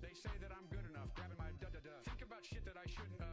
They say that I'm good enough, grabbing my da-da-da. Think about shit that I shouldn't,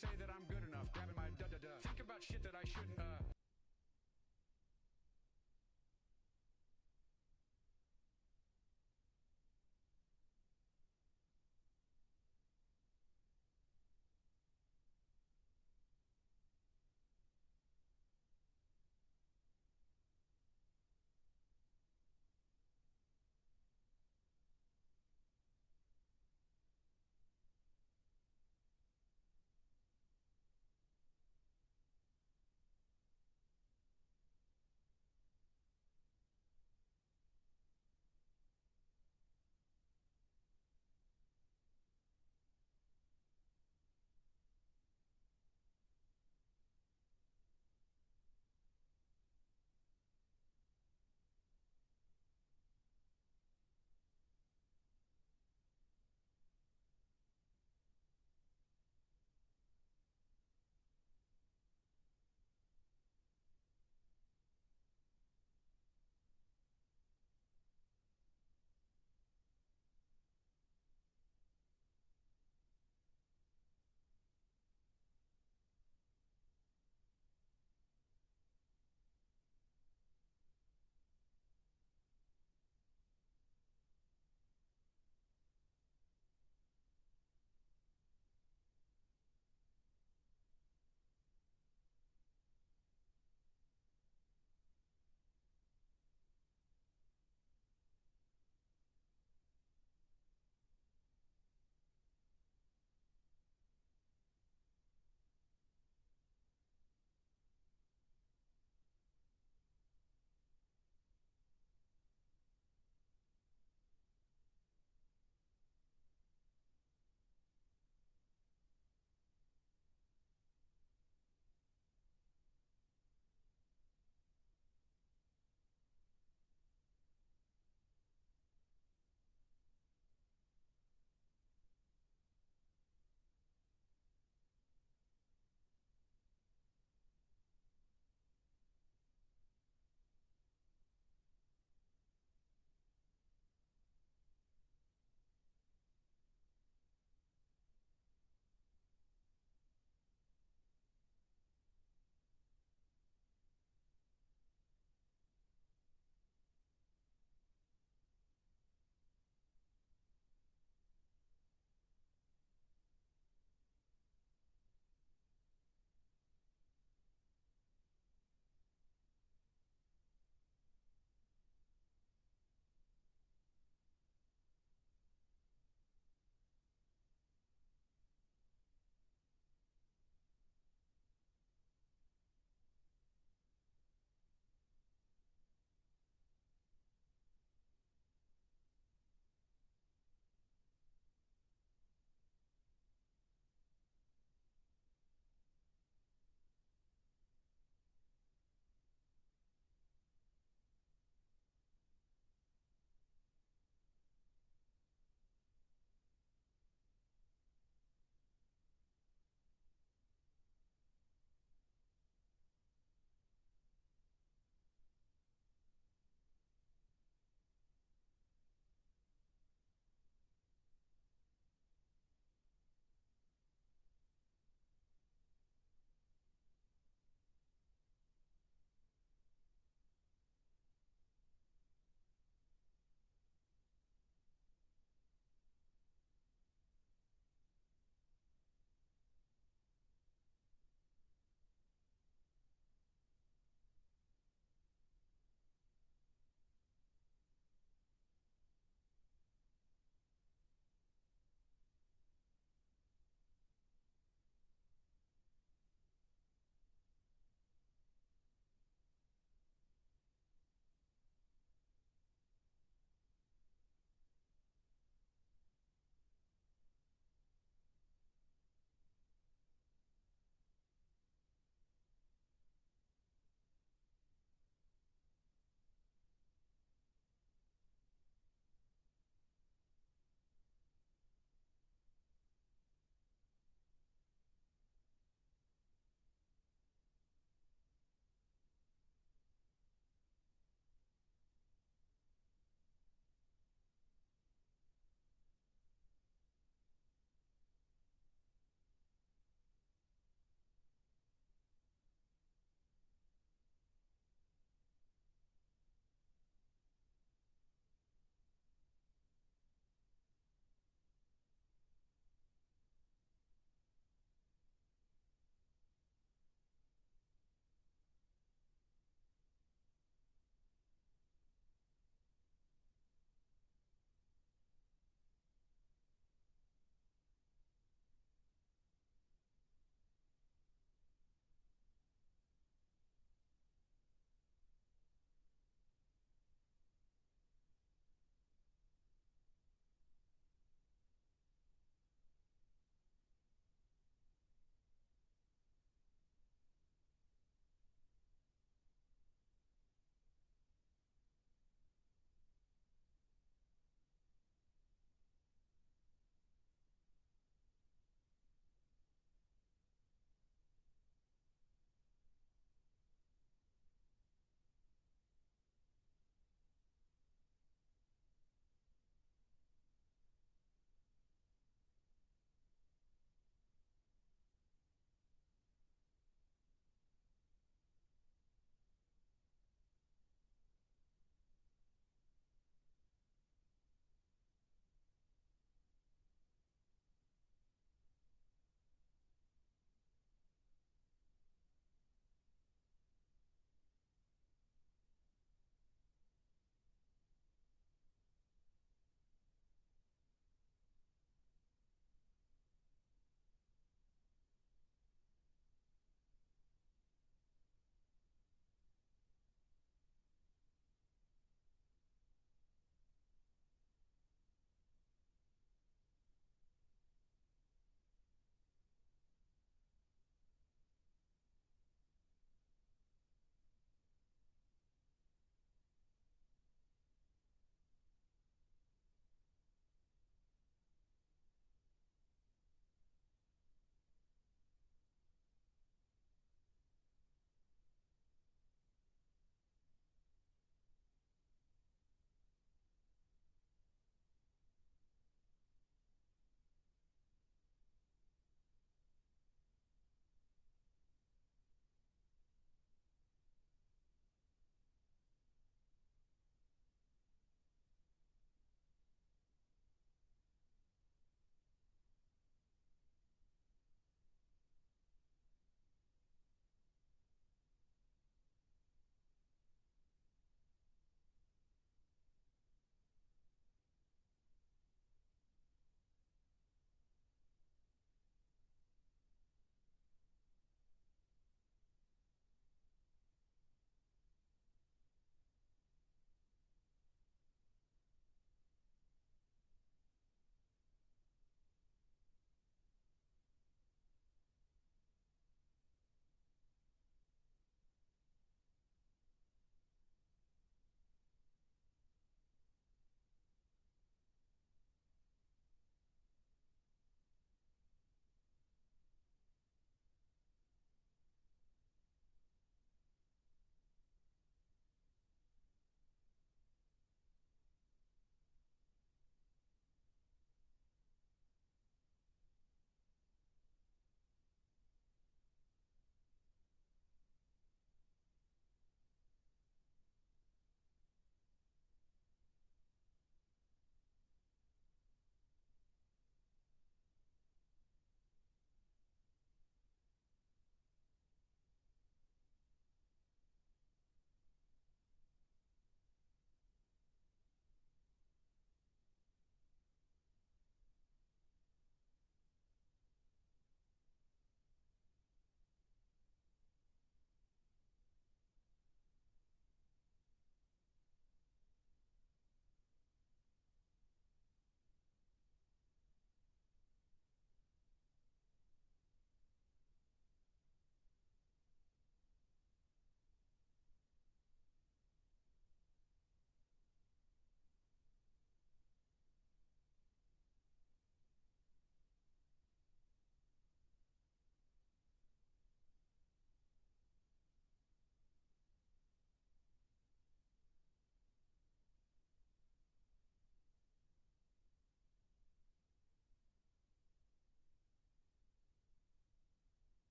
say that I'm good enough, grabbing my da-da-da. Think about shit that I shouldn't,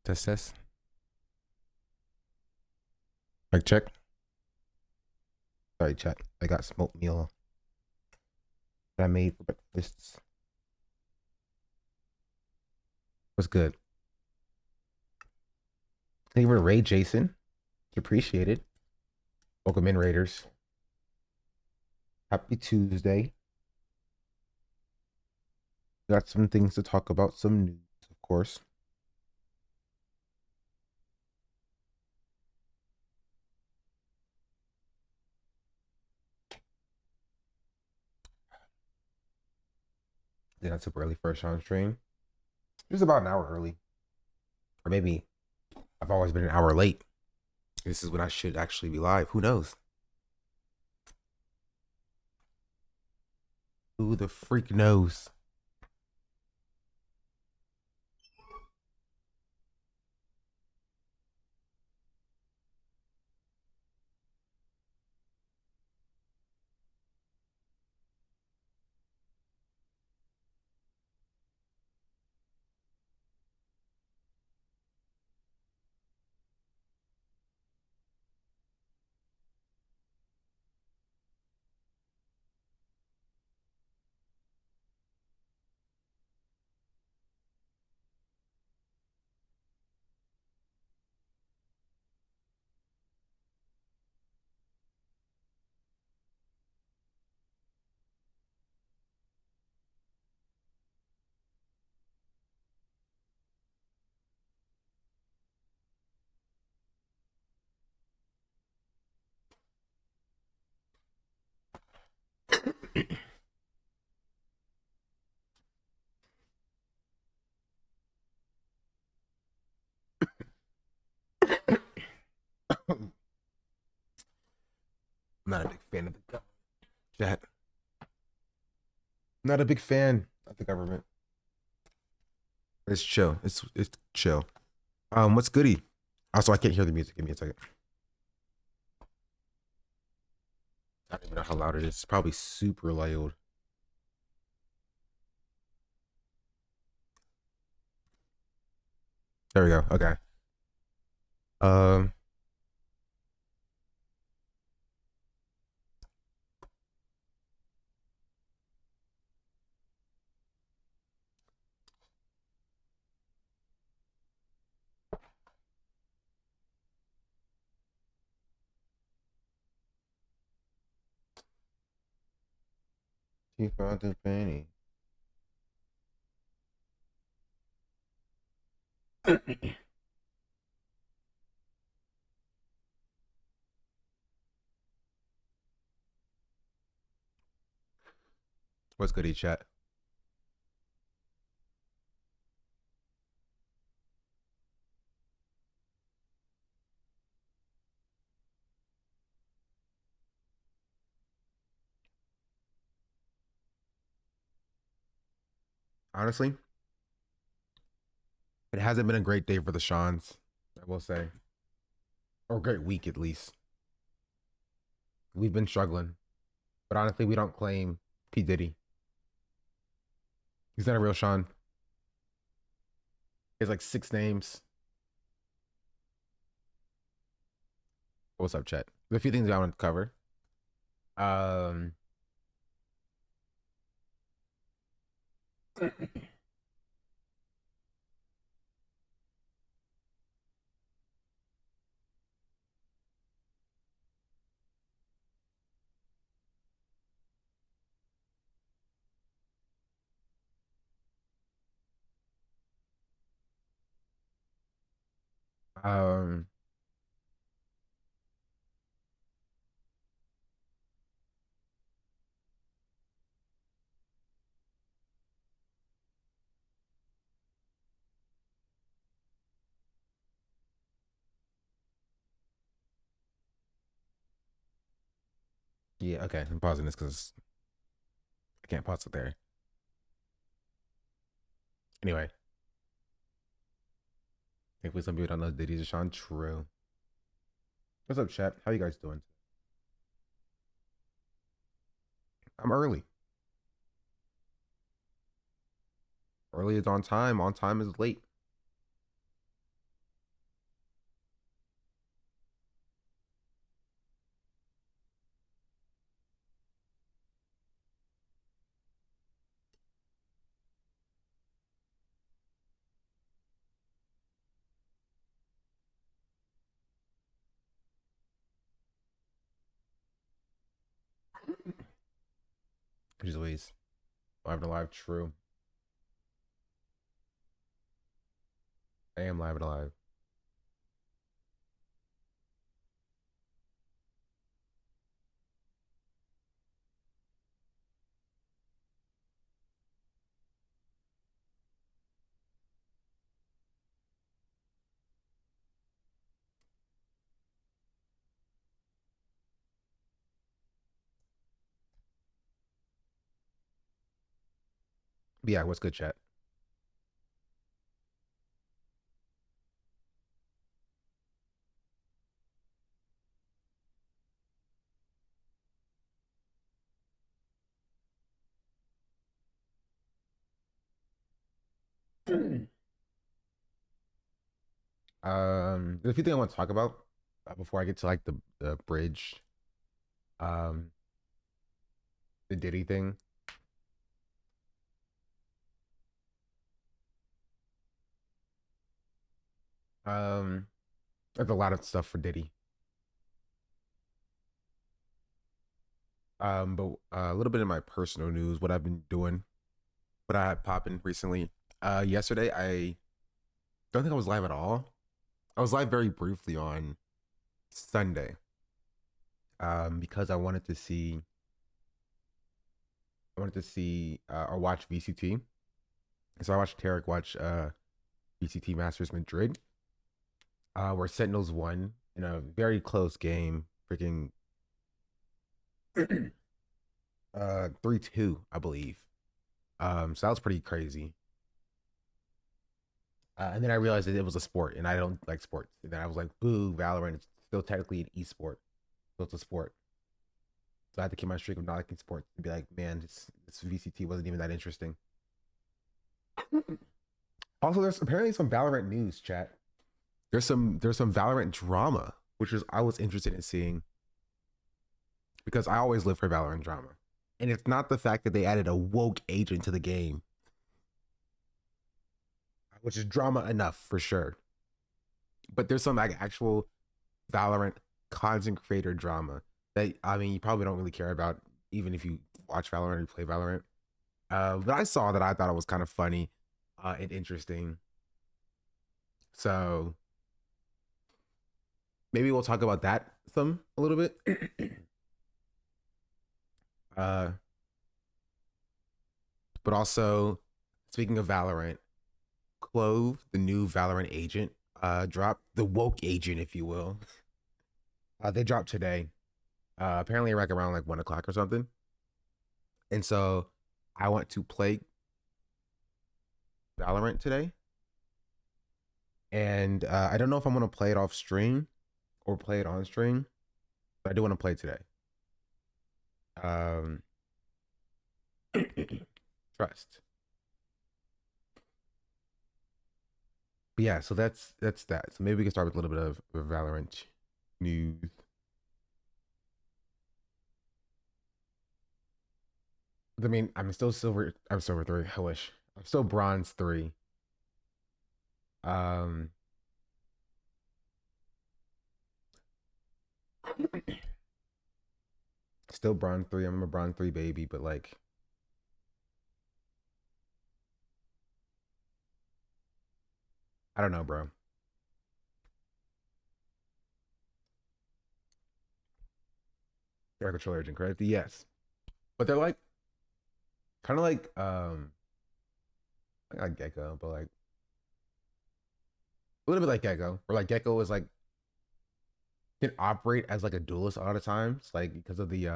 Test test. Mic check. Sorry, chat. I got smoked meal that I made for breakfast. What's good? Thank you for raid, Jason. It's appreciated. Welcome in, Raiders. Happy Tuesday. Got some things to talk about, some news, of course. Yeah, that's super early for a Sean stream. Just about an hour early. Or maybe I've always been an hour late. This is when I should actually be live. Who knows? Who the freak knows? I'm not a big fan of the government. Chat. Not a big fan of the government. It's chill. It's chill. What's goody? Also, I can't hear the music. Give me a second. I don't even know how loud it is. It's probably super loud. There we go. Okay. Um, she found the penny. What's goody, chat? Honestly, it hasn't been a great day for the Shans, I will say. Or a great week, at least. We've been struggling. But honestly, we don't claim P. Diddy. He's not a real Sean. He has like 6 names. What's up, chat? There's a few things I want to cover. Um, um, yeah, okay. I'm pausing this because I can't pause it there. Anyway, hopefully some people don't know Diddy's a Sean. True. What's up, chat? How you guys doing? I'm early. Early is on time. On time is late. Jeez Louise. Live and alive, true. I am live and alive. But yeah, what's good, chat? There's a few things I want to talk about before I get to like the bridge. Um, the Diddy thing. Um, there's a lot of stuff for Diddy. But a little bit in my personal news, what I've been doing, what I had popping recently. Yesterday I don't think I was live at all. I was live very briefly on Sunday. Because I wanted to see or watch VCT. So I watched Tarek watch VCT Masters Madrid, where Sentinels won in a very close game, freaking 3-2, I believe. So that was pretty crazy. And then I realized that it was a sport, and I don't like sports. And then I was like, "Boo, Valorant! It's still technically an esport, so it's a sport." So I had to keep my streak of not liking sports and be like, "Man, this VCT wasn't even that interesting." Also, there's apparently some Valorant news, chat. There's some Valorant drama, which is I was interested in seeing because I always live for Valorant drama, and it's not the fact that they added a woke agent to the game, which is drama enough for sure. But there's some like actual Valorant content creator drama that I mean you probably don't really care about, even if you watch Valorant or play Valorant. But I saw that I thought it was kind of funny and interesting. So maybe we'll talk about that a little bit. uh, but also speaking of Valorant, Clove, the new Valorant agent, dropped the woke agent, if you will. They dropped today. Apparently like around like 1 o'clock or something. And so I want to play Valorant today. And I don't know if I'm gonna play it off stream or play it on stream, but I do want to play today. Um Trust. But yeah, so that's that. So maybe we can start with a little bit of Valorant news. I mean, I'm still silver. I'm silver 3. I wish I'm still bronze 3. Um, still bronze 3. I'm a bronze 3 baby, but like, I don't know, bro. They're a controller agent, correct? Yes, but they're like kind of like like Gecko, but like a little bit like Gecko, or like Gecko is like can operate as like a duelist a lot of times, like because of the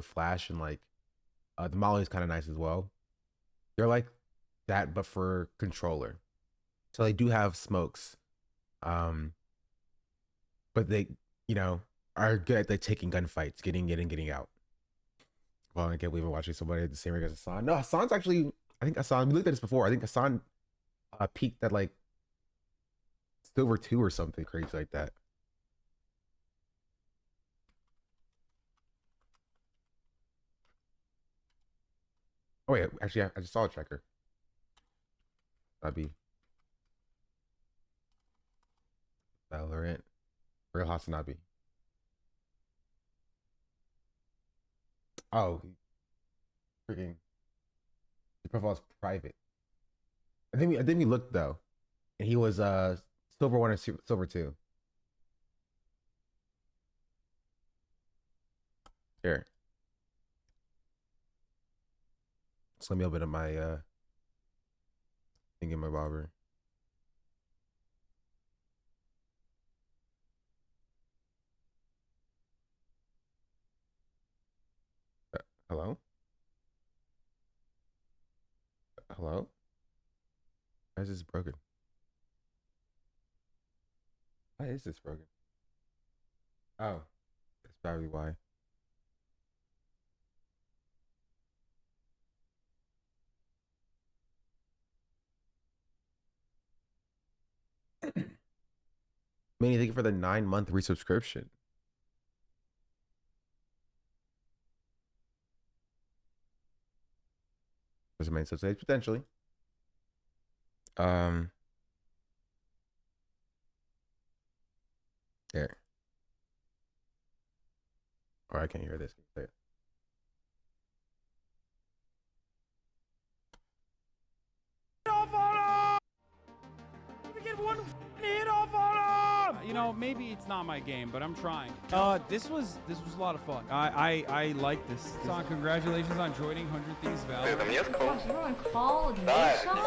flash and like the Molly is kind of nice as well. They're like that, but for controller. So they do have smokes, um, but they, you know, are good at like taking gunfights, getting in and getting out. Well, I can't believe I'm watching somebody at the same rank as Hassan. No, Hassan's actually. I think Hassan. We looked at this before. I think Hassan peaked at like silver 2 or something crazy like that. Oh wait, actually, I just saw a checker. That'd be Valorant. Real Hasanabi. Oh, freaking. His profile is private. I think we looked though, and he was silver 1 or silver 2. Here. Just let me open up my thing in my bobber. Hello? Hello? Why is this broken? Why is this broken? Oh, that's probably why. Manny, thank you for the 9-month resubscription. There's a main substage potentially. There. Or I can't hear this. Say it. You know, maybe it's not my game, but I'm trying. This was a lot of fun. I like this song. Congratulations on joining 100 Thieves Valley. Gosh, you want to call a shot?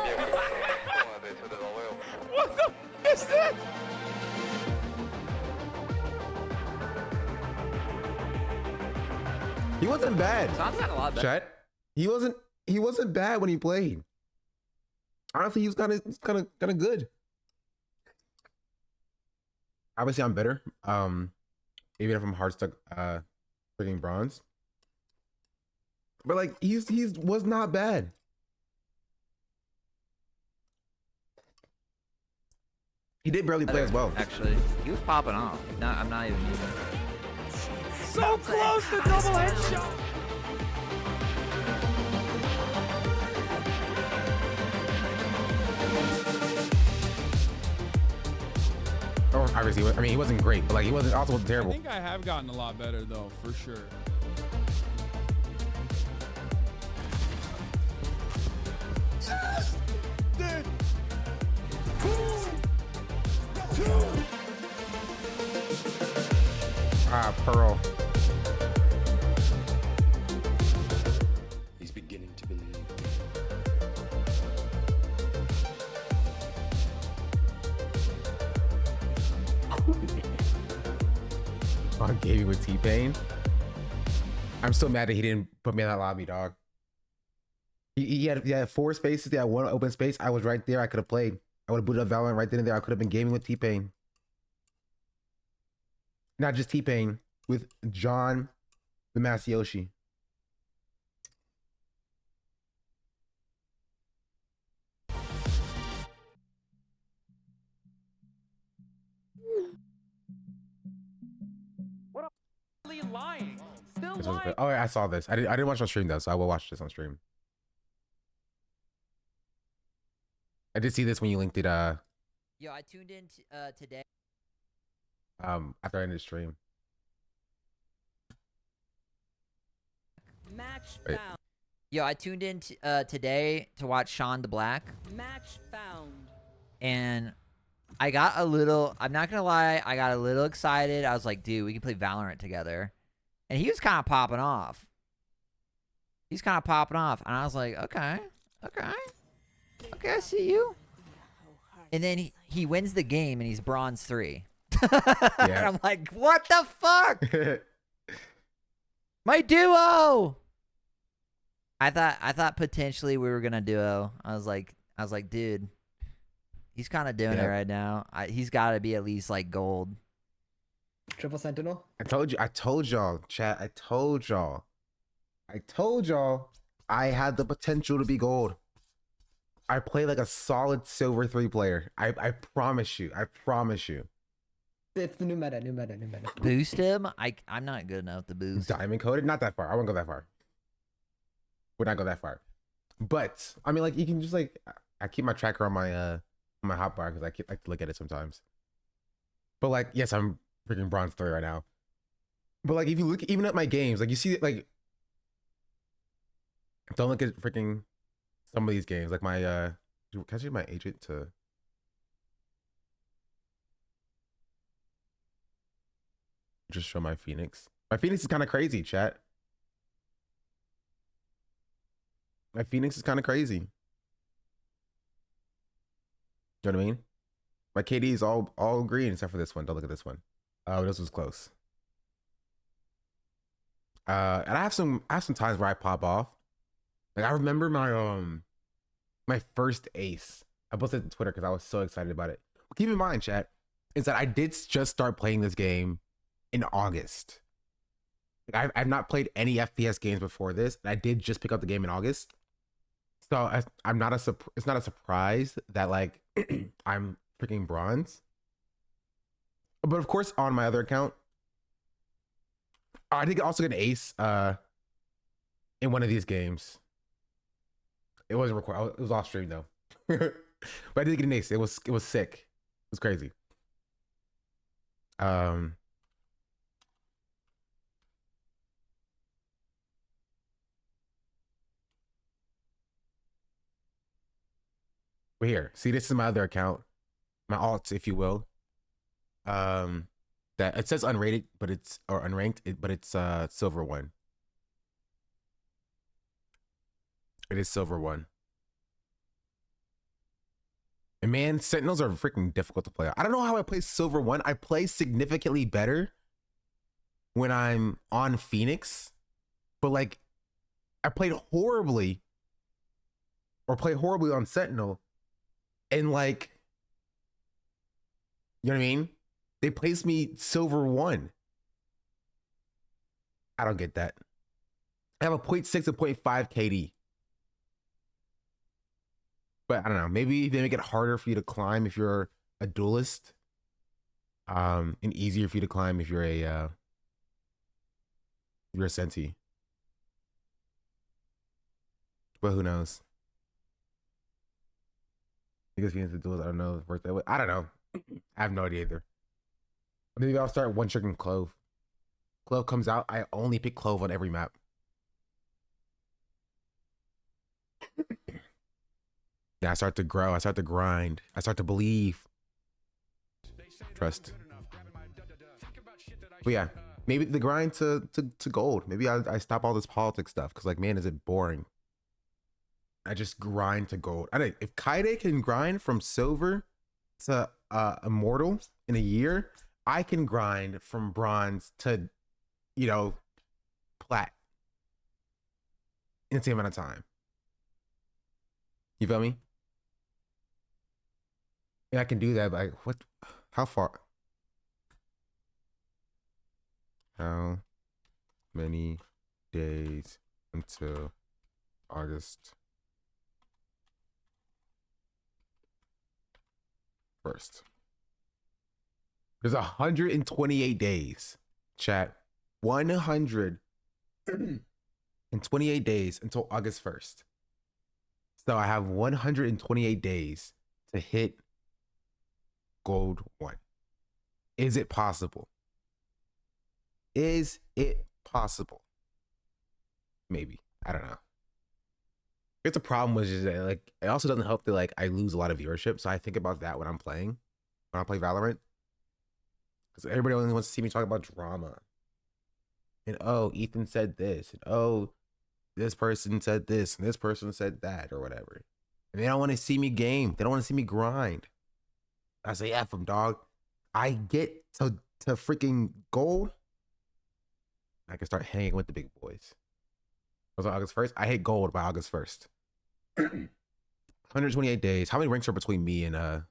What the f is this? He wasn't bad. Sounds like a lot better. Chat. He wasn't bad when he played. Honestly, he was kind of good. Obviously, I'm better. Even if I'm hard stuck, freaking bronze. But like, he was not bad. He did barely play as well. Actually, he was popping off. No, I'm not even. So close to double headshot. Or obviously, I mean, he wasn't great, but like, he wasn't terrible. I think I have gotten a lot better though, for sure. Yes! Dude. Ah, Pearl. He's beginning to believe. On gaming with T-Pain. I'm so mad that he didn't put me in that lobby, dog. He had 4 spaces. He had 1 open space. I was right there. I could have played. I would have booted up Valorant right then and there. I could have been gaming with T-Pain. Not just T-Pain, with John the Masayoshi. What are you lying? Still lying. Oh, yeah, I saw this. I didn't watch on stream though, so I will watch this on stream. I did see this when you linked it. Yo, I tuned in today. After I ended the stream. Match Wait. found. Yo, I tuned in today to watch Sean the Black, Match found. and I got a little. I'm not gonna lie, I got a little excited. I was like, dude, we can play Valorant together, and he was kind of popping off. He's kind of popping off, and I was like, okay, I see you. And then he wins the game, and he's bronze 3. And I'm like, what the fuck? My duo. I thought potentially we were gonna duo. I was like, dude, he's kind of doing it right now. He's got to be at least like gold. Triple Sentinel. I told y'all, chat. I told y'all I had the potential to be gold. I play like a solid silver 3 player. I promise you. It's the new meta. Boost him. I'm not good enough to boost. Diamond coded? Not that far. I won't go that far. Would not go that far. But I mean, like, you can just like, I keep my tracker on my hotbar because I like to look at it sometimes. But like, yes, I'm freaking bronze 3 right now. But like, if you look even at my games, like you see, like Don't look at freaking some of these games. Like my can I change my agent to just show my Phoenix? My Phoenix is kind of crazy, chat. My Phoenix is kind of crazy. You know what I mean? My KD is all green except for this one. Don't look at this one. Oh, this was close. And I have some times where I pop off. Like I remember my first ace. I posted it to Twitter because I was so excited about it. Keep in mind, chat, is that I did just start playing this game in August. Like I've not played any FPS games before this, and I did just pick up the game in August. So I'm not it's not a surprise that like I'm freaking bronze. But of course, on my other account, I did also get an ace in one of these games. It wasn't recorded. It was off stream though. But I did get an ace. It was sick. It was crazy. But here, see, this is my other account, my alts, if you will. That it says unrated, but it's or unranked, but it's silver 1. It is silver 1. And man, Sentinels are freaking difficult to play. I don't know how I play silver 1. I play significantly better when I'm on Phoenix, but like I played horribly on Sentinel, and like, you know what I mean? They placed me silver 1. I don't get that. I have a 0.6 and 0.5 KD. But I don't know. Maybe they make it harder for you to climb if you're a duelist. And easier for you to climb if you're a Senti. But who knows? Because being the duelist, I don't know. Work that way. I don't know. I have no idea either. Maybe I'll start one-tricking Clove. Clove comes out, I only pick Clove on every map. Yeah, I start to grow. I start to grind. I start to believe. Trust. But yeah, maybe the grind to gold. Maybe I stop all this politics stuff because, like, man, is it boring? I just grind to gold. I think if Kaide can grind from silver to immortal in a year, I can grind from bronze to, you know, plat in the same amount of time. You feel me? And I can do that, but like, what? How far? How many days until August 1st? There's 128 days, chat. 128 days until August 1st. So I have 128 days to hit gold 1. Is it possible? Is it possible? Maybe. I don't know. It's a problem with just that, like, it also doesn't help that like I lose a lot of viewership. So I think about that when I'm playing, when I play Valorant. Because everybody only wants to see me talk about drama. And oh, Ethan said this. And oh, this person said this. And this person said that or whatever. And they don't want to see me game. They don't want to see me grind. I say, F them, dog. I get to freaking gold. I can start hanging with the big boys. It was on August 1st. I hit gold by August 1st. 128 days. How many ranks are between me and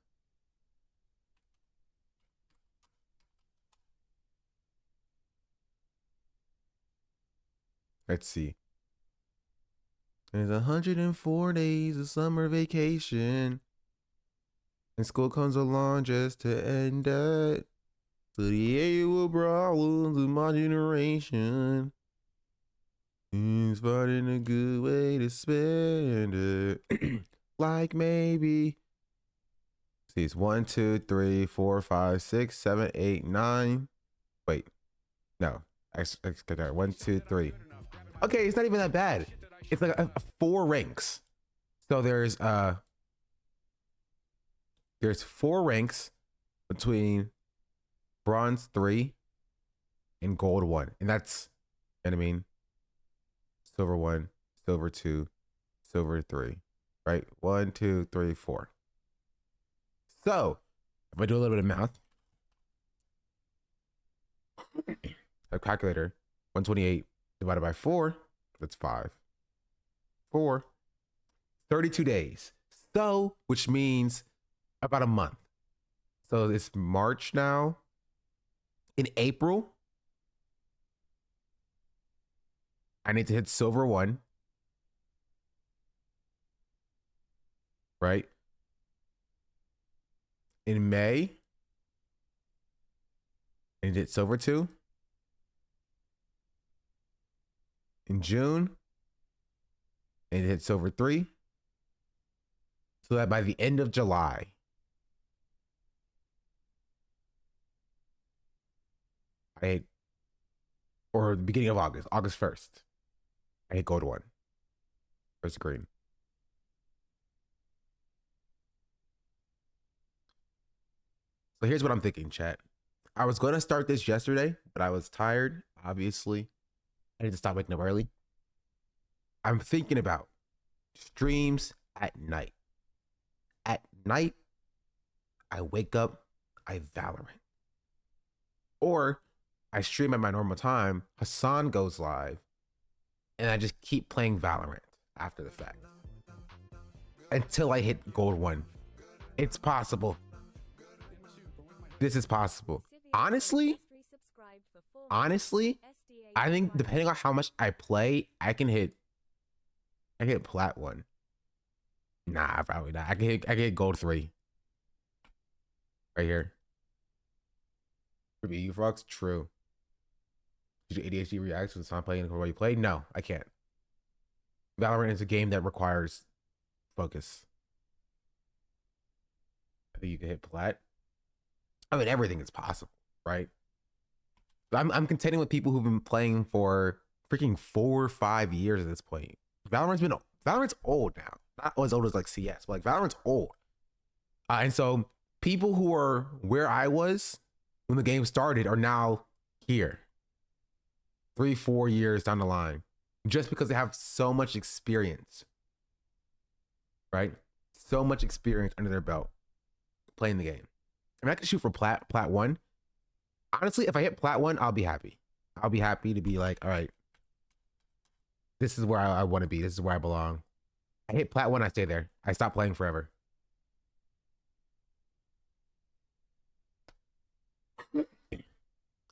let's see. There's 104 days of summer vacation. And school comes along just to end it. 38 with problems of my generation. It's finding a good way to spend it. Like maybe. See, it's 1, 2, 3, 4, 5, 6, 7, 8, 9. Wait. No. I got 1, 2, 3. Okay, it's not even that bad. It's like a 4 ranks. So there's 4 ranks between bronze 3 and gold 1. And that's, you know what I mean? Silver 1, silver 2, silver 3, right? 1, 2, 3, 4. So if I do a little bit of math, a calculator, 128 divided by 4, that's 5. 4, 32 days. So, which means about a month. So it's March now. In April, I need to hit silver 1. Right? In May, I need to hit silver 2. In June, I need to hit silver 3. So that by the end of July, I hit, or the beginning of August, August 1st, I hit gold 1. First green. So here's what I'm thinking, chat. I was going to start this yesterday, but I was tired, obviously. I need to stop waking up early. I'm thinking about streams at night. At night, I wake up, I Valorant. Or I stream at my normal time, Hassan goes live, and I just keep playing Valorant after the fact. Until I hit gold 1. It's possible. This is possible. Honestly, I think depending on how much I play, I can hit plat 1. Nah, probably not. I can hit gold 3. Right here. For me, you frogs, true. Did your ADHD react to the song playing while you play? No, I can't. Valorant is a game that requires focus. I think you can hit plat. I mean, everything is possible, right? I'm contending with people who've been playing for freaking 4 or 5 years at this point. Valorant's old now. Not as old as like CS, but like Valorant's old. And so people who are where I was when the game started are now here. 3, 4 years down the line. Just because they have so much experience. Right? So much experience under their belt playing the game. I mean, I can shoot for plat 1. Honestly, if I hit plat 1, I'll be happy. I'll be happy to be like, all right, this is where I want to be. This is where I belong. I hit plat 1, I stay there. I stop playing forever. And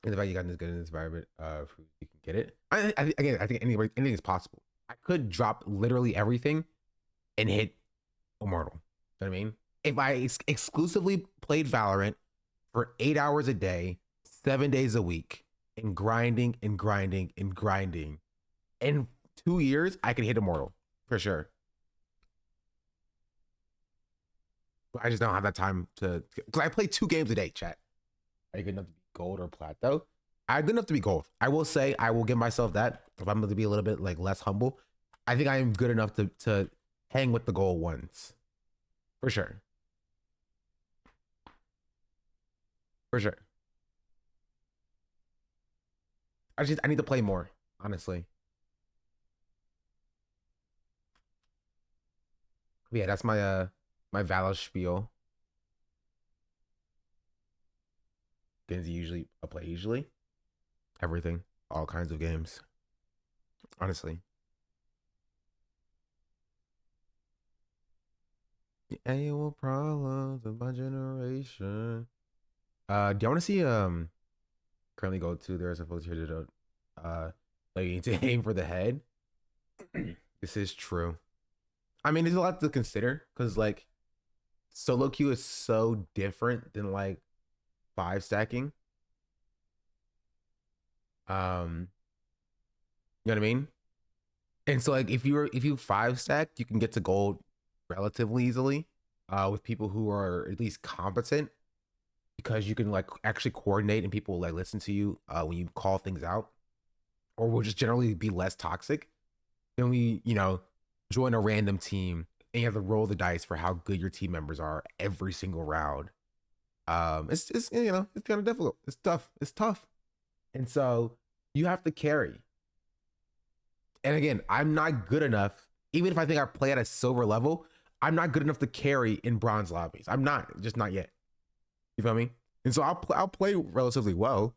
the fact you got this good in this environment, you can get it. I think anything is possible. I could drop literally everything and hit Immortal. You know what I mean? If I exclusively played Valorant for 8 hours a day, 7 days a week, and grinding, in 2 years, I could hit Immortal for sure. But I just don't have that time to, because I play 2 games a day, chat. Are you good enough to be gold or plat though? I'm good enough to be gold. I will say, I will give myself that. If I'm going to be a little bit like less humble, I think I am good enough to hang with the gold ones. For sure. For sure. I need to play more, honestly. But yeah, that's my my Valor spiel. Games I play usually. Everything. All kinds of games. Honestly. The annual problems of my generation. Do you want to see currently go to there's a folks here to like you need to aim for the head? This is true. I mean, there's a lot to consider because like solo queue is so different than like 5 stacking. You know what I mean? And so like if you 5 stack, you can get to gold relatively easily with people who are at least competent, because you can like actually coordinate and people will like listen to you when you call things out, or will just generally be less toxic. then we, join a random team and you have to roll the dice for how good your team members are every single round. It's kind of difficult. It's tough. And so you have to carry. And again, I'm not good enough. Even if I think I play at a silver level, I'm not good enough to carry in bronze lobbies. I'm not, just not yet. You feel me? And so I'll play relatively well.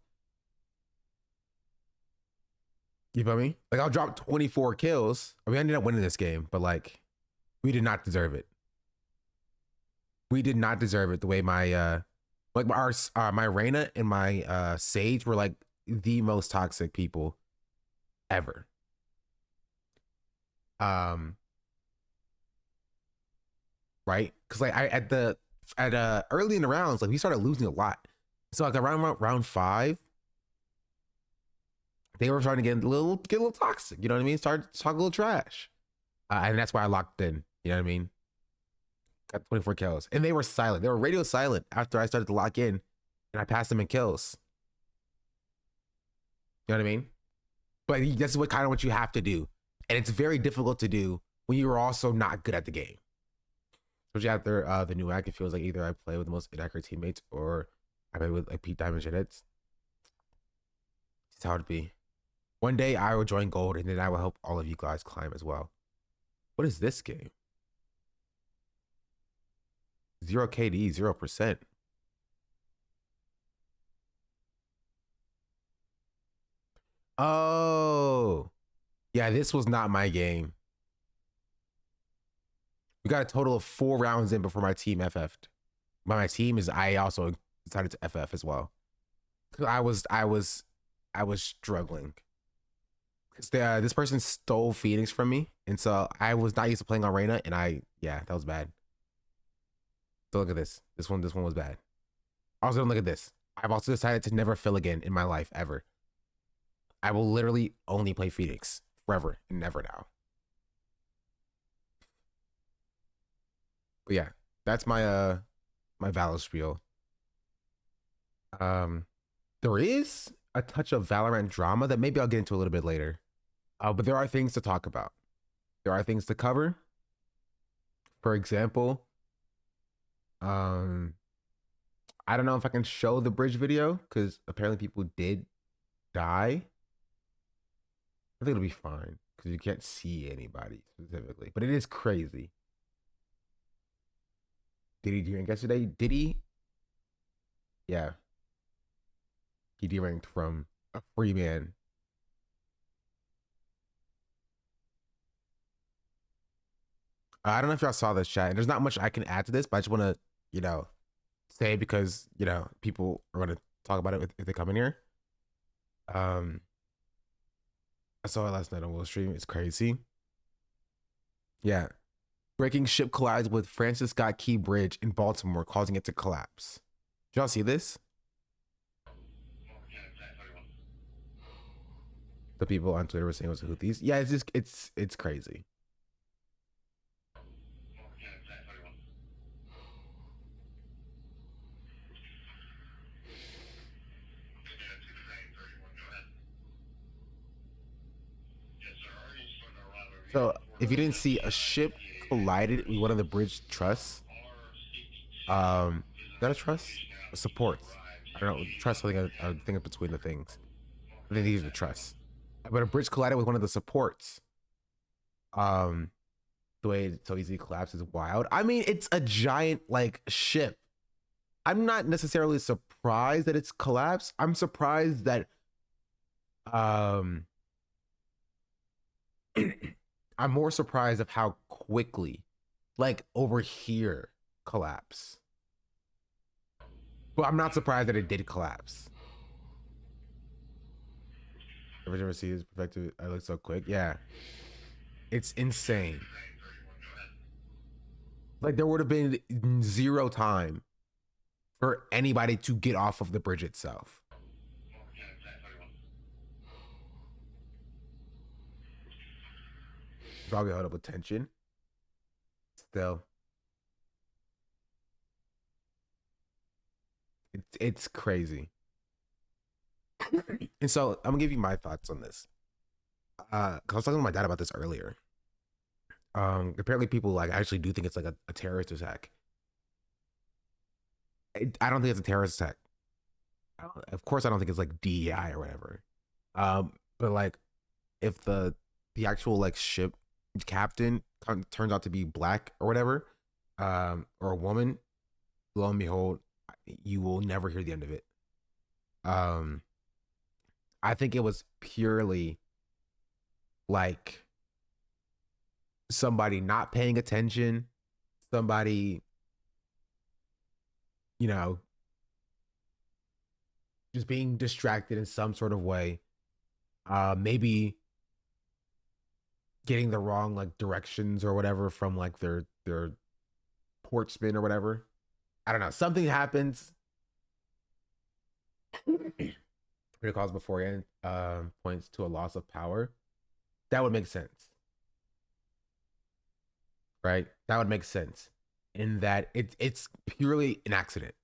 You feel me? Like I'll drop 24 kills. I mean, I ended up winning this game, but like, we did not deserve it. We did not deserve it the way my my Reyna and my Sage were like the most toxic people ever. Right? Because like early in the rounds, like we started losing a lot. So like around round 5, they were starting to get a little toxic. You know what I mean? Started to talk a little trash, and that's why I locked in. You know what I mean? Got 24 kills, and they were silent. They were radio silent after I started to lock in, and I passed them in kills. You know what I mean? But this is what you have to do, and it's very difficult to do when you are also not good at the game. Especially after the new hack, it feels like either I play with the most inaccurate teammates or I play with like Pete Diamond shitheads. It's how it be. One day I will join gold, and then I will help all of you guys climb as well. What is this game? 0 KD, 0%. Oh, yeah, this was not my game. We got a total of 4 rounds in before my team FF'd. By my team is I also decided to FF as well. Cause I was struggling. Cause this person stole Phoenix from me, and so I was not used to playing on Reyna, and that was bad. So look at this. This one was bad. Also, look at this. I've also decided to never fill again in my life ever. I will literally only play Phoenix forever and never now. But yeah, that's my my Valor spiel. There is a touch of Valorant drama that maybe I'll get into a little bit later. But there are things to talk about. There are things to cover. For example, I don't know if I can show the bridge video because apparently people did die. I think it'll be fine because you can't see anybody specifically, but it is crazy. Diddy deranked yesterday. Diddy, yeah, he deranked from a free man. I don't know if y'all saw this chat, and there's not much I can add to this, but I just want to, say because people are going to talk about it if they come in here. I saw it last night on Will Stream. It's crazy. Yeah. Breaking ship collides with Francis Scott Key Bridge in Baltimore, causing it to collapse. Did y'all see this? The people on Twitter were saying it was Houthis. Yeah, it's crazy. So if you didn't see, a ship collided with one of the bridge trusses. Is that a truss? Supports. I don't know. Truss, I think between the things. I think these are the truss. But a bridge collided with one of the supports. The way it so easily collapses is wild. I mean, it's a giant ship. I'm not necessarily surprised that it's collapsed. I'm surprised that I'm more surprised of how quickly, over here, collapse. But I'm not surprised that it did collapse. Ever see this perspective? I look so quick. Yeah, it's insane. There would have been 0 time for anybody to get off of the bridge itself. Probably held up with tension. Still, it's crazy. And so I'm gonna give you my thoughts on this. 'cause I was talking to my dad about this earlier. Apparently people like actually do think it's like a terrorist attack. I don't think it's a terrorist attack. Of course, I don't think it's like DEI or whatever. But like, if the actual like ship captain turns out to be black or whatever, or a woman, lo and behold, you will never hear the end of it. Um, I think it was purely like somebody not paying attention, somebody, you know, just being distracted in some sort of way. Maybe getting the wrong like directions or whatever from like their port spin or whatever. I don't know. Something happens. Cause beforehand points to a loss of power. That would make sense, right? That would make sense in that it's purely an accident.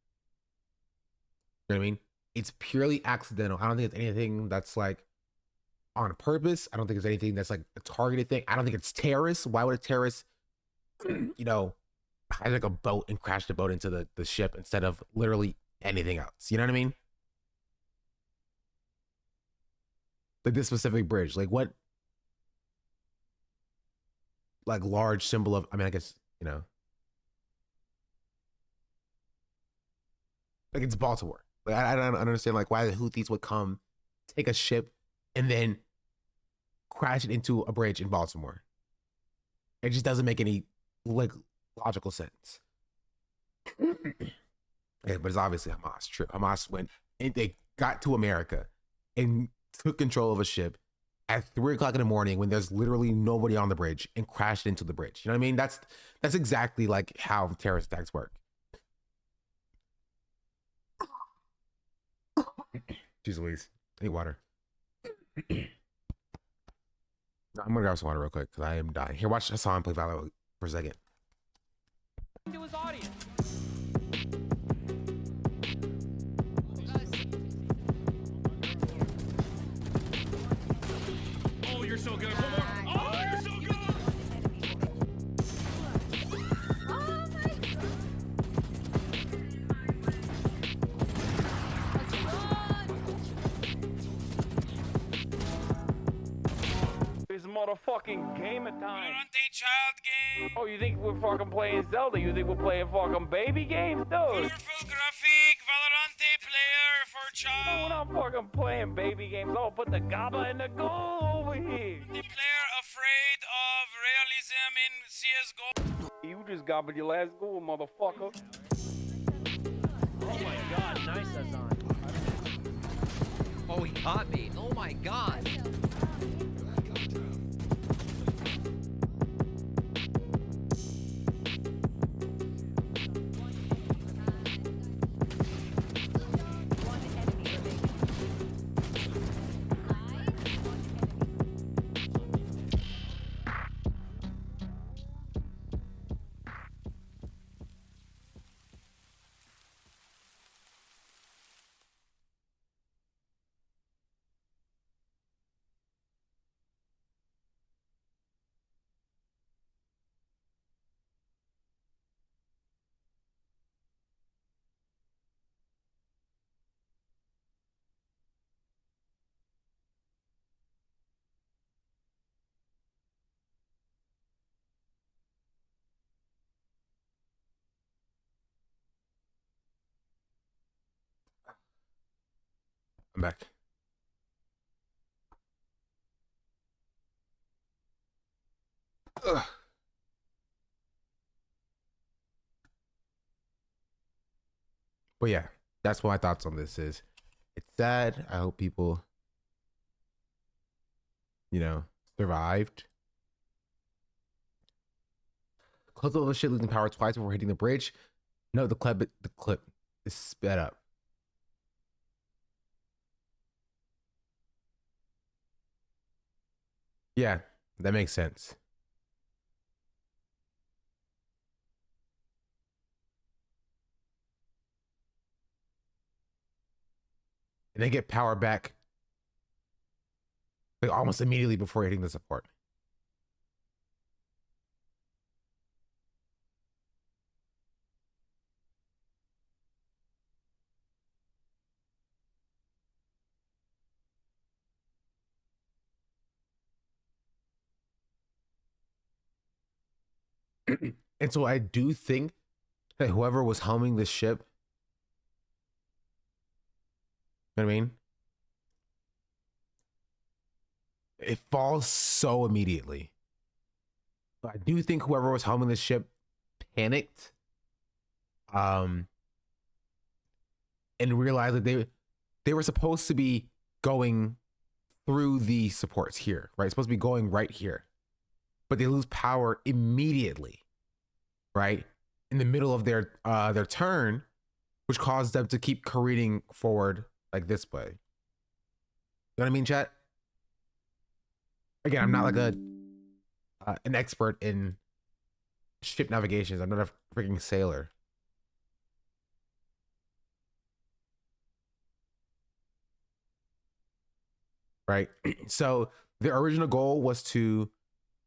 You know what I mean? It's purely accidental. I don't think it's anything that's like on purpose. I don't think it's anything that's like a targeted thing. I don't think it's terrorists. Why would a terrorist, hijack a boat and crash the boat into the ship instead of literally anything else? You know what I mean? Like this specific bridge, like what, like large symbol of, I mean, I guess, like it's Baltimore. Like I don't understand like why the Houthis would come take a ship and then crash it into a bridge in Baltimore. It just doesn't make any like logical sense. Yeah, but it's obviously Hamas. True, Hamas went and they got to America and took control of a ship at 3 o'clock in the morning when there's literally nobody on the bridge and crashed into the bridge. You know what I mean? That's exactly like how terrorist attacks work. Jeez Louise. I need water. I'm gonna grab some water real quick because I am dying. Here, watch Hassan play Valorant for a second. To his audience. Oh, you're so good. One more. Oh, you're so good. It's motherfucking game of time. Valorante child game. Oh, you think we're fucking playing Zelda? You think we're playing fucking baby games, dude? Colorful graphic. Valorante player for No, we're child. not fucking playing baby games. Oh, put the GABA in the goal over here. The player afraid of realism in CSGO. You just gobbled your last goal, motherfucker. Oh my god, nice Azan. Oh, he caught me. Oh my god. I'm back. Ugh. But yeah, that's what my thoughts on this is. It's sad. I hope people, survived. Close of the shit losing power twice before hitting the bridge. No, the clip is sped up. Yeah, that makes sense. And they get power back like almost immediately before hitting the support. And so I do think that whoever was helming this ship, you know what I mean? It falls so immediately. But I do think whoever was helming this ship panicked, and realized that they were supposed to be going through the supports here, right? It's supposed to be going right here, but they lose power immediately, right? In the middle of their turn, which caused them to keep careening forward like this way. You know what I mean, chat? Again, I'm not like an expert in ship navigations. I'm not a freaking sailor. Right? So the original goal was to,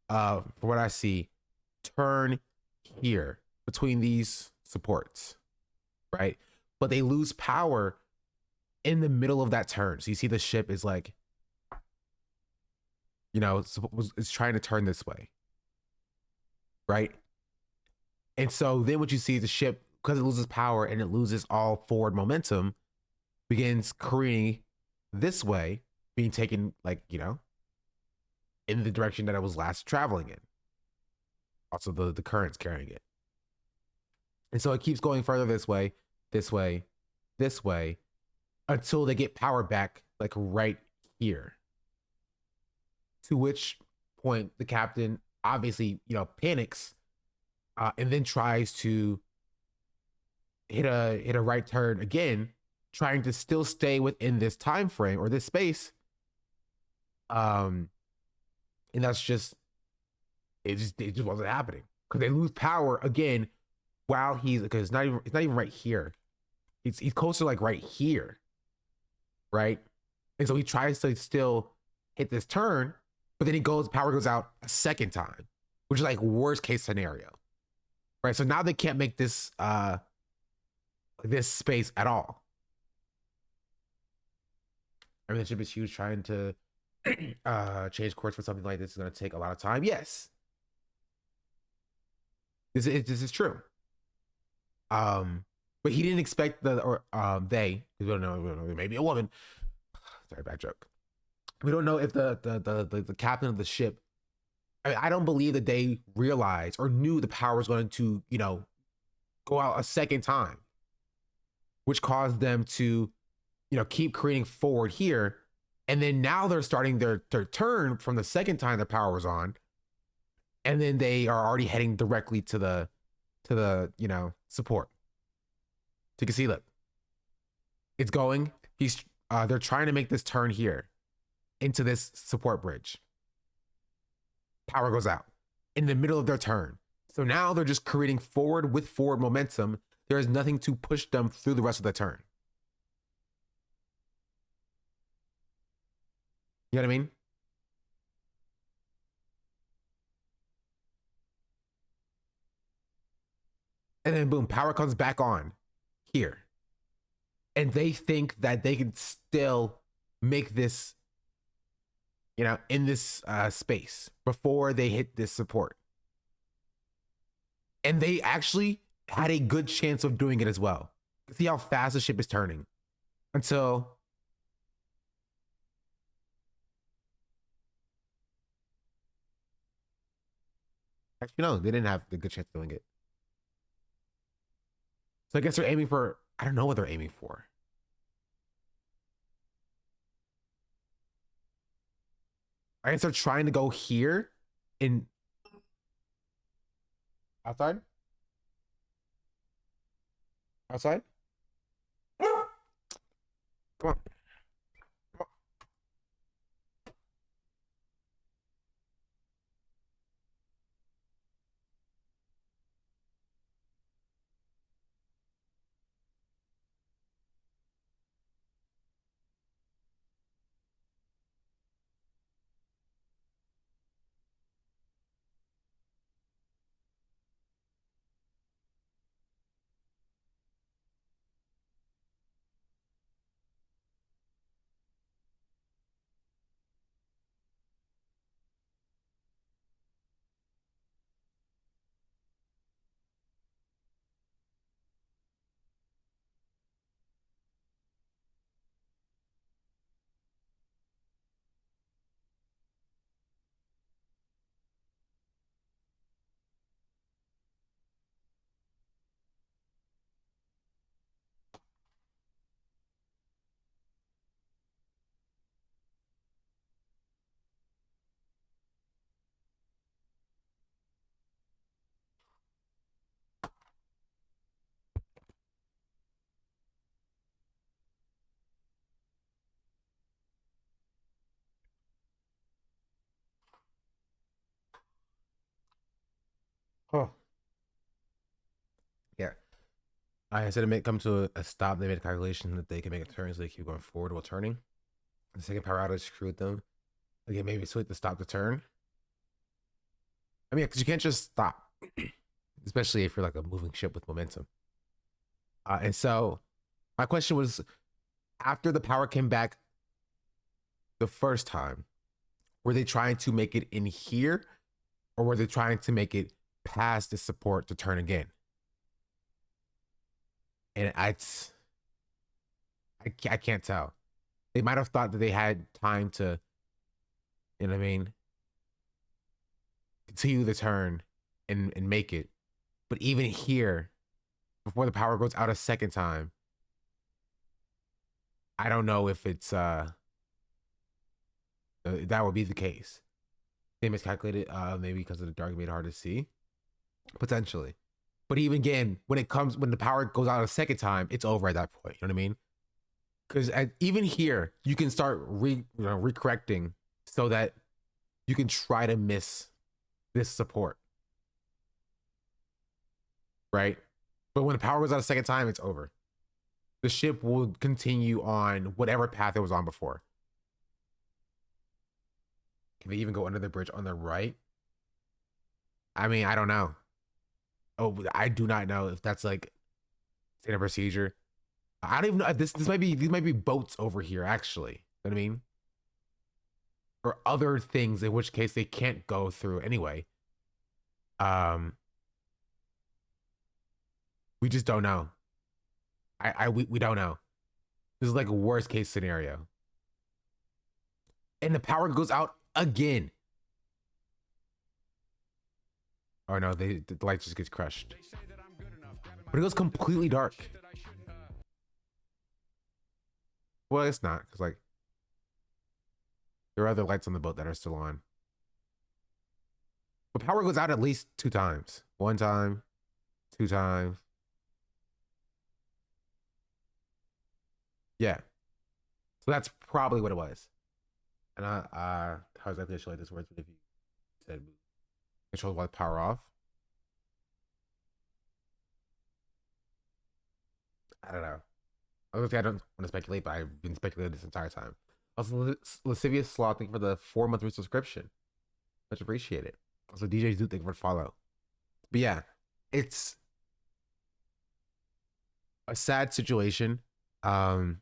for what I see, turn here between these supports, right? But they lose power in the middle of that turn. So you see the ship is like, you know, it's trying to turn this way, right? And so then what you see is the ship, because it loses power and it loses all forward momentum, begins careening this way, being taken, like, you know, in the direction that it was last traveling in. Also, the current's carrying it. And so it keeps going further this way, this way, this way, until they get power back, like right here. To which point the captain obviously, you know, panics, and then tries to hit a right turn again, trying to still stay within this time frame or this space. And that's just it just wasn't happening, because they lose power again while because it's not even right here. He's closer, like right here, right? And so he tries to still hit this turn, but then power goes out a second time, which is like worst case scenario, right? So now they can't make this this space at all. I mean, the ship is huge. Trying to change course for something like this is going to take a lot of time. Yes, this is true. But he didn't expect they, we don't know, maybe a woman. Sorry, bad joke. We don't know if the captain of the ship, I don't believe that they realized or knew the power was going to, you know, go out a second time, which caused them to, you know, keep careening forward here. And then now they're starting their turn from the second time the power was on. And then they are already heading directly to the, you know, support. So you can see, look, it's going, they're trying to make this turn here into this support bridge. Power goes out in the middle of their turn. So now they're just careening forward with forward momentum. There is nothing to push them through the rest of the turn. You know what I mean? And then boom, power comes back on here. And they think that they can still make this, you know, in this space before they hit this support. And they actually had a good chance of doing it as well. See how fast the ship is turning. Until actually, no, they didn't have the good chance of doing it. So I guess they're aiming for, I don't know what they're aiming for. I guess they're trying to go here in outside. Outside? Come on. Come on. Oh. Yeah. I said it come to a stop. They made a calculation that they can make a turn, so they keep going forward while turning. The second power outage screwed them. Again, maybe switch to stop the turn. I mean, because you can't just stop, especially if you're like a moving ship with momentum. And so my question was, after the power came back the first time, were they trying to make it in here, or were they trying to make it past the support to turn again? And I can't tell. They might have thought that they had time to, you know what I mean, continue the turn and make it. But even here, before the power goes out a second time, I don't know if it's that would be the case. They miscalculated, maybe because of the dark made it hard to see, potentially. But even again, when the power goes out a second time, it's over at that point. You know what I mean? Because even here, you can start recorrecting so that you can try to miss this support, right? But when the power goes out a second time, it's over. The ship will continue on whatever path it was on before. Can they even go under the bridge on the right? I mean, I don't know. Oh, I do not know if that's like standard procedure. I don't even know if these might be boats over here, actually. You know what I mean? Or other things, in which case they can't go through anyway. We just don't know. We don't know. This is like a worst case scenario. And the power goes out again. Oh no, the light just gets crushed. But it goes completely dark. Well, it's not, because like there are other lights on the boat that are still on. But power goes out at least 2 times. 1 time, 2 times. Yeah. So that's probably what it was. And how exactly I show like this words if you said control while power off. I don't know. Obviously, I don't want to speculate, but I've been speculating this entire time. Also, Lascivious Slaw, thank you for the 4-month resubscription. Much appreciated. Also, DJ Zoot, thank you for the follow. But yeah, it's a sad situation. I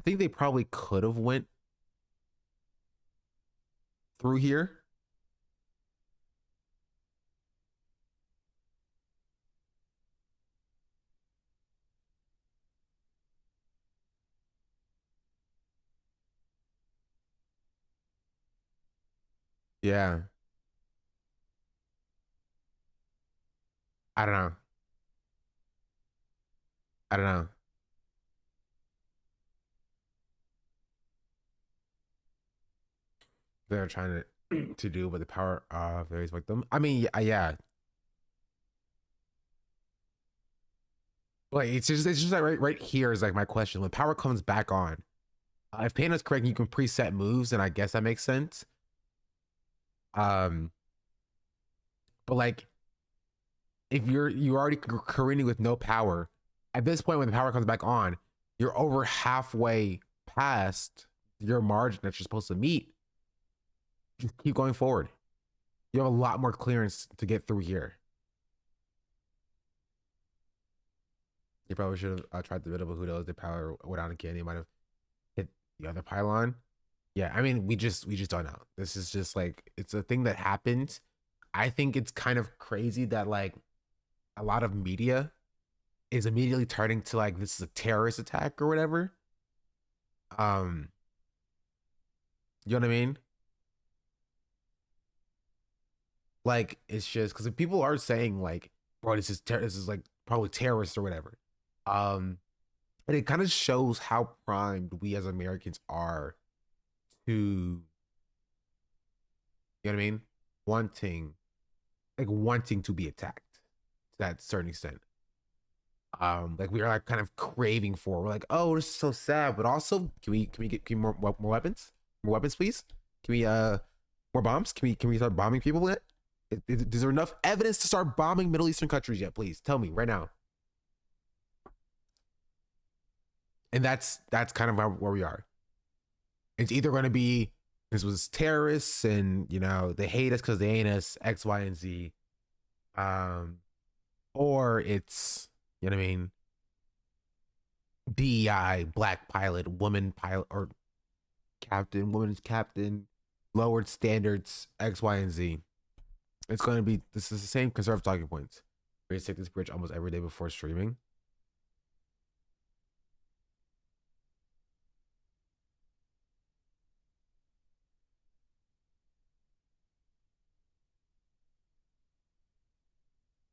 think they probably could have went through here. Yeah. I don't know. I don't know. They're trying to do with the power of various victim. I mean, yeah. Like it's just like right here is like my question. When power comes back on, if Payne is correct, you can preset moves, and I guess that makes sense. But like, if you're already careening with no power, at this point when the power comes back on, you're over halfway past your margin that you're supposed to meet. Just keep going forward. You have a lot more clearance to get through here. You probably should have tried the middle, but who knows? The power went out again. They might have hit the other pylon. Yeah, I mean, we just don't know. This is just like, it's a thing that happened. I think it's kind of crazy that like a lot of media is immediately turning to like this is a terrorist attack or whatever. You know what I mean? Like, it's just because people are saying like, bro, this is like probably terrorists or whatever. And it kind of shows how primed we as Americans are to, you know what I mean? Wanting to be attacked to that certain extent. Like we are like kind of craving for. We're like, oh, this is so sad, but also can we get more weapons? More weapons, please. Can we more More bombs? Can we start bombing people yet? Is there enough evidence to start bombing Middle Eastern countries yet? Please tell me right now. And that's kind of where we are. It's either going to be this was terrorists and they hate us because they ain't us, X, Y, and Z, or it's what I mean, DEI, black pilot, woman pilot, or captain, woman's captain, lowered standards, X, Y, and Z. It's going to be this is the same conservative talking points. We take this bridge almost every day before streaming.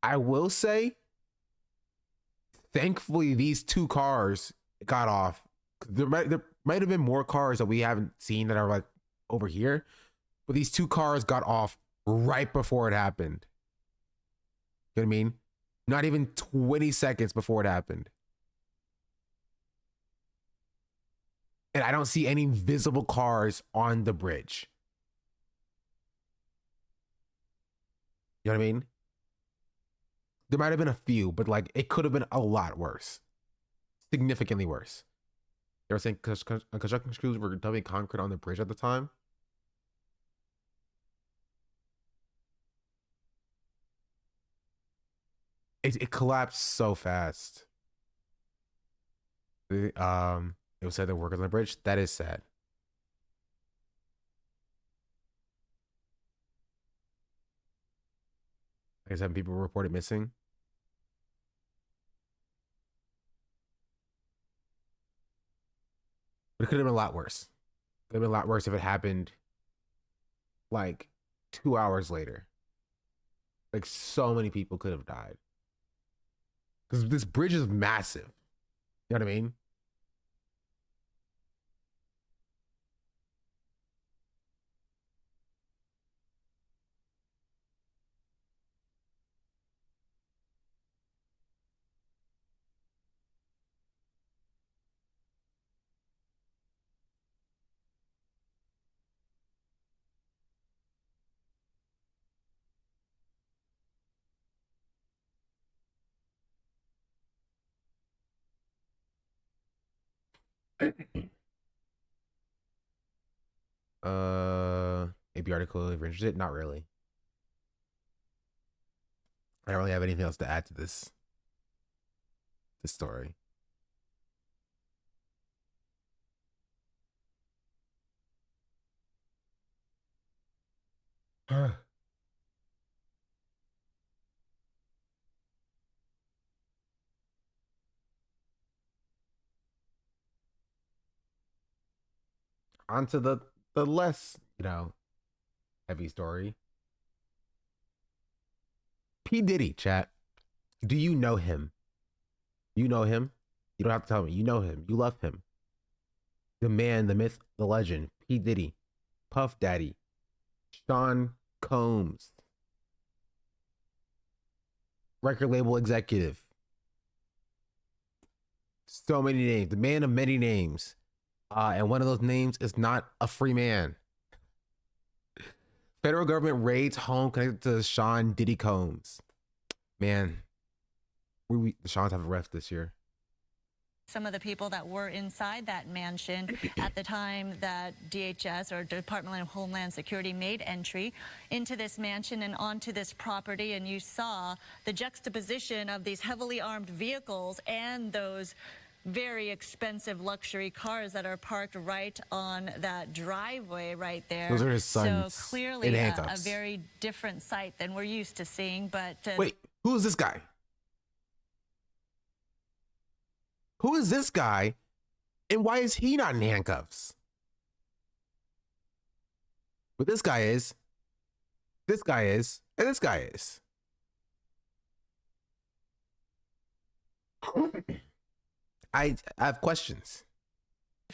I will say, thankfully, these 2 cars got off. There might have been more cars that we haven't seen that are like over here, but these 2 cars got off right before it happened. You know what I mean? Not even 20 seconds before it happened. And I don't see any visible cars on the bridge. You know what I mean? There might have been a few, but like it could have been a lot worse. Significantly worse. They were saying construction crews were dumping concrete on the bridge at the time. It collapsed so fast. It was said the workers on the bridge. That is sad. Like 7 people were reported missing. But it could have been a lot worse. It could have been a lot worse if it happened like 2 hours later. Like so many people could have died. Because this bridge is massive. You know what I mean? AP article, if you're interested, not really. I don't really have anything else to add to this story. On to the less, heavy story. P. Diddy, chat. Do you know him? You know him? You don't have to tell me. You know him. You love him. The man, the myth, the legend. P. Diddy. Puff Daddy. Sean Combs. Record label executive. So many names. The man of many names. And one of those names is not a free man. Federal government raids home connected to Sean Diddy Combs. Man, the Seans have a ref this year. Some of the people that were inside that mansion at the time that DHS or Department of Homeland Security made entry into this mansion and onto this property, and you saw the juxtaposition of these heavily armed vehicles and those very expensive luxury cars that are parked right on that driveway right there. Those are his sons. So clearly in a handcuffs. very different sight than we're used to seeing. But wait, who is this guy? Who is this guy? And why is he not in handcuffs? But this guy is, and this guy is. I have questions.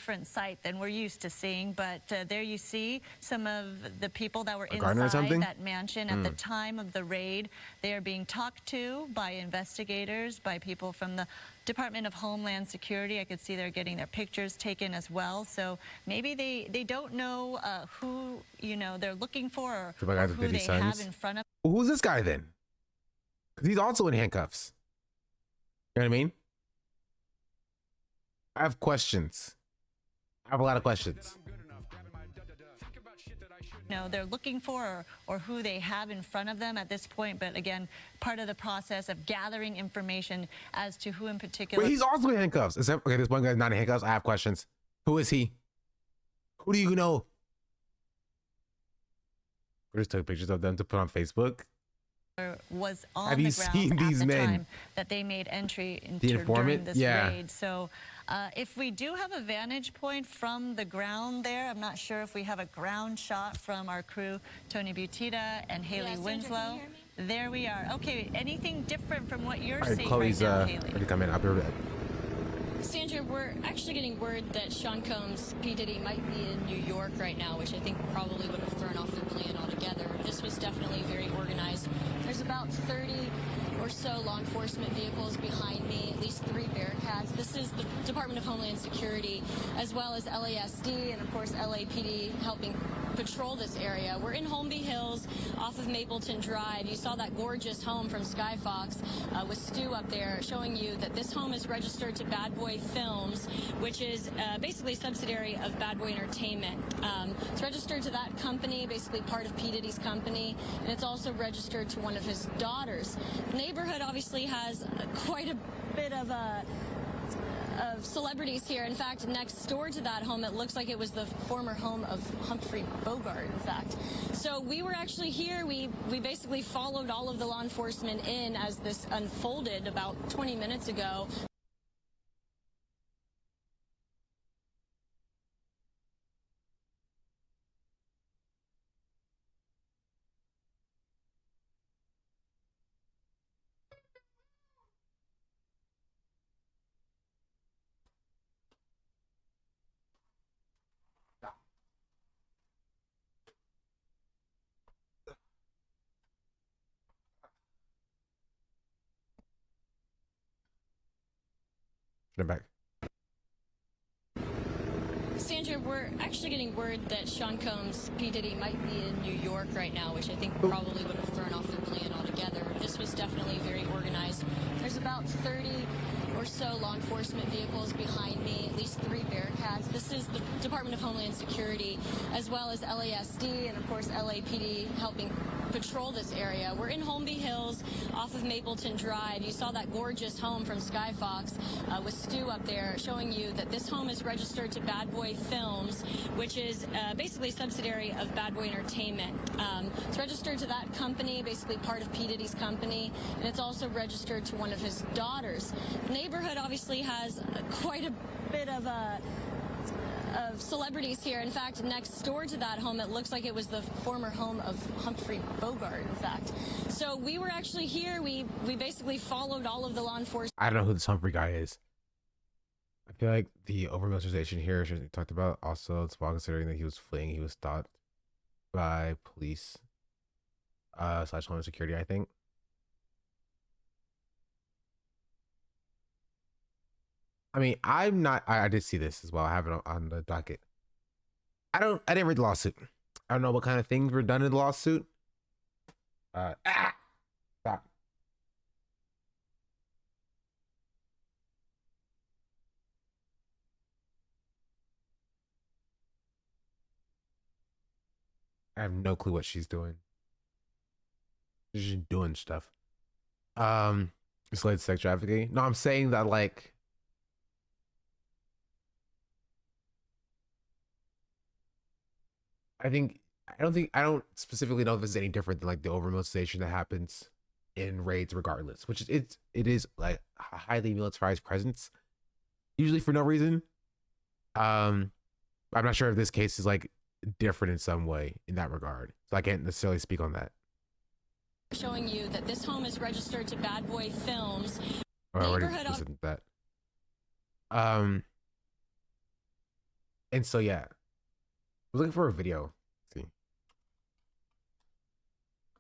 different sight than we're used to seeing, but there you see some of the people that were gardener or inside something? that mansion at the time of the raid. They are being talked to by investigators, by people from the Department of Homeland Security. I could see they're getting their pictures taken as well. So maybe they don't know who they're looking for or So my guys are who Diddy they have sons. in front of. Well, who's this guy then? Because he's also in handcuffs. You know what I mean? I have questions. I have a lot of questions. They're looking for or who they have in front of them at this point. But again, part of the process of gathering information as to who in particular. Wait, he's also in handcuffs. Okay, this one guy's not in handcuffs. I have questions. Who is he? Who do you know? We just took pictures of them to put on Facebook. Was on Have the you ground seen at these the men? time that they made entry into The informant? during this Yeah. raid. So if we do have a vantage point from the ground there, I'm not sure if we have a ground shot from our crew, Tony Butita and Haley Winslow. There we are. Okay, anything different from what you're All right, seeing Chloe's right now, Haley? ready to come in. I'll be right back. Sandra, we're actually getting word that Sean Combs, P. Diddy, might be in New York right now, which I think probably would have thrown off their plan altogether. This was definitely very organized. There's about 30 or so law enforcement vehicles behind me, at least 3 Bearcats. This is the Department of Homeland Security, as well as LASD and, of course, LAPD helping patrol this area. We're in Holmby Hills off of Mapleton Drive. You saw that gorgeous home from Skyfox with Stu up there, showing you that this home is registered to Bad Boy Films, which is basically a subsidiary of Bad Boy Entertainment. It's registered to that company, basically part of P. Diddy's company, and it's also registered to one of his daughters. The neighborhood obviously has quite a bit of celebrities here. In fact, next door to that home, it looks like it was the former home of Humphrey Bogart, in fact. So we were actually here. We basically followed all of the law enforcement in as this unfolded about 20 minutes ago. Turn it back. Sandra, we're actually getting word that Sean Combs, P. Diddy, might be in New York right now, which I think probably would have thrown off their plan altogether. This was definitely very organized. There's about 30 or so law enforcement vehicles behind me, at least 3 Bearcats. This is the Department of Homeland Security, as well as LASD and, of course, LAPD helping patrol this area. We're in Holmby Hills off of Mapleton Drive. You saw that gorgeous home from Skyfox with Stu up there, showing you that this home is registered to Bad Boy Films, which is basically a subsidiary of Bad Boy Entertainment. It's registered to that company, basically part of P. Diddy's company, and it's also registered to one of his daughters. The neighborhood obviously has quite a bit of celebrities here. In fact, next door to that home, it looks like it was the former home of Humphrey Bogart, in fact. So we were actually here. We basically followed all of the law enforcement. I don't know who this Humphrey guy is. I feel like the over-militarization here should be talked about. Also, it's while considering that he was fleeing, he was stopped by police / Homeland Security, I think. I mean, I'm not. I did see this as well. I have it on the docket. I didn't read the lawsuit. I don't know what kind of things were done in the lawsuit. Stop. I have no clue what she's doing. She's just doing stuff. It's like sex trafficking. No, I'm saying that like. I don't specifically know if this is any different than like the over-militarization that happens in raids regardless, which is it is like a highly militarized presence, usually for no reason. I'm not sure if this case is like different in some way in that regard, so I can't necessarily speak on that. Showing you that this home is registered to Bad Boy Films. I already listened to that. And so yeah, I was looking for a video. Let's see,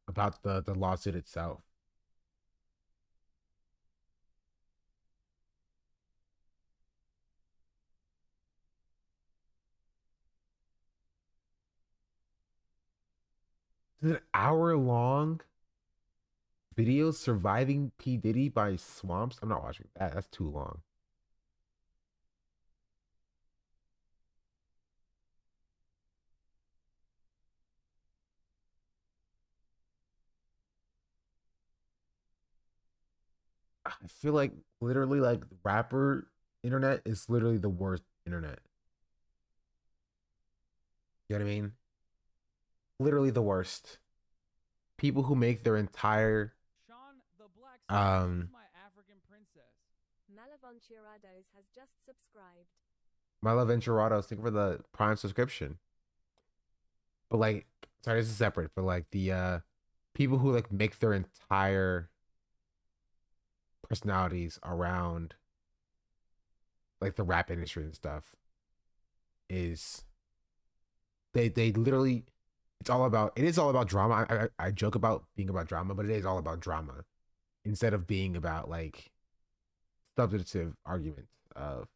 about the lawsuit itself. It's an hour-long video surviving P. Diddy by swamps. I'm not watching that. That's too long. I feel like literally like rapper internet is literally the worst internet. You know what I mean? Literally the worst. People who make their entire Sean the Black Star, um my African princess. Malaventurados has just subscribed. My Love Encherados, thank you for the Prime subscription. But like, sorry, this is separate. But like the people who like make their entire personalities around like the rap industry and stuff is they literally it is all about drama. I joke about being about drama, but it is all about drama instead of being about like substantive arguments of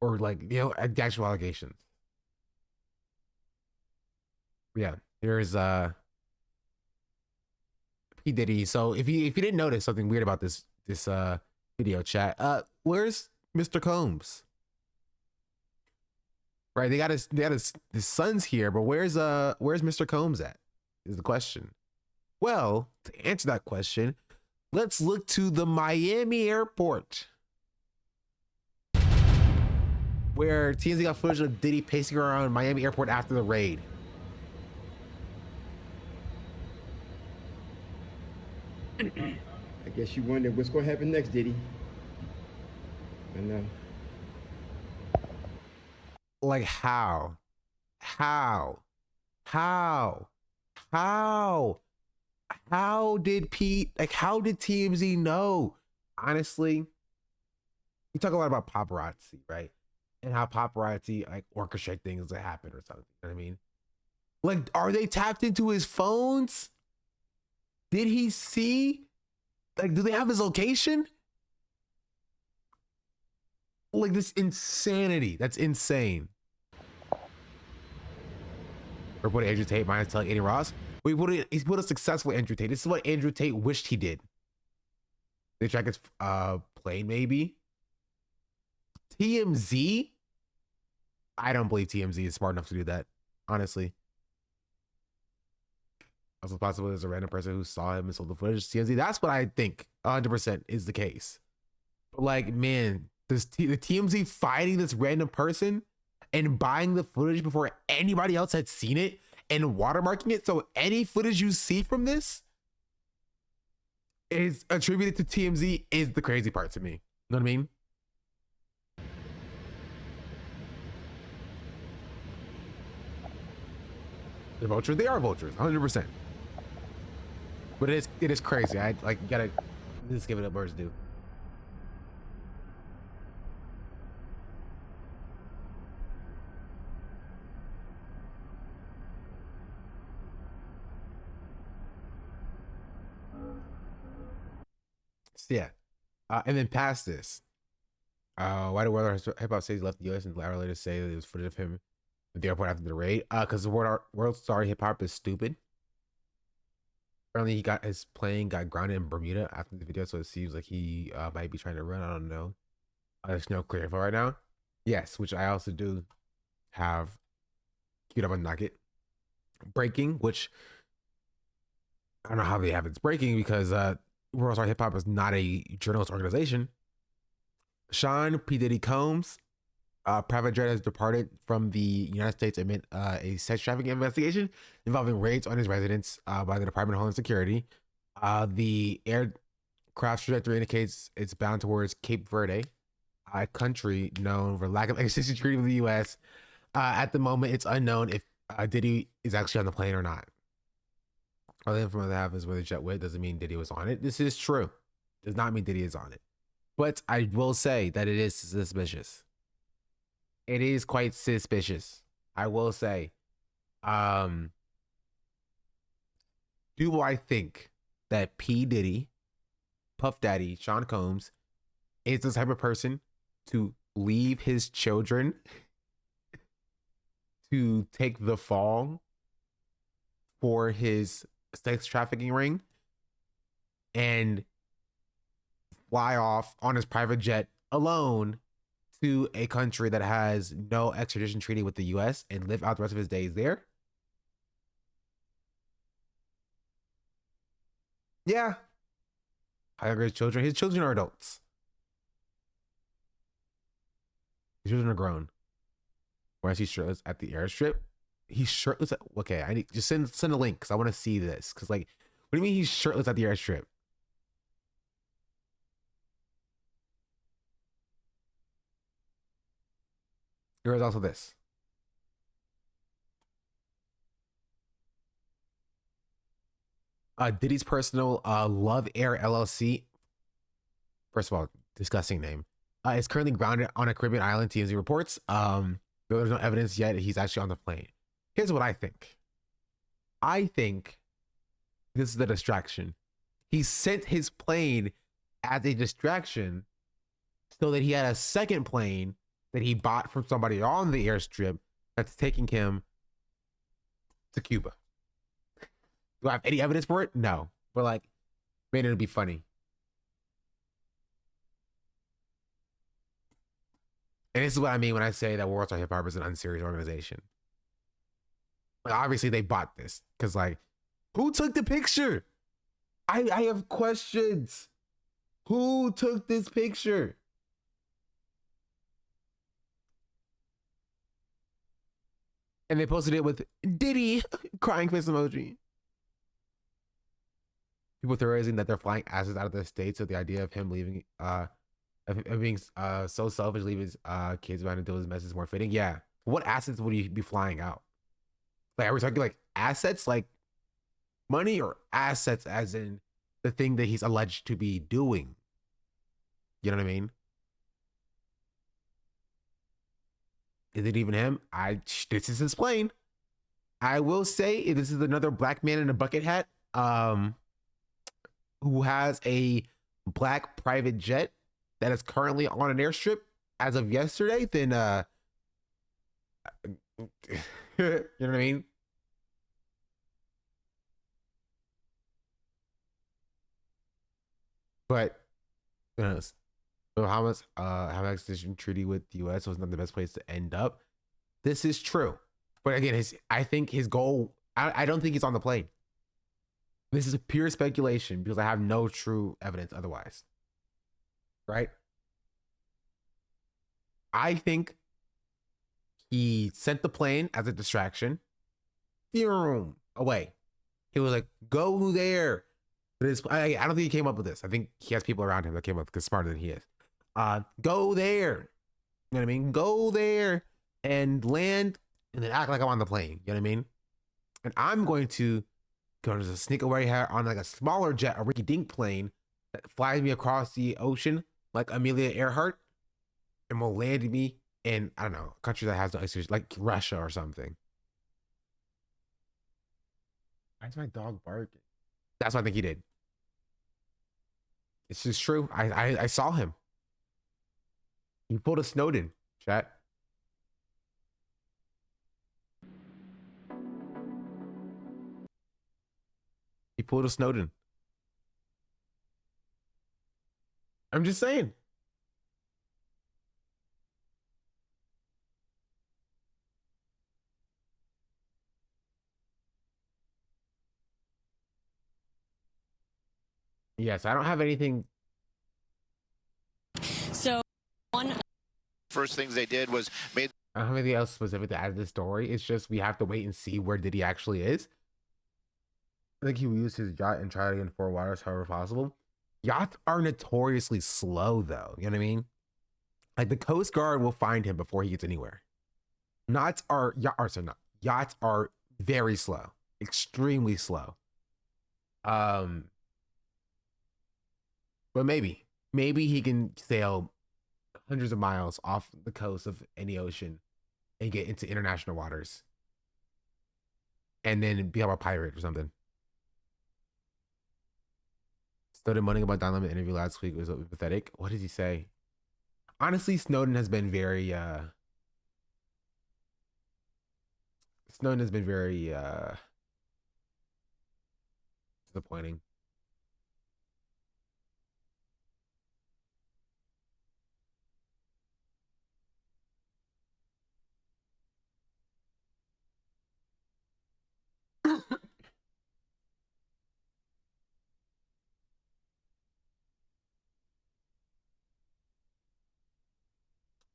or like, you know, actual allegations. Yeah, here's P. Diddy. So if you didn't notice something weird about this video chat, where's Mr. Combs? Right, they got his sons here, but where's Mr. Combs at? Is the question. Well, to answer that question, let's look to the Miami airport, where TMZ got footage of Diddy pacing around Miami airport after the raid. I guess you wonder what's gonna happen next, Diddy. I know. Like how did TMZ know? Honestly, you talk a lot about paparazzi, right? And how paparazzi like orchestrate things that happen or something. You know what I mean? Like, are they tapped into his phones? Did he see? Like, do they have his location? Like, this insanity. That's insane. Or put Andrew Tate minus telling Eddie Ross. He put a successful Andrew Tate. This is what Andrew Tate wished he did. They track his plane, maybe. TMZ? I don't believe TMZ is smart enough to do that, honestly. Also possible there's a random person who saw him and sold the footage to TMZ. That's what I think 100% is the case. But like, man, the TMZ finding this random person and buying the footage before anybody else had seen it and watermarking it, so any footage you see from this is attributed to TMZ is the crazy part to me. You know what I mean? They're vultures. They are vultures, 100%. But it is crazy. I like gotta just give it up where it's due. So yeah, and then past this, why did World Hip Hop say he left the U.S. and later say that it was footage of him at the airport after the raid? Because the World Star Hip Hop is stupid. Apparently, he got his plane got grounded in Bermuda after the video, so it seems like he might be trying to run. I don't know. There's no clear info right now. Yes, which I also do have queued up on Nugget. Breaking, which I don't know how they have it's breaking because World Star Hip Hop is not a journalist organization. Sean P. Diddy Combs, private jet, has departed from the United States amid a sex trafficking investigation involving raids on his residence by the Department of Homeland Security. The aircraft trajectory indicates it's bound towards Cape Verde, a country known for lack of existing treaty with the U.S. At the moment, it's unknown if Diddy is actually on the plane or not. All the information I have is where the jet went. Doesn't mean Diddy was on it. This is true. Does not mean Diddy is on it. But I will say that it is suspicious. It is quite suspicious. I will say. Do I think that P. Diddy, Puff Daddy, Sean Combs is the type of person to leave his children to take the fall for his sex trafficking ring and fly off on his private jet alone to a country that has no extradition treaty with the US and live out the rest of his days there? Yeah. How young are his children? His children are adults. His children are grown. Where is he shirtless at the airstrip? He's shirtless at, okay, I need just send a link because I want to see this. Because like, what do you mean he's shirtless at the airstrip? There is also this. Diddy's personal Love Air LLC. First of all, disgusting name. Is currently grounded on a Caribbean island, TMZ reports. There's no evidence yet he's actually on the plane. Here's what I think. I think this is the distraction. He sent his plane as a distraction so that he had a second plane that he bought from somebody on the airstrip that's taking him to Cuba. Do I have any evidence for it? No. But like, made it to be funny. And this is what I mean when I say that World Star Hip Hop is an unserious organization. Like, obviously they bought this because like, who took the picture? I have questions. Who took this picture? And they posted it with Diddy crying face emoji. People theorizing that they're flying assets out of the state, so the idea of him leaving, of being so selfish, leaving his kids behind to deal with his mess is more fitting. Yeah. What assets would he be flying out? Like, are we talking like assets, like money, or assets as in the thing that he's alleged to be doing? You know what I mean? Is it even him? This is his plane. I will say this is another black man in a bucket hat, who has a black private jet that is currently on an airstrip as of yesterday, then you know what I mean? But Bahamas have an extradition treaty with the US, so it's not the best place to end up. This is true. But again, I think his goal, I don't think he's on the plane. This is pure speculation because I have no true evidence otherwise. Right? I think he sent the plane as a distraction. Away. He was like, go there. But I don't think he came up with this. I think he has people around him that came up because smarter than he is. Go there. You know what I mean? Go there and land and then act like I'm on the plane. You know what I mean? And I'm going to sneak away here on like a smaller jet, a Ricky Dink plane that flies me across the ocean like Amelia Earhart and will land me in, I don't know, a country that has no extradition, like Russia or something. Why is my dog barking? That's what I think he did. It's just true. I saw him. He pulled a Snowden, chat. He pulled a Snowden. I'm just saying. Yes, I don't have anything. So, one first things they did was made. I don't have anything else specific to add to the story. It's just we have to wait and see where Diddy actually is. I think he will use his yacht and try to get in four waters however possible. Yachts are notoriously slow, though. You know what I mean? Like the Coast Guard will find him before he gets anywhere. Yachts are very slow, extremely slow. But maybe maybe he can sail hundreds of miles off the coast of any ocean and get into international waters and then become a pirate or something. Snowden moaning about Don Lemon interview last week was pathetic. What did he say? Honestly, Snowden has been very disappointing.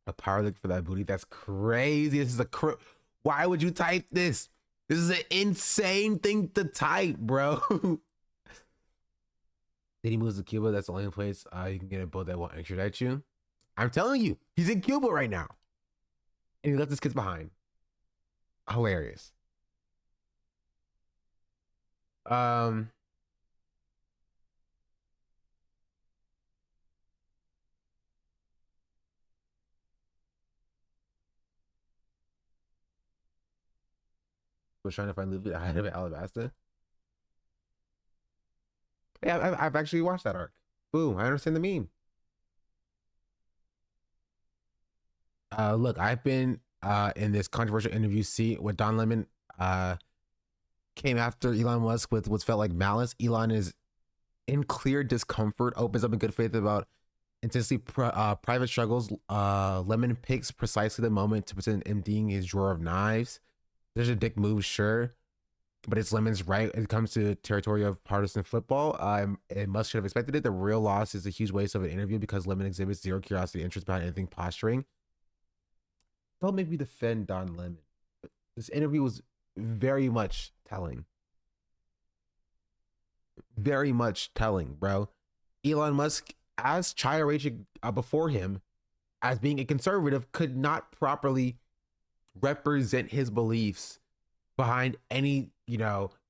A power look for that booty. That's crazy. This is why would you type this? This is an insane thing to type, bro. Did he move to Cuba? That's the only place you can get a boat that won't extradite you. I'm telling you, he's in Cuba right now. And he left his kids behind. Hilarious. Was trying to find Luffy ahead of Alabasta. Yeah, I've actually watched that arc. Boom, I understand the meme. Look, I've been in this controversial interview seat with Don Lemon came after Elon Musk with what's felt like malice. Elon is in clear discomfort, opens up in good faith about intensely private struggles. Lemon picks precisely the moment to pretend emptying his drawer of knives. There's a dick move, sure, but it's Lemon's right. It comes to the territory of partisan football. And Musk should have expected it. The real loss is a huge waste of an interview because Lemon exhibits zero curiosity, interest behind anything posturing. Don't make me defend Don Lemon. This interview was very much telling. Very much telling, bro. Elon Musk, as Chaya raging before him, as being a conservative, could not properly represent his beliefs behind any,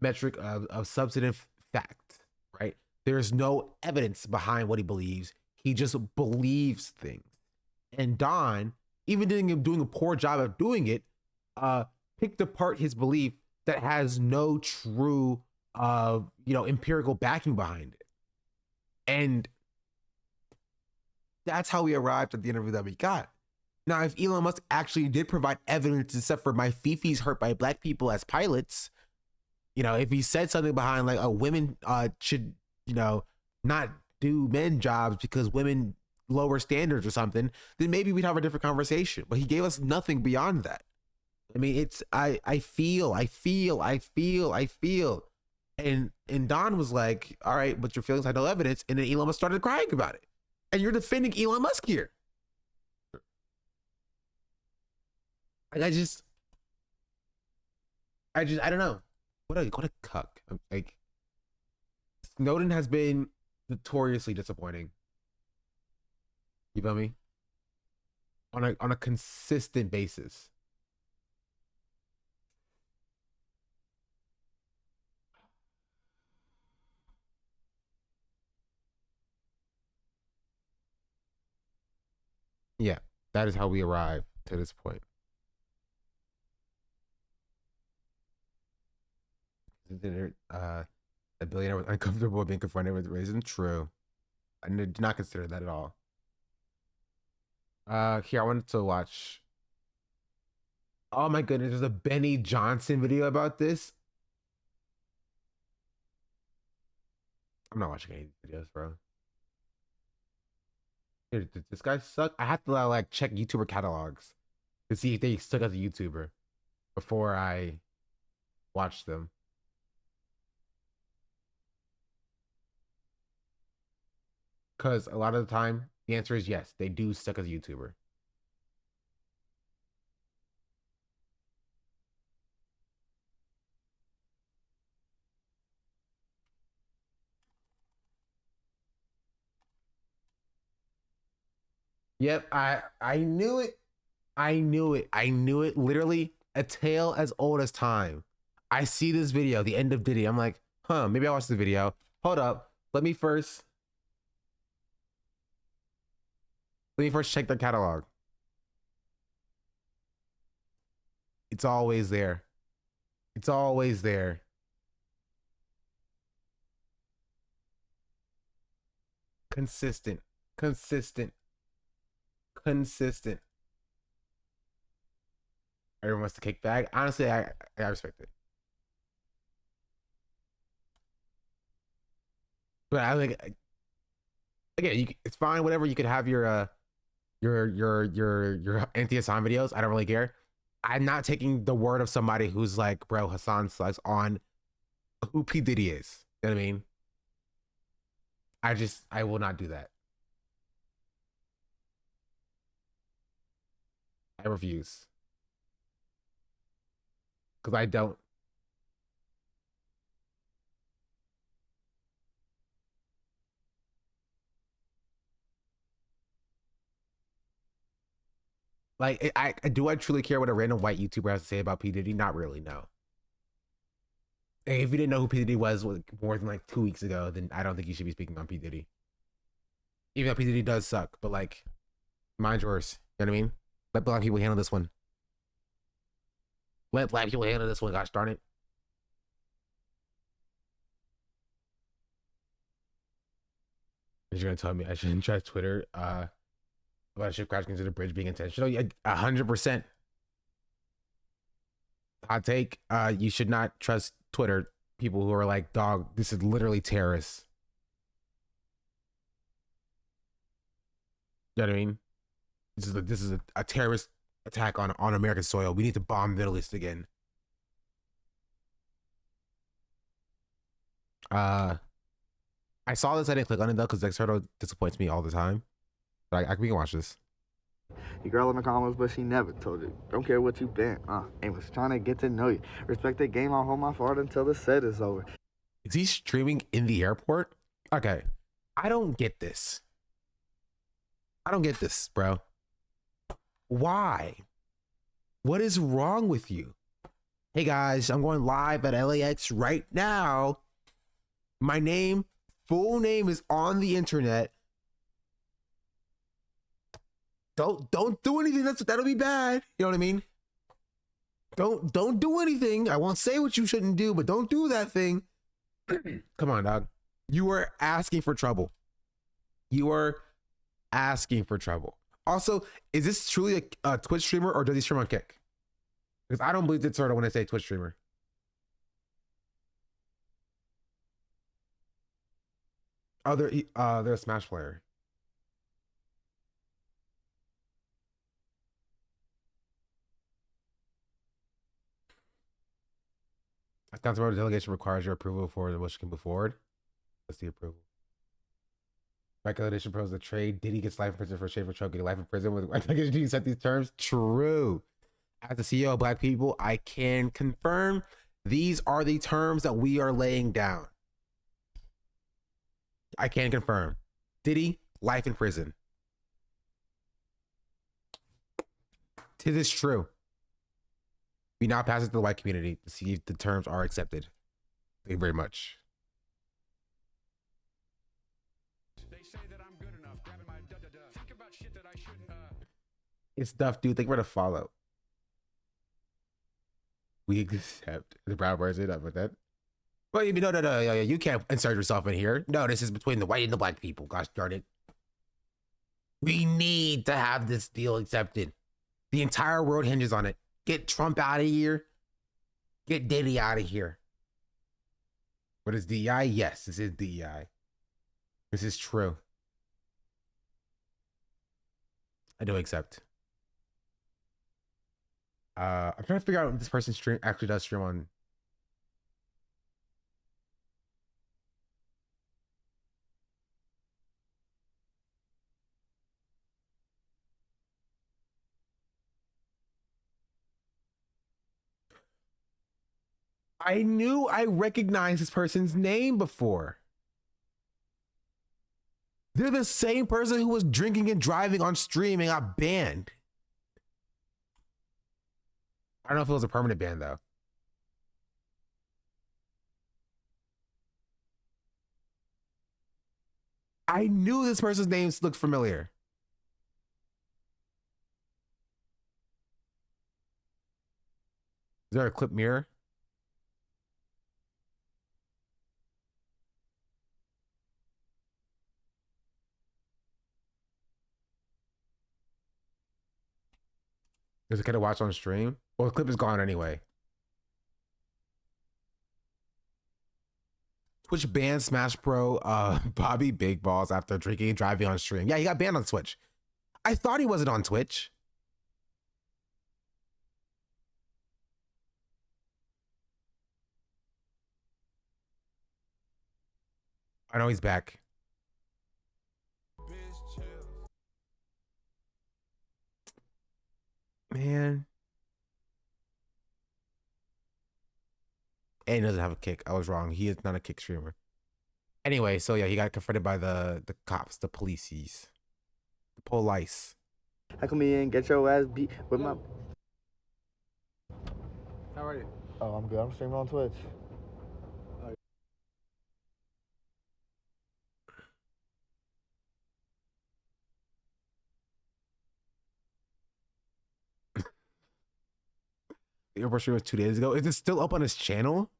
metric of substantive fact, right? There's no evidence behind what he believes. He just believes things. And Don, even doing a poor job of doing it, picked apart his belief that has no true, empirical backing behind it. And that's how we arrived at the interview that we got. Now, if Elon Musk actually did provide evidence, except for my fifis hurt by black people as pilots, if he said something behind like, women should, not do men jobs because women lower standards or something, then maybe we'd have a different conversation. But he gave us nothing beyond that. I mean, I feel. And Don was like, all right, but your feelings had no evidence. And then Elon Musk started crying about it. And you're defending Elon Musk here. I don't know. What a cuck. Like, Snowden has been notoriously disappointing. You feel me? On a consistent basis. Yeah, that is how we arrived to this point. A billionaire was uncomfortable being confronted with racism. True. I did not consider that at all. Here, I wanted to watch. Oh my goodness, there's a Benny Johnson video about this. I'm not watching any videos, bro. Dude, does this guy suck? I have to like check YouTuber catalogs to see if they stuck as a YouTuber before I watch them. Because a lot of the time, the answer is yes, they do stuck as a YouTuber. Yep, I knew it. I knew it. Literally a tale as old as time. I see this video, the end of Diddy. I'm like, maybe I'll watch the video. Hold up. Let me first. Let me first check their catalog. It's always there. It's always there. Consistent. Consistent. Consistent. Everyone wants the kick bag. Honestly, I respect it. But I think again, it's fine. Whatever, you could have your anti-Hassan videos. I don't really care. I'm not taking the word of somebody who's like, bro, Hassan sucks on who P Diddy is. You know what I mean? I will not do that. I refuse. Because I don't. Like, I truly care what a random white YouTuber has to say about P. Diddy? Not really, no. Hey, if you didn't know who P. Diddy was more than like 2 weeks ago, then I don't think you should be speaking on P. Diddy. Even though P. Diddy does suck, but like, mind yours. You know what I mean? Let black people handle this one. Let black people handle this one, gosh darn it. You're gonna tell me I shouldn't trust Twitter about a ship crash consider bridge being intentional? Yeah, 100%. Hot take. You should not trust Twitter people who are like, dog, this is literally terrorists. You know what I mean? This is a terrorist attack on American soil. We need to bomb the Middle East again. I saw this. I didn't click on it though because Xturtle disappoints me all the time. But we can watch this. The girl in the comments, but she never told you. Don't care what you been. Amos trying to get to know you. Respect the game. I'll hold my fart until the set is over. Is he streaming in the airport? Okay, I don't get this. I don't get this, bro. Why? What is wrong with you? Hey guys, I'm going live at LAX right now. My name, full name is on the internet. Don't do anything that'll be bad. You know what I mean? Don't do anything. I won't say what you shouldn't do, but don't do that thing. Come on, dog. You are asking for trouble. You are asking for trouble. Also, is this truly a Twitch streamer or does he stream on Kick? Because I don't believe it's sort of when I say Twitch streamer. Oh, they're a Smash player. A council delegation requires your approval for the which can move forward. Let's see approval. Regulation pros the trade. Diddy gets life in prison for Schaefer Truck getting life in prison with regulation. You set these terms. True. As the CEO of Black People, I can confirm these are the terms that we are laying down. I can confirm. Diddy, life in prison. Tis is true. We now pass it to the white community to see if the terms are accepted. Thank you very much. They say that I'm good enough, grabbing my think about shit that I shouldn't. It's Duff, dude. Think we're to follow. We accept the brown person up with that. Well, no. You can't insert yourself in here. No, this is between the white and the black people. Gosh darn it. We need to have this deal accepted. The entire world hinges on it. Get Trump out of here. Get Diddy out of here. What is DEI? Yes, this is DEI. This is true. I do accept. I'm trying to figure out if this person actually does stream on. I knew I recognized this person's name before. They're the same person who was drinking and driving on stream and got banned. I don't know if it was a permanent ban though. I knew this person's name looked familiar. there a clip mirror? Does it kind of watch on stream? Well, the clip is gone anyway. Twitch banned Smash Bro Bobby Big Balls after drinking and driving on stream. Yeah, he got banned on Twitch. I thought he wasn't on Twitch. I know he's back. Man. And he doesn't have a kick. I was wrong. He is not a kick streamer. Anyway, so yeah, he got confronted by the cops, the policies, the police. How come you didn't get your ass beat with my... How are you? Oh, I'm good. I'm streaming on Twitch. The airport stream was 2 days ago. Is it still up on his channel?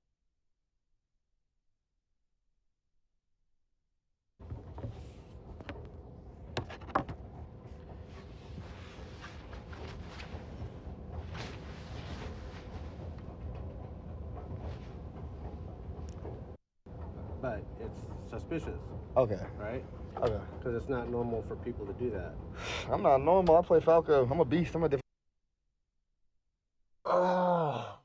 But it's suspicious. Okay. Right? Okay. Because it's not normal for people to do that. I'm not normal. I play Falco. I'm a beast. I'm a different... Oh.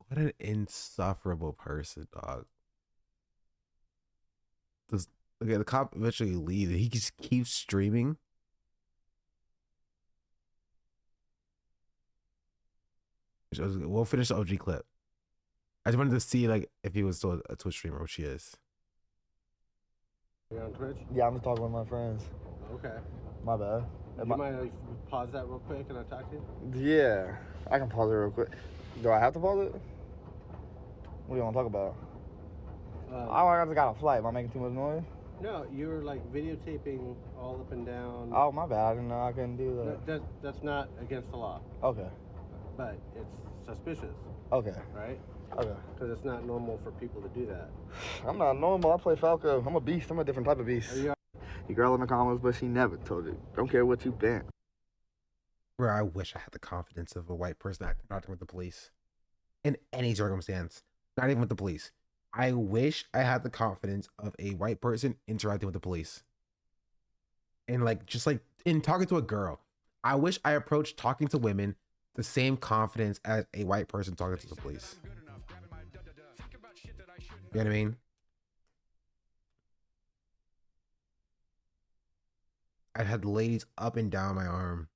What an insufferable person, dog. Okay, the cop eventually leaves. He just keeps streaming. We'll finish the OG clip. I just wanted to see like if he was still a Twitch streamer, which he is. You're on Twitch? Yeah, I'm just talking with my friends. Okay. My bad. You mind if pause that real quick and I talk to you? Yeah, I can pause it real quick. Do I have to pause it? What do you want to talk about? I just got a flight. Am I making too much noise? No, you were like videotaping all up and down. Oh, my bad. I didn't know I couldn't do that. That's not against the law. Okay. But it's suspicious. Okay. Right? Okay. Because it's not normal for people to do that. I'm not normal. I play Falco. I'm a beast. I'm a different type of beast. Your girl in the comments, but she never told you. Don't care what you been. Where I wish I had the confidence of a white person acting with the police. In any circumstance. Not even with the police. I wish I had the confidence of a white person interacting with the police. And like, just like in talking to a girl, I wish I approached talking to women the same confidence as a white person talking to the police. You know what I mean? I had ladies up and down my arm.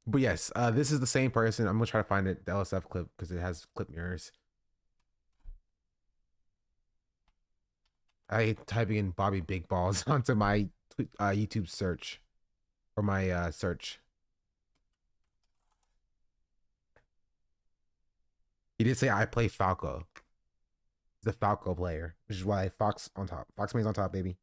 But yes, this is the same person. I'm gonna try to find it, the LSF clip, because it has clip mirrors. I typing in Bobby Big Balls onto my YouTube search, or my search. He did say I play Falco. He's a Falco player, which is why Fox on top. Fox Main's on top, baby.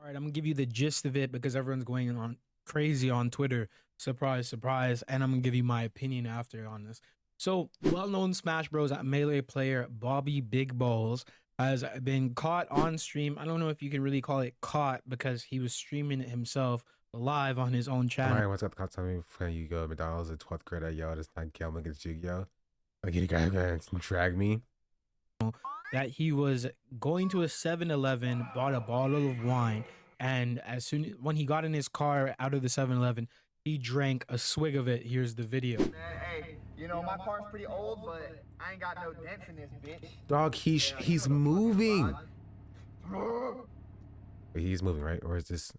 All right, I'm gonna give you the gist of it because everyone's going on crazy on Twitter. Surprise, surprise. And I'm gonna give you my opinion after on this. So, well-known Smash Bros. Melee player Bobby Big Balls has been caught on stream. I don't know if you can really call it caught because he was streaming it himself live on his own channel. Alright, what's up? The tell me before you go. McDonald's in 12th grade. Yo, this not Kelman against Yu-Gi-Oh. Like, you guys gonna drag me? That he was going to a 7-Eleven, bought a bottle of wine, and when he got in his car out of the 7-Eleven, He drank a swig of it. Here's the video. Man, hey, you know, my car's pretty old, but I ain't got no dents in this bitch. Dog, he's moving. Wait, he's moving, right? Or is this?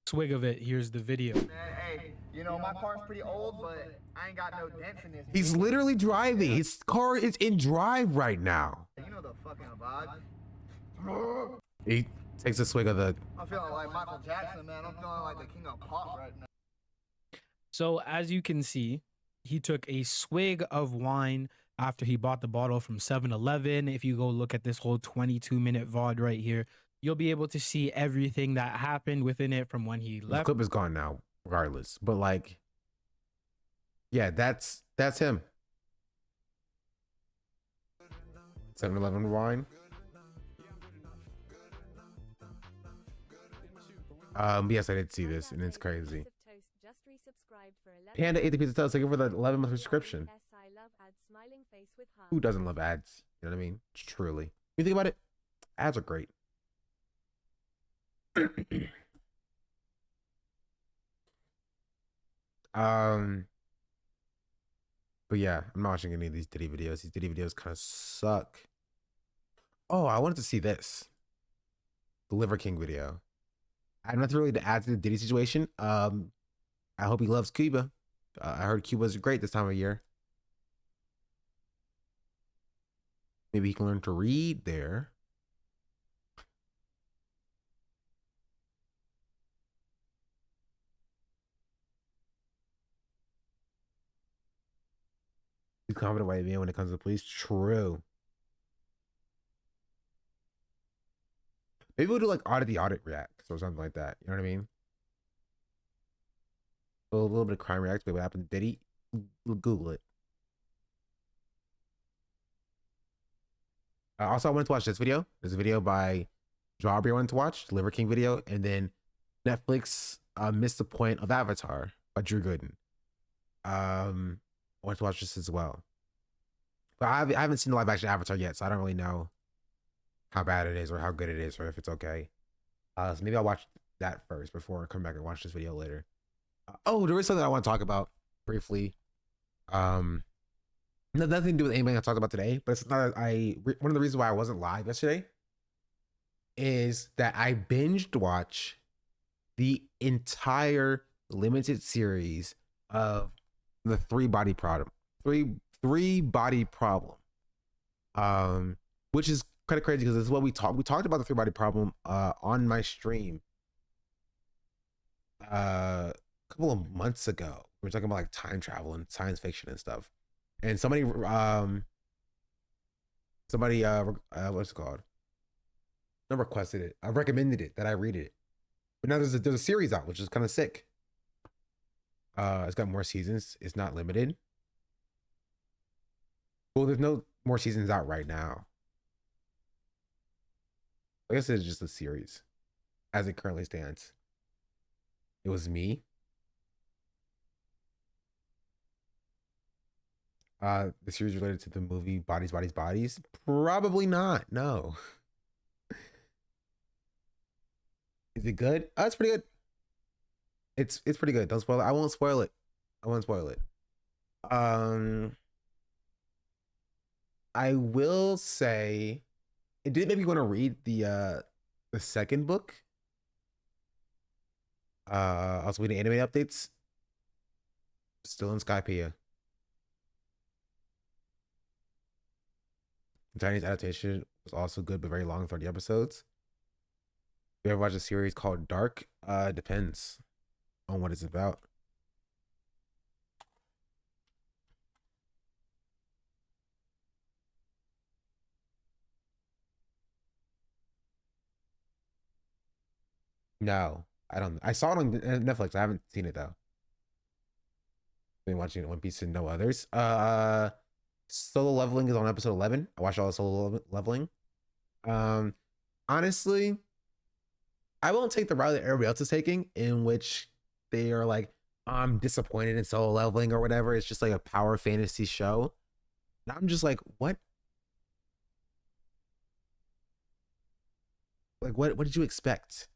Swig of it. Here's the video. Man, hey, you know, my car's pretty old, but I ain't got no dents in this bitch. He's literally driving. His car is in drive right now. You know the fucking vibe. He takes a swig of the. I'm feeling like Michael Jackson, man. I'm feeling like the king of pop right now. So as you can see, he took a swig of wine after he bought the bottle from 7-Eleven. If you go look at this whole 22-minute VOD right here, you'll be able to see everything that happened within it from when he left. The clip is gone now, regardless. But like, yeah, that's him. 7-Eleven wine. Yes, I did see this, and it's crazy. Panda ate the pizza toast. Thank you for the 11-month subscription. Who doesn't love ads? You know what I mean? Truly. You think about it, ads are great. But yeah, I'm not watching any of these Diddy videos. These Diddy videos kind of suck. Oh, I wanted to see this. The Liver King video. I have nothing really to add to the Diddy situation. I hope he loves Cuba. I heard Cuba's great this time of year. Maybe he can learn to read there. He's confident white man when it comes to the police. True. Maybe we'll do like Audit the Audit reacts or something like that. You know what I mean? A little bit of crime reacts. Maybe what happened to Diddy? Google it. Also, I wanted to watch this video. There's a video by Jawbreaker I wanted to watch, the Liver King video, and then Netflix Missed the Point of Avatar by Drew Gooden. I wanted to watch this as well. But I haven't seen the live action Avatar yet, so I don't really know how bad it is or how good it is or if it's okay. So maybe I'll watch that first before I come back and watch this video later. Oh, there is something I want to talk about briefly. Nothing to do with anything I talked about today, but it's not. One of the reasons why I wasn't live yesterday is that I binged watch the entire limited series of the three body problem, which is kind of crazy because this is what we talked about the three body problem on my stream a couple of months ago. We were talking about like time travel and science fiction and stuff, and somebody what's it called? Not requested it. I recommended it that I read it, but now there's a series out which is kind of sick. It's got more seasons. It's not limited. Well, there's no more seasons out right now. I guess it's just a series as it currently stands. It was me. The series related to the movie Bodies, Bodies, Bodies? Probably not. No. Is it good? Oh, it's pretty good. It's pretty good. Don't spoil it. I won't spoil it. I will say it did make me want to read the second book. Also reading anime updates. Still in Skypiea. The Chinese adaptation was also good but very long, 30 episodes. You ever watch a series called Dark? Depends on what it's about. No, I don't. I saw it on Netflix. I haven't seen it though. Been watching One Piece and no others. Solo Leveling is on episode 11. I watched all the Solo Leveling. Honestly, I won't take the route that everybody else is taking, in which they are like, I'm disappointed in Solo Leveling or whatever. It's just like a power fantasy show. And I'm just like, what? Like, what did you expect?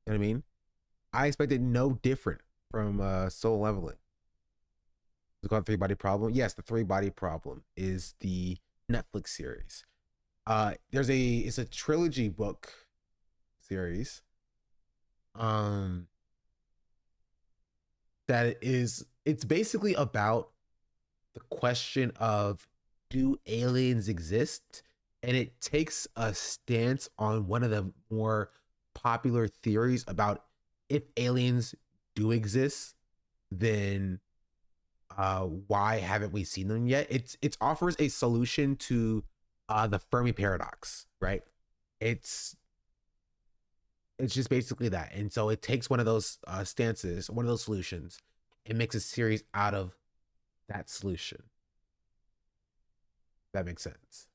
You know what I mean? I expected no different from Soul Leveling. It's called Three Body Problem. Yes, the Three Body Problem is the Netflix series. It's a trilogy book series. It's basically about the question of, do aliens exist? And it takes a stance on one of the more popular theories about, if aliens do exist, then why haven't we seen them yet? It offers a solution to the Fermi paradox, right? It's just basically that. And so it takes one of those stances, one of those solutions, and makes a series out of that solution. That makes sense.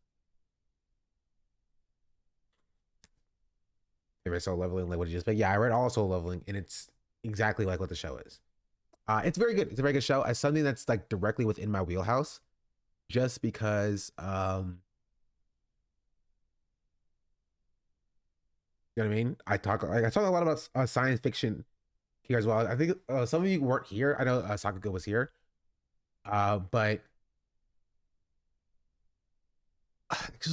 I read Soul Leveling, like what you just said. Yeah, I read all Soul Leveling, and it's exactly like what the show is. It's very good. It's a very good show. It's something that's like directly within my wheelhouse, just because you know what I mean? I talk a lot about science fiction here as well. I think some of you weren't here. I know Sakago was here, but it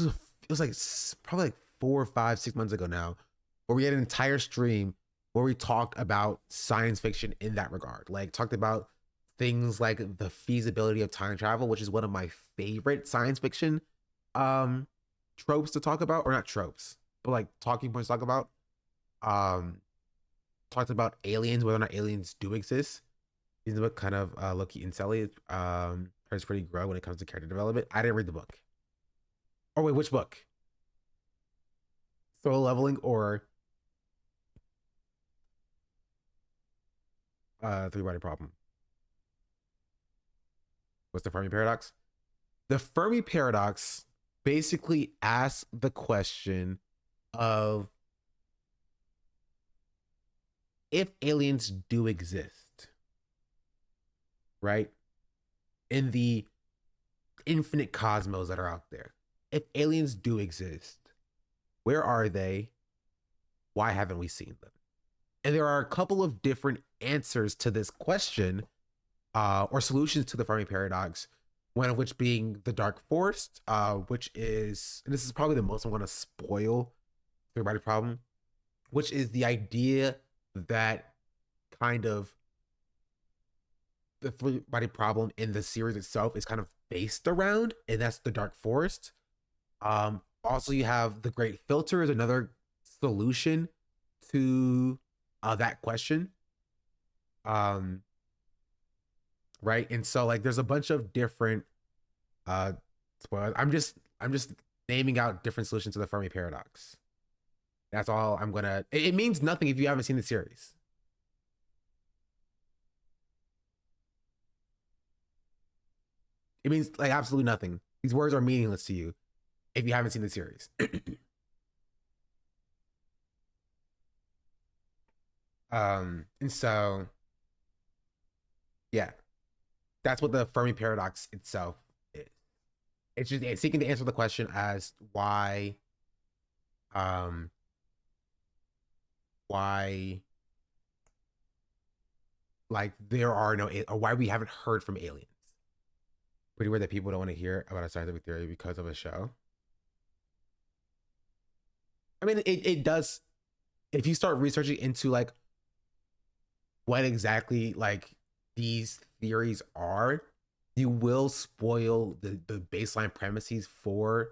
was like probably like 4 or 5, 6 months ago now, where we had an entire stream where we talked about science fiction in that regard. Like, talked about things like the feasibility of time travel, which is one of my favorite science fiction tropes to talk about, or not tropes, but like talking points to talk about. Talked about aliens, whether or not aliens do exist. He's the book kind of Loki and Sally. It's pretty grow when it comes to character development. I didn't read the book. Oh wait, which book? Soul Leveling or Three Body Problem? What's the Fermi paradox? The Fermi paradox basically asks the question of, if aliens do exist, right? In the infinite cosmos that are out there, if aliens do exist, where are they? Why haven't we seen them? And there are a couple of different answers to this question, or solutions to the Fermi paradox, one of which being the dark forest, which is, and this is probably the most I'm going to spoil Three Body Problem, which is the idea that kind of the Three Body Problem in the series itself is kind of based around, and that's the dark forest. Also, you have the Great Filter is another solution to that question. Right, and so like there's a bunch of different I'm just naming out different solutions to the Fermi paradox. That's all I'm gonna. It means nothing if you haven't seen the series. It means like absolutely nothing. These words are meaningless to you if you haven't seen the series. And so yeah, that's what the Fermi paradox itself is. It's seeking to answer the question as why like there are no, or why we haven't heard from aliens. Pretty weird that people don't want to hear about a scientific theory because of a show. I mean, it does. If you start researching into like what exactly like these theories are, you will spoil the baseline premises for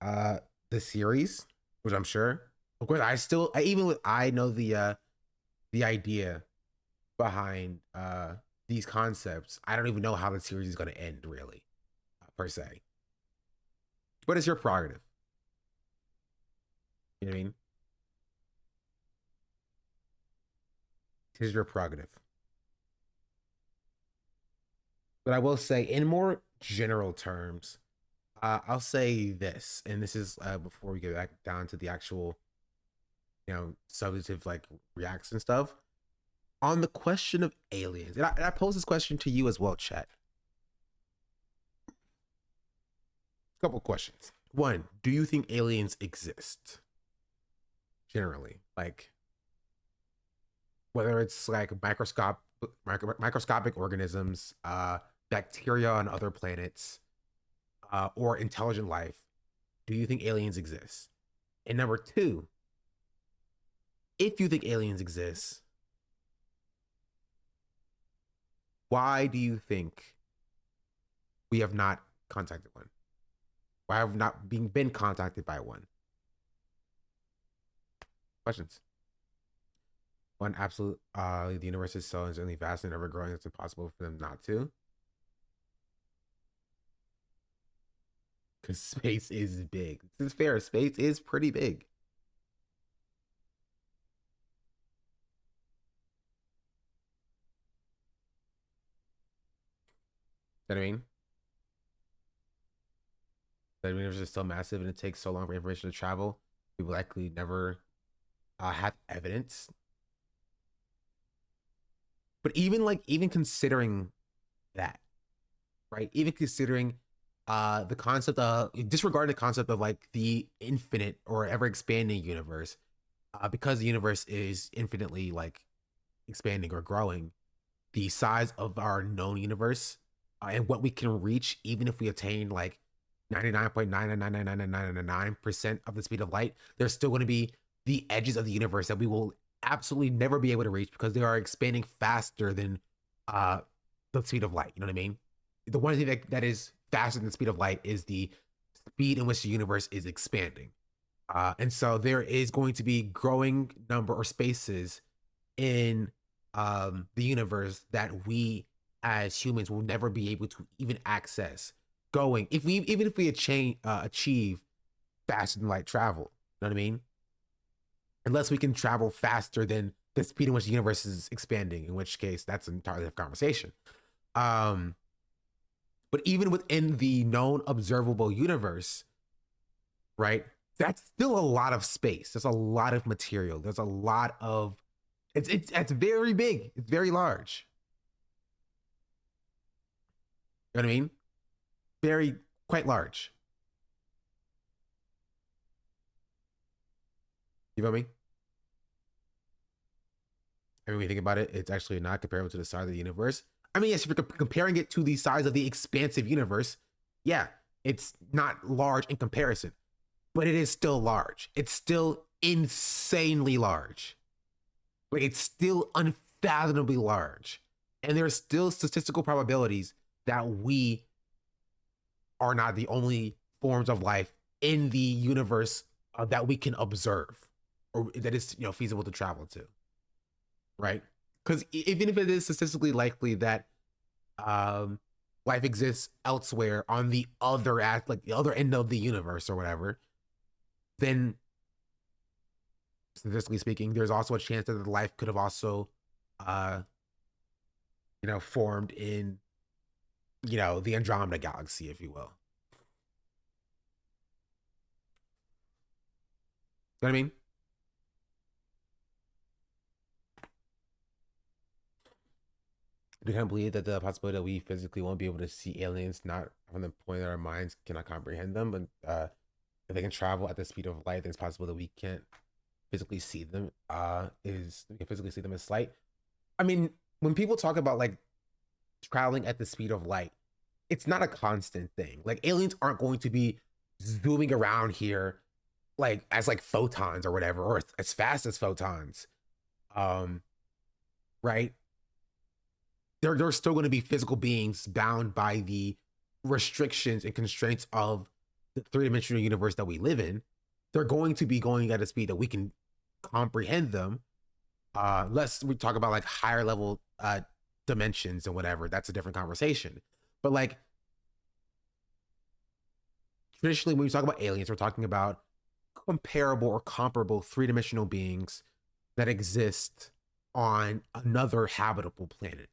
the series, which I'm sure. Of course, I know the idea behind these concepts. I don't even know how the series is going to end, really, per se. But it's your prerogative. You know what I mean? It's your prerogative. But I will say, in more general terms, I'll say this, and this is before we get back down to the actual, substantive like reacts and stuff. On the question of aliens, and I pose this question to you as well, chat. A couple questions. One, do you think aliens exist? Generally, like, whether it's like microscopic organisms, bacteria on other planets, or intelligent life, do you think aliens exist? And number two, if you think aliens exist, why do you think we have not contacted one? Why have not been contacted by one? Questions? One, absolute, the universe is so insanely vast and ever growing, it's impossible for them not to. Because space is big. This is fair. Space is pretty big. You know what I mean? The universe is so massive and it takes so long for information to travel. We will likely never have evidence. But even considering that, right? Even considering the concept of, disregarding the concept of like the infinite or ever expanding universe, because the universe is infinitely like expanding or growing, the size of our known universe and what we can reach, even if we attain like 99.9999999% of the speed of light, there's still going to be the edges of the universe that we will absolutely never be able to reach because they are expanding faster than the speed of light. You know what I mean? The one thing that is faster than the speed of light is the speed in which the universe is expanding. And so there is going to be growing number or spaces in the universe that we as humans will never be able to even access. Even if we achieve faster than light travel. You know what I mean? Unless we can travel faster than the speed in which the universe is expanding, in which case that's an entirely different conversation. But even within the known observable universe, right, that's still a lot of space. There's a lot of material. There's a lot of, it's very big. It's very large. You know what I mean? Quite large. You feel me? I mean, when you think about it, it's actually not comparable to the size of the universe. I mean, yes, if you're comparing it to the size of the expansive universe, yeah, it's not large in comparison, but it is still large. It's still insanely large. Like, it's still unfathomably large. And there are still statistical probabilities that we are not the only forms of life in the universe that we can observe, or that is, feasible to travel to, right? Because even if it is statistically likely that life exists elsewhere on the other the other end of the universe or whatever, then statistically speaking, there's also a chance that the life could have also, formed in, the Andromeda galaxy, if you will. You know what I mean? I can't believe that the possibility that we physically won't be able to see aliens, not from the point that our minds cannot comprehend them, but if they can travel at the speed of light, then it's possible that we can't physically see them. We can physically see them as light. I mean, when people talk about like traveling at the speed of light, it's not a constant thing. Like, aliens aren't going to be zooming around here like as like photons or whatever, or as fast as photons. Right? They're still going to be physical beings bound by the restrictions and constraints of the three-dimensional universe that we live in. They're going to be going at a speed that we can comprehend them. Unless we talk about like higher level dimensions and whatever, that's a different conversation. But like, traditionally, when we talk about aliens, we're talking about comparable or comparable three-dimensional beings that exist on another habitable planet.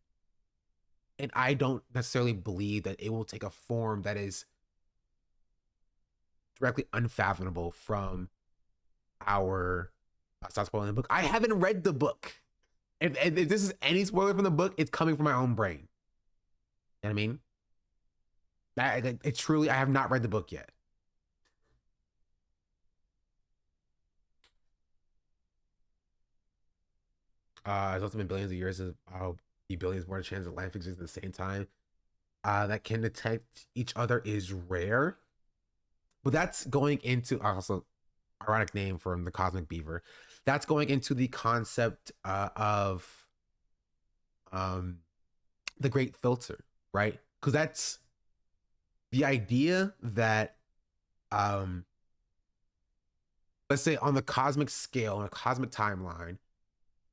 And I don't necessarily believe that it will take a form that is directly unfathomable from our stop spoiling the book. I haven't read the book. If this is any spoiler from the book, it's coming from my own brain. You know what I mean? It's truly, I have not read the book yet. It's also been billions of years. Be billions more chance that life exists at the same time. That can detect each other is rare. But that's going into also ironic name from the Cosmic Beaver. That's going into the concept of the Great Filter, right? Because that's the idea that let's say on the cosmic scale, on a cosmic timeline,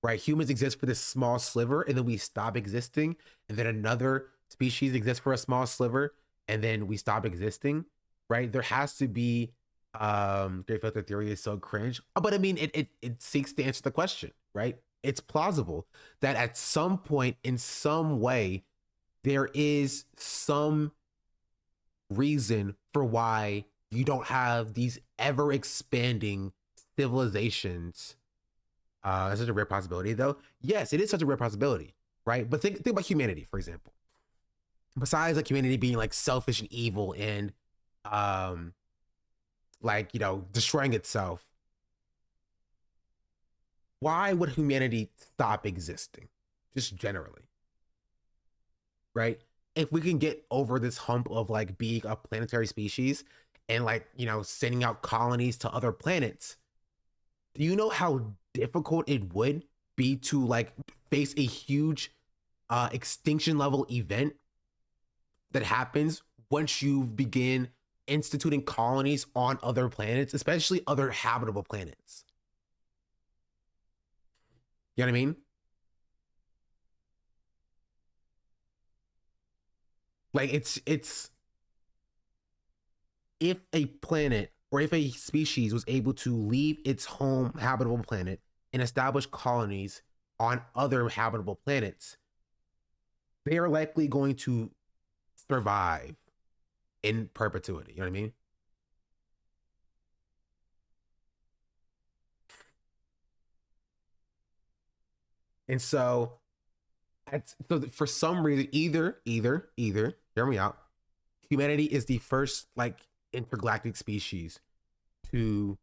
right? Humans exist for this small sliver, and then we stop existing, and then another species exists for a small sliver, and then we stop existing, right? There has to be Great Filter theory is so cringe, but I mean it seeks to answer the question, right? It's plausible that at some point in some way there is some reason for why you don't have these ever expanding civilizations. Is such a rare possibility though? Yes, it is such a rare possibility, right? But think about humanity, for example. Besides like humanity being like selfish and evil and like, you know, destroying itself, why would humanity stop existing? Just generally, right? If we can get over this hump of like being a planetary species and like, you know, sending out colonies to other planets, do you know how difficult it would be to like face a huge extinction level event that happens once you begin instituting colonies on other planets, especially other habitable planets? You know what I mean? Like it's if a planet or if a species was able to leave its home habitable planet and establish colonies on other habitable planets, they are likely going to survive in perpetuity. You know what I mean? And so for some reason, either, hear me out, humanity is the first like intergalactic species to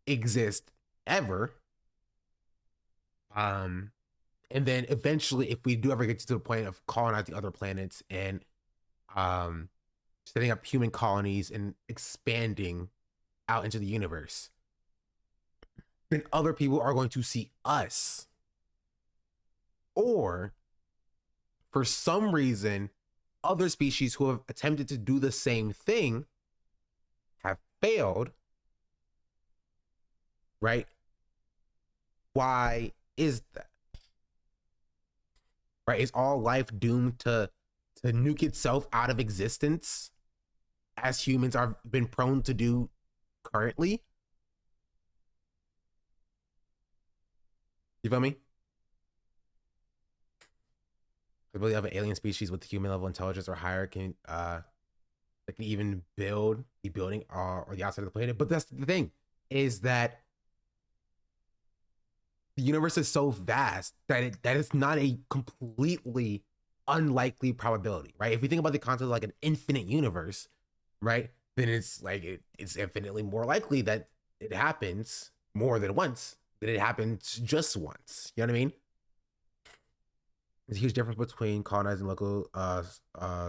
exist ever. And then eventually, if we do ever get to the point of colonizing other planets and setting up human colonies and expanding out into the universe, then other people are going to see us. Or for some reason, other species who have attempted to do the same thing have failed, right? Why is that? Right? Is all life doomed to nuke itself out of existence as humans are been prone to do currently? You feel me? The ability of an alien species with human level intelligence or higher can even build the building or the outside of the planet. But that's the thing, is that the universe is so vast that it's not a completely unlikely probability, right? If we think about the concept of like an infinite universe, right, then it's like it's infinitely more likely that it happens more than once than it happens just once. You know what I mean? There's a huge difference between colonizing local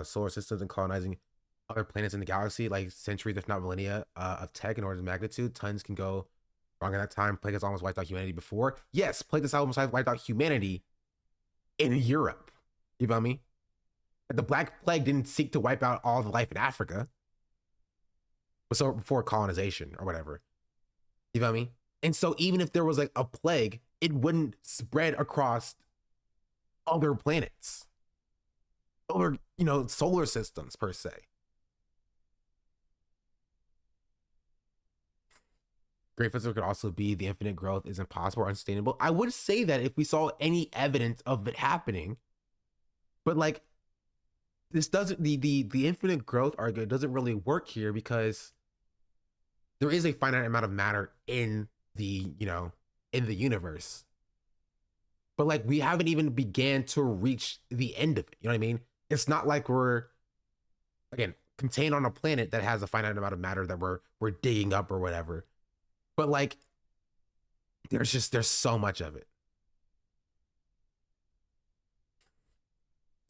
solar systems and colonizing other planets in the galaxy. Like centuries, if not millennia, of tech in order of magnitude. Tons can go wrong at that time. Plague has almost wiped out humanity before. Yes, Plague has almost wiped out humanity in Europe. You feel me? The Black Plague didn't seek to wipe out all the life in Africa. So before colonization or whatever. You feel me? And so even if there was like a plague, it wouldn't spread across other planets, other, you know, solar systems per se. Great Filter could also be the infinite growth is impossible or unsustainable. I would say that if we saw any evidence of it happening, but like this doesn't, the infinite growth argument doesn't really work here because there is a finite amount of matter in the, you know, in the universe. But like we haven't even began to reach the end of it. You know what I mean? It's not like we're, again, contained on a planet that has a finite amount of matter that we're digging up or whatever. But like there's so much of it.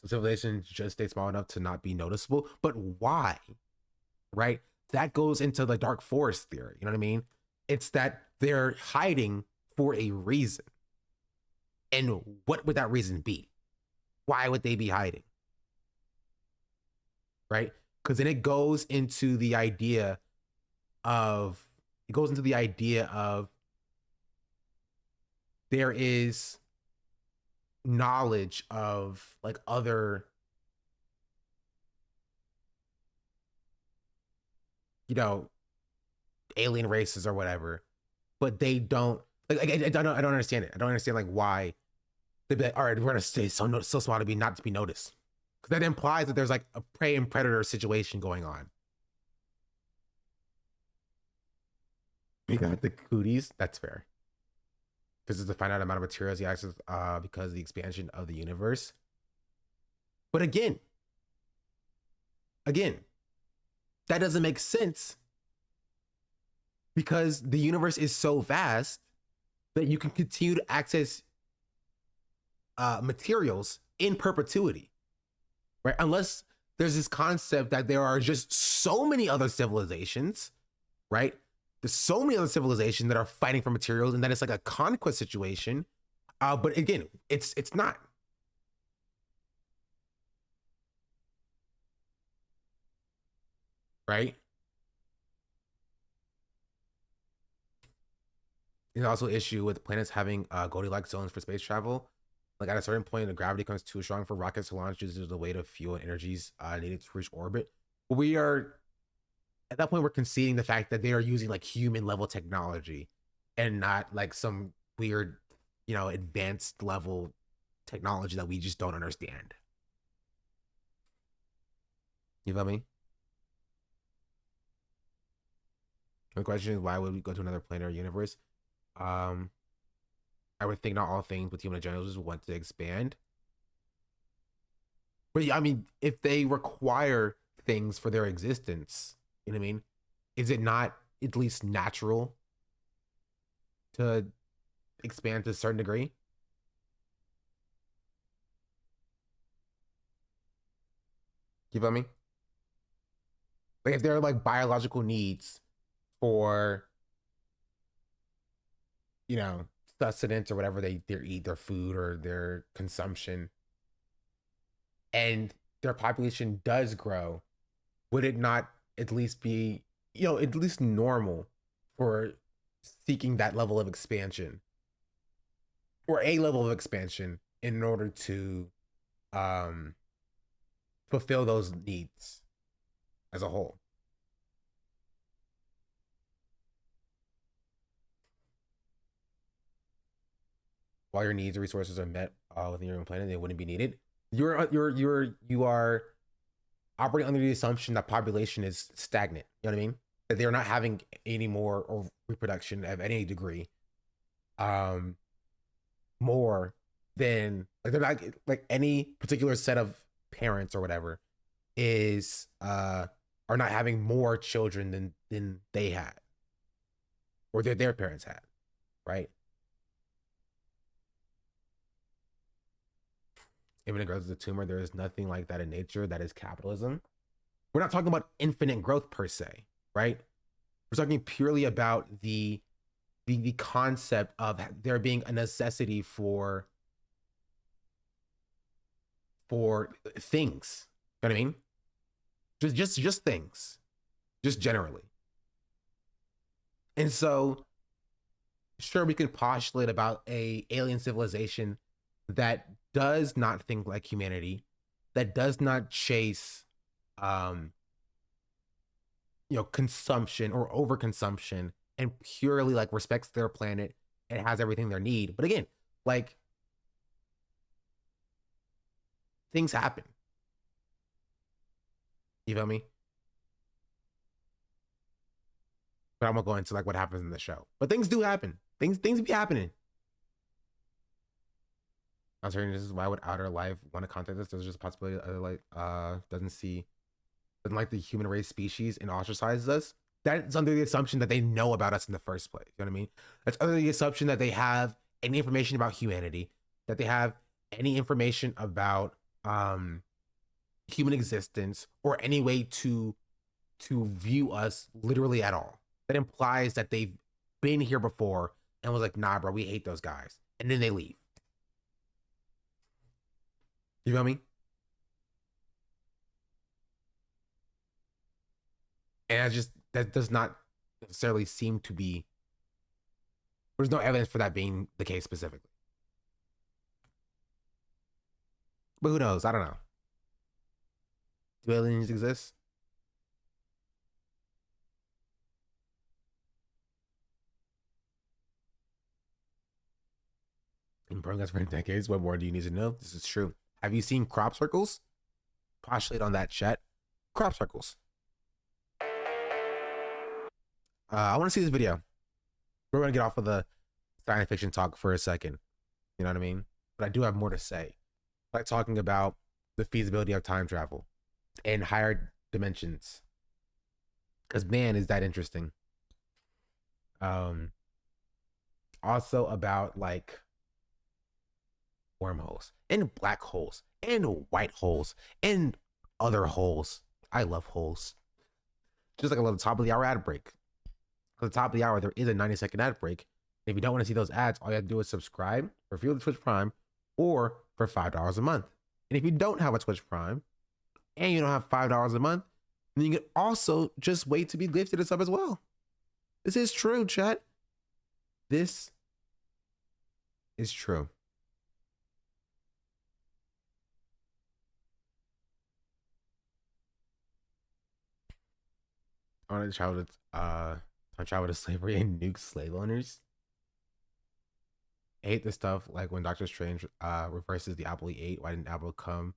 So civilization just stay small enough to not be noticeable. But why? Right? That goes into the dark forest theory. You know what I mean? It's that they're hiding for a reason. And what would that reason be? Why would they be hiding? Right? Because then it goes into the idea of there is knowledge of like other, you know, alien races or whatever, but they don't like I don't understand it. I don't understand like why they'd be like, all right, we're gonna stay so small to be not to be noticed. Because that implies that there's like a prey and predator situation going on. We got the cooties. That's fair. This is the finite amount of materials he accesses because of the expansion of the universe. But again, that doesn't make sense because the universe is so vast that you can continue to access materials in perpetuity, right? Unless there's this concept that there are just so many other civilizations, right? There's so many other civilizations that are fighting for materials and that it's like a conquest situation. But again, it's not. Right? There's also an issue with planets having Goldilocks zones for space travel. Like at a certain point, the gravity becomes too strong for rockets to launch due to the weight of fuel and energies needed to reach orbit. We are, at that point, we're conceding the fact that they are using like human level technology and not like some weird, you know, advanced level technology that we just don't understand. You feel me? The question is, why would we go to another planet or universe? I would think not all things with human generals want to expand. But yeah, I mean, if they require things for their existence, you know what I mean? Is it not at least natural to expand to a certain degree? You feel me? Like if there are like biological needs for, you know, sustenance or whatever they eat, their food or their consumption, and their population does grow, would it not at least be, you know, at least normal for seeking that level of expansion or a level of expansion in order to fulfill those needs as a whole? While your needs or resources are met within your own planet, they wouldn't be needed. You are operating under the assumption that population is stagnant. You know what I mean? That they're not having any more or reproduction of any degree, more than like they're not like any particular set of parents or whatever is are not having more children than they had or their parents had, right? Infinite growth is a tumor. There is nothing like that in nature. That is capitalism. We're not talking about infinite growth per se, right? We're talking purely about the concept of there being a necessity for things. You know what I mean? Just things, just generally. And so, sure, we could postulate about a alien civilization that does not think like humanity, that does not chase, you know, consumption or overconsumption, and purely like respects their planet and has everything they need. But again, like things happen. You feel me? But I'm gonna go into like what happens in the show. But things do happen. Things be happening. I'm sorry, this is why would outer life want to contact us? There's just a possibility that other life doesn't like the human race species and ostracizes us. That's under the assumption that they know about us in the first place. You know what I mean? That's under the assumption that they have any information about humanity, that they have any information about human existence or any way to view us literally at all. That implies that they've been here before and was like, nah, bro, we hate those guys. And then they leave. You feel me? And that does not necessarily seem to be, there's no evidence for that being the case specifically. But who knows? I don't know. Do aliens exist? In progress for decades. What more do you need to know? This is true. Have you seen crop circles? Postulate on that, chat. Crop circles. I want to see this video. We're going to get off of the science fiction talk for a second. You know what I mean? But I do have more to say. Like talking about the feasibility of time travel and higher dimensions. Because man, is that interesting. Also about like wormholes and black holes and white holes and other holes. I love holes. Just like I love the top of the hour ad break. At the top of the hour, there is a 90-second ad break. If you don't want to see those ads, all you have to do is subscribe for Fuel the Twitch Prime or for $5 a month. And if you don't have a Twitch Prime and you don't have $5 a month, then you can also just wait to be gifted a sub as well. This is true, chat. This is true. On a childhood, to slavery and nuke slave owners. I hate this stuff like when Doctor Strange reverses the apple he ate. Why didn't apple come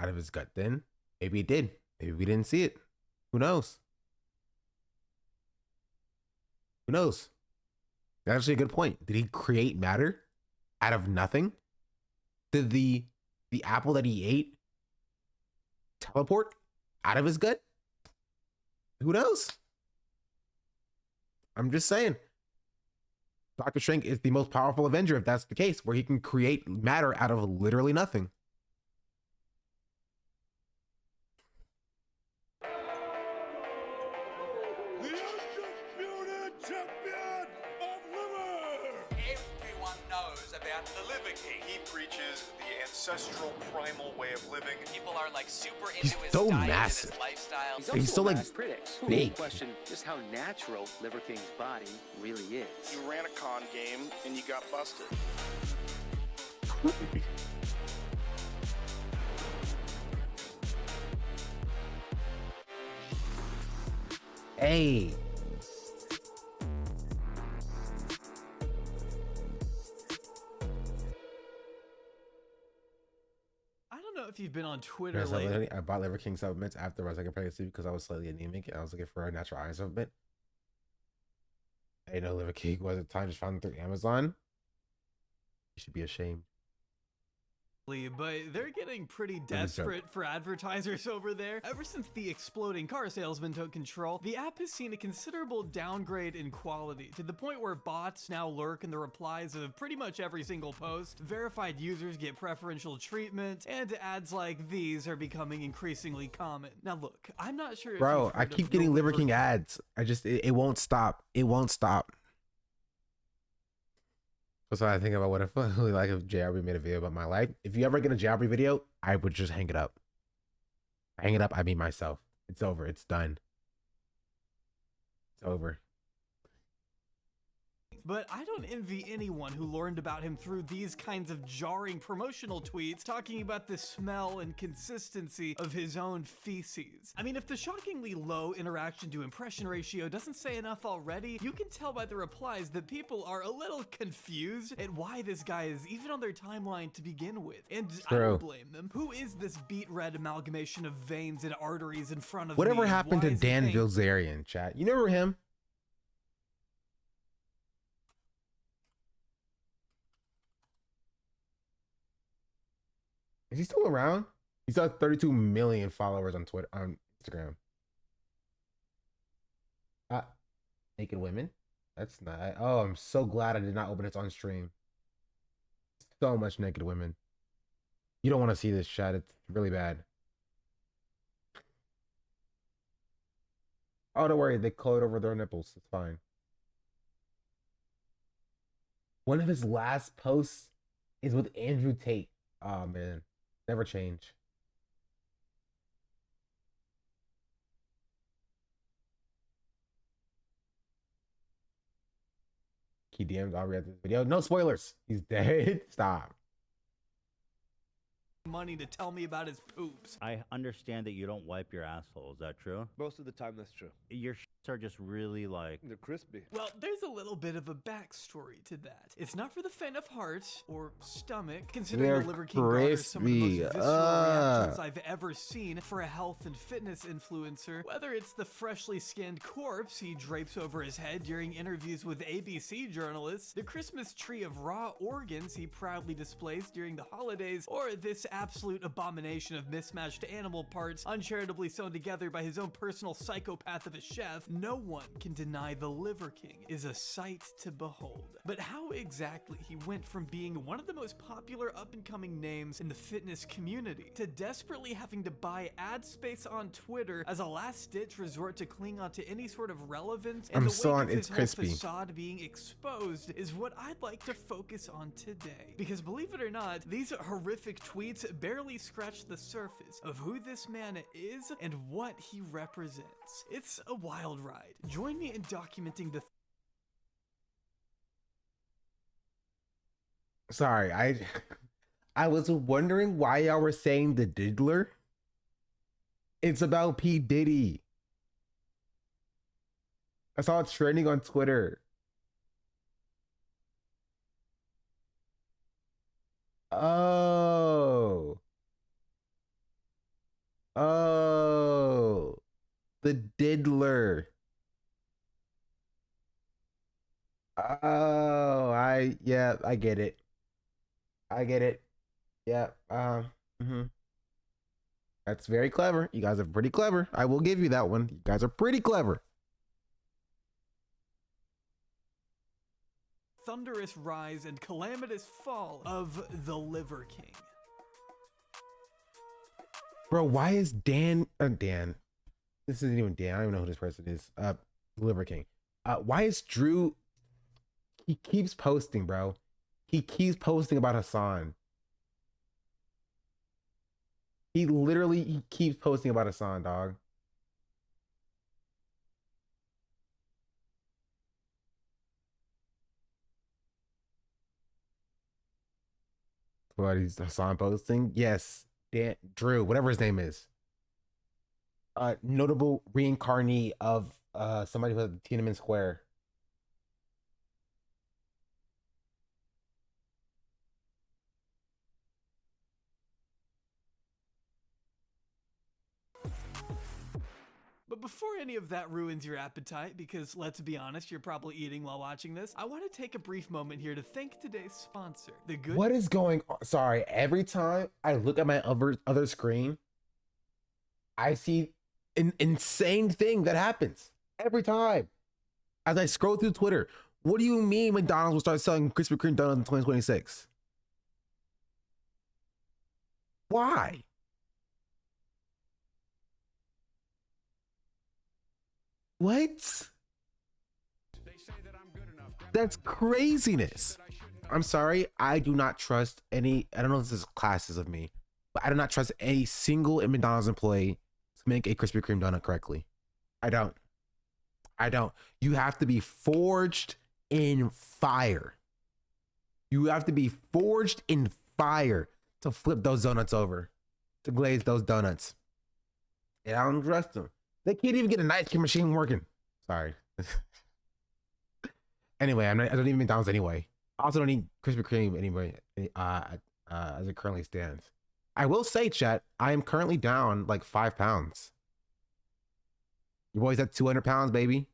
out of his gut then? Maybe it did. Maybe we didn't see it. Who knows? Who knows? That's actually a good point. Did he create matter out of nothing? Did the apple that he ate teleport out of his gut? Who knows? I'm just saying. Dr. Strange is the most powerful Avenger if that's the case, where he can create matter out of literally nothing. The undisputed champion of liver! Everyone knows about the Liver King. He preaches the ancestral primal way of living. People are like super into He's his so diet massive. and his lifestyle. He's so like critics big. question just how natural Liver King's body really is. You ran a con game and you got busted. Hey. I don't know if you've been on Twitter Yes, lately. I bought Liver King supplements after I was like a pregnancy because I was slightly anemic and I was looking for a natural iron supplement. I didn't know Liver King was at the time, just found it through Amazon. You should be ashamed. But they're getting pretty Let me start. desperate for advertisers over there. Ever since the exploding car salesman took control, the app has seen a considerable downgrade in quality, to the point where bots now lurk in the replies of pretty much every single post, verified users get preferential treatment, and ads like these are becoming increasingly common. Now look, I'm not sure if Bro, you've I heard keep of getting the Liver King ads. It won't stop. It won't stop. That's why I think about what if like if JRB made a video about my life. If you ever get a JRB video, I would just hang it up. Hang it up, I mean myself. It's over. It's done. It's over. But I don't envy anyone who learned about him through these kinds of jarring promotional tweets talking about the smell and consistency of his own feces. I mean, if the shockingly low interaction to impression ratio doesn't say enough already, you can tell by the replies that people are a little confused at why this guy is even on their timeline to begin with. And I True. don't blame them. Who is this beet red amalgamation of veins and arteries in front of Whatever me? happened Why to is he Dan paying- Bilzerian, chat? You remember him? Is he still around? He's got 32 million followers on Twitter, on Instagram. Naked women. That's not. Oh, I'm so glad I did not open it on stream. So much naked women. You don't want to see this chat. It's really bad. Oh, don't worry. They colored over their nipples. It's fine. One of his last posts is with Andrew Tate. Oh, man. Never change. He DM'd Aubrey at this video. No spoilers. He's dead. Stop. Money to tell me about his poops. I understand that you don't wipe your asshole. Is that true? Most of the time, that's true. Your shits are just really like... They're crispy. Well, there's a little bit of a backstory to that. It's not for the faint of heart or stomach, considering They're the Liver King garners some of the most crispy. visceral reactions I've ever seen for a health and fitness influencer. Whether it's the freshly skinned corpse he drapes over his head during interviews with ABC journalists, the Christmas tree of raw organs he proudly displays during the holidays, or this absolute abomination of mismatched animal parts uncharitably sewn together by his own personal psychopath of a chef, no one can deny the Liver King is a sight to behold. But how exactly he went from being one of the most popular up-and-coming names in the fitness community to desperately having to buy ad space on Twitter as a last-ditch resort to cling on to any sort of relevance in I'm the so wake on. of his It's whole crispy. facade being exposed is what I'd like to focus on today. Because believe it or not, these horrific tweets barely scratch the surface of who this man is and what he represents. It's a wild ride. Join me in documenting the Sorry, I was wondering why y'all were saying the diddler. It's about P. Diddy. I saw it trending on Twitter. Oh. Oh. The diddler. Oh, yeah, I get it. I get it. Yeah. That's very clever. You guys are pretty clever. I will give you that one. You guys are pretty clever. thunderous rise and calamitous fall of the Liver King. Bro, why is Dan? This isn't even Dan. I don't even know who this person is. Liver King. Why is Drew? He keeps posting, bro. He keeps posting about Hassan. He keeps posting about Hassan, dog. What is Hassan posting? Yes, Dan, Drew, whatever his name is. Notable reincarnate of somebody who was at Tiananmen Square. But before any of that ruins your appetite, because let's be honest, you're probably eating while watching this, I want to take a brief moment here to thank today's sponsor, the good. What is going on? Sorry, every time I look at my other screen, I see an insane thing that happens every time. As I scroll through Twitter, what do you mean McDonald's will start selling Krispy Kreme donuts in 2026? Why? What? That's craziness. I'm sorry. I do not trust any. I don't know if this is classes of me, but I do not trust a single McDonald's employee to make a Krispy Kreme donut correctly. I don't. You have to be forged in fire. You have to be forged in fire to flip those donuts over, to glaze those donuts. And I don't trust them. They can't even get an ice cream machine working. Sorry. Anyway, I don't eat McDonald's anyway. I also don't eat Krispy Kreme anyway, as it currently stands. I will say, chat, I am currently down like 5 pounds. Your boy's at 200 pounds, baby.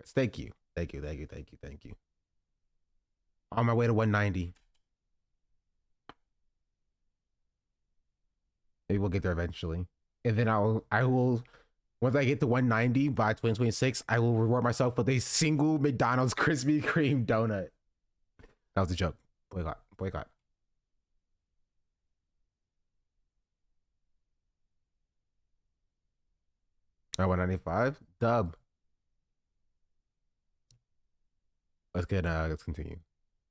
Thank you. On my way to 190. Maybe we'll get there eventually. And then I will, once I get to 190 by 2026, I will reward myself with a single McDonald's Krispy Kreme donut. That was a joke. Boycott. Boycott. Oh, 195. Dub. Let's continue.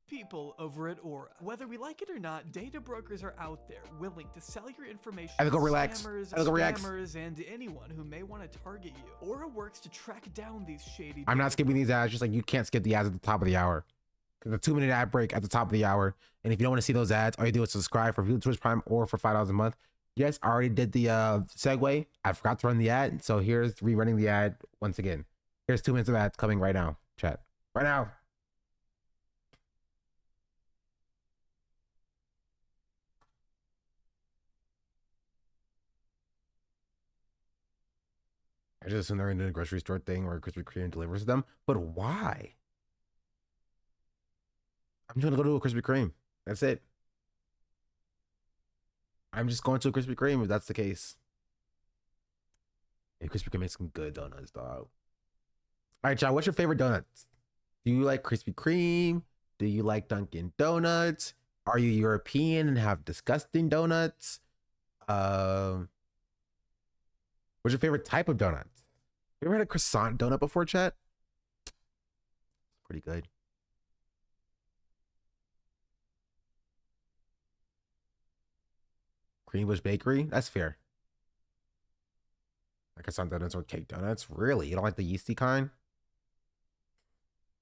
People over at Aura. Whether we like it or not, data brokers are out there willing to sell your information I to go relax. scammers, I go relax. spammers, and anyone who may want to target you. Aura works to track down these shady I'm not skipping these ads, just like you can't skip the ads at the top of the hour. There's a 2-minute ad break at the top of the hour. And if you don't want to see those ads, all you do is subscribe for Twitch Prime or for $5 a month. Yes, I already did the segue. I forgot to run the ad. So here's rerunning the ad once again. Here's 2 minutes of ads coming right now. Chat. Right now. I just assume they're into a grocery store thing or Krispy Kreme delivers them. But why? I'm just gonna go to a Krispy Kreme. That's it. I'm just going to a Krispy Kreme if that's the case. Hey, Krispy Kreme makes some good donuts, dog. All right, John, what's your favorite donuts? Do you like Krispy Kreme? Do you like Dunkin' Donuts? Are you European and have disgusting donuts? What's your favorite type of donuts? You ever had a croissant donut before, chat? It's pretty good. Greenbush Bakery? That's fair. Like croissant donuts or cake donuts? Really? You don't like the yeasty kind?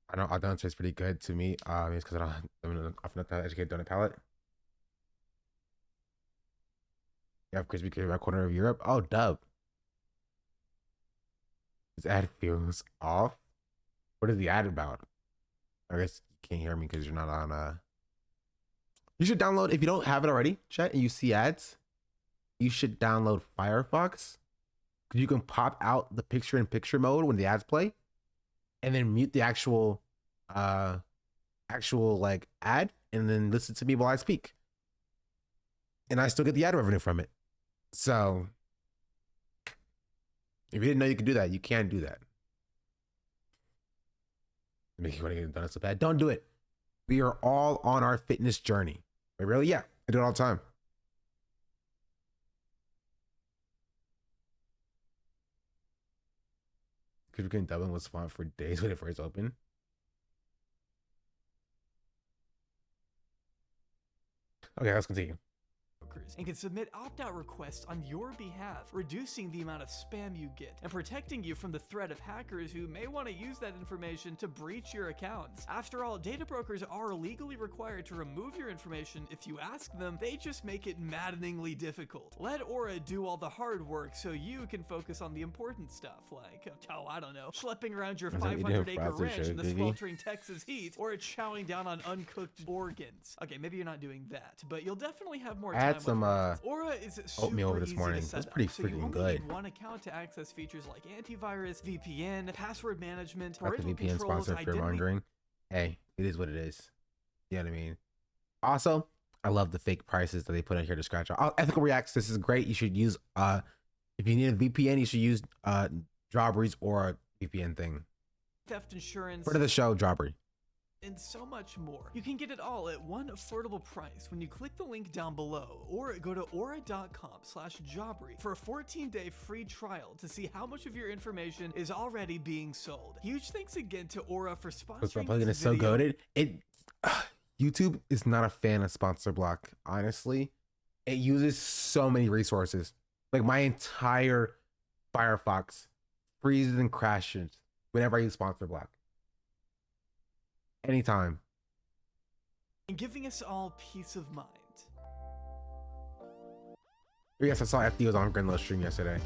I know all donuts taste pretty good to me. It's because I'm often not that educated donut palate. You have Krispy Kreme right corner of Europe? Oh, dub. This ad feels off. What is the ad about? I guess you can't hear me because you're not on You should download, if you don't have it already, chat, and you see ads, you should download Firefox. Because you can pop out the picture-in-picture mode when the ads play, and then mute the actual like ad, and then listen to me while I speak. And I still get the ad revenue from it. So if you didn't know you could do that, you can do that. Make you want to get done so bad. Don't do it. We are all on our fitness journey. Wait, really? Yeah, I do it all the time. Because we can Dublin was spawned for days when it first opened. Okay, let's continue. And can submit opt-out requests on your behalf, reducing the amount of spam you get and protecting you from the threat of hackers who may want to use that information to breach your accounts. After all, data brokers are legally required to remove your information if you ask them. They just make it maddeningly difficult. Let Aura do all the hard work so you can focus on the important stuff, like, oh, I don't know, schlepping around your 500-acre ranch in the sweltering Texas heat, or chowing down on uncooked organs. Okay, maybe you're not doing that, but you'll definitely have more time. Some Aura is oatmeal over this morning. That's pretty freaking good. Need one account to access features like antivirus, VPN, password management, Not the VPN sponsor fear mongering. Hey, it is what it is. You know what I mean? Also, I love the fake prices that they put in here to scratch out. Ethical Reacts, this is great. You should use if you need a VPN, you should use Jawbreeze or a VPN thing. Theft insurance. Part of the show, Jawbreeze. And so much more. You can get it all at one affordable price when you click the link down below or go to aura.com/jawbreeze for a 14-day free trial to see how much of your information is already being sold. Huge thanks again to Aura for sponsoring this is so video. goated. YouTube is not a fan of sponsor block, honestly. It uses so many resources. Like my entire Firefox freezes and crashes whenever I use sponsor block. Anytime. And giving us all peace of mind. Yes, I saw FD was on Grenlow stream yesterday.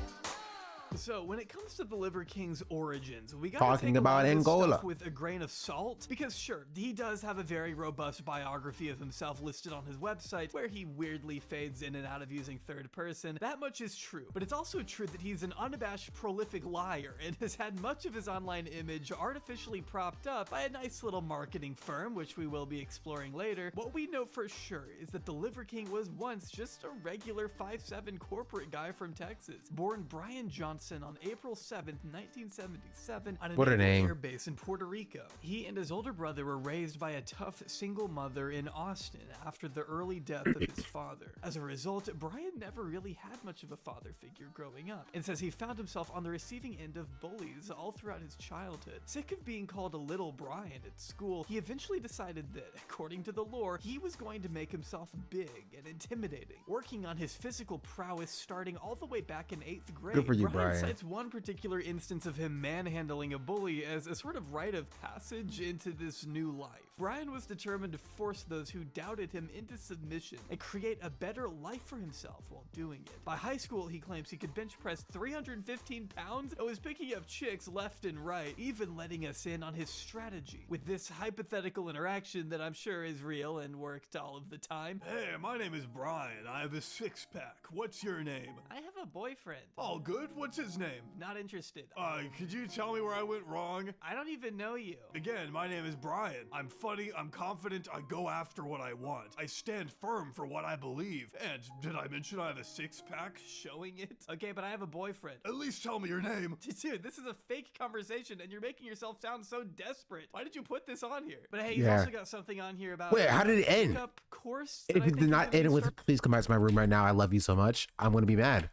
So when it comes to the Liver King's origins, we got Talking take a lot about of this Angola. stuff with a grain of salt, because sure, he does have a very robust biography of himself listed on his website, where he weirdly fades in and out of using third person. That much is true, but it's also true that he's an unabashed, prolific liar and has had much of his online image artificially propped up by a nice little marketing firm, which we will be exploring later. What we know for sure is that the Liver King was once just a regular 5'7" corporate guy from Texas, born Brian Johnson on April 7th, 1977 on a What a naval name. air base in Puerto Rico. He and his older brother were raised by a tough single mother in Austin after the early death of his father. As a result, Brian never really had much of a father figure growing up, and says he found himself on the receiving end of bullies all throughout his childhood. Sick of being called a little Brian at school, he eventually decided that, according to the lore, he was going to make himself big and intimidating, working on his physical prowess starting all the way back in 8th grade. Good for you, Brian. Cites one particular instance of him manhandling a bully as a sort of rite of passage into this new life. Brian was determined to force those who doubted him into submission and create a better life for himself while doing it. By high school, he claims he could bench press 315 pounds and was picking up chicks left and right, even letting us in on his strategy with this hypothetical interaction that I'm sure is real and worked all of the time. Hey, my name is Brian. I have a six-pack. What's your name? I have a boyfriend. All good? What's his name? Not interested. Could you tell me where I went wrong? I don't even know you. Again, my name is Brian. I'm funny, I'm confident, I go after what I want. I stand firm for what I believe. And did I mention I have a six-pack? Showing it? Okay, but I have a boyfriend. At least tell me your name. Dude, this is a fake conversation and you're making yourself sound so desperate. Why did you put this on here? But hey, you've Yeah. also got something on here about Wait, how did it end? pickup course that If I it think did is not gonna end with, start please come back to my room right now. I love you so much. I'm gonna be mad.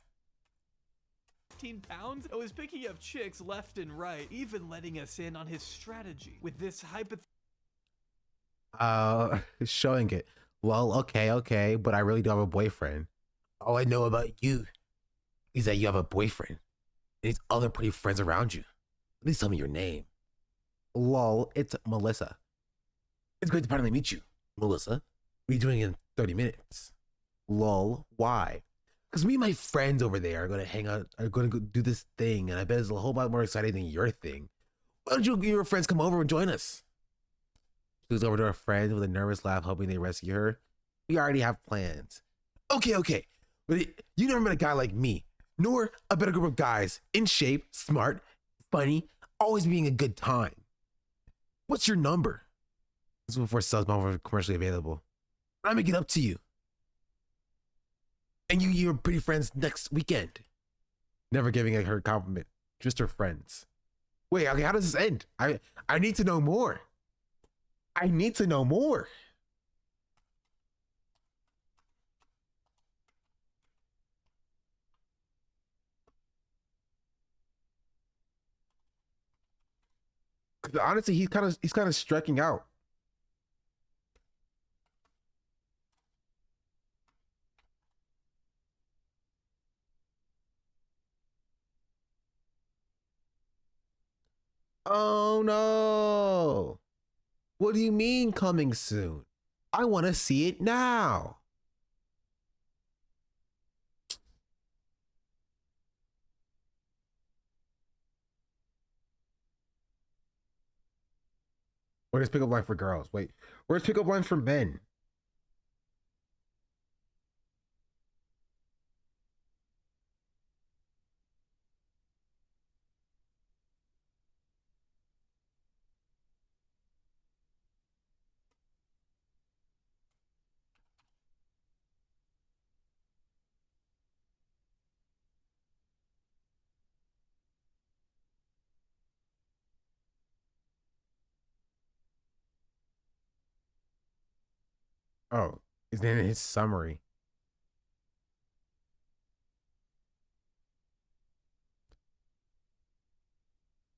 15 pounds. I was picking up chicks left and right, even letting us in on his strategy with this Showing it. Well, okay, but I really do have a boyfriend. All I know about you is that you have a boyfriend and these other pretty friends around you. At least tell me your name. Lol, it's Melissa. It's great to finally meet you, Melissa. What are you doing in 30 minutes? Lol, why? Because me and my friends over there are going to hang out, are going to go do this thing, and I bet it's a whole lot more exciting than your thing. Why don't you and your friends come over and join us? She goes over to her friends with a nervous laugh, hoping they rescue her. We already have plans. Okay. But you never met a guy like me, nor a better group of guys, in shape, smart, funny, always being a good time. What's your number? This is before cell phones were commercially available. I make it up to you. And your pretty friends next weekend. Never giving her a compliment, just her friends. Wait, okay, how does this end? I need to know more. I need to know more. Because honestly, he's kind of striking out. Oh no. What do you mean coming soon? I want to see it now. Where's pickup line for girls? Wait, where's pickup line for men? Oh, it's in his summary.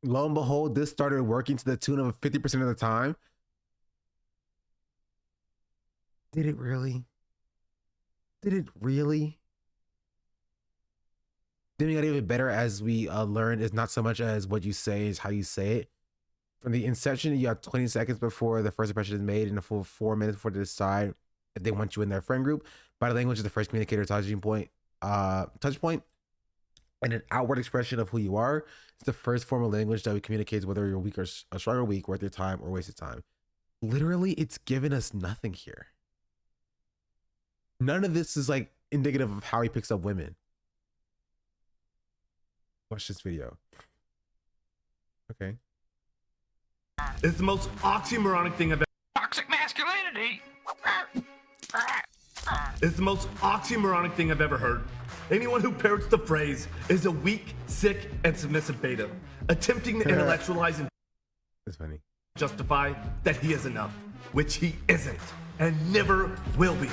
Lo and behold, this started working to the tune of 50% of the time. Did it really? Did it really? Then we got even better as we learned is not so much as what you say, is how you say it. From the inception, you have 20 seconds before the first impression is made and a full 4 minutes before they decide if they want you in their friend group. Body language is the first communicator touch point. and an outward expression of who you are. It's the first form of language that we communicate whether you're weak or strong or weak, worth your time or wasted time. Literally, it's given us nothing here. None of this is like indicative of how he picks up women. Watch this video. Okay. It's the most oxymoronic thing I've ever. Toxic masculinity. It's the most oxymoronic thing I've ever heard. Anyone who parrots the phrase is a weak, sick, and submissive beta, attempting to intellectualize and That's funny. justify that he is enough, which he isn't, and never will be.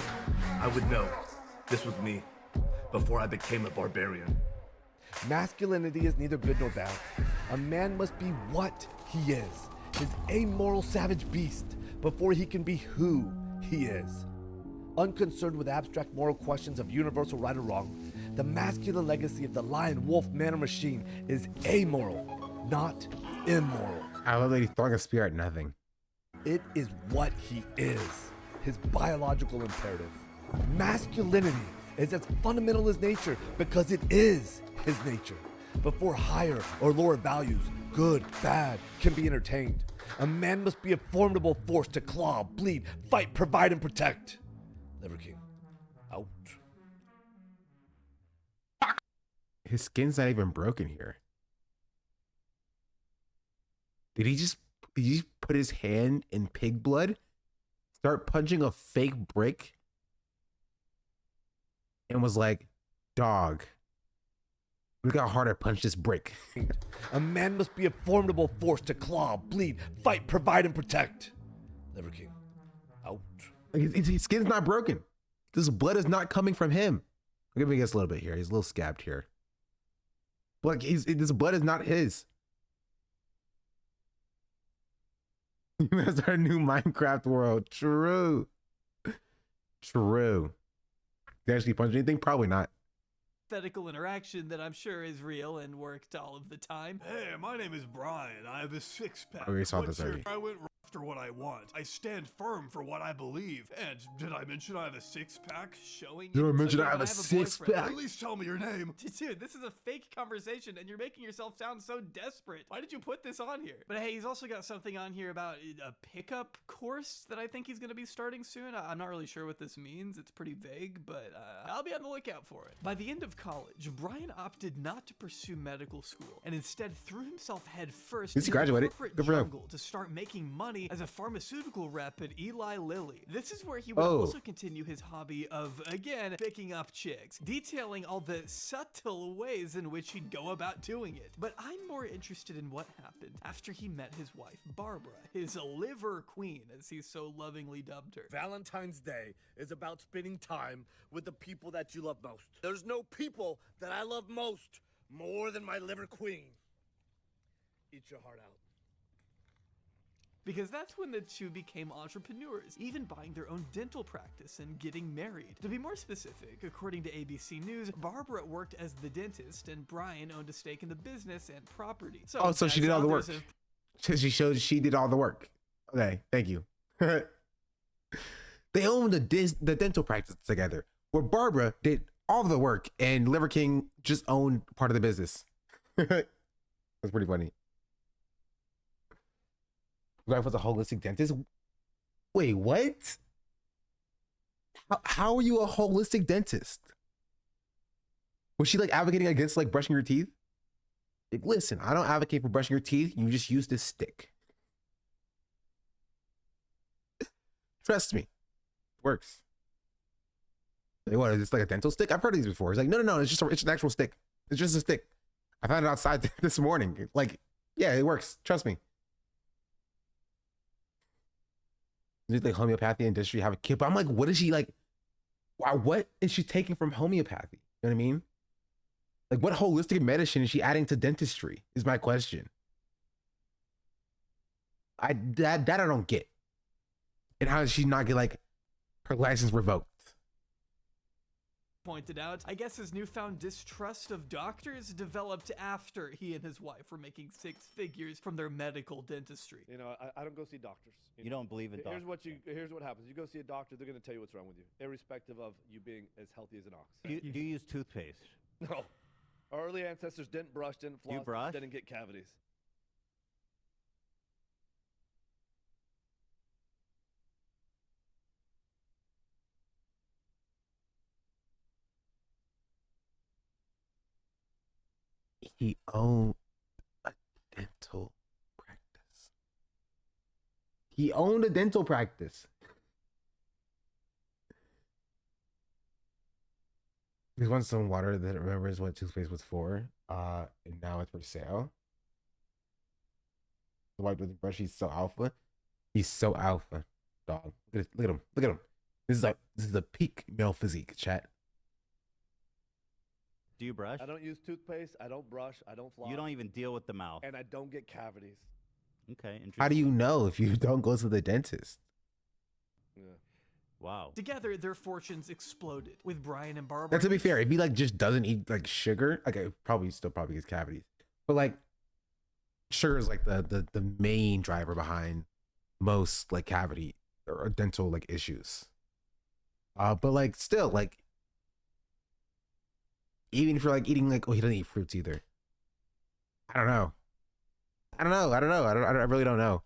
I would know. This was me, before I became a barbarian. Masculinity is neither good nor bad. A man must be what he is, his amoral savage beast, before he can be who he is. Unconcerned with abstract moral questions of universal right or wrong, the masculine legacy of the lion, wolf, man, or machine is amoral, not immoral. I love that he's throwing a spear at nothing. It is what he is, his biological imperative. Masculinity is as fundamental as nature because it is his nature. Before higher or lower values, good, bad, can be entertained. A man must be a formidable force to claw, bleed, fight, provide, and protect. Liver King, out. His skin's not even broken here. Did he just put his hand in pig blood, start punching a fake brick, and was like, dog, look how hard I punched this brick. A man must be a formidable force to claw, bleed, fight, provide, and protect. Liver King, out. His skin's not broken. This blood is not coming from him. Let me guess a little bit here. He's a little scabbed here. But like this blood is not his. That's our new Minecraft world. True. True. Did he actually punch anything? Probably not. Hypothetical interaction that I'm sure is real and worked all of the time. Hey, my name is Brian. I have a six-pack. Oh, we saw this already. I went after what I want. I stand firm for what I believe. And did I mention I have a six-pack? Showing Did I you mention something I have a boyfriend. six-pack? At least tell me your name. Dude, this is a fake conversation and you're making yourself sound so desperate. Why did you put this on here? But hey, he's also got something on here about a pickup course that I think he's going to be starting soon. I'm not really sure what this means. It's pretty vague, but I'll be on the lookout for it. By the end of college, Brian opted not to pursue medical school and instead threw himself headfirst He's into graduated. the corporate Good for him. jungle to start making money as a pharmaceutical rep at Eli Lilly. This is where he would Oh. also continue his hobby of, again, picking up chicks, detailing all the subtle ways in which he'd go about doing it. But I'm more interested in what happened after he met his wife, Barbara, his liver queen, as he's so lovingly dubbed her. Valentine's Day is about spending time with the people that you love most. There's no people that I love most more than my liver queen. Eat your heart out. Because that's when the two became entrepreneurs, even buying their own dental practice and getting married. To be more specific, according to ABC News, Barbara worked as the dentist and Brian owned a stake in the business and property. So she as did all the work. others She did all the work. Okay, thank you. They owned the dental practice together, where Barbara did all the work and Liver King just owned part of the business. That's pretty funny. Wife was a holistic dentist. Wait, what? How are you a holistic dentist? Was she like advocating against like brushing your teeth? Like, listen, I don't advocate for brushing your teeth. You just use this stick. Trust me, it works. Like, what is this, like a dental stick? I've heard of these before. It's like, no, it's an actual stick. It's just a stick. I found it outside this morning. Like, yeah, it works. Trust me. Like homeopathy industry have a kid, but I'm like, what is she like? Wow, what is she taking from homeopathy? You know what I mean? Like, what holistic medicine is she adding to dentistry? Is my question. That I don't get. And how does she not get like her license revoked? pointed out, I guess his newfound distrust of doctors developed after he and his wife were making six figures from their medical dentistry. You know, I don't go see doctors. You don't believe in doctors. Here's what happens. You go see a doctor, they're going to tell you what's wrong with you, irrespective of you being as healthy as an ox. Do you use toothpaste? No. Our early ancestors didn't brush, didn't floss, brush? didn't get cavities. He owned a dental practice. He owned a dental practice. He wants some water that remembers what toothpaste was for. And now it's for sale. The white with the brush, he's so alpha. He's so alpha, dog. Look at him. Look at him. This is a peak male physique, chat. Do you brush? I don't use toothpaste. I don't brush. I don't floss. You don't even deal with the mouth. And I don't get cavities. Okay, interesting. How do you know if you don't go to the dentist? Yeah. Wow. Together, their fortunes exploded, with Brian and Barbara. Now, to be fair, if he like just doesn't eat like sugar, okay, probably gets cavities. But like sugar is like the main driver behind most like cavity or dental like issues. But like still like even if you're like eating like, oh, he doesn't eat fruits either. I don't know. I really don't know.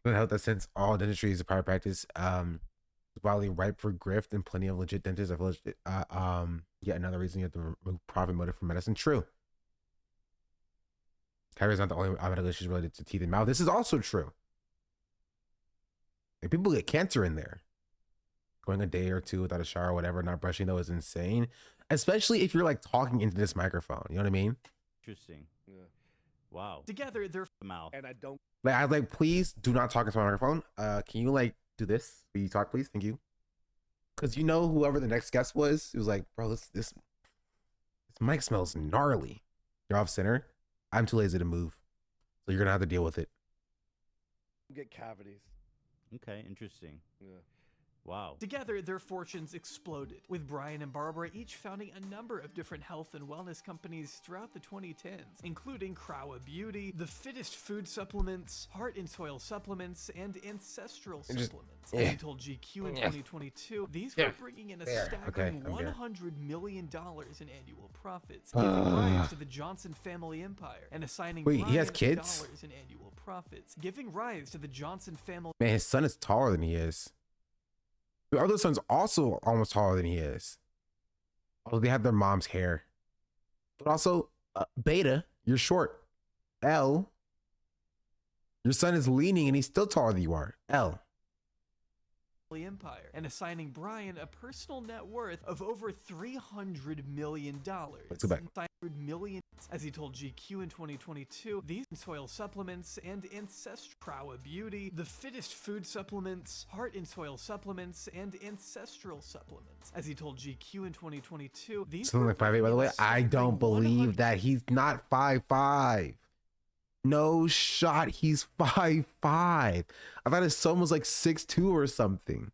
I hope that since all dentistry is a private practice, it's widely ripe for grift and plenty of legit dentists. I feel yet another reason you have to remove profit motive from medicine. True. Cavities is not the only medical issues related to teeth and mouth. This is also true. Like, people get cancer in there. Going a day or two without a shower or whatever, not brushing though is insane. Especially if you're like talking into this microphone. You know what I mean? Interesting. Yeah. Wow. Together, they're mouth. And I don't. Like, I like, please do not talk into my microphone. Can you like do this? Will you talk, please? Thank you. Because you know, whoever the next guest was, it was like, bro, this mic smells gnarly. You're off center. I'm too lazy to move, so you're gonna have to deal with it. Get cavities. Okay, interesting. Yeah. Wow. Together, their fortunes exploded, with Brian and Barbara each founding a number of different health and wellness companies throughout the 2010s, including Crowa Beauty, The Fittest Food Supplements, Heart and Soil Supplements, and Ancestral Supplements. As he told GQ in 2022, these were bringing in a staggering $100 million in annual profits, giving rise to the Johnson family empire, and assigning Wait, he has Brian kids? dollars in annual profits, giving rise to the Johnson family. Man, his son is taller than he is. The other son's also almost taller than he is. Although they have their mom's hair. But also, Beta, you're short. L, your son is leaning and he's still taller than you are. L. Empire, and assigning Brian a personal net worth of over $300 million. Let's go back. Million, as he told GQ in 2022, these soil supplements and Crowa Beauty, The Fittest Food Supplements, Heart and Soil Supplements, and Ancestral Supplements. As he told GQ in 2022, these Something like 5'8", by the way. I don't believe that. He's not 5'5". No shot. He's 5'5". I thought his son was like 6'2" or something.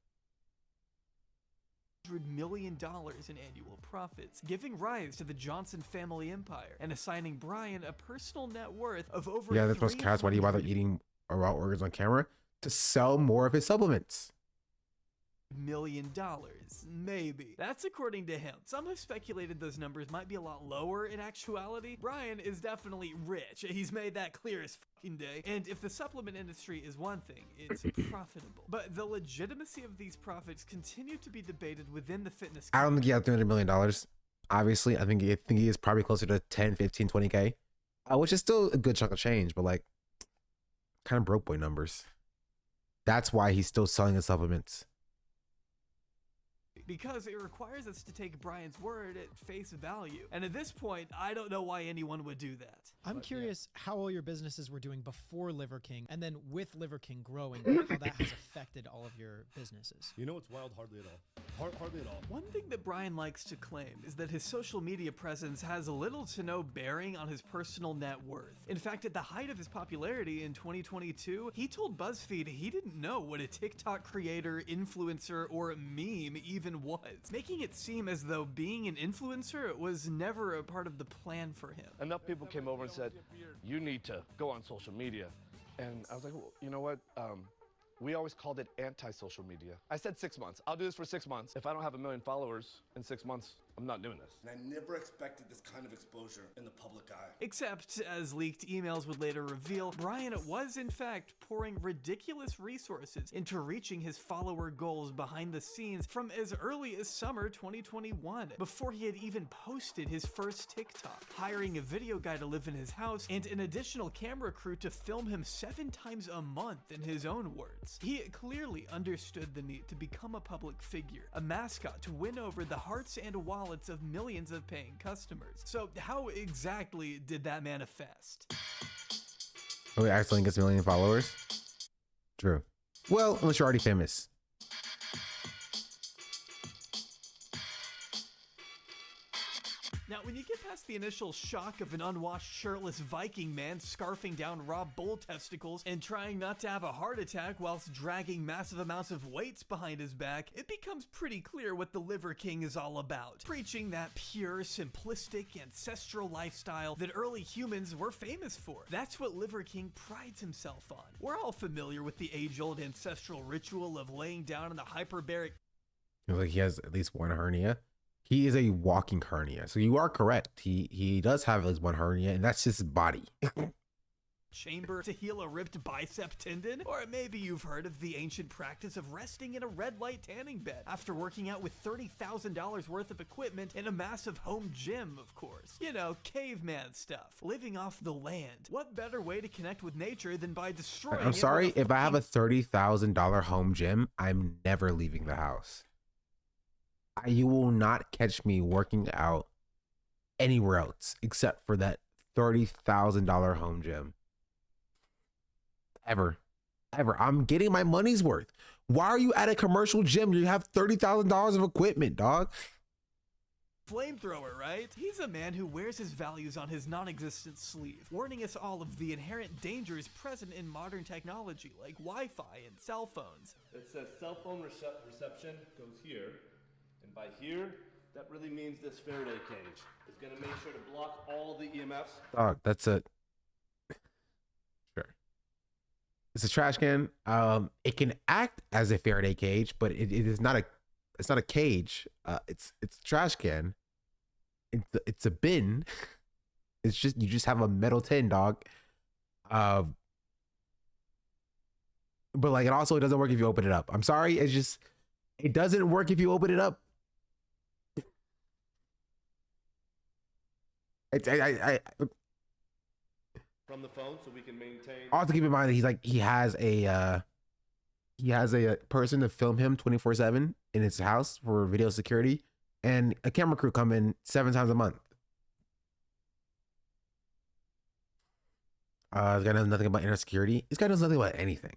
$100 million in annual profits, giving rise to the Johnson family empire, and assigning Brian a personal net worth of over. Yeah, that's most cats. Why do you bother eating raw organs on camera? To sell more of his supplements. $1 million, maybe. That's according to him. Some have speculated those numbers might be a lot lower in actuality. Brian is definitely rich. He's made that clear as fucking day. And if the supplement industry is one thing, it's profitable. But the legitimacy of these profits continue to be debated within the fitness. I don't think he has $300 million. Obviously, I think he is probably closer to 10, 15, 20K, which is still a good chunk of change, but like kind of broke boy numbers. That's why he's still selling his supplements. Because it requires us to take Brian's word at face value. And at this point, I don't know why anyone would do that. I'm curious how all your businesses were doing before Liver King, and then with Liver King growing, how that has affected all of your businesses. You know what's wild? Hardly at all. Hardly at all. One thing that Brian likes to claim is that his social media presence has little to no bearing on his personal net worth. In fact, at the height of his popularity in 2022, he told BuzzFeed he didn't know what a TikTok creator, influencer, or meme even was, making it seem as though being an influencer was never a part of the plan for him. Enough people came over and said, you need to go on social media. And I was like, well, you know what? We always called it anti-social media. I said 6 months. I'll do this for 6 months. If I don't have 1 million followers in 6 months, I'm not doing this. And I never expected this kind of exposure in the public eye. Except, as leaked emails would later reveal, Brian was in fact pouring ridiculous resources into reaching his follower goals behind the scenes from as early as summer 2021, before he had even posted his first TikTok, hiring a video guy to live in his house and an additional camera crew to film him 7 times a month, in his own words. He clearly understood the need to become a public figure, a mascot to win over the hearts and wallets of millions of paying customers. So how exactly did that manifest? Oh, he accidentally gets 1 million followers? True. Well, unless you're already famous. Now, when you get past the initial shock of an unwashed, shirtless Viking man scarfing down raw bull testicles and trying not to have a heart attack whilst dragging massive amounts of weights behind his back, it becomes pretty clear what the Liver King is all about. Preaching that pure, simplistic, ancestral lifestyle that early humans were famous for. That's what Liver King prides himself on. We're all familiar with the age-old ancestral ritual of laying down in the hyperbaric. Like he has at least 1 hernia. He is a walking hernia. So you are correct. He does have at least 1 hernia, and that's just his body. chamber to heal a ripped bicep tendon? Or maybe you've heard of the ancient practice of resting in a red light tanning bed after working out with $30,000 worth of equipment in a massive home gym, of course. You know, caveman stuff, living off the land. What better way to connect with nature than by destroying it? I'm sorry, if I have a $30,000 home gym, I'm never leaving the house. You will not catch me working out anywhere else except for that $30,000 home gym. Ever. I'm getting my money's worth. Why are you at a commercial gym? You have $30,000 of equipment, dog. Flamethrower, right? He's a man who wears his values on his non-existent sleeve, warning us all of the inherent dangers present in modern technology like Wi-Fi and cell phones. It says cell phone reception goes here, and by here, that really means this Faraday cage is going to make sure to block all the EMFs. Dog, that's a... Sure. It's a trash can. It can act as a Faraday cage, but it is not a... It's not a cage. It's a trash can. It's a bin. It's just, you just have a metal tin, dog. But like, it also doesn't work if you open it up. I'm sorry. It's just, it doesn't work if you open it up. From the phone, so we can maintain. Also keep in mind that he has a person to film him 24/7 in his house for video security, and a camera crew come in 7 times a month. This guy knows nothing about internet security. This guy knows nothing about anything.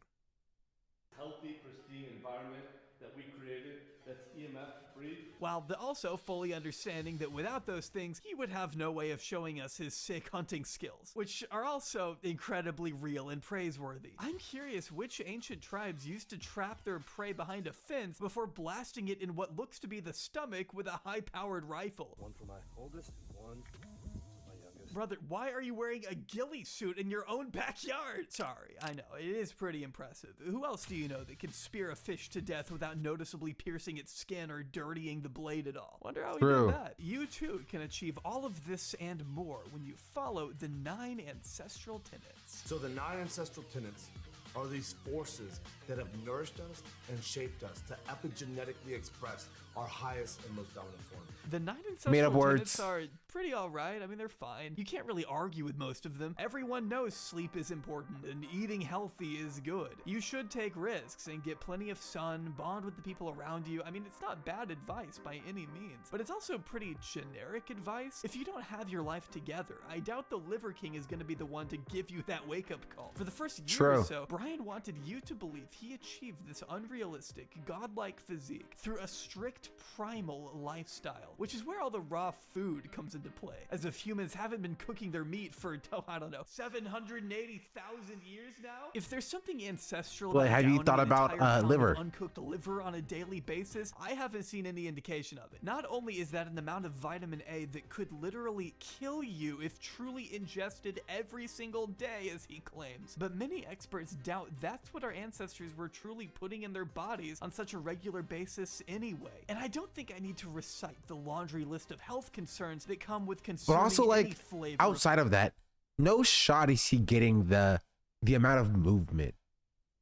Healthy, pristine environment that we created that's EMF free. While also fully understanding that without those things, he would have no way of showing us his sick hunting skills, which are also incredibly real and praiseworthy. I'm curious which ancient tribes used to trap their prey behind a fence before blasting it in what looks to be the stomach with a high-powered rifle. One for my oldest, one for my youngest. Brother, why are you wearing a ghillie suit in your own backyard? Sorry, I know, it is pretty impressive. Who else do you know that can spear a fish to death without noticeably piercing its skin or dirtying the blade at all? Wonder how he did that. You too can achieve all of this and more when you follow the 9 ancestral tenets. So the 9 ancestral tenets are these forces that have nourished us and shaped us to epigenetically express our highest and most dominant form. The 9 ancestral tenets are pretty alright. I mean, they're fine. You can't really argue with most of them. Everyone knows sleep is important and eating healthy is good. You should take risks and get plenty of sun, bond with the people around you. I mean, it's not bad advice by any means, but it's also pretty generic advice. If you don't have your life together, I doubt the Liver King is going to be the one to give you that wake-up call. For the first year or so, Brian wanted you to believe he achieved this unrealistic, godlike physique through a strict primal lifestyle, which is where all the raw food comes into play, as if humans haven't been cooking their meat for, oh, I don't know, 780,000 years now? If there's something ancestral Well, have you thought about liver? Uncooked liver on a daily basis, I haven't seen any indication of it. Not only is that an amount of vitamin A that could literally kill you if truly ingested every single day, as he claims, but many experts doubt that's what our ancestors were truly putting in their bodies on such a regular basis anyway. And And I don't think I need to recite the laundry list of health concerns that come with But consuming also, any like, flavor. outside of that, no shot is he getting the amount of movement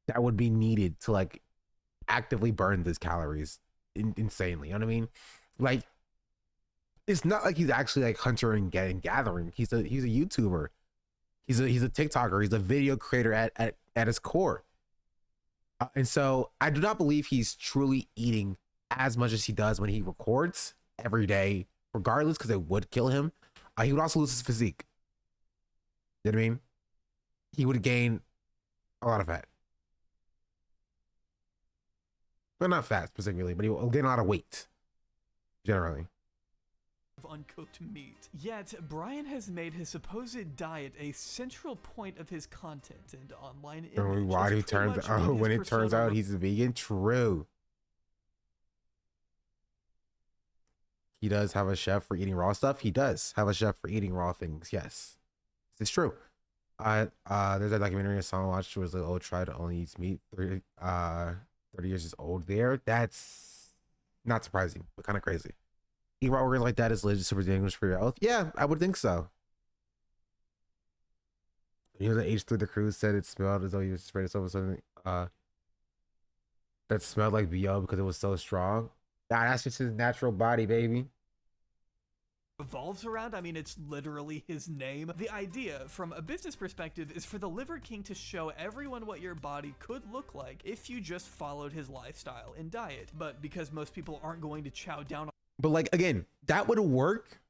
that would be needed to like actively burn these calories insanely. You know what I mean? Like, it's not like he's actually like hunter and gathering. He's a YouTuber. He's a TikToker. He's a video creator at his core. And so I do not believe he's truly eating as much as he does when he records every day, regardless, because it would kill him. He would also lose his physique. You know what I mean? He would gain a lot of fat. But not fat specifically, but he will gain a lot of weight, generally. Of uncooked meat. Yet, Brian has made his supposed diet a central point of his content and online image. Why do he It's pretty turns much out what when his it turns persona out he's a vegan? True. He does have a chef for eating raw stuff. He does have a chef for eating raw things. Yes, it's true. There's a documentary I saw and watched. It was like, oh, try to only eats meat. 30 years is old there. That's not surprising, but kind of crazy. Eating raw organs like that is legit super dangerous for your health. Yeah, I would think so. He was at age 3. The crew said it smelled as though he was sprayed himself with something that smelled like BO because it was so strong. Nah, that's just his natural body, baby. revolves around. I mean, it's literally his name. The idea from a business perspective is for the Liver King to show everyone what your body could look like if you just followed his lifestyle and diet. But because most people aren't going to chow down on. But like, again, that would work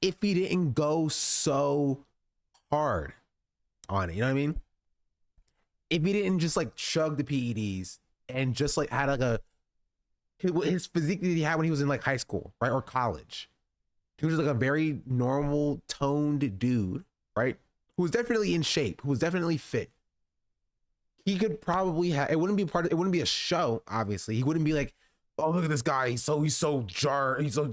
if he didn't go so hard on it. You know what I mean? If he didn't just like chug the PEDs and just like had like his physique that he had when he was in like high school, right? Or college. He was like a very normal toned dude, right? Who was definitely in shape, who was definitely fit. He could probably have, it wouldn't be a show, obviously. He wouldn't be like, oh, look at this guy. He's so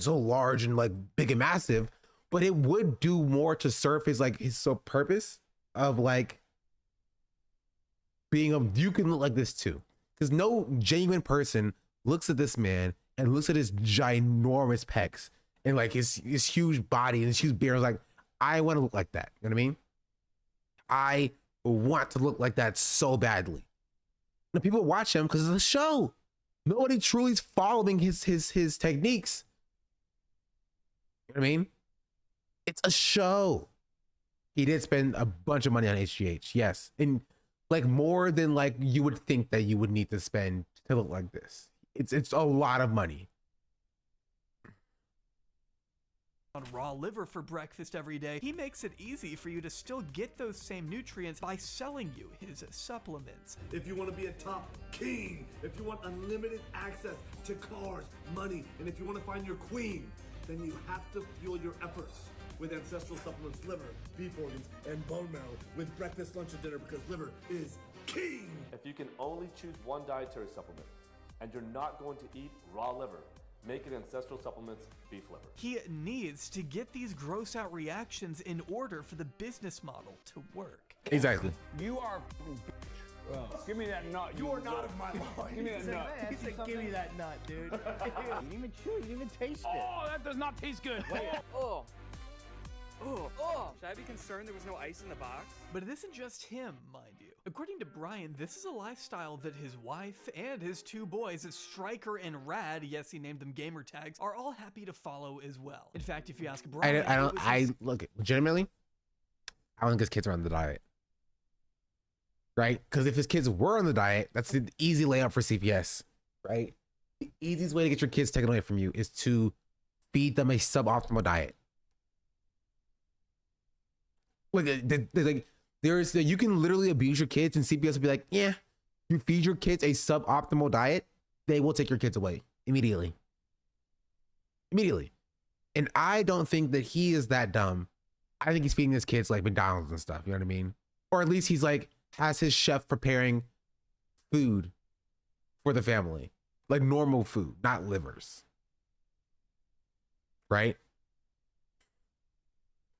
large and like big and massive. But it would do more to serve his purpose of like being you can look like this too. Because no genuine person looks at this man and looks at his ginormous pecs and like his huge body and his huge beard, like, I want to look like that. You know what I mean? I want to look like that so badly. And people watch him because it's a show. Nobody truly is following his techniques. You know what I mean? It's a show. He did spend a bunch of money on HGH, yes. And like more than like you would think that you would need to spend to look like this. It's a lot of money. On raw liver for breakfast every day, he makes it easy for you to still get those same nutrients by selling you his supplements. If you want to be a top king, if you want unlimited access to cars, money, and if you want to find your queen, then you have to fuel your efforts with ancestral supplements, liver, beef organs, and bone marrow with breakfast, lunch, and dinner, because liver is king. If you can only choose one dietary supplement and you're not going to eat raw liver, make it Ancestral Supplements beef liver. He needs to get these gross out reactions in order for the business model to work. Exactly. You are give me that nut. You are not of my line. Give me that nut. He said, give me that nut, dude. You didn't even chew, you didn't even taste it. Oh, that does not taste good. Oh. Should I be concerned there was no ice in the box? But it isn't just him, mind you. According to Brian, this is a lifestyle that his wife and his two boys, Striker and Rad, yes, he named them gamer tags, are all happy to follow as well. In fact, if you ask Brian, look, legitimately, I don't think his kids are on the diet. Right? Because if his kids were on the diet, that's an easy layup for CPS, right? The easiest way to get your kids taken away from you is to feed them a suboptimal diet. You can literally abuse your kids and CPS will be like, yeah, you feed your kids a suboptimal diet, they will take your kids away immediately. And I don't think that he is that dumb. I think he's feeding his kids like McDonald's and stuff, you know what I mean? Or at least he's like, has his chef preparing food for the family, like normal food, not livers. Right?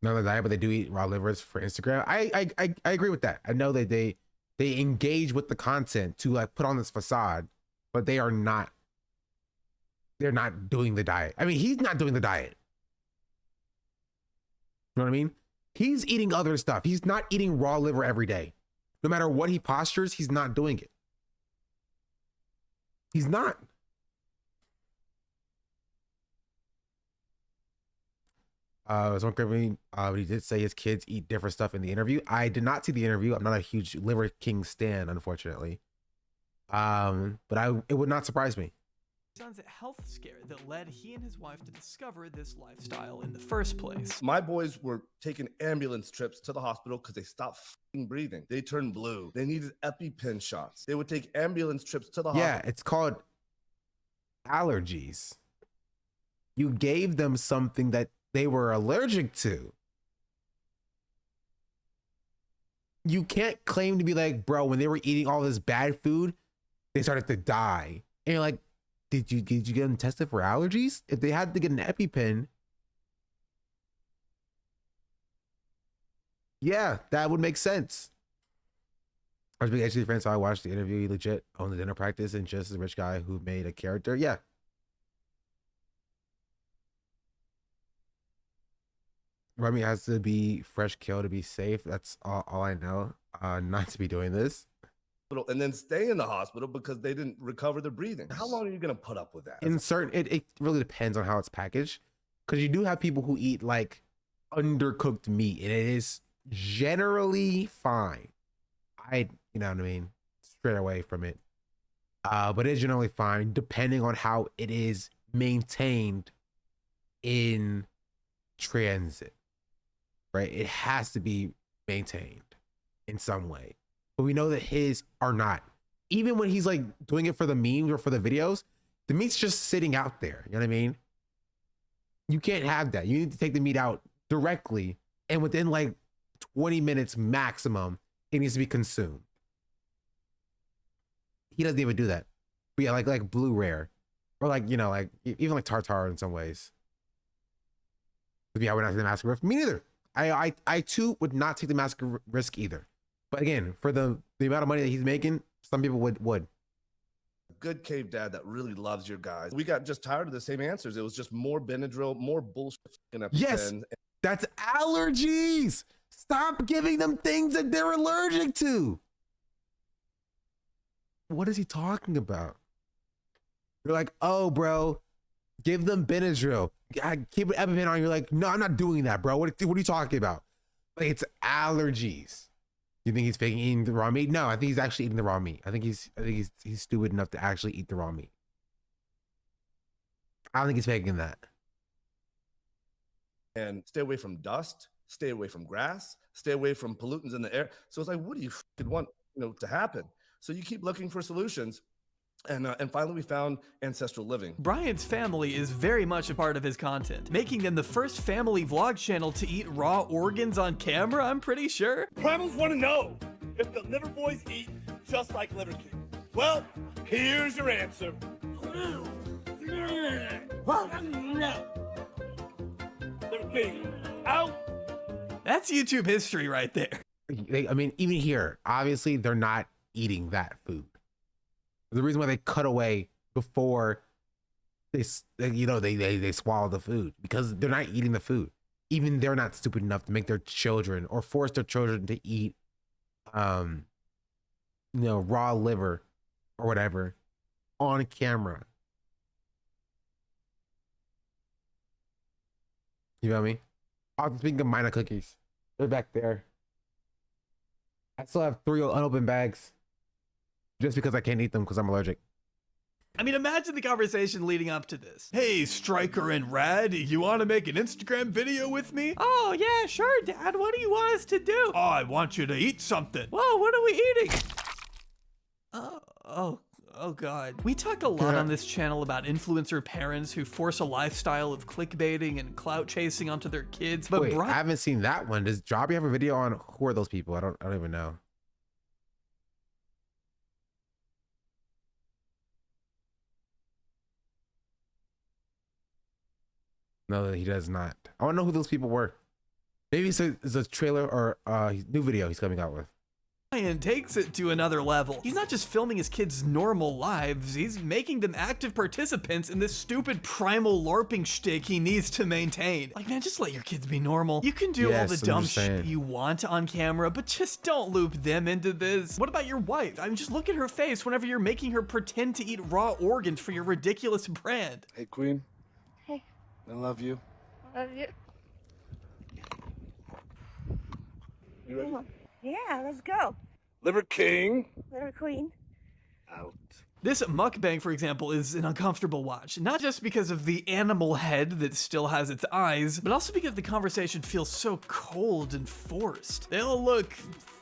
None of that, but they do eat raw livers for Instagram. I agree with that. I know that they engage with the content to like put on this facade, but they are not they're not doing the diet. I mean, he's not doing the diet. You know what I mean? He's eating other stuff. He's not eating raw liver every day. No matter what he postures, he's not doing it. He's not. He did say his kids eat different stuff in the interview. I did not see the interview. I'm not a huge Liver King stan, unfortunately. But it would not surprise me. Son's health scare that led he and his wife to discover this lifestyle in the first place. My boys were taking ambulance trips to the hospital because they stopped f***ing breathing. They turned blue. They needed EpiPen shots. They would take ambulance trips to the hospital. Yeah, it's called allergies. You gave them something that they were allergic to. You can't claim to be like, bro, when they were eating all this bad food, they started to die. And you're like, did you get them tested for allergies? If they had to get an EpiPen, yeah, that would make sense. I was a big HC fan, so I watched the interview. He legit owned the dinner practice and just a rich guy who made a character. Yeah. Remy has to be fresh kill to be safe. That's all I know. Not to be doing this. And then stay in the hospital because they didn't recover their breathing. How long are you going to put up with that? It really depends on how it's packaged. Because you do have people who eat like undercooked meat and it is generally fine. You know what I mean? Straight away from it. But it is generally fine depending on how it is maintained in transit. Right? It has to be maintained in some way. But we know that his are not. Even when he's like doing it for the memes or for the videos, the meat's just sitting out there. You know what I mean? You can't have that. You need to take the meat out directly. And within like 20 minutes maximum, it needs to be consumed. He doesn't even do that. But yeah, like blue rare. Or like, you know, like even like tartar in some ways. But yeah, we're not taking the massacre risk. Me neither. I too would not take the massacre risk either. But again, for the amount of money that he's making, some people would. Good cave dad that really loves your guys. We got just tired of the same answers. It was just more Benadryl, more bullshit. Yes, that's allergies. Stop giving them things that they're allergic to. What is he talking about? You're like, oh, bro, give them Benadryl. Keep an EpiPen on. You're like, no, I'm not doing that, bro. What are you talking about? Like, it's allergies. You think he's faking eating the raw meat? No, I think he's actually eating the raw meat. I think he's stupid enough to actually eat the raw meat. I don't think he's faking that. And stay away from dust, stay away from grass, stay away from pollutants in the air. So it's like, what do you want, to happen? So you keep looking for solutions. And finally, we found ancestral living. Brian's family is very much a part of his content, making them the first family vlog channel to eat raw organs on camera, I'm pretty sure. Primals want to know if the Liver Boys eat just like Liver King. Well, here's your answer. Liver King, out. That's YouTube history right there. I mean, even here, obviously, they're not eating that food. The reason why they cut away before they swallow the food, because they're not eating the food. Even they're not stupid enough to make their children or force their children to eat, raw liver or whatever on camera. You know what I mean? Also, speaking of Mina cookies, they're back there. I still have 3 unopened bags. Just because I can't eat them because I'm allergic. I mean, imagine the conversation leading up to this. Hey, Striker and Rad, you want to make an Instagram video with me? Oh, yeah, sure, Dad. What do you want us to do? Oh, I want you to eat something. Whoa, what are we eating? Oh, God. We talked a lot on this channel about influencer parents who force a lifestyle of clickbaiting and clout chasing onto their kids. But wait, I haven't seen that one. Does Jobby have a video on who are those people? I don't even know. No, he does not. I want to know who those people were. Maybe it's a trailer or new video he's coming out with. Brian takes it to another level. He's not just filming his kids' normal lives, he's making them active participants in this stupid primal LARPing shtick he needs to maintain. Like, man, just let your kids be normal. You can do all the dumb shit you want on camera, but just don't loop them into this. What about your wife? I mean, just look at her face whenever you're making her pretend to eat raw organs for your ridiculous brand. Hey, Queen. Hey. I love you. I love you. You ready? Yeah, let's go. Liver King. Liver Queen. Out. This mukbang, for example, is an uncomfortable watch, not just because of the animal head that still has its eyes, but also because the conversation feels so cold and forced. They all look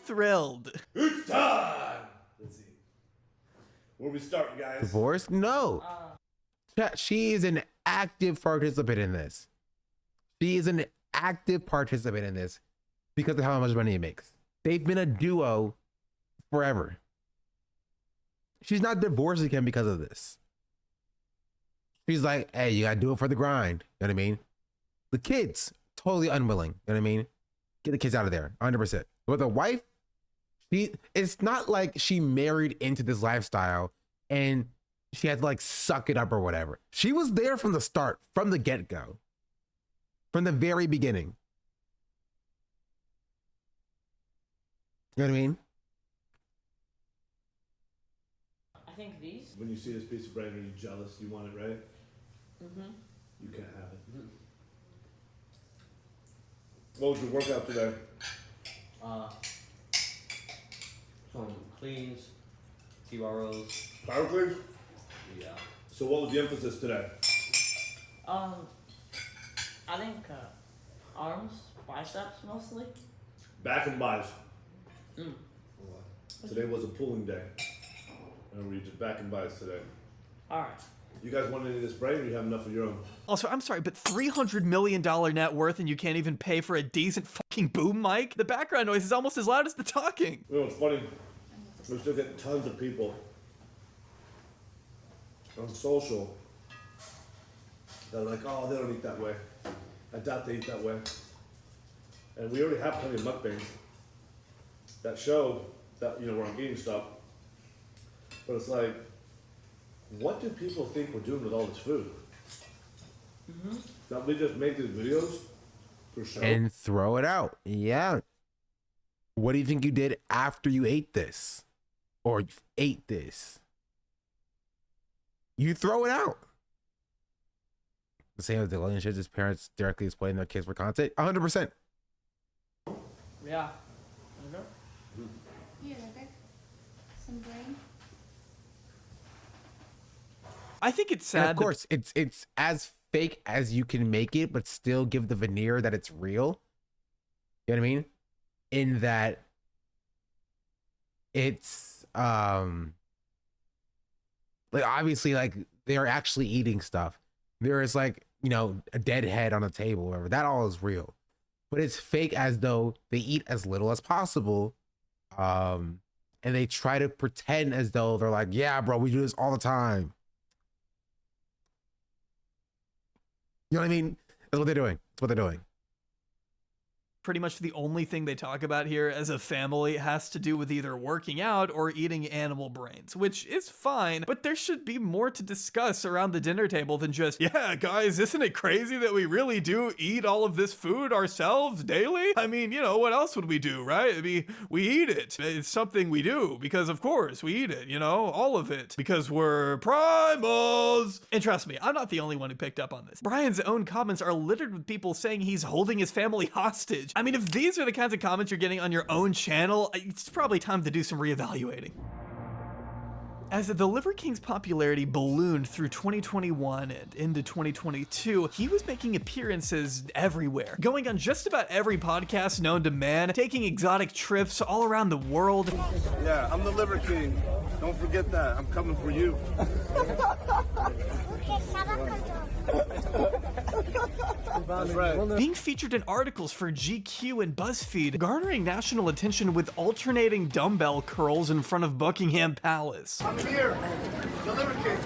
thrilled. It's time! Let's see. Where we starting, guys? Divorce? No. She is an active participant in this. She is an active participant in this because of how much money it makes. They've been a duo forever. She's not divorcing him because of this. She's like, hey, you gotta do it for the grind. You know what I mean? The kids, totally unwilling. You know what I mean? Get the kids out of there, 100%. But the wife, it's not like she married into this lifestyle and she had to like suck it up or whatever. She was there from the start, from the get-go, from the very beginning. You know what I mean? I think these. When you see this piece of bread, are you jealous? You want it, right? Mm-hmm. You can't have it. What was your workout today? Some cleans, T-rows. Power cleans? Yeah. So what was the emphasis today? I think arms, biceps mostly. Back and buys. Mm. Today was a pulling day. And we just back and buys today. All right. You guys want any of this brain, or you have enough of your own? Also, I'm sorry, but $300 million net worth and you can't even pay for a decent fucking boom mic? The background noise is almost as loud as the talking. You know, it's funny. We're still getting tons of people on social that are like, oh, they don't eat that way. I doubt they eat that way. And we already have plenty of mukbangs that show that, you know, where I'm eating stuff. But it's like, what do people think we're doing with all this food? Mm-hmm. That we just make these videos for show? And throw it out. Yeah. What do you think you did after you ate this? Or you ate this? You throw it out. The same with the relationships, his parents directly exploiting their kids for content. 100%. Yeah. Here, okay. Some brain. I think it's sad. And of course, it's as fake as you can make it, but still give the veneer that it's real. You know what I mean? In that it's like obviously like they're actually eating stuff. There is like, you know, a dead head on a table, or whatever. That all is real. But it's fake as though they eat as little as possible. And they try to pretend as though they're like, yeah, bro, we do this all the time. You know what I mean? That's what they're doing. That's what they're doing. Pretty much the only thing they talk about here as a family has to do with either working out or eating animal brains, which is fine, but there should be more to discuss around the dinner table than just, yeah, guys, isn't it crazy that we really do eat all of this food ourselves daily? I mean, you know, what else would we do, right? I mean, we eat it. It's something we do because, of course, we eat it, you know, all of it, because we're primals. And trust me, I'm not the only one who picked up on this. Brian's own comments are littered with people saying he's holding his family hostage. I mean, if these are the kinds of comments you're getting on your own channel, it's probably time to do some reevaluating. As the Liver King's popularity ballooned through 2021 and into 2022, he was making appearances everywhere, going on just about every podcast known to man, taking exotic trips all around the world. Yeah, I'm the Liver King. Don't forget that. I'm coming for you. That's right. Being featured in articles for GQ and BuzzFeed, garnering national attention with alternating dumbbell curls in front of Buckingham Palace. I'm here, the Liver King.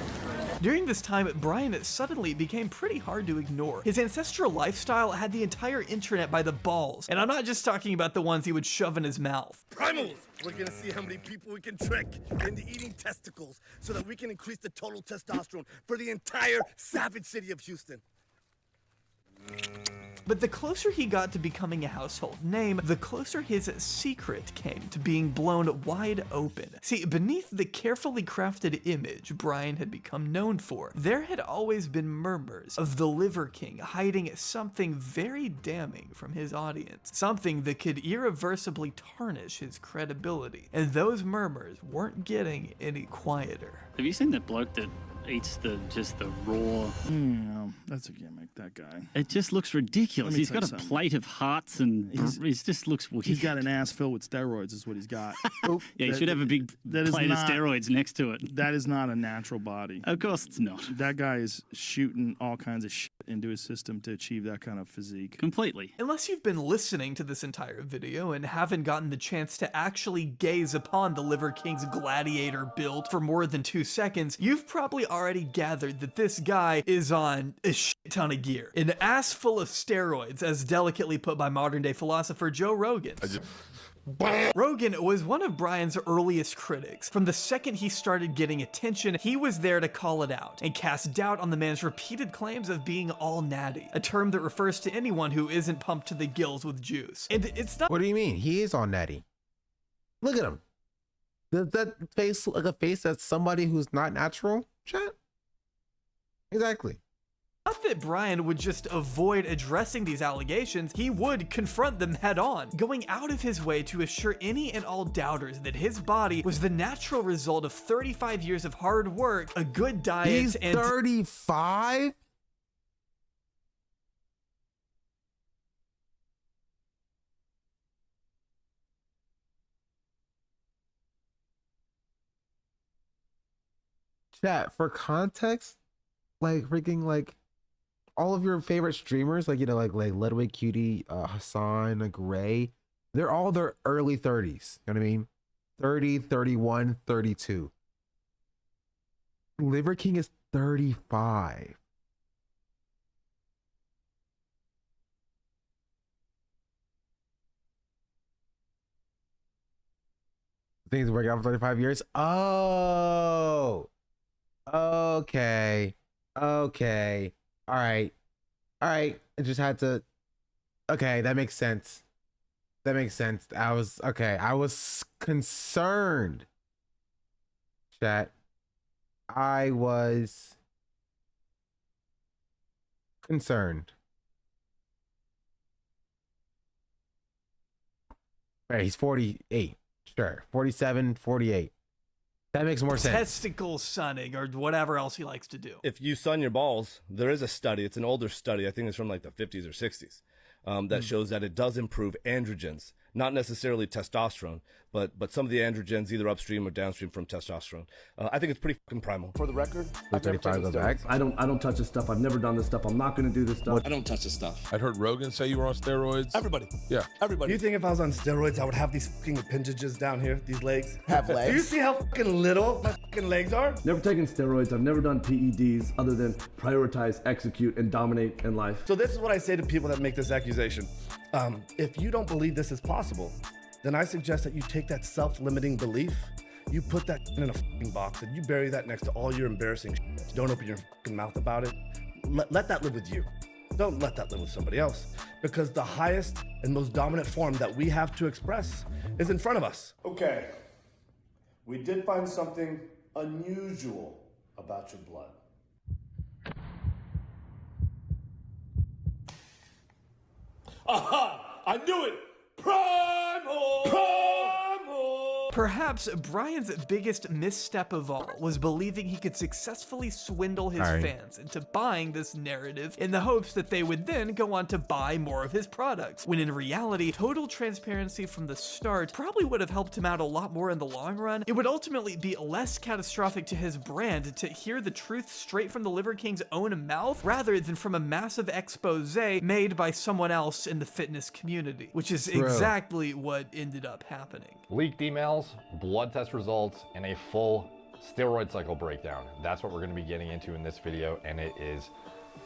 During this time, Brian suddenly became pretty hard to ignore. His ancestral lifestyle had the entire internet by the balls, and I'm not just talking about the ones he would shove in his mouth. Primals! We're gonna see how many people we can trick into eating testicles so that we can increase the total testosterone for the entire savage city of Houston. But the closer he got to becoming a household name, the closer his secret came to being blown wide open. See, beneath the carefully crafted image Brian had become known for, there had always been murmurs of the Liver King hiding something very damning from his audience, something that could irreversibly tarnish his credibility. And those murmurs weren't getting any quieter. Have you seen that bloke that eats the raw? That's a gimmick, that guy. It just looks ridiculous. He's got a plate of hearts and he just looks weird. He's got an ass filled with steroids is what he's got. Yeah, he should have a big plate of steroids next to it. That is not a natural body. Of course it's not. That guy is shooting all kinds of shit into his system to achieve that kind of physique. Completely. Unless you've been listening to this entire video and haven't gotten the chance to actually gaze upon the Liver King's gladiator build for more than 2 seconds, you've probably already gathered that this guy is on a shit ton of gear. An ass full of steroids, as delicately put by modern-day philosopher Joe Rogan. Rogan was one of Brian's earliest critics. From the second he started getting attention, he was there to call it out and cast doubt on the man's repeated claims of being all natty, a term that refers to anyone who isn't pumped to the gills with juice. And it's not— What do you mean? He is all natty. Look at him. Does that face look like a face that's somebody who's not natural? Chat? Exactly. Not that Brian would just avoid addressing these allegations, he would confront them head on, going out of his way to assure any and all doubters that his body was the natural result of 35 years of hard work, a good diet, He's and— 35? Chat, for context, like freaking like all of your favorite streamers, like, you know, like Ludwig Cutie, Hassan, like Ray, they're all their early 30s. You know what I mean? 30, 31, 32. Liver King is 35. Things working out for 35 years. Oh, okay. Okay. All right. I just had to. Okay, that makes sense. That makes sense. I was concerned. Chat. I was concerned. All right, he's 48. Sure. 47, 48. That makes more sense. Testicle sunning or whatever else he likes to do. If you sun your balls, there is a study. It's an older study. I think it's from like the 50s or 60s. That shows that it does improve androgens, not necessarily testosterone, but some of the androgens either upstream or downstream from testosterone. I think it's pretty fucking primal. For the record, I've never 35 taken go back. steroids. I don't touch this stuff. I've never done this stuff. I'm not gonna do this stuff. I don't touch this stuff. I'd heard Rogan say you were on steroids. Everybody. Yeah. Everybody. Do you think if I was on steroids, I would have these fucking appendages down here, these legs? Have legs? Do you see how fucking little my fucking legs are? Never taken steroids. I've never done PEDs other than prioritize, execute, and dominate in life. So this is what I say to people that make this accusation. If you don't believe this is possible, then I suggest that you take that self-limiting belief, you put that in a fucking box, and you bury that next to all your embarrassing shit. Don't open your fucking mouth about it. Let that live with you. Don't let that live with somebody else. Because the highest and most dominant form that we have to express is in front of us. Okay. We did find something unusual about your blood. Aha! I knew it! Primal! Primal! Perhaps Brian's biggest misstep of all was believing he could successfully swindle his fans into buying this narrative in the hopes that they would then go on to buy more of his products, when in reality, total transparency from the start probably would have helped him out a lot more in the long run. It would ultimately be less catastrophic to his brand to hear the truth straight from the Liver King's own mouth rather than from a massive expose made by someone else in the fitness community, which is exactly what ended up happening. Leaked emails, blood test results, and a full steroid cycle breakdown. That's what we're going to be getting into in this video, and it is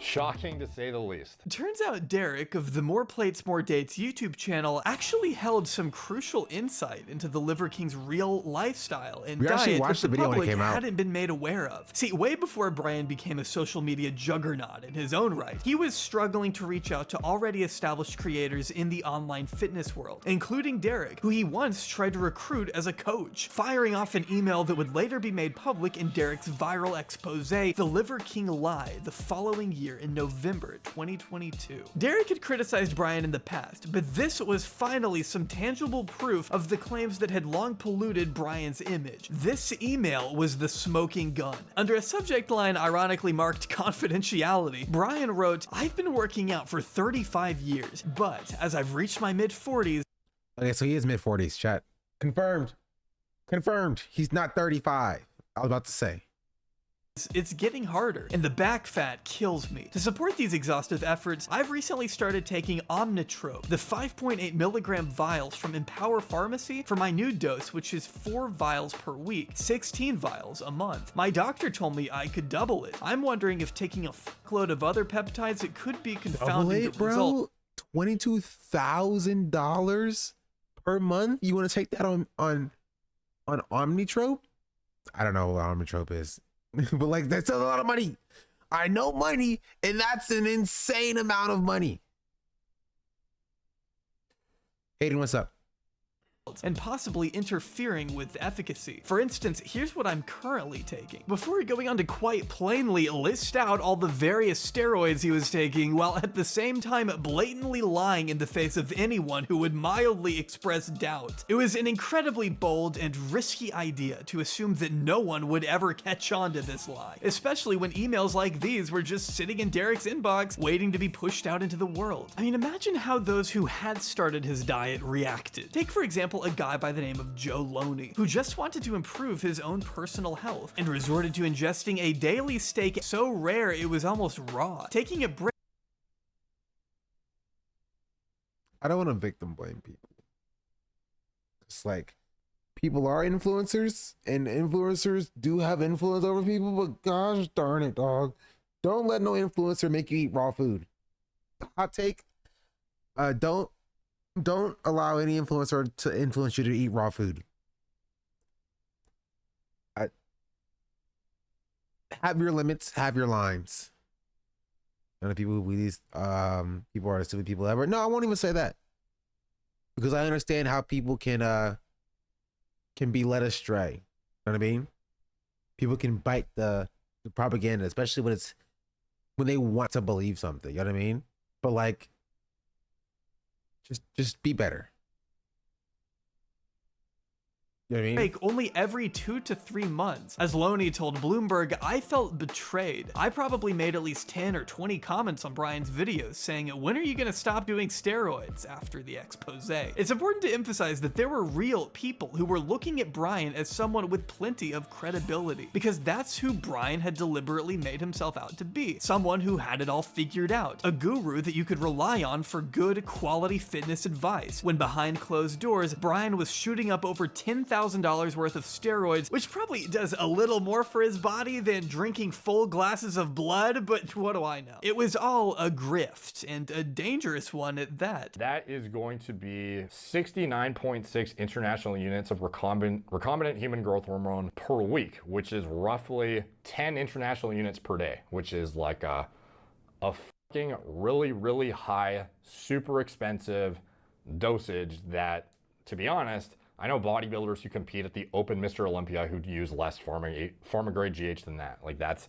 shocking to say the least. Turns out Derek of the More Plates, More Dates YouTube channel actually held some crucial insight into the Liver King's real lifestyle and We actually diet watched that the the video when it public came out. hadn't been made aware of. See, way before Brian became a social media juggernaut in his own right, he was struggling to reach out to already established creators in the online fitness world, including Derek, who he once tried to recruit as a coach, firing off an email that would later be made public in Derek's viral expose, The Liver King Lie, the following year in November 2022. Derek had criticized Brian in the past, but this was finally some tangible proof of the claims that had long polluted Brian's image. This email was the smoking gun. Under a subject line ironically marked confidentiality, Brian wrote, "I've been working out for 35 years, but as I've reached my mid-40s..." Okay, so he is mid-40s, chat. Confirmed. Confirmed. He's not 35. I was about to say. It's getting harder, and the back fat kills me. To support these exhaustive efforts, I've recently started taking Omnitrope, the 5.8 milligram vials from Empower Pharmacy, for my new dose, which is 4 vials per week, 16 vials a month. My doctor told me I could double it. I'm wondering if taking a fuckload of other peptides, it could be confounding the result. $22,000 per month? You want to take that on Omnitrope? I don't know what Omnitrope is. But like, that's a lot of money. I know money, and that's an insane amount of money. Hayden, what's up? And possibly interfering with efficacy. For instance, here's what I'm currently taking. Before going on to quite plainly list out all the various steroids he was taking, while at the same time blatantly lying in the face of anyone who would mildly express doubt. It was an incredibly bold and risky idea to assume that no one would ever catch on to this lie, especially when emails like these were just sitting in Derek's inbox waiting to be pushed out into the world. I mean, imagine how those who had started his diet reacted. Take, for example, a guy by the name of Joe Loney, who just wanted to improve his own personal health and resorted to ingesting a daily steak so rare it was almost raw, taking a break. I don't want to victim blame people. It's like, people are influencers, and influencers do have influence over people, but gosh darn it, dog. Don't let no influencer make you eat raw food. Hot take, don't allow any influencer to influence you to eat raw food. Have your limits, have your lines. None of people who these people are the stupid people ever. No, I won't even say that. Because I understand how people can be led astray. You know what I mean? People can bite the propaganda, especially when they want to believe something. You know what I mean? But like, just be better. You know what I mean? Only every 2 to 3 months. As Loney told Bloomberg, "I felt betrayed. I probably made at least 10 or 20 comments on Brian's videos saying, 'When are you gonna stop doing steroids?' after the expose." It's important to emphasize that there were real people who were looking at Brian as someone with plenty of credibility, because that's who Brian had deliberately made himself out to be. Someone who had it all figured out. A guru that you could rely on for good quality fitness advice. When behind closed doors, Brian was shooting up over $10,000 worth of steroids, which probably does a little more for his body than drinking full glasses of blood, but what do I know? It was all a grift, and a dangerous one at that. That is going to be 69.6 international units of recombinant human growth hormone per week, which is roughly 10 international units per day, which is like a fucking really, really high, super expensive dosage that, to be honest, I know bodybuilders who compete at the Open Mr. Olympia who use less pharma-grade GH than that. Like that's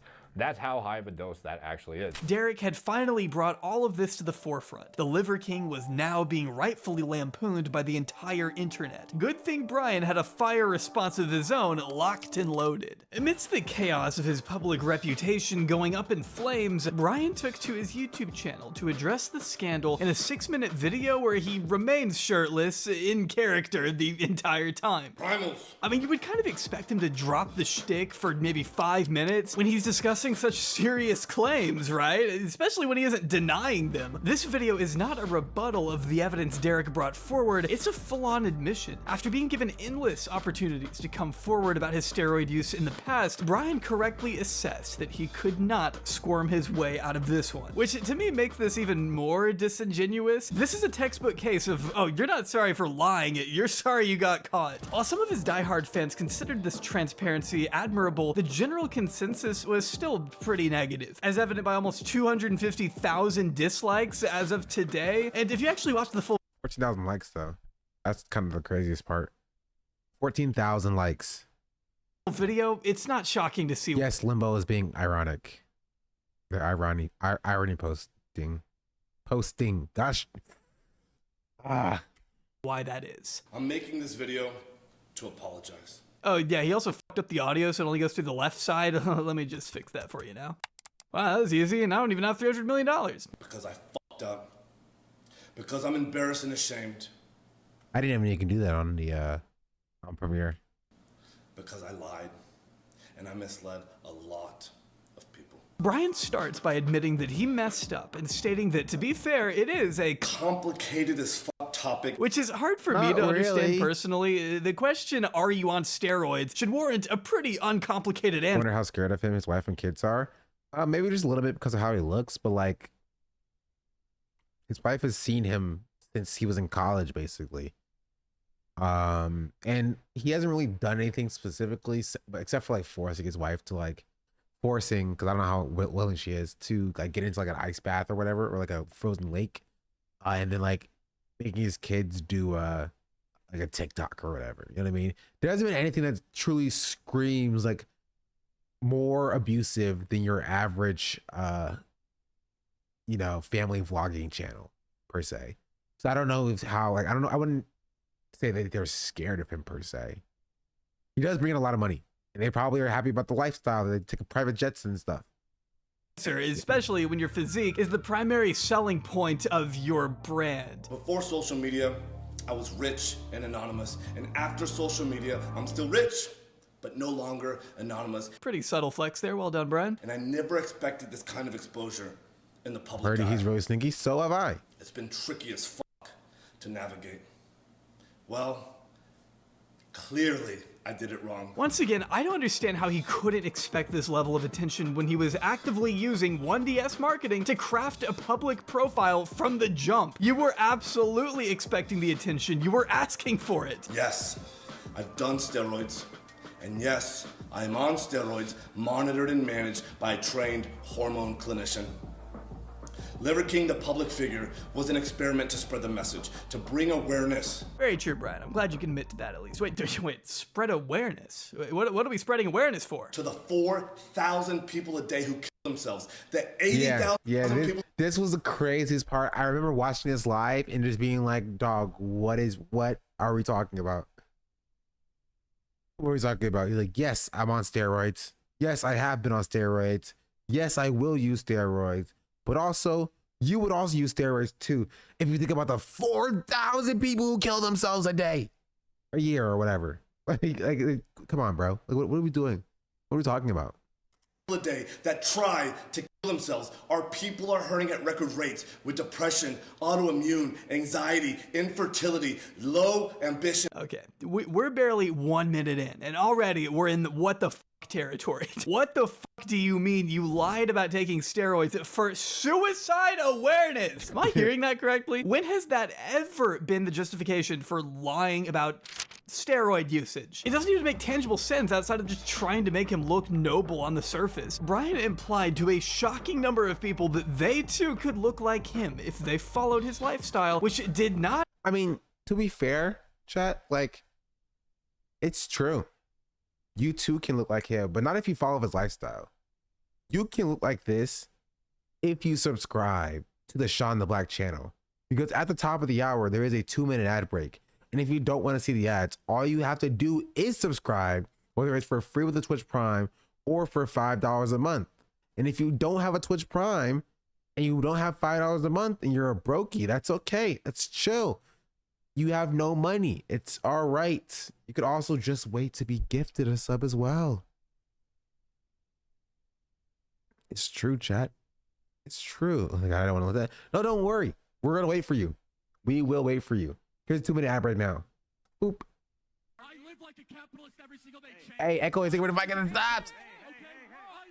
how high of a dose that actually is. Derek had finally brought all of this to the forefront. The Liver King was now being rightfully lampooned by the entire internet. Good thing Brian had a fire response of his own, locked and loaded. Amidst the chaos of his public reputation going up in flames, Brian took to his YouTube channel to address the scandal in a 6-minute video where he remains shirtless in character the entire time. Primals. I mean, you would kind of expect him to drop the shtick for maybe 5 minutes when he's discussing endorsing such serious claims, right? Especially when he isn't denying them. This video is not a rebuttal of the evidence Derek brought forward, it's a full-on admission. After being given endless opportunities to come forward about his steroid use in the past, Brian correctly assessed that he could not squirm his way out of this one, which to me makes this even more disingenuous. This is a textbook case of, oh, you're not sorry for lying, you're sorry you got caught. While some of his diehard fans considered this transparency admirable, the general consensus was still pretty negative, as evident by almost 250,000 dislikes as of today. And if you actually watch the full 14,000 likes though, that's kind of the craziest part. 14,000 likes. Video, it's not shocking to see. Yes, Limbo is being ironic. They're irony posting. Gosh. Why that is. I'm making this video to apologize. Oh yeah, he also fucked up the audio so it only goes through the left side. Let me just fix that for you now. Wow, that was easy, and I don't even have $300 million. Because I fucked up. Because I'm embarrassed and ashamed. I didn't even know you can do that on the on Premiere. Because I lied and I misled a lot of people. Brian starts by admitting that he messed up and stating that, to be fair, it is a complicated as fuck topic, which is hard for me to understand personally. The question, are you on steroids, should warrant a pretty uncomplicated I answer. wonder how scared of him his wife and kids are. Maybe just a little bit because of how he looks, but like his wife has seen him since he was in college, basically. And he hasn't really done anything specifically except for like forcing his wife to like because I don't know how willing she is to like get into like an ice bath or whatever, or like a frozen lake, and then like making his kids do like a TikTok or whatever. You know what I mean? There hasn't been anything that truly screams like more abusive than your average you know, family vlogging channel per se. So I don't know how, like, I don't know, I wouldn't say that they're scared of him per se. He does bring in a lot of money, and they probably are happy about the lifestyle. They take private jets and stuff. Especially when your physique is the primary selling point of your brand. Before social media, I was rich and anonymous. And after social media, I'm still rich, but no longer anonymous. Pretty subtle flex there. Well done, Brian. And I never expected this kind of exposure in the public Heard eye. he's really sneaky. So have I. It's been tricky as fuck to navigate. Well, clearly I did it wrong. Once again, I don't understand how he couldn't expect this level of attention when he was actively using 1DS marketing to craft a public profile from the jump. You were absolutely expecting the attention. You were asking for it. Yes, I've done steroids. And yes, I am on steroids, monitored and managed by a trained hormone clinician. Liver King, the public figure, was an experiment to spread the message, to bring awareness. Very true, Brian. I'm glad you can admit to that at least. Wait, spread awareness? What are we spreading awareness for? To the 4,000 people a day who kill themselves, the 80,000 people. This was the craziest part. I remember watching this live and just being like, dog, what are we talking about? What are we talking about? He's like, yes, I'm on steroids. Yes, I have been on steroids. Yes, I will use steroids. But also, you would also use steroids too if you think about the 4,000 people who kill themselves a day, a year, or whatever. Like come on, bro. Like, what are we doing? What are we talking about? A day that try to kill themselves. Our people are hurting at record rates with depression, autoimmune, anxiety, infertility, low ambition. Okay, we're barely 1 minute in, and already we're in the what the fuck territory. What the fuck do you mean you lied about taking steroids for suicide awareness? Am I hearing that correctly? When has that ever been the justification for lying about steroid usage? It doesn't even make tangible sense outside of just trying to make him look noble on the surface. Brian implied to a shocking number of people that they too could look like him if they followed his lifestyle, which did not. I mean, to be fair, chat, like, it's true. You too can look like him, but not if you follow his lifestyle. You can look like this if you subscribe to the Sean the Black channel, because at the top of the hour, there is a 2-minute ad break. And if you don't want to see the ads, all you have to do is subscribe, whether it's for free with the Twitch Prime or for $5 a month. And if you don't have a Twitch Prime and you don't have $5 a month and you're a brokey, that's okay. That's chill. You have no money. It's all right. You could also just wait to be gifted a sub as well. It's true, chat. It's true. Oh my God, I don't want to let that. No, don't worry. We're gonna wait for you. We will wait for you. Here's a 2-minute ad right now. Boop. Hey, Echo, is it where the mic and stops?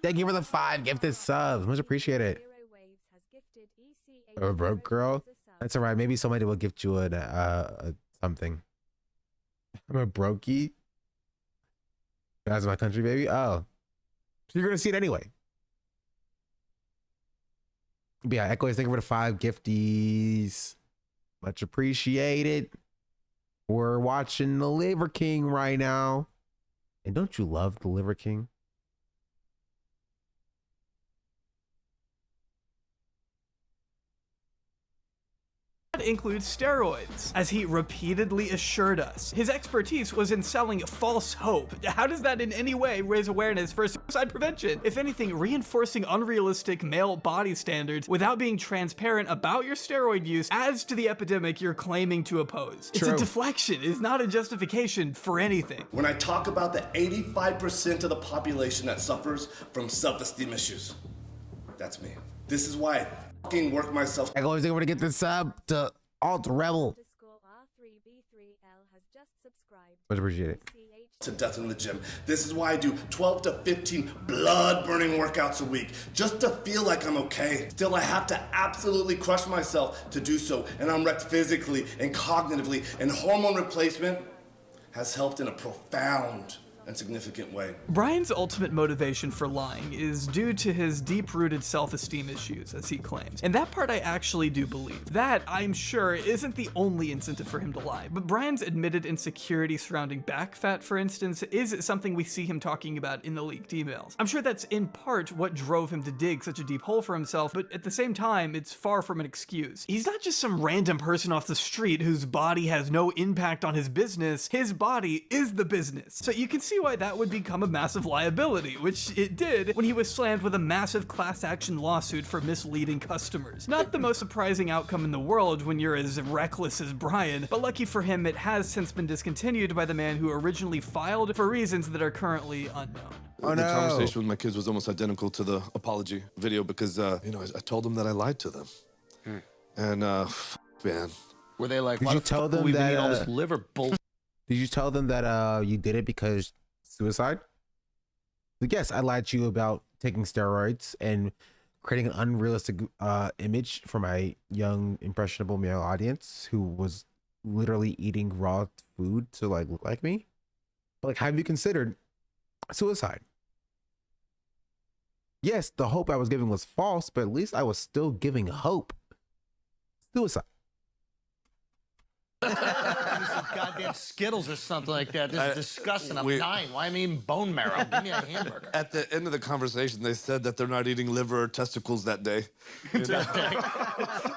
Thank you for the 5 gifted subs. Much appreciated. A broke girl. That's all right. Maybe somebody will gift you a something. I'm a brokey. That's my country, baby. Oh, so you're gonna see it anyway. But yeah, Echo, thank you for the 5 gifties. Much appreciated. We're watching the Liver King right now. And don't you love the Liver King? Includes steroids, as he repeatedly assured us. His expertise was in selling false hope. How does that in any way raise awareness for suicide prevention? If anything, reinforcing unrealistic male body standards without being transparent about your steroid use adds to the epidemic you're claiming to oppose. It's a deflection. It's not a justification for anything. When I talk about the 85% of the population that suffers from self-esteem issues, that's me. This is why I fucking work myself. I always think we're gonna get this sub to Alt Rebel. Much appreciated. To death in the gym. This is why I do 12 to 15 blood-burning workouts a week, just to feel like I'm okay. Still, I have to absolutely crush myself to do so, and I'm wrecked physically and cognitively, and hormone replacement has helped in a profound and significant way. Brian's ultimate motivation for lying is due to his deep-rooted self-esteem issues, as he claims. And that part I actually do believe. That, I'm sure, isn't the only incentive for him to lie. But Brian's admitted insecurity surrounding back fat, for instance, is something we see him talking about in the leaked emails. I'm sure that's in part what drove him to dig such a deep hole for himself, but at the same time, it's far from an excuse. He's not just some random person off the street whose body has no impact on his business. His body is the business. So you can see why that would become a massive liability, which it did when he was slammed with a massive class action lawsuit for misleading customers. Not the most surprising outcome in the world when you're as reckless as Brian, but lucky for him, it has since been discontinued by the man who originally filed for reasons that are currently unknown. Oh, the conversation with my kids was almost identical to the apology video because, you know, I told them that I lied to them. And, man. Were they like, Did you tell them that all this liver bull? Did you tell them that you did it because suicide? Like, yes, I lied to you about taking steroids and creating an unrealistic image for my young impressionable male audience who was literally eating raw food to like look like me. But like, have you considered suicide? Yes, the hope I was giving was false, but at least I was still giving hope. Suicide. Some goddamn Skittles or something like that. This is disgusting. I'm dying. Why am I eating bone marrow? Give me a hamburger. At the end of the conversation, they said that they're not eating liver or testicles that day.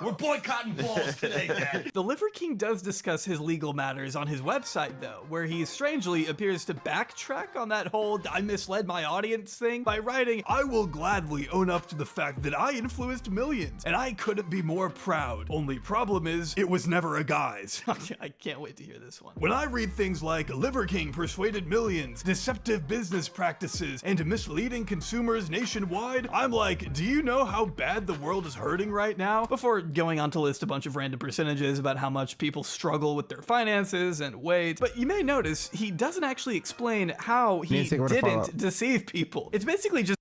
We're boycotting balls today, Dad. The Liver King does discuss his legal matters on his website, though, where he strangely appears to backtrack on that whole I misled my audience thing by writing, "I will gladly own up to the fact that I influenced millions, and I couldn't be more proud. Only problem is, it was never a guy's." I can't wait to hear this one. When I read things like Liver King persuaded millions, deceptive business practices, and misleading consumers nationwide, I'm like, do you know how bad the world is hurting right now? Before going on to list a bunch of random percentages about how much people struggle with their finances and weight. But you may notice he doesn't actually explain how he didn't deceive people. It's basically just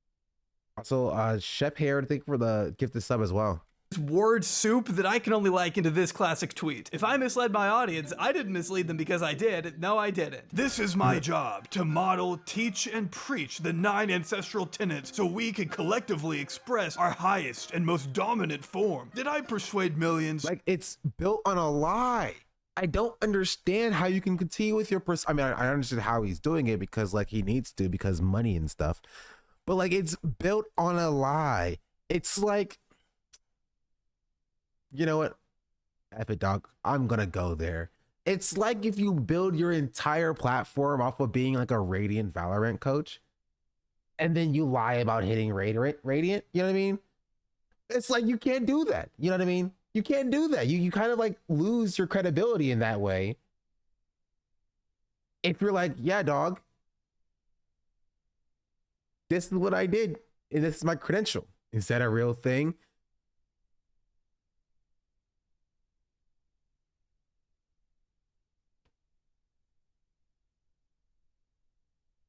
also Shep Hair, thank you for the gifted sub as well. word soup that I can only liken to this classic tweet. If I misled my audience, I didn't mislead them because I did. No, I didn't. This is my job, to model, teach, and preach the 9 ancestral tenets so we can collectively express our highest and most dominant form. Did I persuade millions? Like, it's built on a lie. I don't understand how you can continue with your I mean, I understand how he's doing it because, like, he needs to because money and stuff. But, like, it's built on a lie. It's like, you know what? F it, dog. I'm gonna go there. It's like if you build your entire platform off of being like a Radiant Valorant coach, and then you lie about hitting Radiant. You know what I mean? It's like you can't do that. You know what I mean? You can't do that. You kind of like lose your credibility in that way. If you're like, yeah, dog, this is what I did. And this is my credential. Is that a real thing?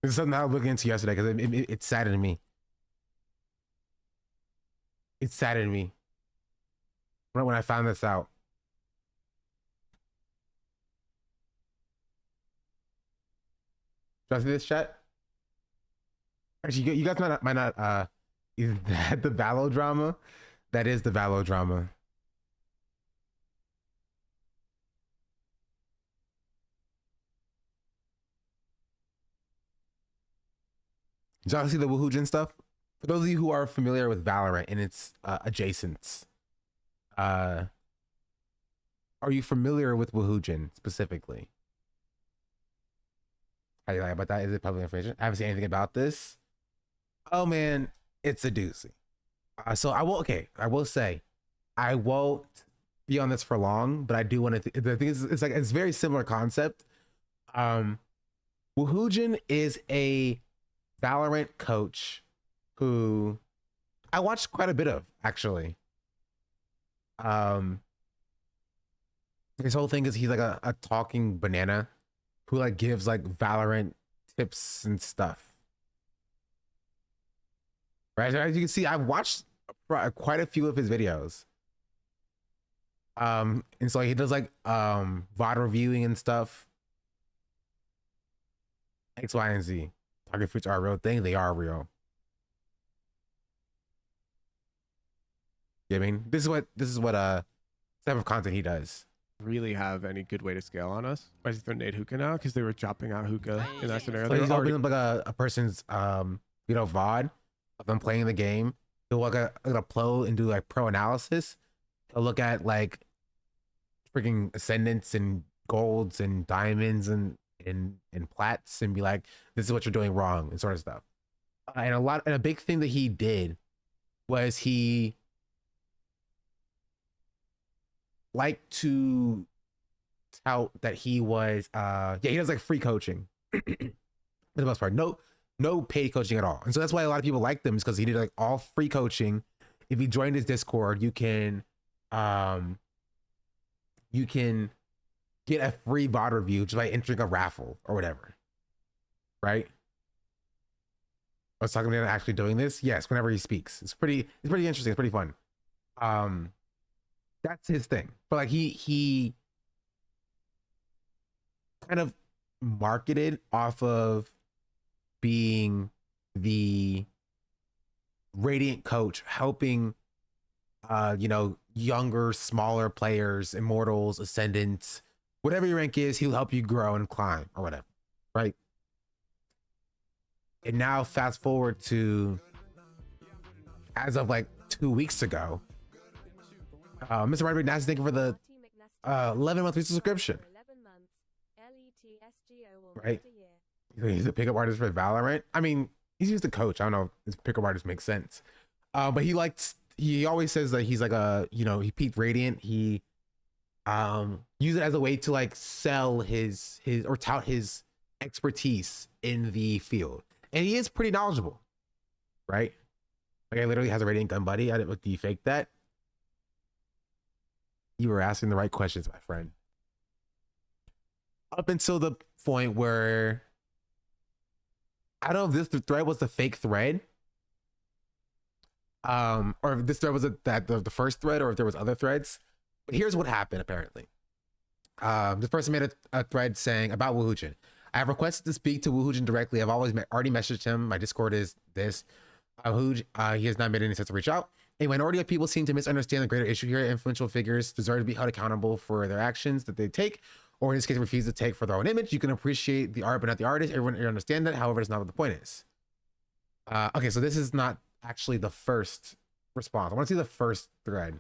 This is something I was looking into yesterday because it saddened me. It saddened me when I found this out. Did I see this chat? Actually, you guys might not is that the Valo drama? That is the Valo drama. Did y'all see the Woohoojin stuff? For those of you who are familiar with Valorant and its adjacents, are you familiar with Woohoojin specifically? How do you like about that? Is it public information? I haven't seen anything about this. Oh man, it's a doozy. So I will say, I won't be on this for long, but I do want to. The thing is, it's like it's a very similar concept. Woohoojin is a Valorant coach who I watched quite a bit of, actually. His whole thing is he's like a talking banana who like gives like Valorant tips and stuff. Right? As you can see, I've watched quite a few of his videos. And so he does like VOD reviewing and stuff. X, Y, and Z. Target fruits are a real thing. They are real. You know what I mean? This is what type of content he does. Really have any good way to scale on us? Why is there nade hookah now? Because they were dropping out hookah in that scenario. So he's opening up like a person's VOD of them playing the game. He'll look at a pro and do like pro analysis. He'll look at like freaking ascendants and golds and diamonds and plats and be like, this is what you're doing wrong and sort of stuff. And a big thing that he did was he liked to tout that he was he does like free coaching for the most part. No paid coaching at all. And so that's why a lot of people like them, is because he did like all free coaching. If you joined his Discord, you can get a free VOD review just by entering a raffle or whatever. Right? I was talking about actually doing this. Yes, whenever he speaks. It's pretty interesting. It's pretty fun. That's his thing. But like he kind of marketed off of being the Radiant coach, helping younger, smaller players, Immortals, Ascendants, whatever your rank is, he'll help you grow and climb or whatever. Right? And now fast forward to as of like 2 weeks ago, Mr. Roderick Nash, thank you for the 11-month subscription. Right? He's a pickup artist for Valorant. I mean, he's just a coach. I don't know if pickup artist makes sense. But he always says that he's like he peaked Radiant. He used it as a way to like sell his or tout his expertise in the field. And he is pretty knowledgeable. Right? Like I literally has a Radiant gun buddy. I didn't defake that. You were asking the right questions, my friend. Up until the point where I don't know if this thread was the fake thread, or if this thread was the first thread, or if there was other threads. But here's what happened. Apparently, this person made a thread saying about Woohoojin. I have requested to speak to Woohoojin directly. I've already messaged him. My Discord is this. He has not made any sense to reach out. A minority of people seem to misunderstand the greater issue here. Influential figures deserve to be held accountable for their actions that they take, or in this case, refuse to take for their own image. You can appreciate the art, but not the artist. Everyone understand that. However, it's not what the point is. Okay, so this is not actually the first response. I want to see the first thread.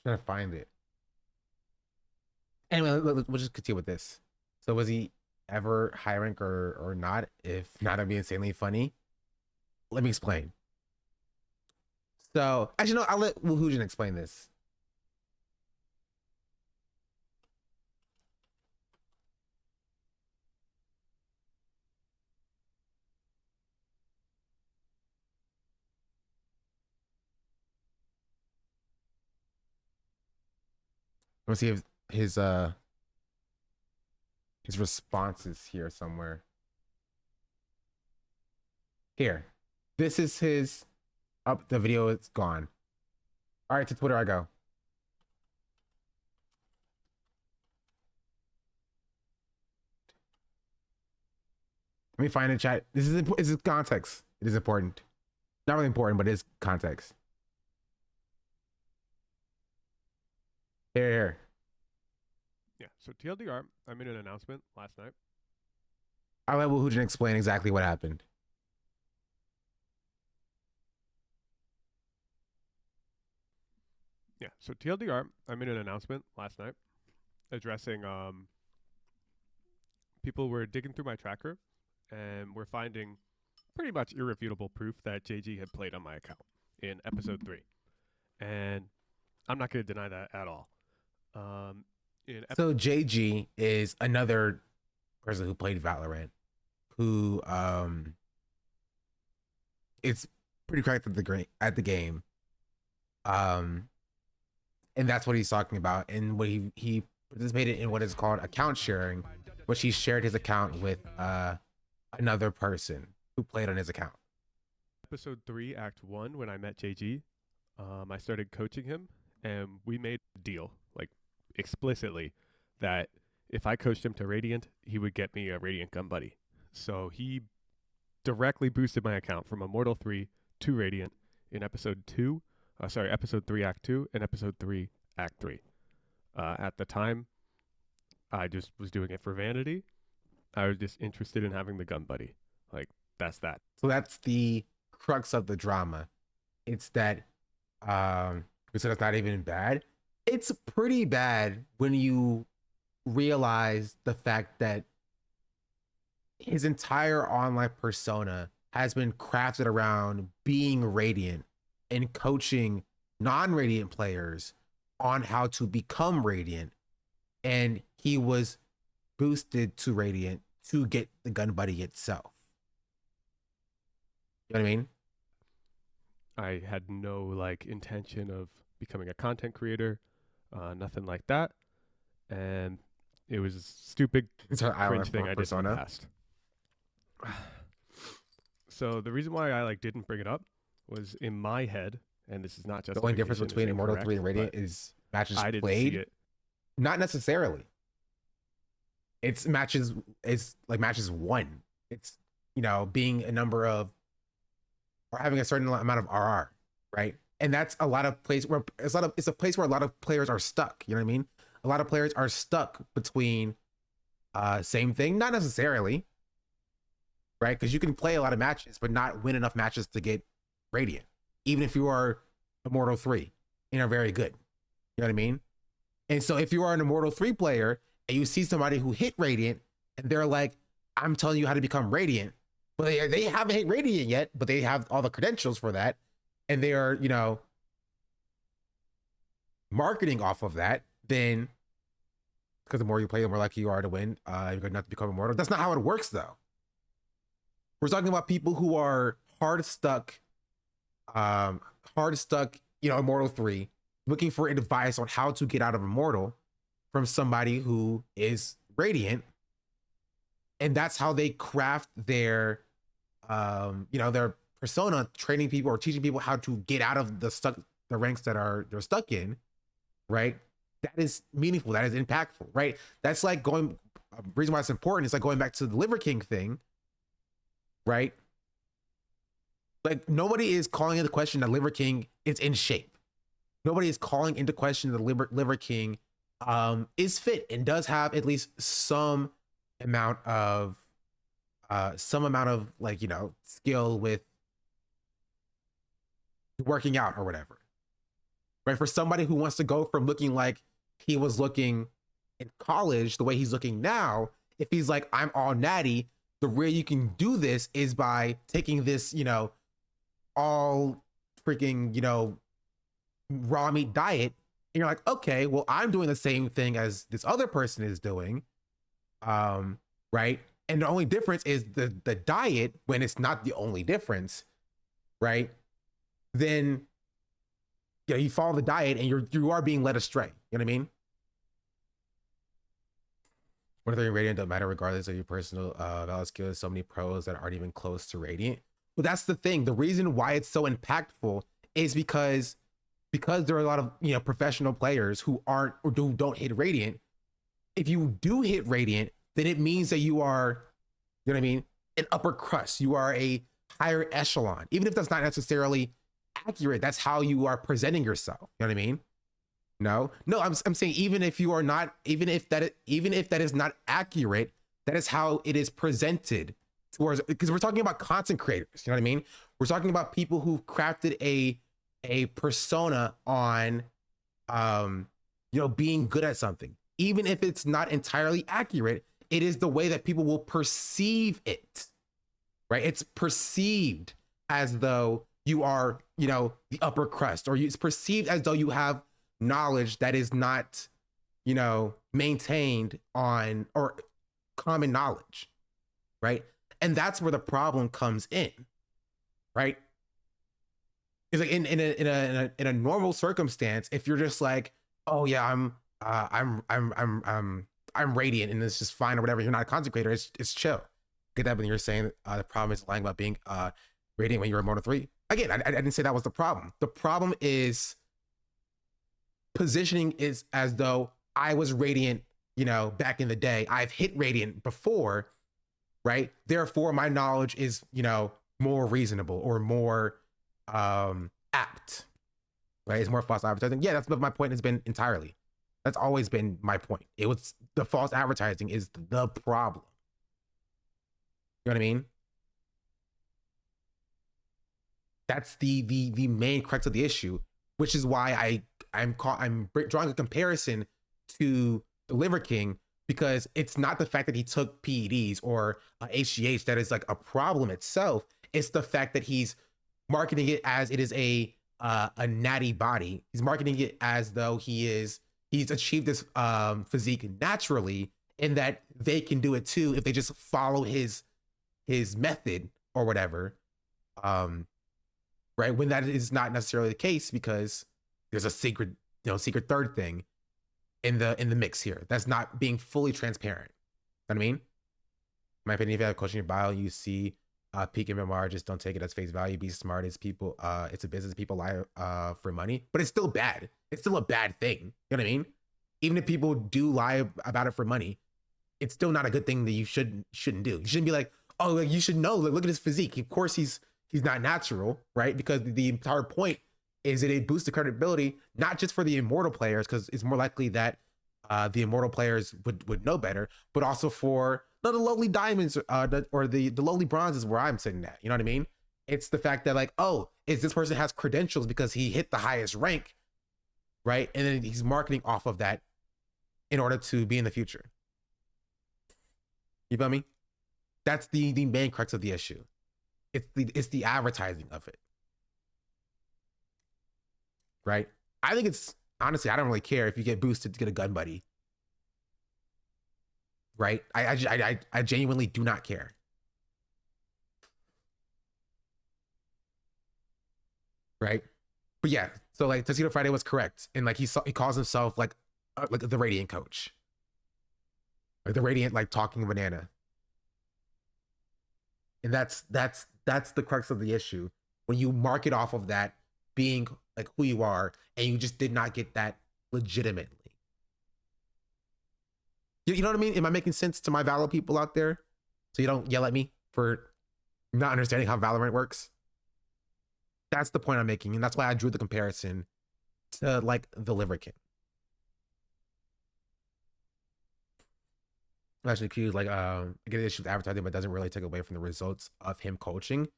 Trying to find it. Anyway, we'll just continue with this. So was he ever high rank or not? If not, it'd be insanely funny. Let me explain. So actually, no, I'll let Woohoojin explain this. Let's see if his response is here somewhere. Here. This is his up the video, it's gone. All right, to Twitter I go. Let me find a chat. This is context. It is important. Not really important, but it is context. Here. Yeah, so TLDR, I made an announcement last night. I'll let Woohoojin explain exactly what happened. Yeah, so TLDR, I made an announcement last night addressing people were digging through my tracker and we're finding pretty much irrefutable proof that JG had played on my account in episode 3. And I'm not going to deny that at all. So JG is another person who played Valorant, who it's pretty cracked at the game, and that's what he's talking about. And what he participated in what is called account sharing, which he shared his account with another person who played on his account. Episode 3, Act 1, when I met JG, I started coaching him, and we made a deal, like explicitly, that if I coached him to Radiant, he would get me a Radiant gun buddy. So he directly boosted my account from Immortal 3 to Radiant in episode 3, Act 2, and episode 3, Act 3. At the time, I just was doing it for vanity. I was just interested in having the gun buddy. Like, that's that. So that's the crux of the drama. It's that, we said it's not even bad. It's pretty bad when you realize the fact that his entire online persona has been crafted around being Radiant and coaching non-Radiant players on how to become Radiant. And he was boosted to Radiant to get the gun buddy itself. You know what I mean? I had no like intention of becoming a content creator, nothing like that. And it was a stupid cringe thing I did in the past. So the reason why I like didn't bring it up was in my head, and this is not just the only difference between Immortal 3 and Radiant is matches played. Not necessarily. It's matches. It's like matches won. It's, you know, being a number of or having a certain amount of RR, right? And that's a lot of places where it's a place where a lot of players are stuck. You know what I mean? A lot of players are stuck between same thing, not necessarily, right? Because you can play a lot of matches, but not win enough matches to get Radiant, even if you are Immortal 3 and are very good. You know what I mean? And so if you are an Immortal 3 player and you see somebody who hit Radiant and they're like, I'm telling you how to become Radiant, but they haven't hit Radiant yet, but they have all the credentials for that. And they are, you know, marketing off of that, then because the more you play, the more likely you are to win. You're going to have to become immortal. That's not how it works, though. We're talking about people who are hard stuck, you know, Immortal 3, looking for advice on how to get out of Immortal from somebody who is Radiant. And that's how they craft their, you know, their persona, training people or teaching people how to get out of the ranks that they're stuck in, right? That is meaningful. That is impactful, right? That's like reason why it's important is like going back to the Liver King thing, right? Like nobody is calling into question that Liver King is in shape. Nobody is calling into question that Liver King is fit and does have at least some amount of like, you know, skill with working out or whatever. right? For somebody who wants to go from looking like he was looking in college, the way he's looking now, if he's like, I'm all natty, the way you can do this is by taking this, you know, all freaking, you know, raw meat diet. And you're like, okay, well, I'm doing the same thing as this other person is doing. Right. And the only difference is the diet, when it's not the only difference, right? Then, you know, you follow the diet and you are being led astray. You know what I mean? Whether you're radiant don't matter regardless of your personal valid skills. So many pros that aren't even close to radiant. But that's the thing. The reason why it's so impactful is because there are a lot of, you know, professional players who aren't or don't hit radiant. If you do hit radiant, then it means that you are, you know what I mean, an upper crust. You are a higher echelon. Even if that's not necessarily accurate, that's how you are presenting yourself. You know what I mean? No, I'm saying even if you are not, even if that is not accurate, that is how it is presented towards, because we're talking about content creators. You know what I mean? We're talking about people who've crafted a persona on, you know, being good at something. Even if it's not entirely accurate, it is the way that people will perceive it, right? It's perceived as though you are, you know, the upper crust, or it's perceived as though you have knowledge that is not, you know, maintained on, or common knowledge, right? And that's where the problem comes in, right? It's like in a normal circumstance, if you're just like, oh yeah, I'm radiant and it's just fine or whatever, you're not a content creator, it's chill. Get that when you're saying the problem is lying about being radiant when you're a Moto 3. Again, I didn't say that was the problem. The problem is positioning is as though I was radiant, you know, back in the day. I've hit radiant before, right? Therefore, my knowledge is, you know, more reasonable or more apt, right? It's more false advertising. Yeah, that's what my point has been entirely. That's always been my point. It was the false advertising is the problem. You know what I mean? That's the main crux of the issue, which is why I'm drawing a comparison to the Liver King, because it's not the fact that he took PEDs or HGH that is like a problem itself. It's the fact that he's marketing it as it is a natty body. He's marketing it as though he's achieved this physique naturally, and that they can do it too if they just follow his method or whatever. Right? When that is not necessarily the case, because there's a secret third thing in the mix here that's not being fully transparent. You know what I mean? In my opinion, if you have coaching in your bio, you see peak MMR, just don't take it as face value. Be smart. It's people. It's a business. People lie for money, but it's still bad. It's still a bad thing. You know what I mean? Even if people do lie about it for money, it's still not a good thing that you shouldn't do. You shouldn't be like, oh, like, you should know. Like, look at his physique. Of course, he's not natural, right? Because the entire point is that it boosts the credibility, not just for the immortal players, because it's more likely that the immortal players would know better, but also for the lowly diamonds or the lowly bronzes where I'm sitting at. You know what I mean? It's the fact that, like, oh, is this person has credentials because he hit the highest rank, right? And then he's marketing off of that in order to be in the future. You feel me? That's the main crux of the issue. It's the advertising of it, right? I think it's, honestly, I don't really care if you get boosted to get a gun buddy, right? I genuinely do not care. Right? But yeah, so like Tuxedo Friday was correct, and like he calls himself like the Radiant coach, like the Radiant like talking banana, and that's the crux of the issue. When you market off of that being like who you are, and you just did not get that legitimately. You know what I mean? Am I making sense to my Valor people out there? So you don't yell at me for not understanding how Valorant works. That's the point I'm making, and that's why I drew the comparison to like the Liver King. Actually, Q's like, I get an issue with advertising, but doesn't really take away from the results of him coaching.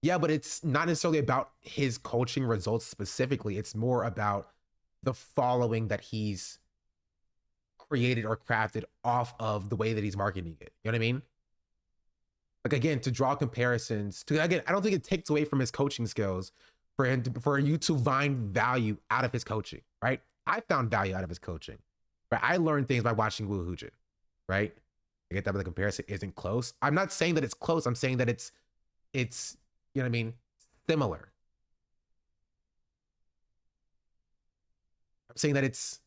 Yeah, but it's not necessarily about his coaching results specifically. It's more about the following that he's created or crafted off of the way that he's marketing it. You know what I mean? Like, again, to draw comparisons to, again, I don't think it takes away from his coaching skills for you to find value out of his coaching, right? I found value out of his coaching, right? I learned things by watching Wu Hujin, right? I get that, but the comparison isn't close. I'm not saying that it's close. I'm saying that it's, you know what I mean? Similar. I'm saying that it's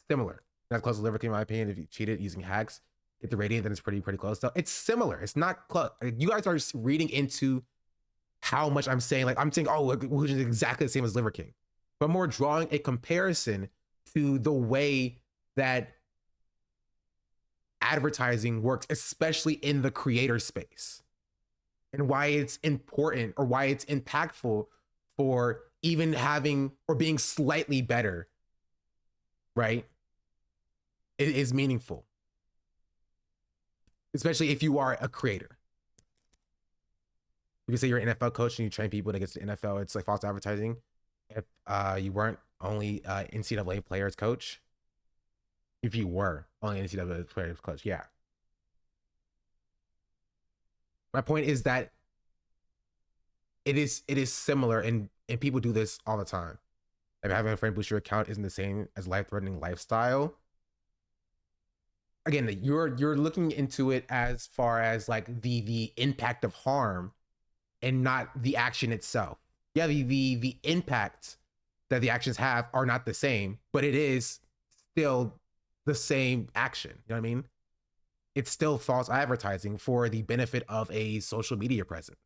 similar. Not close to Liver King, in my opinion. If you cheat it using hacks, get the rating, then it's pretty close. So it's similar. It's not close. You guys are reading into how much I'm saying. Like, I'm saying, oh, Wu Hujin is exactly the same as Liver King, but more drawing a comparison to the way that advertising works, especially in the creator space, and why it's important or why it's impactful for even having or being slightly better, right? It is meaningful, especially if you are a creator. You can say you're an NFL coach and you train people to get to the NFL. It's like false advertising. If you weren't only NCAA players coach, if you were only NCAA players coach, yeah. My point is that it is similar, and people do this all the time. Like, having a friend boost your account isn't the same as life-threatening lifestyle. Again, you're looking into it as far as like the impact of harm and not the action itself. Yeah, the impact that the actions have are not the same, but it is still the same action. You know what I mean? It's still false advertising for the benefit of a social media presence.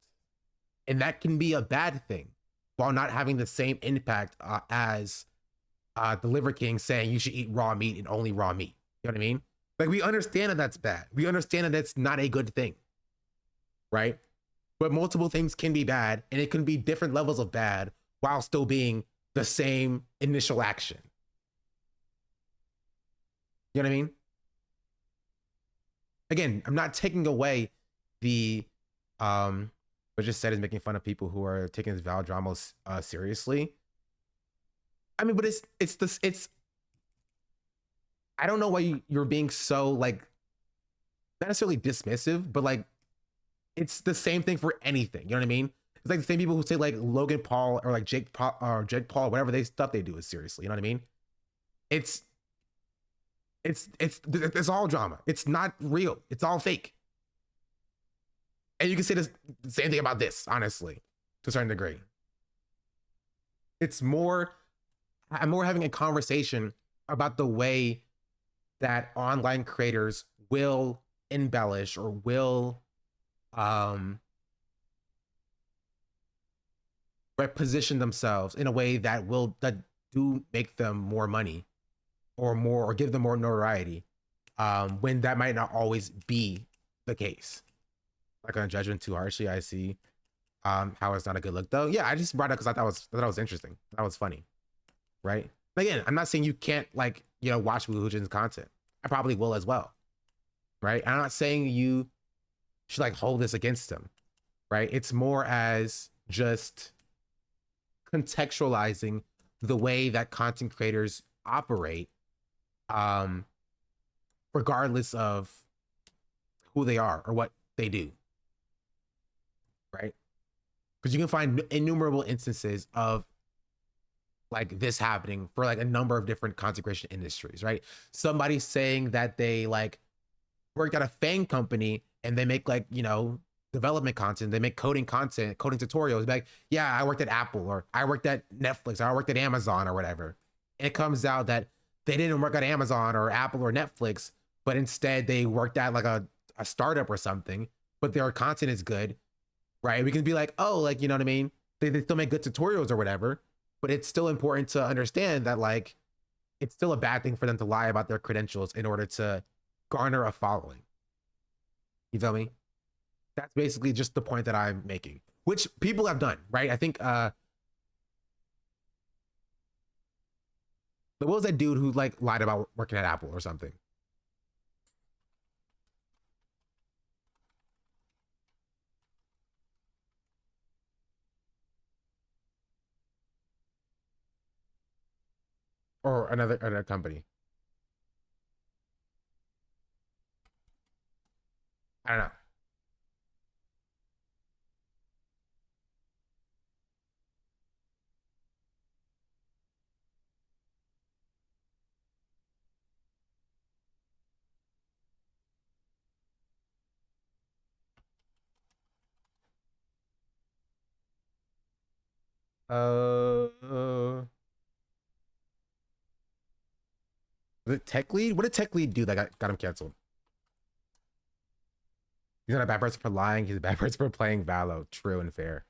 And that can be a bad thing while not having the same impact as the Liver King saying you should eat raw meat and only raw meat. You know what I mean? Like, we understand that that's bad. We understand that that's not a good thing, right? But multiple things can be bad, and it can be different levels of bad while still being the same initial action. You know what I mean? Again, I'm not taking away the what just said is making fun of people who are taking this Val drama seriously. I mean, but it's I don't know why you're being so, like, not necessarily dismissive, but like, it's the same thing for anything. You know what I mean? It's like the same people who say like Logan Paul or like Jake Paul, whatever stuff they do is seriously. You know what I mean? It's all drama. It's not real. It's all fake. And you can say the same thing about this, honestly, to a certain degree. I'm more having a conversation about the way that online creators will embellish or will position themselves in a way that do make them more money or give them more notoriety, when that might not always be the case. Like, on judgment too harshly, I see how it's not a good look, though. Yeah, I just brought it up because I thought it was interesting. That was funny, right? Again, I'm not saying you can't, like, you know, watch Wu Hujin's content. I probably will as well, right? I'm not saying you should like hold this against him, right? It's more as just contextualizing the way that content creators operate, regardless of who they are or what they do, right? Because you can find innumerable instances of like this happening for like a number of different content creation industries, right? Somebody saying that they like worked at a FANG company and they make like, you know, development content, they make coding content, coding tutorials, like, yeah, I worked at Apple, or I worked at Netflix, or I worked at Amazon or whatever. And it comes out that they didn't work at Amazon or Apple or Netflix, but instead they worked at like a startup or something, but their content is good, right? We can be like, oh, like, you know what I mean? They still make good tutorials or whatever, but it's still important to understand that like, it's still a bad thing for them to lie about their credentials in order to garner a following. You feel me? That's basically just the point that I'm making, which people have done, right? I think, what was that dude who like lied about working at Apple or something? or another company. I don't know. Was it tech lead? What did tech lead do that got him canceled? He's not a bad person for lying. He's a bad person for playing Valo. True and fair.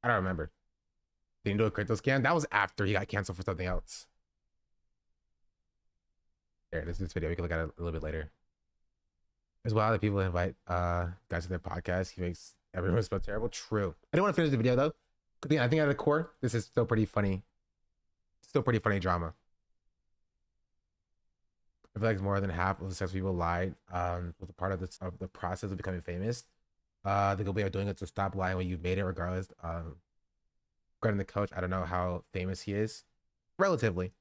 I don't remember. Did he do a crypto scam? That was after he got canceled for something else. There, this is this video. We can look at it a little bit later. There's wild that people invite guys to their podcast. He makes everyone feel terrible. True. I don't want to finish the video though. I think at the core, this is still pretty funny. Still pretty funny drama. I feel like more than half of the successful people lied with a part of the process of becoming famous. The good way of doing it to stop lying when you've made it, regardless. Regarding the coach, I don't know how famous he is. Relatively.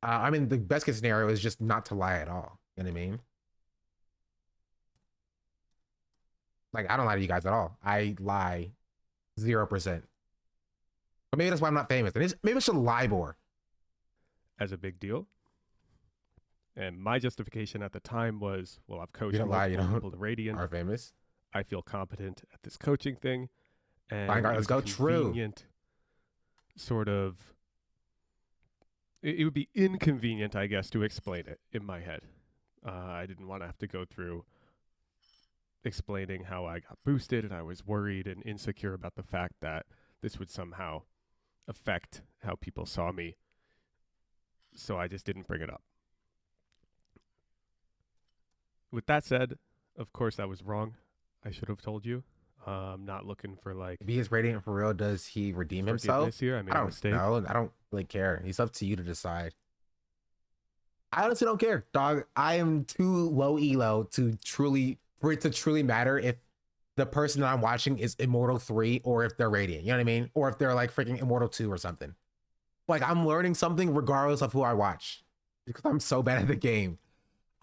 I mean, the best case scenario is just not to lie at all. You know what I mean? Like, I don't lie to you guys at all. I lie 0%. But maybe that's why I'm not famous. Maybe it's a lie more. As a big deal. And my justification at the time was, well, I've coached You don't lie, you don't people to Radiant. are famous. I feel competent at this coaching thing. And Fine, let's go. True. Sort of, it would be inconvenient, I guess, to explain it in my head. I didn't want to have to go through explaining how I got boosted, and I was worried and insecure about the fact that this would somehow affect how people saw me. So I just didn't bring it up. With that said, of course I was wrong. I should have told you. I'm not looking for like. If he is Radiant for real, does he redeem himself? Here, I made a mistake. No, I don't really care. It's up to you to decide. I honestly don't care, dog. I am too low elo for it to truly matter if the person that I'm watching is Immortal 3 or if they're Radiant. You know what I mean? Or if they're like freaking Immortal 2 or something. Like, I'm learning something regardless of who I watch because I'm so bad at the game.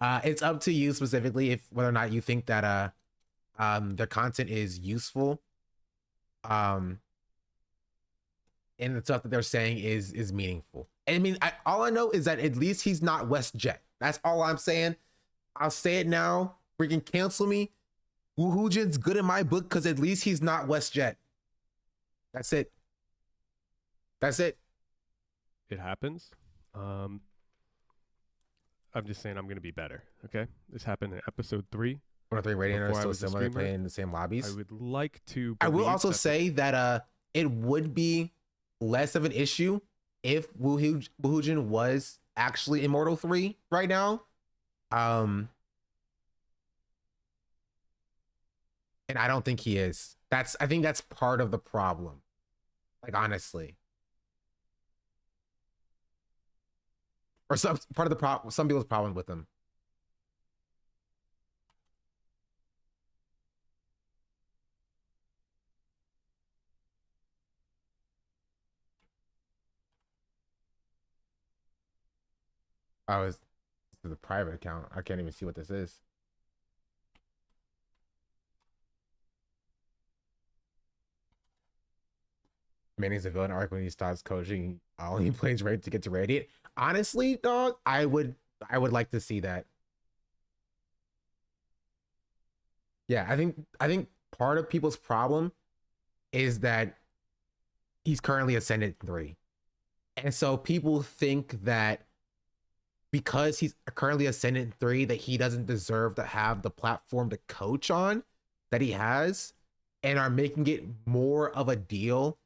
It's up to you specifically if whether or not you think that their content is useful, and the stuff that they're saying is meaningful. I mean, all I know is that at least he's not WestJet. That's all I'm saying. I'll say it now. Freaking cancel me. Woohoojin's good in my book because at least he's not WestJet. That's it. That's it. It happens. I'm just saying I'm going to be better, okay? This happened in episode 3. 103 Radiant are so similar, playing in the same lobbies. I would like to. I will also say that it would be less of an issue if Woohoojin was actually Immortal 3 right now. And I don't think he is. I think that's part of the problem. Like, honestly. Or some part of the problem, some people's problem with him. This is a private account. I can't even see what this is. Manny's a villain arc when he starts coaching. All he plays right to get to Radiant. Honestly, dog, I would like to see that. Yeah, I think part of people's problem is that he's currently Ascendant 3. And so people think that because he's currently Ascendant 3 that he doesn't deserve to have the platform to coach on that he has, and are making it more of a deal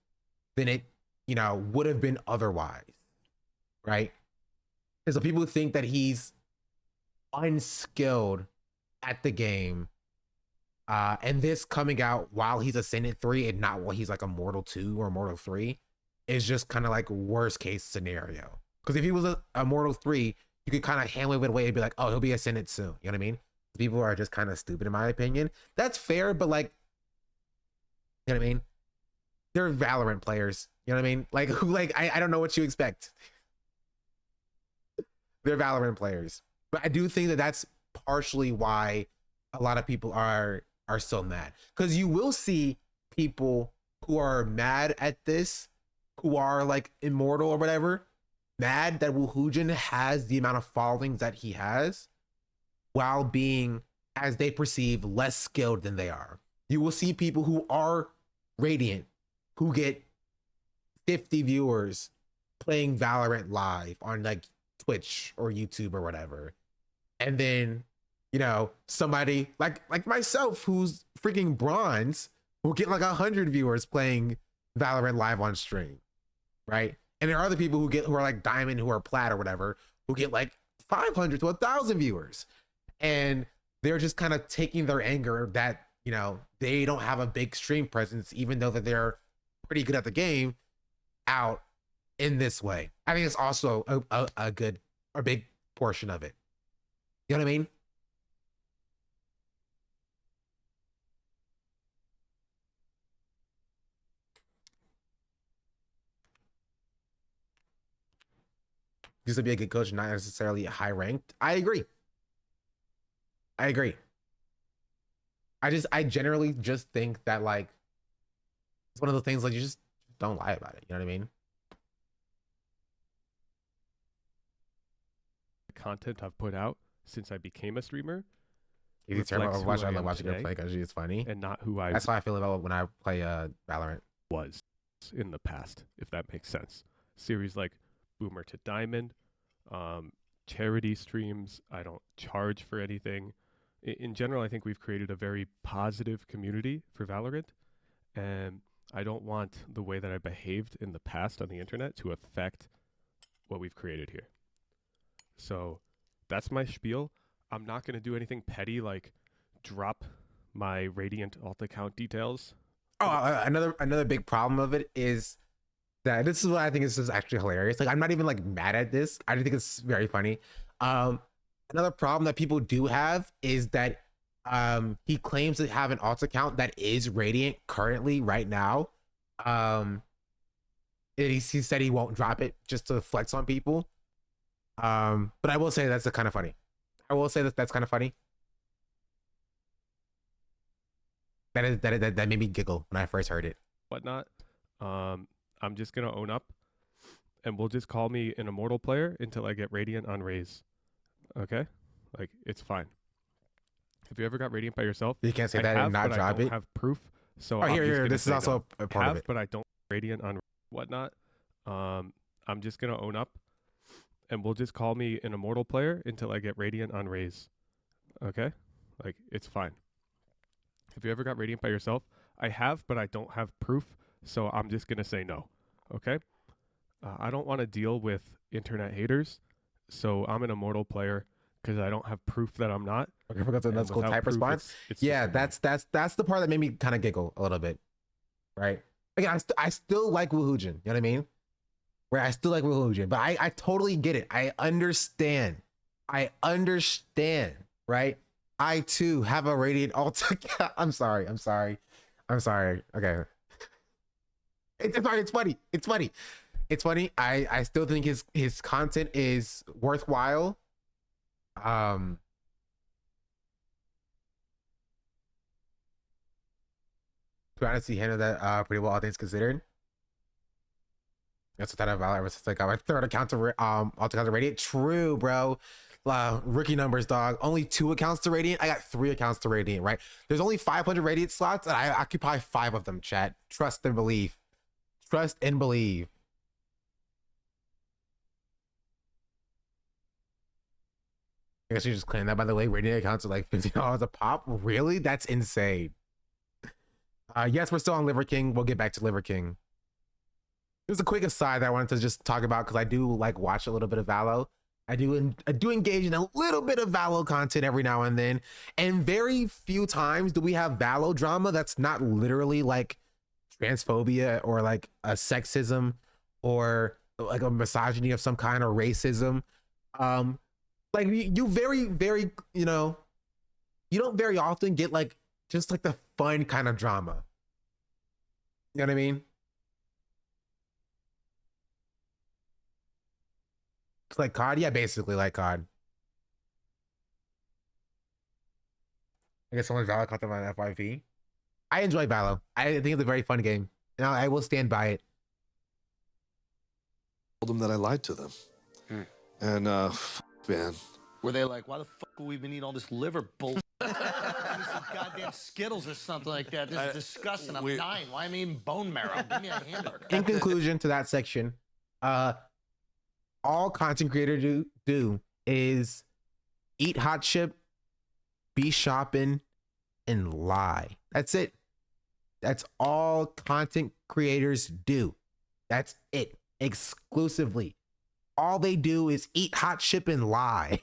than it, would have been otherwise. Right? And so people think that he's unskilled at the game And this coming out while he's Ascendant 3 and not while he's like Immortal 2 or Immortal 3 is just kind of like worst case scenario. Because if he was a Immortal 3, you could kind of handle it away and be like, oh, he'll be Ascendant soon. You know what I mean? People are just kind of stupid in my opinion. That's fair, but like, you know what I mean? They're Valorant players. You know what I mean? Like, who, like, I don't know what you expect. They're Valorant players. But I do think that that's partially why a lot of people are so mad. Because you will see people who are mad at this, who are like immortal or whatever, mad that Woohoojin has the amount of followings that he has while being, as they perceive, less skilled than they are. You will see people who are Radiant who get 50 viewers playing Valorant live on like Twitch or YouTube or whatever. And then, you know, somebody like myself who's freaking bronze will get like 100 viewers playing Valorant live on stream, right? And there are other people who are like diamond, who are plat or whatever, who get like 500 to 1,000 viewers. And they're just kind of taking their anger that, you know, they don't have a big stream presence, even though that they're pretty good at the game, out in this way. I think it's also a big portion of it. You know what I mean? Used to be a good coach, not necessarily high ranked. I agree. I generally just think that like it's one of those things like you just don't lie about it. You know what I mean? The content I've put out since I became a streamer. Easy term of watching. I love watching her play because she's funny, and not who I. That's how I feel about when I play Valorant. Was in the past, if that makes sense. Series like Boomer to Diamond, charity streams. I don't charge for anything. In general, I think we've created a very positive community for Valorant, and I don't want the way that I behaved in the past on the internet to affect what we've created here. So that's my spiel. I'm not going to do anything petty like drop my Radiant alt account details. Oh, another big problem of it is that this is what I think is just actually hilarious. Like, I'm not even like mad at this. I just think it's very funny. Another problem that people do have is that he claims to have an alt account that is Radiant currently right now. He said he won't drop it just to flex on people. But I will say that's kind of funny. I will say that's kind of funny. That made me giggle when I first heard it. Whatnot. I'm just gonna own up, and we'll just call me an immortal player until I get Radiant on Raze. Okay, like it's fine. Have you ever got Radiant by yourself? You can't say that and not drop it. I don't have proof, so here. This is also a part of it. But I don't Radiant on whatnot. I'm just gonna own up, and we'll just call me an immortal player until I get Radiant on Raze. Okay, like it's fine. Have you ever got Radiant by yourself? I have, but I don't have proof, so I'm just gonna say no. Okay, I don't want to deal with internet haters. So I'm an immortal player because I don't have proof that I'm not. Okay, forgot the that's cool type response. Yeah, that's the part that made me kind of giggle a little bit, right? Again, I still like Woohoojin. You know what I mean? Where I still like Woohoojin, but I totally get it. I understand, right? I too have a Radiant alt account. I'm sorry. Okay, it's funny. It's funny. I still think his content is worthwhile. To be honest, he handled that pretty well, all things considered. That's what I Valorant was like my third account to alt account to Radiant. True, bro. Rookie numbers, dog. Only 2 accounts to Radiant. I got 3 accounts to Radiant, right? There's only 500 Radiant slots, and I occupy 5 of them, chat. Trust and believe. Trust and believe. I guess you just claim that, by the way. Radiant accounts are like $50 a pop. Really? That's insane. Yes, we're still on Liver King. We'll get back to Liver King. There's a quick aside that I wanted to just talk about because I do like watch a little bit of Valo. I do engage in a little bit of Valo content every now and then, and very few times do we have Valo drama that's not literally like transphobia or like a sexism or like a misogyny of some kind or racism. Like you very, you know, you don't very often get like just like the fun kind of drama. You know what I mean? It's like COD, yeah, basically like COD. I guess someone's Valo content on FYP. I enjoy Valo. I think it's a very fun game, and I will stand by it. Told them that I lied to them, and man, Were they like, why the fuck would we even eat all this liver bullshit? Give me some goddamn Skittles or something like that. This is disgusting. I'm dying. Why am I eating bone marrow? Give me a hamburger. In conclusion to that section, all content creators do is eat hot chip, be shopping, and lie. That's it. That's all content creators do. That's it. Exclusively. All they do is eat hot chip and lie.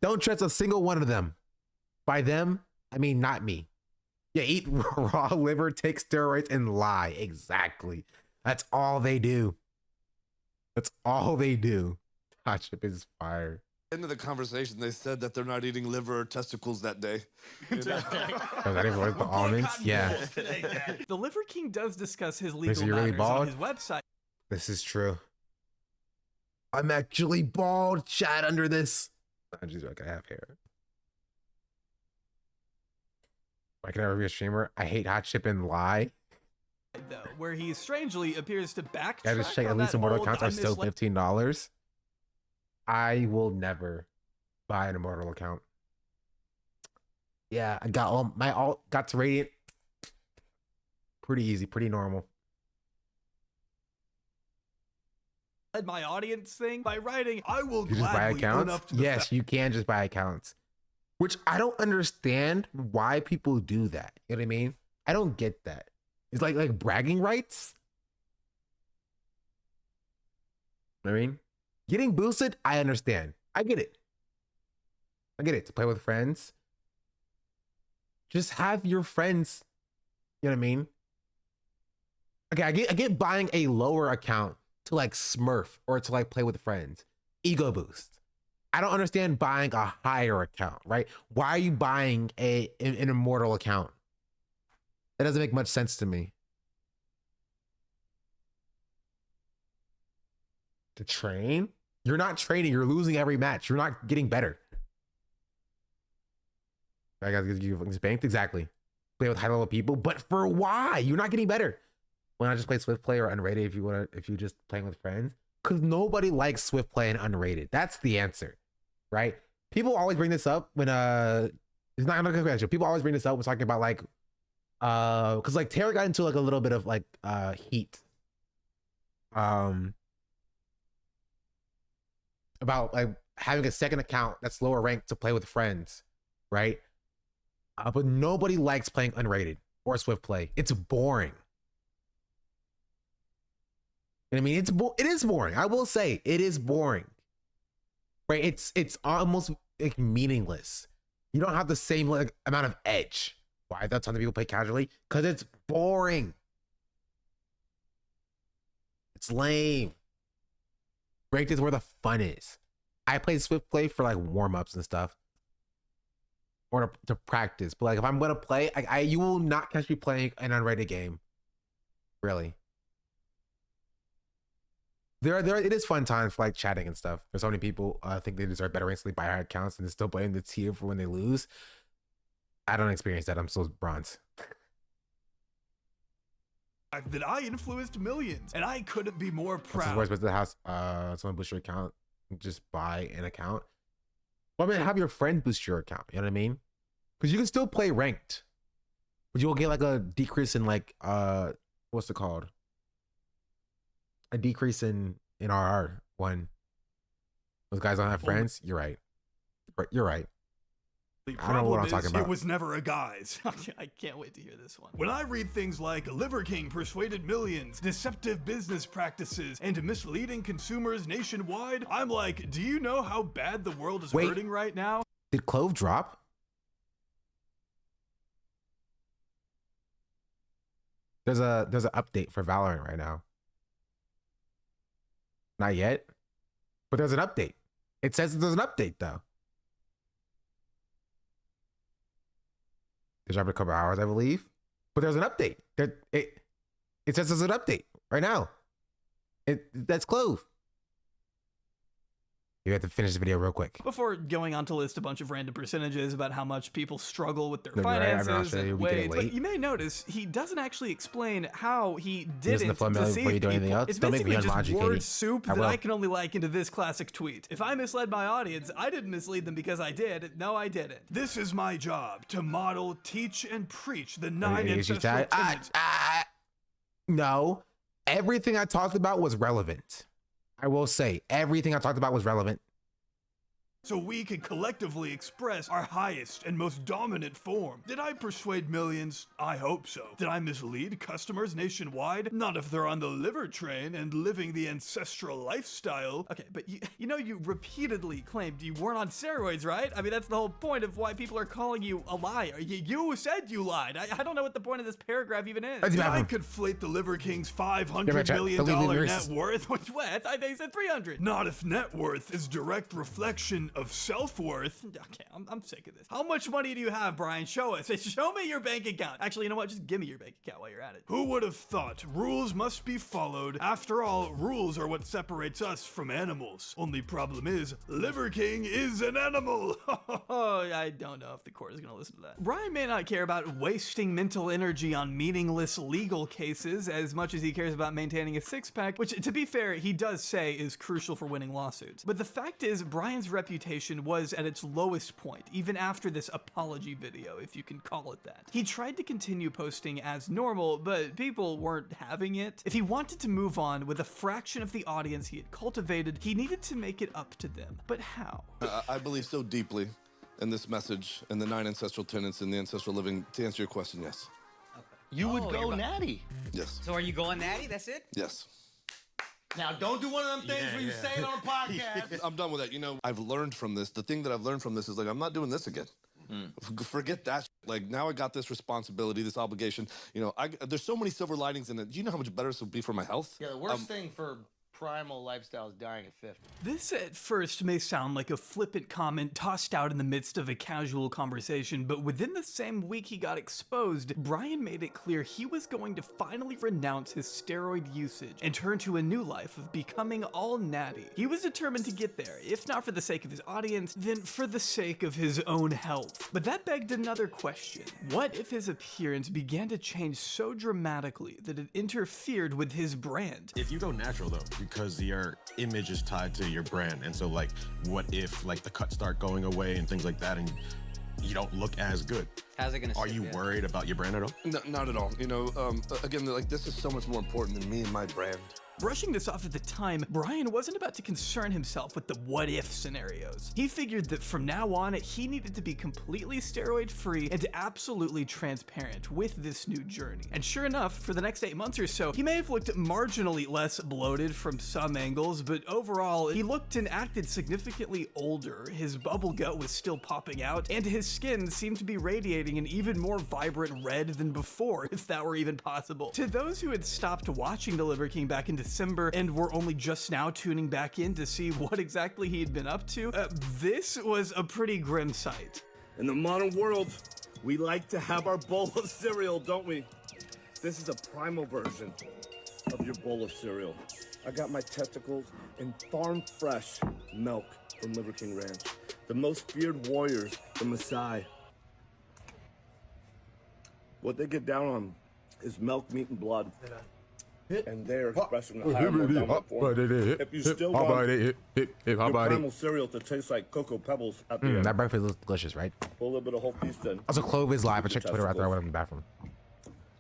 Don't trust a single one of them. By them, I mean not me. Yeah, eat raw liver, take steroids, and lie. Exactly. That's all they do. That's all they do. Hot chip is fire. End of the conversation, they said that they're not eating liver or testicles that day. Oh, that even was the almonds? Yeah. The Liver King does discuss his Makes legal you really matters bald? on his website. This is true. I'm actually bald, chat under this. I just like I have hair. Why can I ever be a streamer? I hate hot chip and lie. Though, where he strangely appears to backtrack. I just check at on least that Immortal old accounts are still unmisled- $15. I will never buy an Immortal account. Yeah, I got all got to Radiant. Pretty easy, pretty normal. my audience thing by writing, I will You just buy gladly own accounts? up to the Yes, fact. you can just buy accounts. Which I don't understand why people do that. You know what I mean? I don't get that. It's like bragging rights. You know what I mean? Getting boosted, I understand. I get it. I get it. To play with friends. Just have your friends. You know what I mean? Okay, I get buying a lower account to like Smurf or to like play with friends. Ego boost. I don't understand buying a higher account, right? Why are you buying an Immortal account? That doesn't make much sense to me. To train? You're not training. You're losing every match. You're not getting better. I gotta get you spanked. Exactly. Play with high level people, but for why? You're not getting better. Why not just play Swift Play or Unrated if you're just playing with friends? Because nobody likes Swift Play and Unrated. That's the answer, right? People always bring this up when it's not gonna go. People always bring this up when talking about like because like Tara got into like a little bit of like heat about like having a second account that's lower ranked to play with friends, right? But nobody likes playing Unrated or Swift Play. It's boring. I mean, it is boring. I will say it is boring, right? It's almost like meaningless. You don't have the same like amount of edge. Why that's how people play casually? Because it's boring. It's lame. Ranked is where the fun is. I play Swift Play for like warm ups and stuff, or to practice. But like if I'm gonna play, you will not catch me playing an unrated game. Really. It is fun times for like chatting and stuff. There's so many people think they deserve better ranks, so they buy higher accounts and they still blame the tier for when they lose. I don't experience that. I'm still bronze. That I influenced millions, and I couldn't be more This is proud. where it's supposed to have someone boost your account. Just buy an account. Well, I mean, have your friend boost your account. You know what I mean? Because you can still play ranked, but you'll get like a decrease in like what's it called? A decrease in RR when those guys don't have friends. You're right. You're right. I don't know what I'm talking about. It was never a guy's. I can't wait to hear this one. When I read things like Liver King persuaded millions, deceptive business practices, and misleading consumers nationwide, I'm like, do you know how bad the world is hurting right now? Did Clove drop? There's an update for Valorant right now. Not yet, but there's an update. It says there's an update though. They dropped a couple hours, I believe, but there's an update. It says there's an update right now. That's Clove. You have to finish the video real quick. Before going on to list a bunch of random percentages about how much people struggle with their No, you're right. finances I'm and not sure. weights, but you may notice he doesn't actually explain how he Listen didn't to deceive before you do anything people. else. It's Don't make me basically just unlogic, word Katie. soup I that will. I can only liken to this classic tweet. If I misled my audience, I didn't mislead them because I did. No, I didn't. This is my job, to model, teach, and preach the 9 ancestral tenets. No, everything I talked about was relevant. I will say everything I talked about was relevant. So we can collectively express our highest and most dominant form. Did I persuade millions? I hope so. Did I mislead customers nationwide? Not if they're on the liver train and living the ancestral lifestyle. Okay, but you know you repeatedly claimed you weren't on steroids, right? I mean, that's the whole point of why people are calling you a liar. You said you lied. I don't know what the point of this paragraph even is. Did I conflate the Liver King's $500 million net worth? What? They said 300. Not if net worth is direct reflection of self-worth. Okay, I'm sick of this. How much money do you have, Brian? Show us. Show me your bank account. Actually, you know what? Just give me your bank account while you're at it. Who would have thought rules must be followed? After all, rules are what separates us from animals. Only problem is, Liver King is an animal. I don't know if the court is going to listen to that. Brian may not care about wasting mental energy on meaningless legal cases as much as he cares about maintaining a six-pack, which, to be fair, he does say is crucial for winning lawsuits. But the fact is, Brian's reputation was at its lowest point, even after this apology video, if you can call it that. He tried to continue posting as normal, but people weren't having it. If he wanted to move on with a fraction of the audience he had cultivated, he needed to make it up to them. But how? I believe so deeply in this message and the 9 ancestral tenets and the ancestral living. To answer your question, yes. You would go natty. Yes. So are you going natty? That's it? Yes. Now, don't do one of them things where you say it on a podcast. I'm done with that. You know, I've learned from this. The thing that I've learned from this is, like, I'm not doing this again. Forget that. Like, now I got this responsibility, this obligation. You know, there's so many silver linings in it. Do you know how much better this will be for my health? Yeah, the worst thing for primal lifestyle is dying at 50. This at first may sound like a flippant comment tossed out in the midst of a casual conversation, but within the same week he got exposed, Brian made it clear he was going to finally renounce his steroid usage and turn to a new life of becoming all natty. He was determined to get there, if not for the sake of his audience, then for the sake of his own health. But that begged another question. What if his appearance began to change so dramatically that it interfered with his brand? If you go natural though, because your image is tied to your brand, and so like, what if like the cuts start going away and things like that, and you don't look as good? How's it gonna? Are you worried about your brand at all? No, not at all. You know, again, like, this is so much more important than me and my brand. Brushing this off at the time, Brian wasn't about to concern himself with the what-if scenarios. He figured that from now on, he needed to be completely steroid-free and absolutely transparent with this new journey. And sure enough, for the next 8 months or so, he may have looked marginally less bloated from some angles, but overall, he looked and acted significantly older. His bubble gut was still popping out, and his skin seemed to be radiating an even more vibrant red than before, if that were even possible. To those who had stopped watching The Liver King back in December and were only just now tuning back in to see what exactly he had been up to, this was a pretty grim sight. In the modern world, we like to have our bowl of cereal, don't we? This is a primal version of your bowl of cereal. I got my testicles in farm fresh milk from Liver King Ranch. The most feared warriors, the Maasai. What they get down on is milk, meat, and blood. And they're expressing the higher, more dominant form. If you still want your primal cereal to taste like Cocoa Pebbles at the end, that breakfast looks delicious, right? put a little bit of whole piece in. Also, Clove is live. I checked Twitter after I went in the bathroom.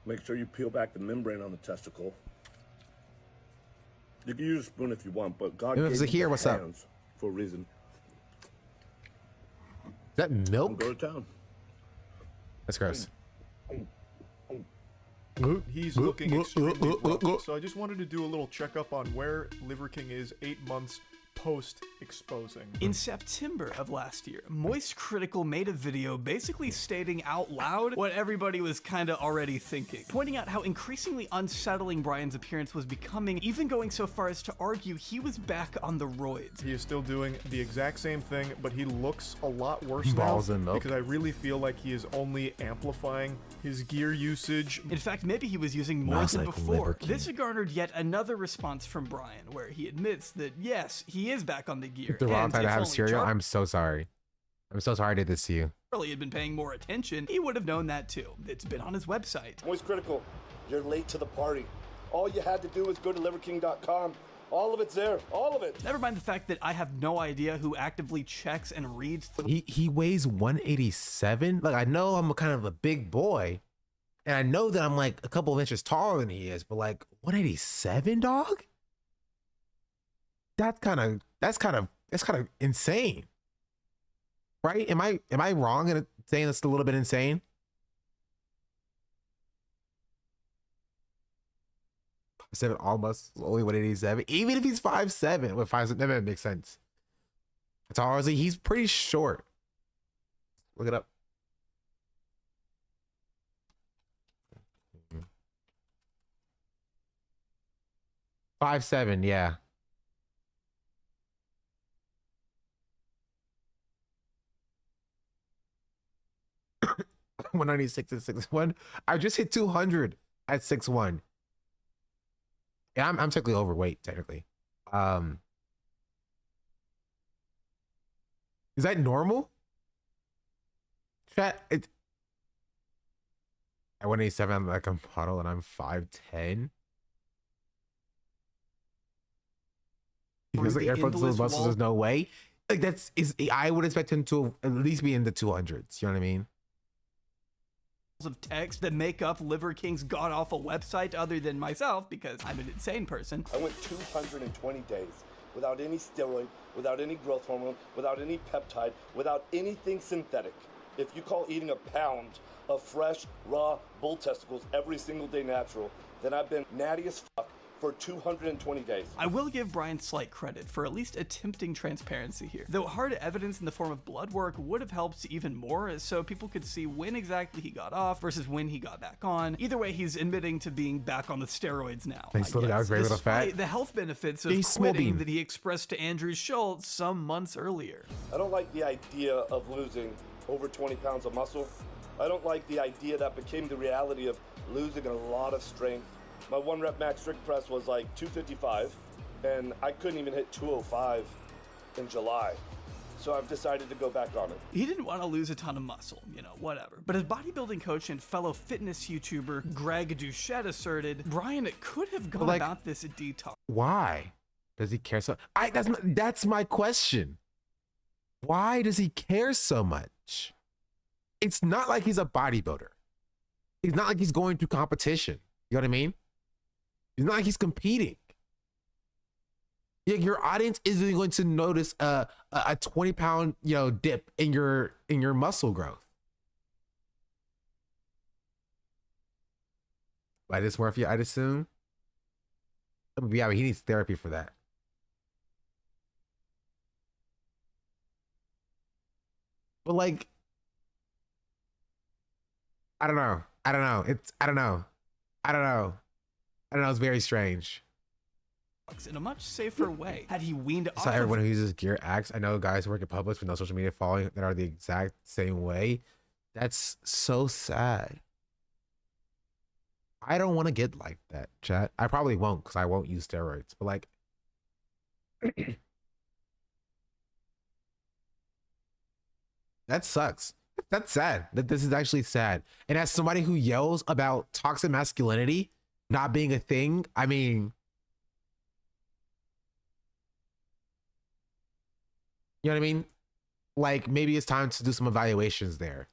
Make sure you peel back the membrane on the testicle. You can use a spoon if you want, but God gave you Zahir, what's up? hands for a reason. that milk? Go to town. That's gross. He's looking extremely rough. So I just wanted to do a little checkup on where Liver King is 8 months post-exposing. In September of last year, Moist Critical made a video basically stating out loud what everybody was kinda already thinking, pointing out how increasingly unsettling Brian's appearance was becoming, even going so far as to argue he was back on the roids. He is still doing the exact same thing, but he looks a lot worse Balls now and milk. because I really feel like he is only amplifying his gear usage. In fact, maybe he was using more Mouse than like before. Liver King. This garnered yet another response from Brian, where he admits that yes, he is back on the gear. The wrong and time to if have only cereal. I'm so sorry. I'm so sorry I did this to you. Charlie had been paying more attention, he would have known that too. It's been on his website. Moist Critical, you're late to the party. All you had to do was go to liverking.com. All of it's there. All of it. Never mind the fact that I have no idea who actively checks and reads. He weighs 187. Like, I know I'm kind of a big boy, and I know that I'm like a couple of inches taller than he is, but like 187, dog? That's kind of insane. Right? Am I wrong in saying that's a little bit insane? Seven almost only 187. Even if he's 5'7", with 5'7", that makes sense. It's honestly, he's pretty short. Look it up. Mm-hmm. 5'7", yeah. (196) at 6'1". I just hit 200 at 6'1". Yeah, I'm technically overweight, technically. Is that normal? Chat, at 187, I'm like a model and I'm 5'10". Because like airports, those buses, there's no way. Like I would expect him to at least be in the 200s. You know what I mean? Of text that make up Liver King's god-awful website other than myself, because I'm an insane person. I went 220 days without any steroid, without any growth hormone, without any peptide, without anything synthetic. If you call eating a pound of fresh, raw bull testicles every single day natural, then I've been natty as fuck for 220 days. I will give Brian slight credit for at least attempting transparency here, though hard evidence in the form of blood work would have helped even more, so people could see when exactly he got off versus when he got back on. Either way, he's admitting to being back on the steroids now. Thanks, little guy, very little fat. The health benefits of He's quitting that he expressed to Andrew Schultz some months earlier. I don't like the idea of losing over 20 pounds of muscle. I don't like the idea that became the reality of losing a lot of strength. My 1 rep max strict press was like 255, and I couldn't even hit 205 in July. So I've decided to go back on it. He didn't want to lose a ton of muscle, you know, whatever. But as bodybuilding coach and fellow fitness YouTuber Greg Doucette asserted, Brian could have gone about this detox. Why does he care so? That's my question. Why does he care so much? It's not like he's a bodybuilder. It's not like he's going through competition. You know what I mean? It's not like he's competing. Yeah, your audience isn't going to notice a 20-pound, you know, dip in your muscle growth. By dysmorphia, I'd assume. Yeah, but he needs therapy for that. But like, I don't know. It's very strange. In a much safer way, had he weaned off So of everyone who uses gear acts. I know guys who work at Publix with no social media following that are the exact same way. That's so sad. I don't want to get like that, chat. I probably won't because I won't use steroids. But like, that sucks. That's sad. This is actually sad. And as somebody who yells about toxic masculinity not being a thing, I mean, you know what I mean? Like, maybe it's time to do some evaluations there,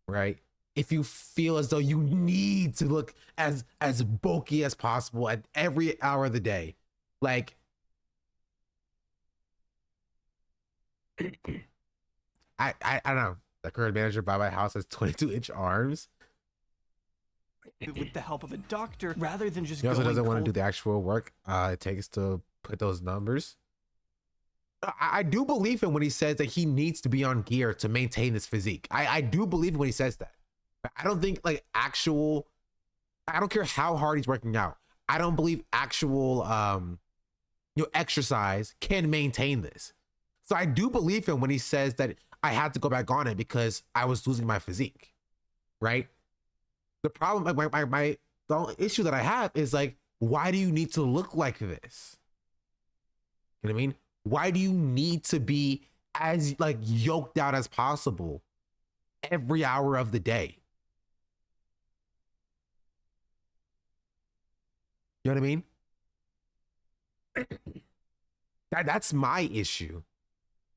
right? If you feel as though you need to look as bulky as possible at every hour of the day, like, I don't know. The current manager by my house has 22-inch arms. With the help of a doctor, rather than just He also going doesn't want to cold. do the actual work it takes to put those numbers. I do believe him when he says that he needs to be on gear to maintain his physique. I do believe him when he says that. But I don't think like actual, I don't care how hard he's working out. I don't believe actual exercise can maintain this. So I do believe him when he says that I had to go back on it because I was losing my physique, right? The problem, the only issue that I have is like, why do you need to look like this? You know what I mean? Why do you need to be as like yoked out as possible every hour of the day? You know what I mean? That's my issue.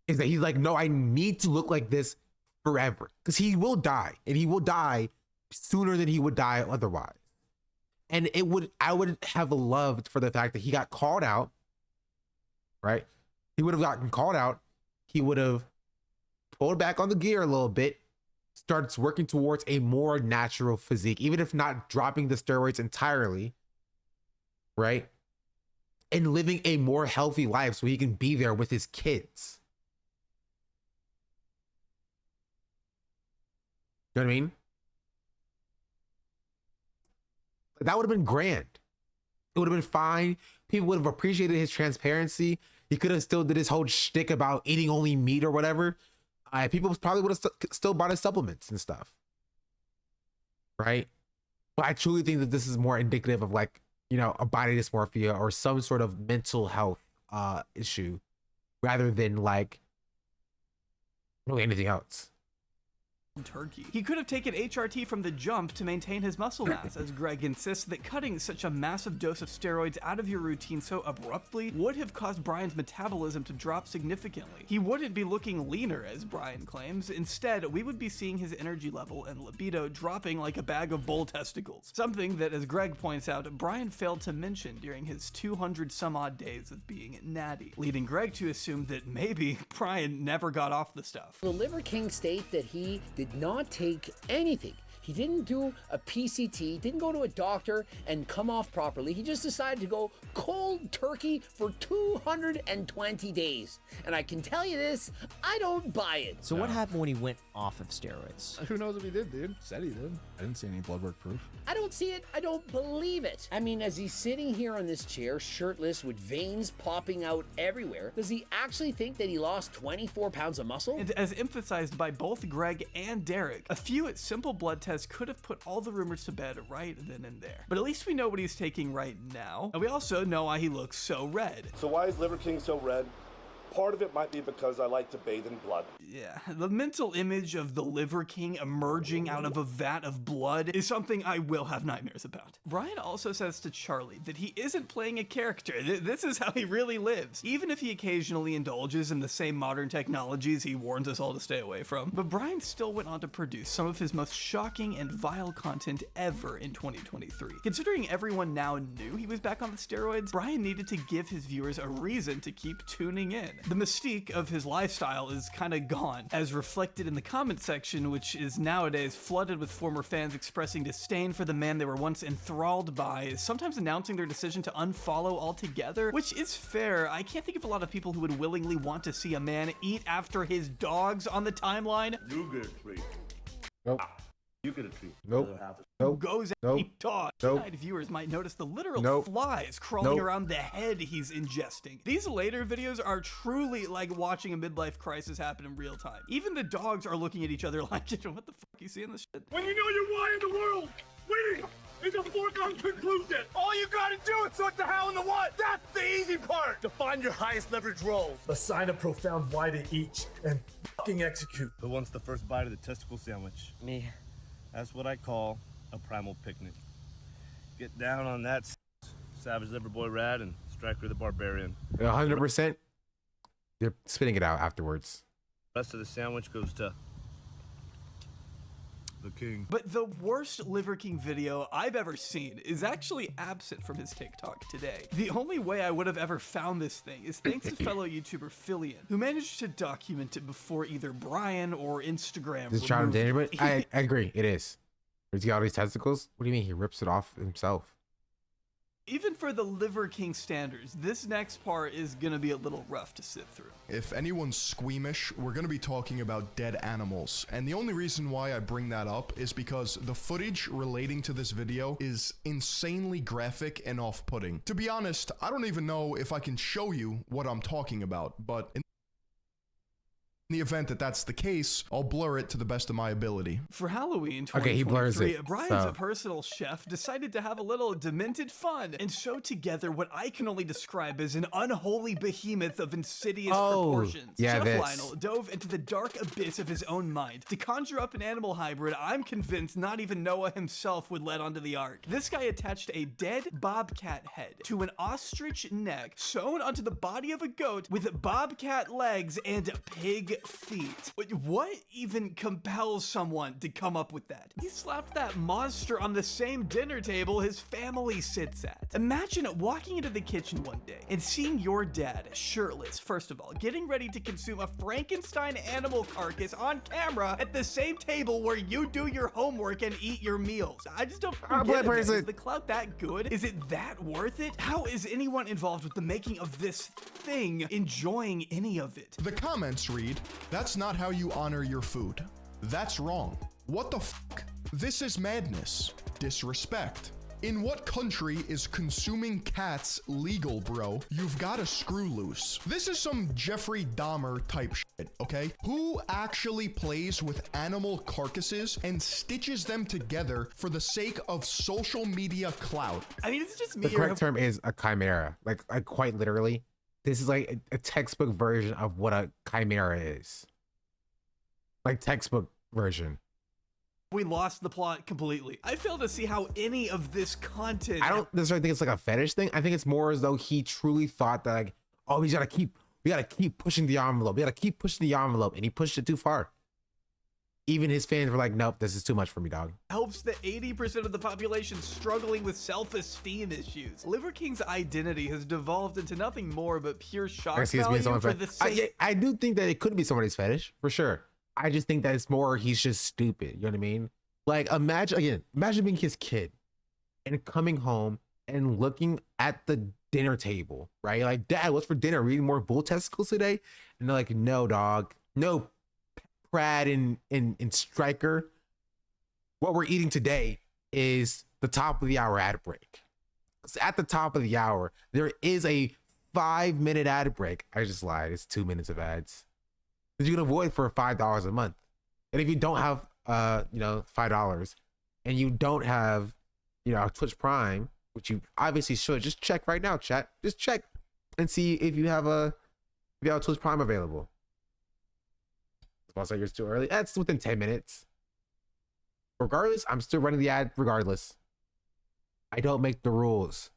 Is that he's like, no, I need to look like this forever. Because he will die. And he will die sooner than he would die otherwise. And I would have loved for the fact that he got called out, right? He would have gotten called out. He would have pulled back on the gear a little bit, starts working towards a more natural physique, even if not dropping the steroids entirely, right? And living a more healthy life so he can be there with his kids. You know what I mean? That would have been grand. It would have been fine. People would have appreciated his transparency. He could have still did his whole shtick about eating only meat or whatever. People probably would have still bought his supplements and stuff. Right? But I truly think that this is more indicative of like, you know, a body dysmorphia or some sort of mental health issue rather than like really anything else. Turkey. He could have taken HRT from the jump to maintain his muscle mass, as Greg insists that cutting such a massive dose of steroids out of your routine so abruptly would have caused Brian's metabolism to drop significantly. He wouldn't be looking leaner, as Brian claims. Instead, we would be seeing his energy level and libido dropping like a bag of bull testicles. Something that, as Greg points out, Brian failed to mention during his 200 some odd days of being natty, leading Greg to assume that maybe Brian never got off the stuff. The Liver King state that he did not take anything. He didn't do a PCT, didn't go to a doctor and come off properly. He just decided to go cold turkey for 220 days. And I can tell you this, I don't buy it. So what happened when he went off of steroids? Who knows if he did, dude? Said he did. I didn't see any blood work proof. I don't see it. I don't believe it. I mean, as he's sitting here on this chair, shirtless with veins popping out everywhere, does he actually think that he lost 24 pounds of muscle? And as emphasized by both Greg and Derek, a few simple blood tests could have put all the rumors to bed right then and there. But at least we know what he's taking right now. And we also know why he looks so red. So why is Liver King so red? Part of it might be because I like to bathe in blood. Yeah, the mental image of the Liver King emerging out of a vat of blood is something I will have nightmares about. Brian also says to Charlie that he isn't playing a character. This is how he really lives, even if he occasionally indulges in the same modern technologies he warns us all to stay away from. But Brian still went on to produce some of his most shocking and vile content ever in 2023. Considering everyone now knew he was back on the steroids, Brian needed to give his viewers a reason to keep tuning in. The mystique of his lifestyle is kind of gone, as reflected in the comment section, which is nowadays flooded with former fans expressing disdain for the man they were once enthralled by, sometimes announcing their decision to unfollow altogether, which is fair. I can't think of a lot of people who would willingly want to see a man eat after his dogs on the timeline. You get a treat. Nope. You get a treat. Nope. Who Nope. goes Nope. and eat dogs. Nope. Tonight, viewers might notice the literal Nope. flies crawling Nope. around the head he's ingesting. These later videos are truly like watching a midlife crisis happen in real time. Even the dogs are looking at each other like, what the fuck, you seeing this shit? When you know your why in the world, winning is a foregone conclusion. All you gotta do is sort the how and the what. That's the easy part. Define your highest leverage roles. Assign a profound why to each and fucking execute. Who wants the first bite of the testicle sandwich? Me. That's what I call a primal picnic. Get down on that Savage Liver Boy Rad and Striker the Barbarian. 100%. They're spitting it out afterwards. The rest of the sandwich goes to the king. But the worst Liver King video I've ever seen is actually absent from his TikTok today. The only way I would have ever found this thing is thanks to fellow YouTuber Fillion, who managed to document it before either Brian or Instagram. This child endangerment? I agree, it is. Does he got all these testicles? What do you mean he rips it off himself? Even for the Liver King standards, this next part is gonna be a little rough to sit through. If anyone's squeamish, we're going to be talking about dead animals. And the only reason why I bring that up is because the footage relating to this video is insanely graphic and off-putting. To be honest, I don't even know if I can show you what I'm talking about, but in the event that that's the case, I'll blur it to the best of my ability. For Halloween 2023, okay, he blurs it, Brian's a personal chef decided to have a little demented fun and show together what I can only describe as an unholy behemoth of insidious proportions. Yeah, Chef Lionel dove into the dark abyss of his own mind to conjure up an animal hybrid I'm convinced not even Noah himself would let onto the ark. This guy attached a dead bobcat head to an ostrich neck sewn onto the body of a goat with bobcat legs and pig feet. What even compels someone to come up with that? He slapped that monster on the same dinner table his family sits at. Imagine walking into the kitchen one day and seeing your dad shirtless, first of all, getting ready to consume a Frankenstein animal carcass on camera at the same table where you do your homework and eat your meals. I just don't get it. Is the clout that good? Is it that worth it? How is anyone involved with the making of this thing enjoying any of it? The comments read, "That's not how you honor your food. That's wrong. What the fuck? This is madness. Disrespect. In what country is consuming cats legal, bro? You've got to screw loose." This is some Jeffrey Dahmer type shit, okay? Who actually plays with animal carcasses and stitches them together for the sake of social media clout? I mean, it's just me. The correct term is a chimera. Like quite literally. This is like a textbook version of what a chimera is. Like textbook version. We lost the plot completely. I fail to see how any of this content. I don't necessarily think it's like a fetish thing. I think it's more as though he truly thought that like, oh, we gotta keep pushing the envelope. We gotta keep pushing the envelope, and he pushed it too far. Even his fans were like, nope, this is too much for me, dog. Helps the 80% of the population struggling with self-esteem issues. Liver King's identity has devolved into nothing more but pure shock value for the sake. I do think that it could be somebody's fetish, for sure. I just think that it's more he's just stupid. You know what I mean? Like imagine being his kid and coming home and looking at the dinner table, right? Like, Dad, what's for dinner? Are we eating more bull testicles today? And they're like, no, dog. No, Pratt and Stryker. What we're eating today is the top of the hour ad break. Because at the top of the hour, there is a 5-minute ad break. I just lied. It's 2 minutes of ads that you can avoid for $5 a month. And if you don't have, $5 and you don't have, Twitch Prime, which you obviously should, just check right now, chat. Just check and see if you have Twitch Prime available. Also, you're too early. That's within 10 minutes. Regardless, I'm still running the ad regardless. I don't make the rules.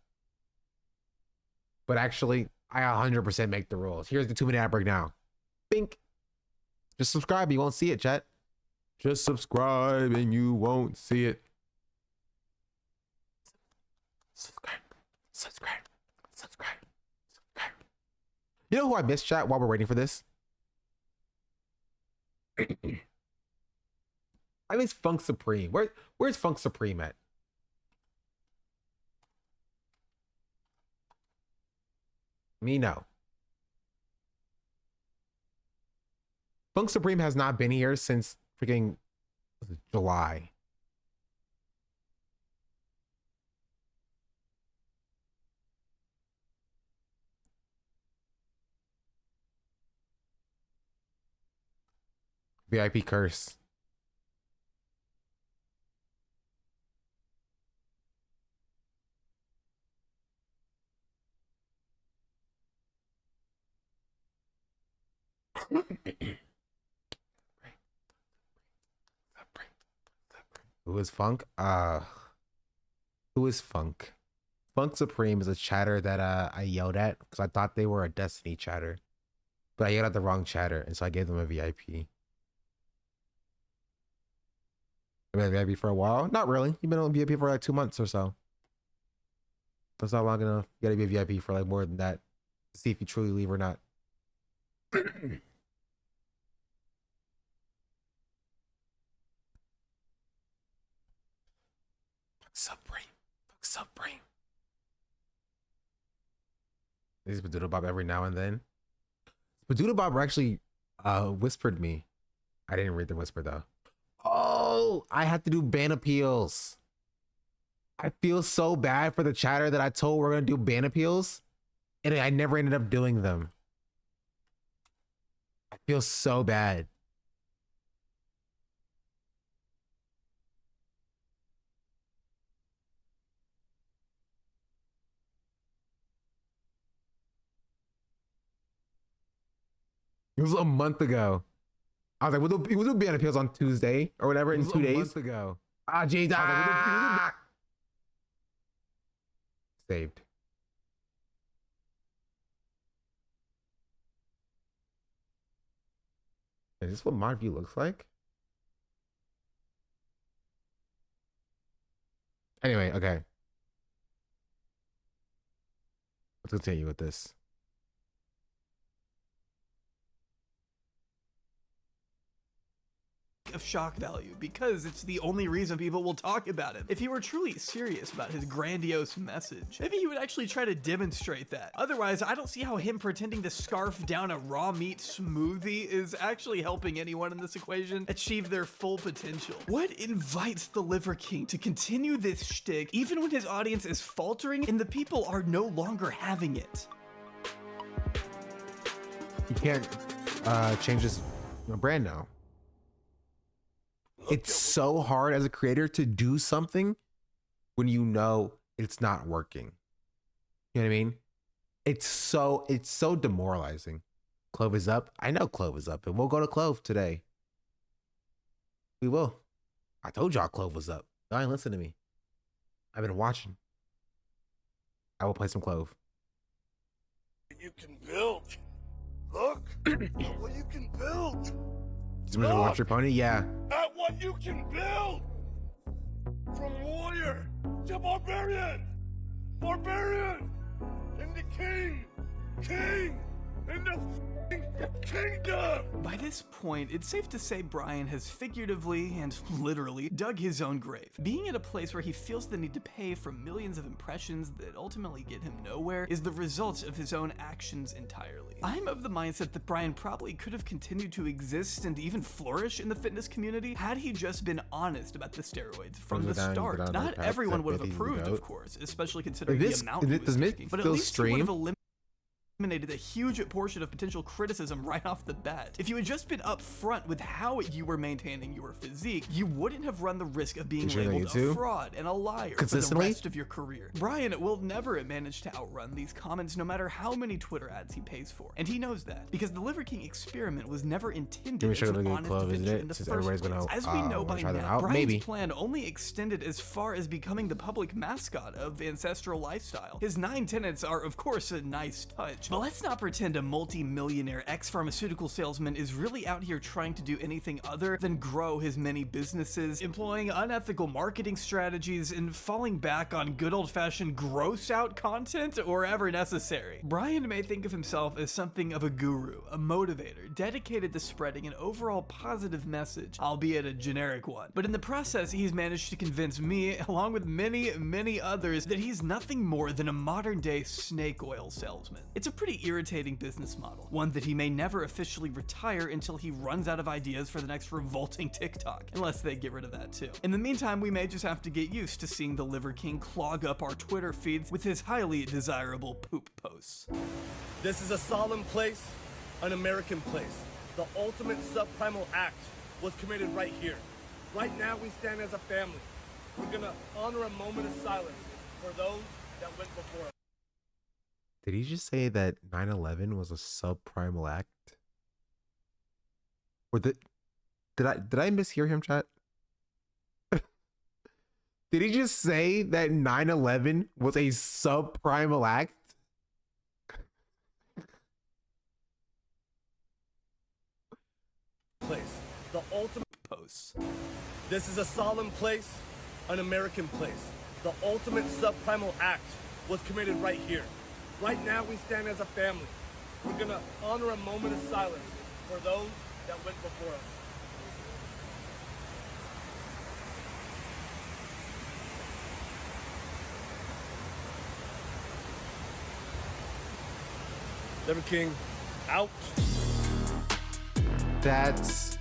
But actually, I 100% make the rules. Here's the 2-minute ad break now. Bink. Just subscribe, you won't see it, chat. Just subscribe and you won't see it. Subscribe. You know who I missed, chat, while we're waiting for this? I miss Funk Supreme. Where's Funk Supreme at? Me no. Funk Supreme has not been here since freaking July. VIP curse. Who is Funk? Who is Funk? Funk Supreme is a chatter that I yelled at because I thought they were a Destiny chatter. But I yelled at the wrong chatter, and so I gave them a VIP. I've been VIP for a while. Not really. You've been on VIP for like 2 months or so. That's not long enough. You gotta be a VIP for like more than that to see if you truly leave or not. Subbrain. These Spadoodle Bob every now and then. Spadoodle Bob actually whispered me. I didn't read the whisper though. Oh, I have to do ban appeals. I feel so bad for the chatter that I told we're gonna do ban appeals, and I never ended up doing them. I feel so bad. It was a month ago. I was like, we'll do ban appeals on Tuesday or whatever in 2 days. A month ago. Ah, jeez. Like, saved. Is this what my view looks like? Anyway, okay. Let's continue with this. Of shock value because it's the only reason people will talk about him. If he were truly serious about his grandiose message, maybe he would actually try to demonstrate that. Otherwise, I don't see how him pretending to scarf down a raw meat smoothie is actually helping anyone in this equation achieve their full potential. What invites the Liver King to continue this shtick even when his audience is faltering and the people are no longer having it? You can't change his brand now. It's so hard as a creator to do something when you know it's not working. You know what I mean? It's so demoralizing. Clove is up. I know Clove is up, and we'll go to Clove today. We will. I told y'all Clove was up. Y'all ain't listen to me. I've been watching. I will play some Clove. You can build. Look at what you can build. Somebody watch your pony? Yeah. At what you can build. From warrior to barbarian. Barbarian into king. King into kingdom. By this point, it's safe to say Brian has figuratively and literally dug his own grave. Being at a place where he feels the need to pay for millions of impressions that ultimately get him nowhere is the result of his own actions entirely. I'm of the mindset that Brian probably could have continued to exist and even flourish in the fitness community had he just been honest about the steroids from the start. Not everyone would have approved, of course, especially considering the amount he was taking, but at least he would have eliminated a huge portion of potential criticism right off the bat. If you had just been upfront with how you were maintaining your physique, you wouldn't have run the risk of being labeled a fraud and a liar for the rest of your career. Brian will never manage to outrun these comments no matter how many Twitter ads he pays for. And he knows that, because the Liver King experiment was never intended as an honest venture in the first place. As we know by now, Brian's plan only extended as far as becoming the public mascot of Ancestral Lifestyle. His 9 tenets are, of course, a nice touch, but let's not pretend a multi-millionaire ex-pharmaceutical salesman is really out here trying to do anything other than grow his many businesses, employing unethical marketing strategies, and falling back on good old-fashioned gross-out content wherever necessary. Brian may think of himself as something of a guru, a motivator, dedicated to spreading an overall positive message, albeit a generic one. But in the process, he's managed to convince me, along with many others, that he's nothing more than a modern-day snake oil salesman. It's a pretty irritating business model, one that he may never officially retire until he runs out of ideas for the next revolting TikTok, unless they get rid of that too. In the meantime, we may just have to get used to seeing the Liver King clog up our Twitter feeds with his highly desirable poop posts. This is a solemn place, an American place. The ultimate subprimal act was committed right here. Right now we stand as a family. We're gonna honor a moment of silence for those that went before us. Did he just say that 9/11 was a subprimal act? Or did I mishear him, chat? Did he just say that 9/11 was a subprimal act? Place. The ultimate posts. This is a solemn place, an American place. The ultimate subprimal act was committed right here. Right now, we stand as a family. We're gonna honor a moment of silence for those that went before us. Liver King, out. That's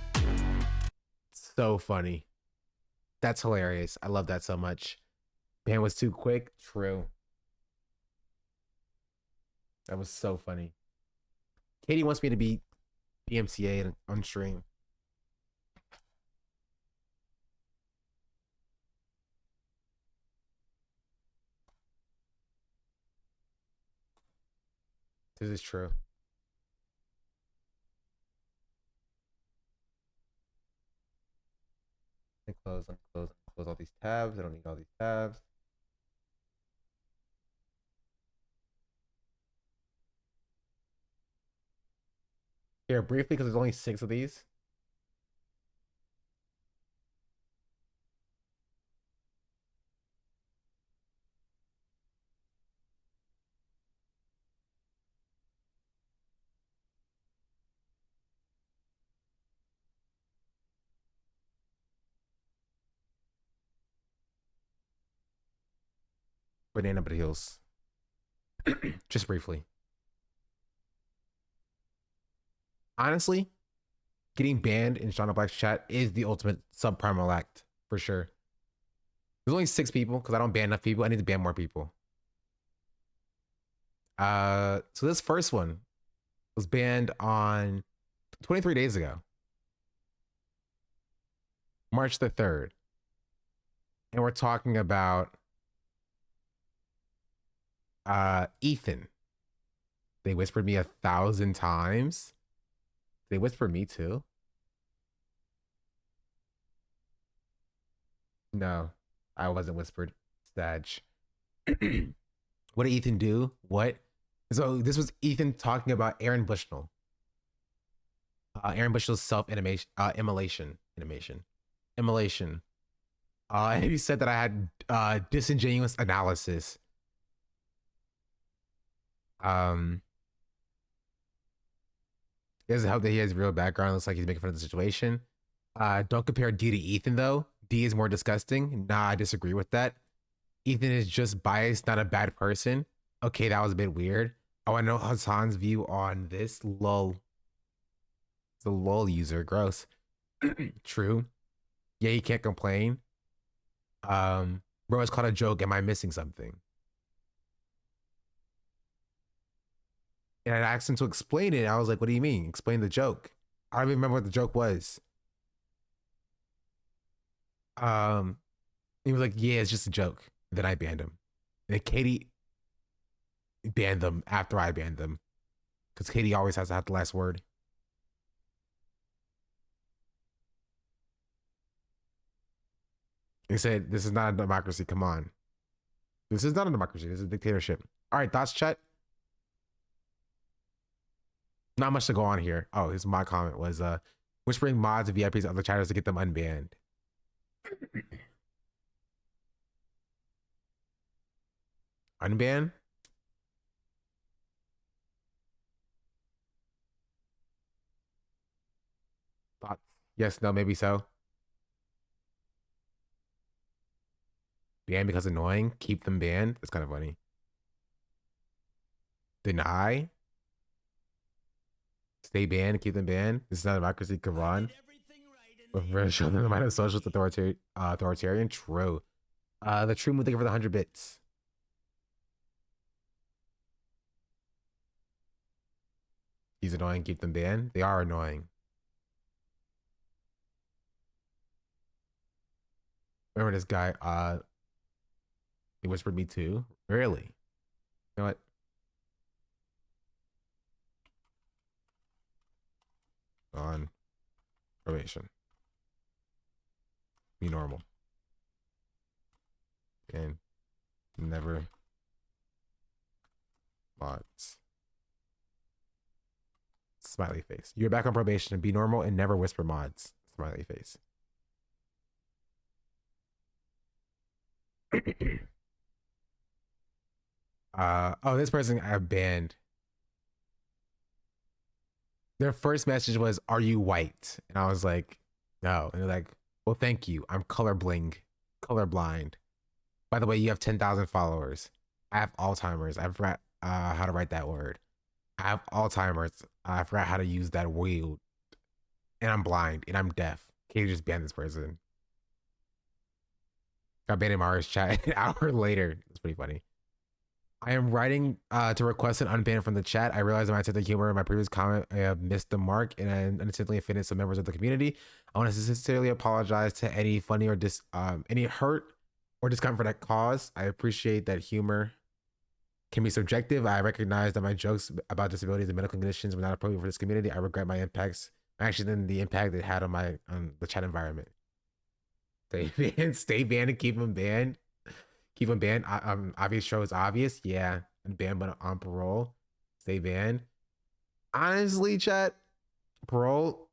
so funny. That's hilarious. I love that so much. Ban was too quick. True. That was so funny. Katie wants me to be PMCA on stream. This is true. Close all these tabs. I don't need all these tabs. Here, briefly, because there's only 6 of these. Banana but heels. Just briefly. Honestly, getting banned in Shauna Black's chat is the ultimate subprimal act, for sure. There's only 6 people, because I don't ban enough people. I need to ban more people. So this first one was banned on 23 days ago. March the 3rd. And we're talking about Ethan. They whispered me 1,000 times. They whispered me too. No, I wasn't whispered. Sag. What did Ethan do? What? So this was Ethan talking about Aaron Bushnell. Aaron Bushnell's immolation. And he said that I had disingenuous analysis. He doesn't help that he has real background. Looks like he's making fun of the situation. Don't compare D to Ethan though. D is more disgusting. Nah, I disagree with that. Ethan is just biased, not a bad person. Okay, that was a bit weird. I want to know Hassan's view on this. Lol. It's a lol user. Gross. True. Yeah, he can't complain. Bro, it's called a joke. Am I missing something? And I asked him to explain it. I was like, what do you mean? Explain the joke. I don't even remember what the joke was. He was like, yeah, it's just a joke. And then I banned him. And then Katie banned them after I banned them. Because Katie always has to have the last word. He said, this is not a democracy. Come on. This is not a democracy. This is a dictatorship. All right, thoughts, chat? Not much to go on here. Oh, his mod comment was whispering mods and VIPs to other chatters to get them unbanned. Unban? Thoughts? Yes, no, maybe so. Ban because annoying. Keep them banned. That's kind of funny. Deny. Stay banned. Keep them banned. This is not a democracy. Quran. Right show them the mind of socialist authoritarian. True. The true mood. Thank you for the 100 bits. He's annoying. Keep them banned. They are annoying. Remember this guy? He whispered me too. Really? You know what? On probation. Be normal. And never mods. Smiley face. You're back on probation and be normal and never whisper mods. Smiley face. Oh, this person I banned. Their first message was, "Are you white?" And I was like, "No." And they're like, "Well, thank you. I'm colorblind. By the way, you have 10,000 followers. I have Alzheimer's. I forgot how to write that word. I have Alzheimer's. I forgot how to use that wheel. And I'm blind and I'm deaf. Can you just ban this person?" Got banned in Mara's chat an hour later. It's pretty funny. I am writing to request an unban from the chat. I realized that my sense of humor in my previous comment missed the mark and I unintentionally offended some members of the community. I want to sincerely apologize to any funny or any hurt or discomfort that caused. I appreciate that humor can be subjective. I recognize that my jokes about disabilities and medical conditions were not appropriate for this community. I regret my impacts, actually, the impact it had on the chat environment. Stay banned and keep them banned. Keep them banned. Obvious show is obvious. Yeah. And banned but on parole. Stay banned. Honestly, chat, parole,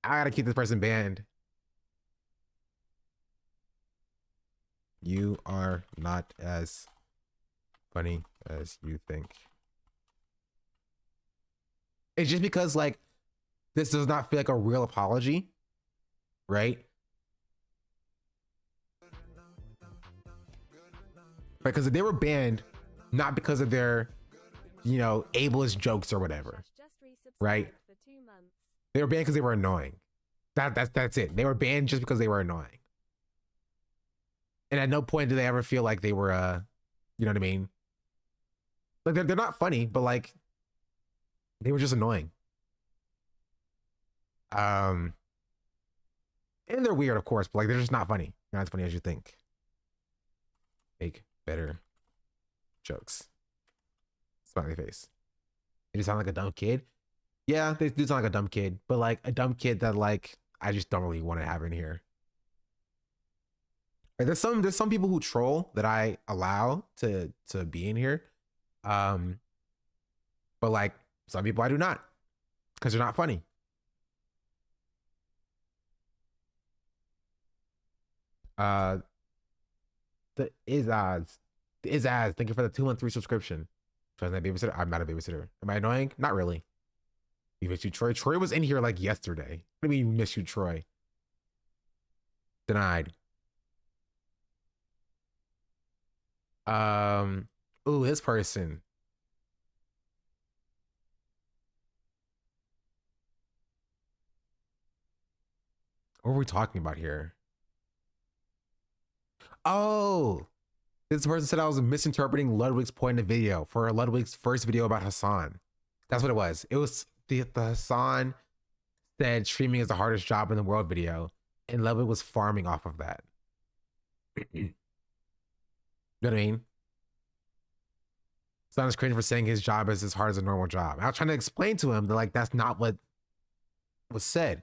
I gotta keep this person banned. You are not as funny as you think. It's just because, like, this does not feel like a real apology, right? Because they were banned not because of their, you know, ableist jokes or whatever, right? They were banned because they were annoying. That's it. They were banned just because they were annoying. And at no point did they ever feel like they were, you know what I mean? Like they're not funny, but like they were just annoying. And they're weird, of course, but like they're just not funny. Not as funny as you think. Make better jokes. Smiley face. They just sound like a dumb kid. Yeah, they do sound like a dumb kid, but like a dumb kid that like I just don't really want to have in here. Like, there's some people who troll that I allow to be in here. But like some people I do not, because they're not funny. The Izaz, thank you for the 213 subscription. Babysitter? I'm not a babysitter. Am I annoying? Not really. We miss you, Troy. Troy was in here like yesterday. What do you mean, miss you, Troy? Denied. Ooh, this person. What are we talking about here? Oh, this person said I was misinterpreting Ludwig's point in the video for Ludwig's first video about Hassan. That's what it was. It was the Hassan said streaming is the hardest job in the world video, and Ludwig was farming off of that. You know what I mean? Hassan's crazy for saying his job is as hard as a normal job. I was trying to explain to him that like that's not what was said.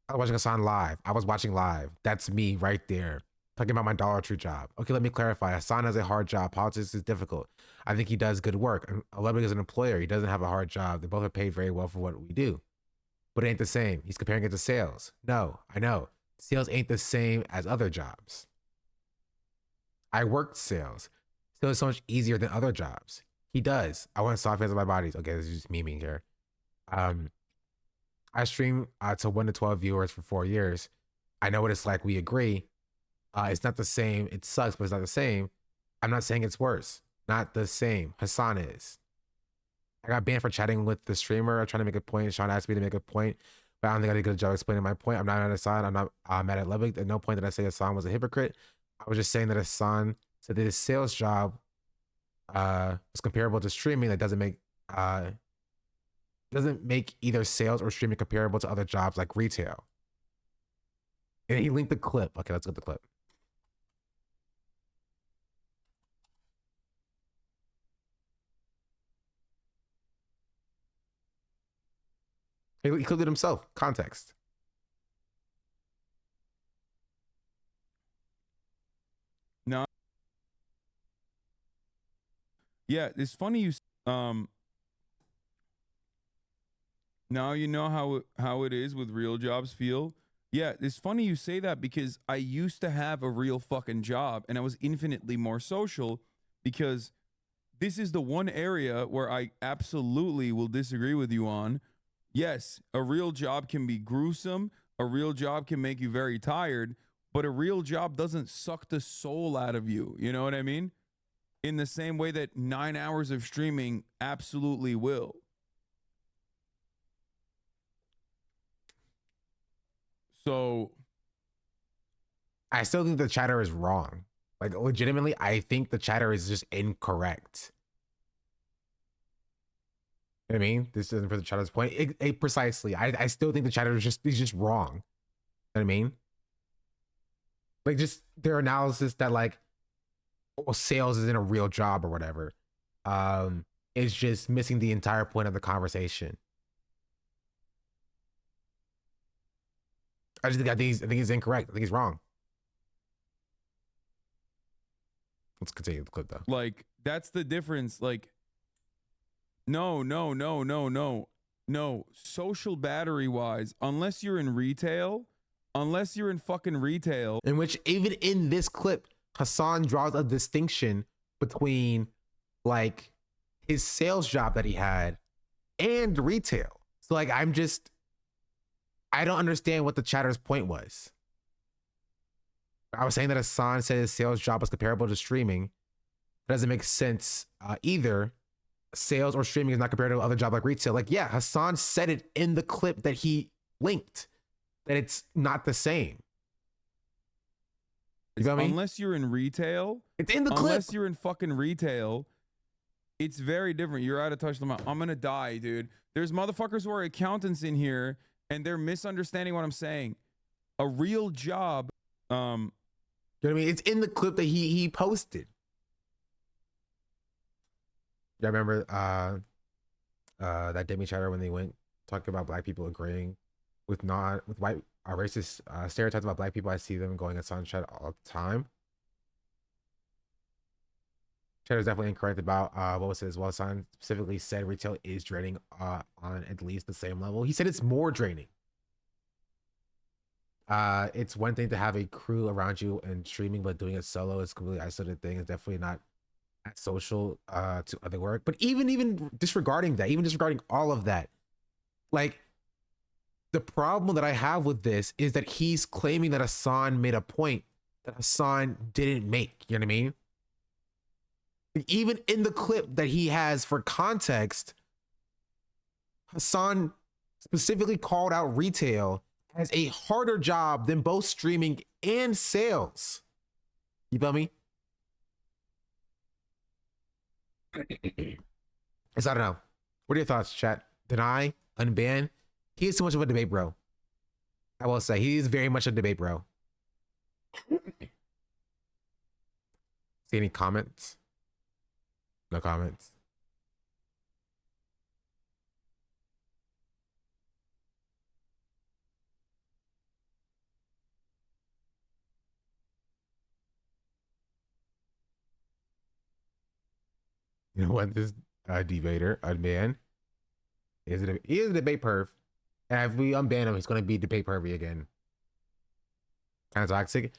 I was watching Hassan live. I was watching live. That's me right there. Talking about my Dollar Tree job. Okay, let me clarify. Hassan has a hard job. Politics is difficult. I think he does good work. Ludwig is an employer. He doesn't have a hard job. They both are paid very well for what we do. But it ain't the same. He's comparing it to sales. No, I know. Sales ain't the same as other jobs. I worked sales. Sales is so much easier than other jobs. He does. I want soft hands on my bodies. Okay, this is just memeing here. I stream to 1 to 12 viewers for 4 years. I know what it's like. We agree. It's not the same. It sucks, but it's not the same. I'm not saying it's worse. Not the same. Hassan is. I got banned for chatting with the streamer. I'm trying to make a point. Sean asked me to make a point, but I don't think I did a good job explaining my point. I'm not on Hassan. I'm not mad at Ludwig. At no point did I say Hassan was a hypocrite. I was just saying that Hassan said that his sales job was comparable to streaming. That doesn't make either sales or streaming comparable to other jobs like retail. And he linked the clip. Okay, let's get the clip. He clipped it himself. Context. No. Yeah, it's funny you now you know how it is with real jobs feel. Yeah, it's funny you say that because I used to have a real fucking job and I was infinitely more social because this is the one area where I absolutely will disagree with you on. Yes, a real job can be gruesome. A real job can make you very tired, but a real job doesn't suck the soul out of you. You know what I mean? In the same way that 9 hours of streaming absolutely will. So I still think the chatter is wrong. Like, legitimately, I think the chatter is just incorrect. You know what I mean? This isn't for the chatter's point. Precisely. I still think the chatter is just wrong. You know what I mean? Like, just their analysis that, like, well, sales isn't a real job or whatever, is just missing the entire point of the conversation. I think he's incorrect. I think he's wrong. Let's continue the clip though. Like, that's the difference. Like, no. Social battery wise, unless you're in retail, unless you're in fucking retail. In which, even in this clip, Hassan draws a distinction between, like, his sales job that he had and retail. So, like, I don't understand what the chatter's point was. I was saying that Hassan said his sales job was comparable to streaming. It doesn't make sense either. Sales or streaming is not compared to other jobs like retail. Like, yeah, Hassan said it in the clip that he linked, that it's not the same. You know what I mean? Unless you're in retail, it's in the clip. Unless you're in fucking retail, it's very different. You're out of touch. I'm gonna die, dude. There's motherfuckers who are accountants in here, and they're misunderstanding what I'm saying. A real job. You know what I mean? It's in the clip that he posted. Yeah, I remember that Demi chatter when they went talking about black people agreeing with white racist stereotypes about black people. I see them going at Sunshine all the time. Chatter is definitely incorrect about what was his. Well, Sun specifically said retail is draining on at least the same level. He said it's more draining. It's one thing to have a crew around you and streaming, but doing it solo is a completely isolated thing. It's definitely not as social to other work. But even disregarding that, even disregarding all of that, like, the problem that I have with this is that he's claiming that Hassan made a point that Hassan didn't make. You know what I mean? And even in the clip that he has for context, Hassan specifically called out retail as a harder job than both streaming and sales. You feel me? So I don't know. What are your thoughts, chat? Deny? Unban? He is too much of a debate bro. I will say, he is very much a debate bro. See any comments? No comments. You know what? This debater, unban, he is a debate perv. And if we unban him, he's going to be debate pervy again. Kind of toxic.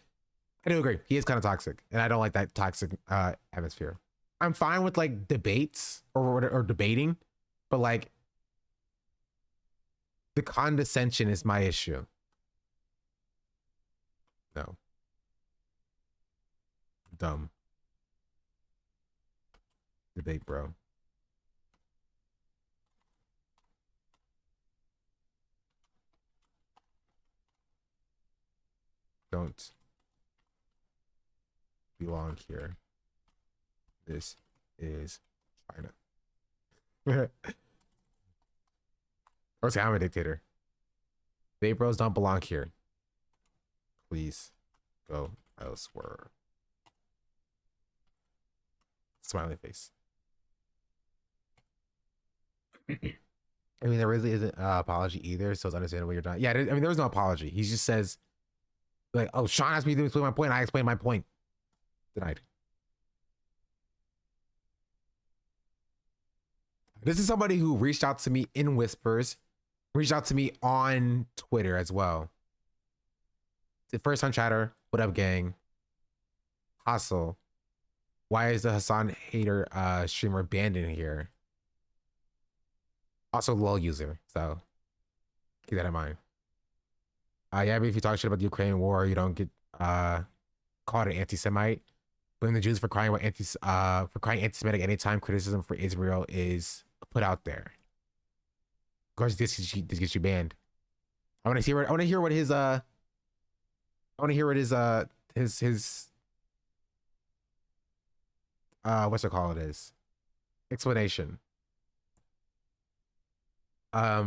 I do agree. He is kind of toxic. And I don't like that toxic atmosphere. I'm fine with, like, debates or debating, but, like, the condescension is my issue. No. Dumb. Debate, bro. Don't belong here. This is China. Or say I'm a dictator. Debate bros don't belong here. Please go elsewhere. Smiley face. I mean, there really isn't an apology either, so it's understandable you're done. Yeah, I mean, there was no apology. He just says, like, oh, Sean asked me to explain my point. I explained my point. Denied. This is somebody who reached out to me in whispers, reached out to me on Twitter as well. The first time chatter. What up, gang? Hustle. Why is the Hassan hater streamer banned in here? Also, LOL user. So keep that in mind. Yeah, but if you talk shit about the Ukraine war, you don't get called an anti-Semite. Blame the Jews for crying anti-Semitic anytime criticism for Israel is put out there. Of course, this gets you banned. I want to hear what his what's it called is explanation. I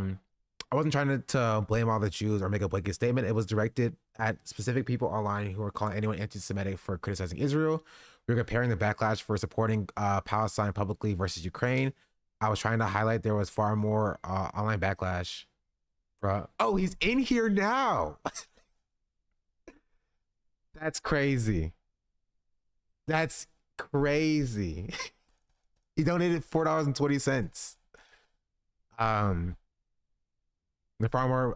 wasn't trying to blame all the Jews or make a blanket statement. It was directed at specific people online who were calling anyone anti-Semitic for criticizing Israel. We were comparing the backlash for supporting Palestine publicly versus Ukraine. I was trying to highlight there was far more online backlash. Oh, he's in here now. That's crazy. That's crazy. He donated $4.20. The far more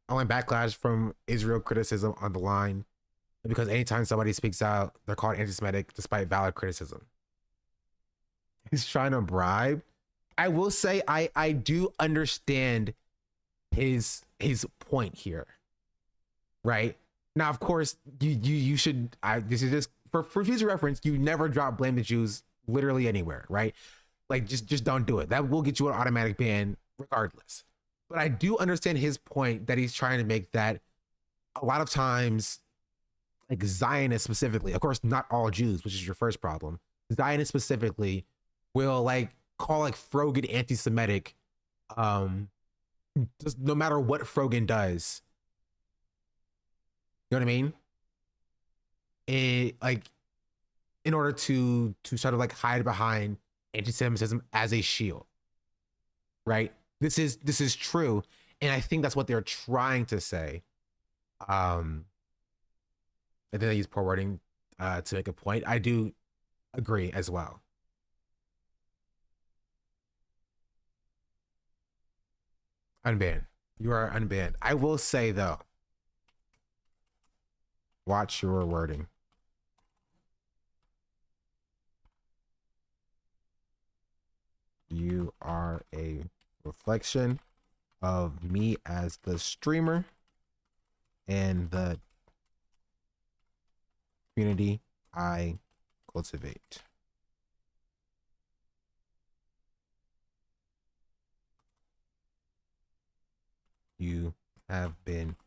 online backlash from Israel criticism on the line, because anytime somebody speaks out, they're called anti-Semitic despite valid criticism. He's trying to bribe. I will say I do understand his point here, right? Now, of course, you should. This is just for future reference. You never drop blame the Jews literally anywhere, right? Like just don't do it. That will get you an automatic ban regardless. But I do understand his point that he's trying to make, that a lot of times, like Zionists specifically, of course, not all Jews, which is your first problem. Zionists specifically will like call like Frogan anti-Semitic, just no matter what Frogan does. You know what I mean? Like in order to sort of like hide behind anti-Semitism as a shield, right? This is true, and I think that's what they're trying to say. And then they use poor wording to make a point. I do agree as well. Unbanned. You are unbanned. I will say though, watch your wording. You are a reflection of me as the streamer and the community I cultivate. You have been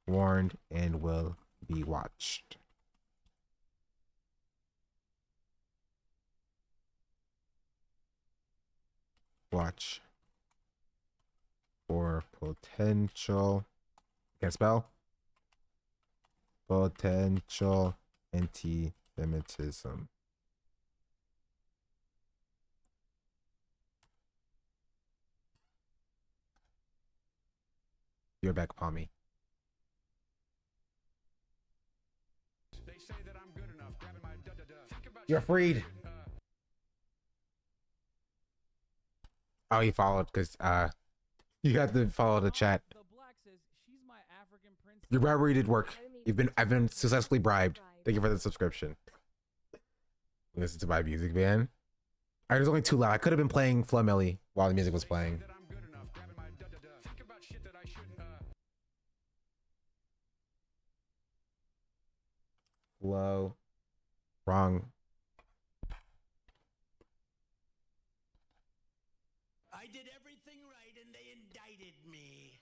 warned and will be watched. Watch for potential, can't spell, potential anti-Semitism. You're back upon me. You're freed. Oh, he followed because you have to follow the chat. Your bribery did work. I've been successfully bribed. Thank you for the subscription. Listen to my music, man. It was only too loud. I could have been playing Flamelli while the music was playing. Flow. Wrong. I did everything right and they indicted me.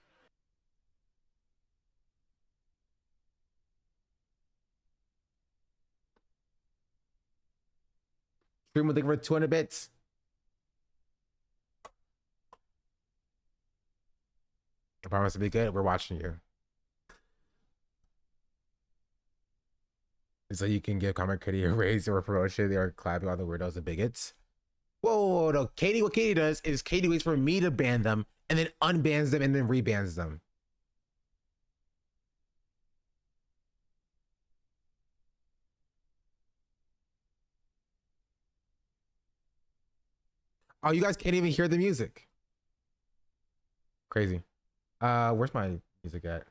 Stream with for 200 bits. I promise to be good. We're watching you. So you can give Comic Kitty a raise or a promotion. They are clapping all the weirdos and bigots. Whoa, no. Katie, what Katie does is Katie waits for me to ban them and then unbans them and then rebans them. Oh, you guys can't even hear the music. Crazy. Where's my music at?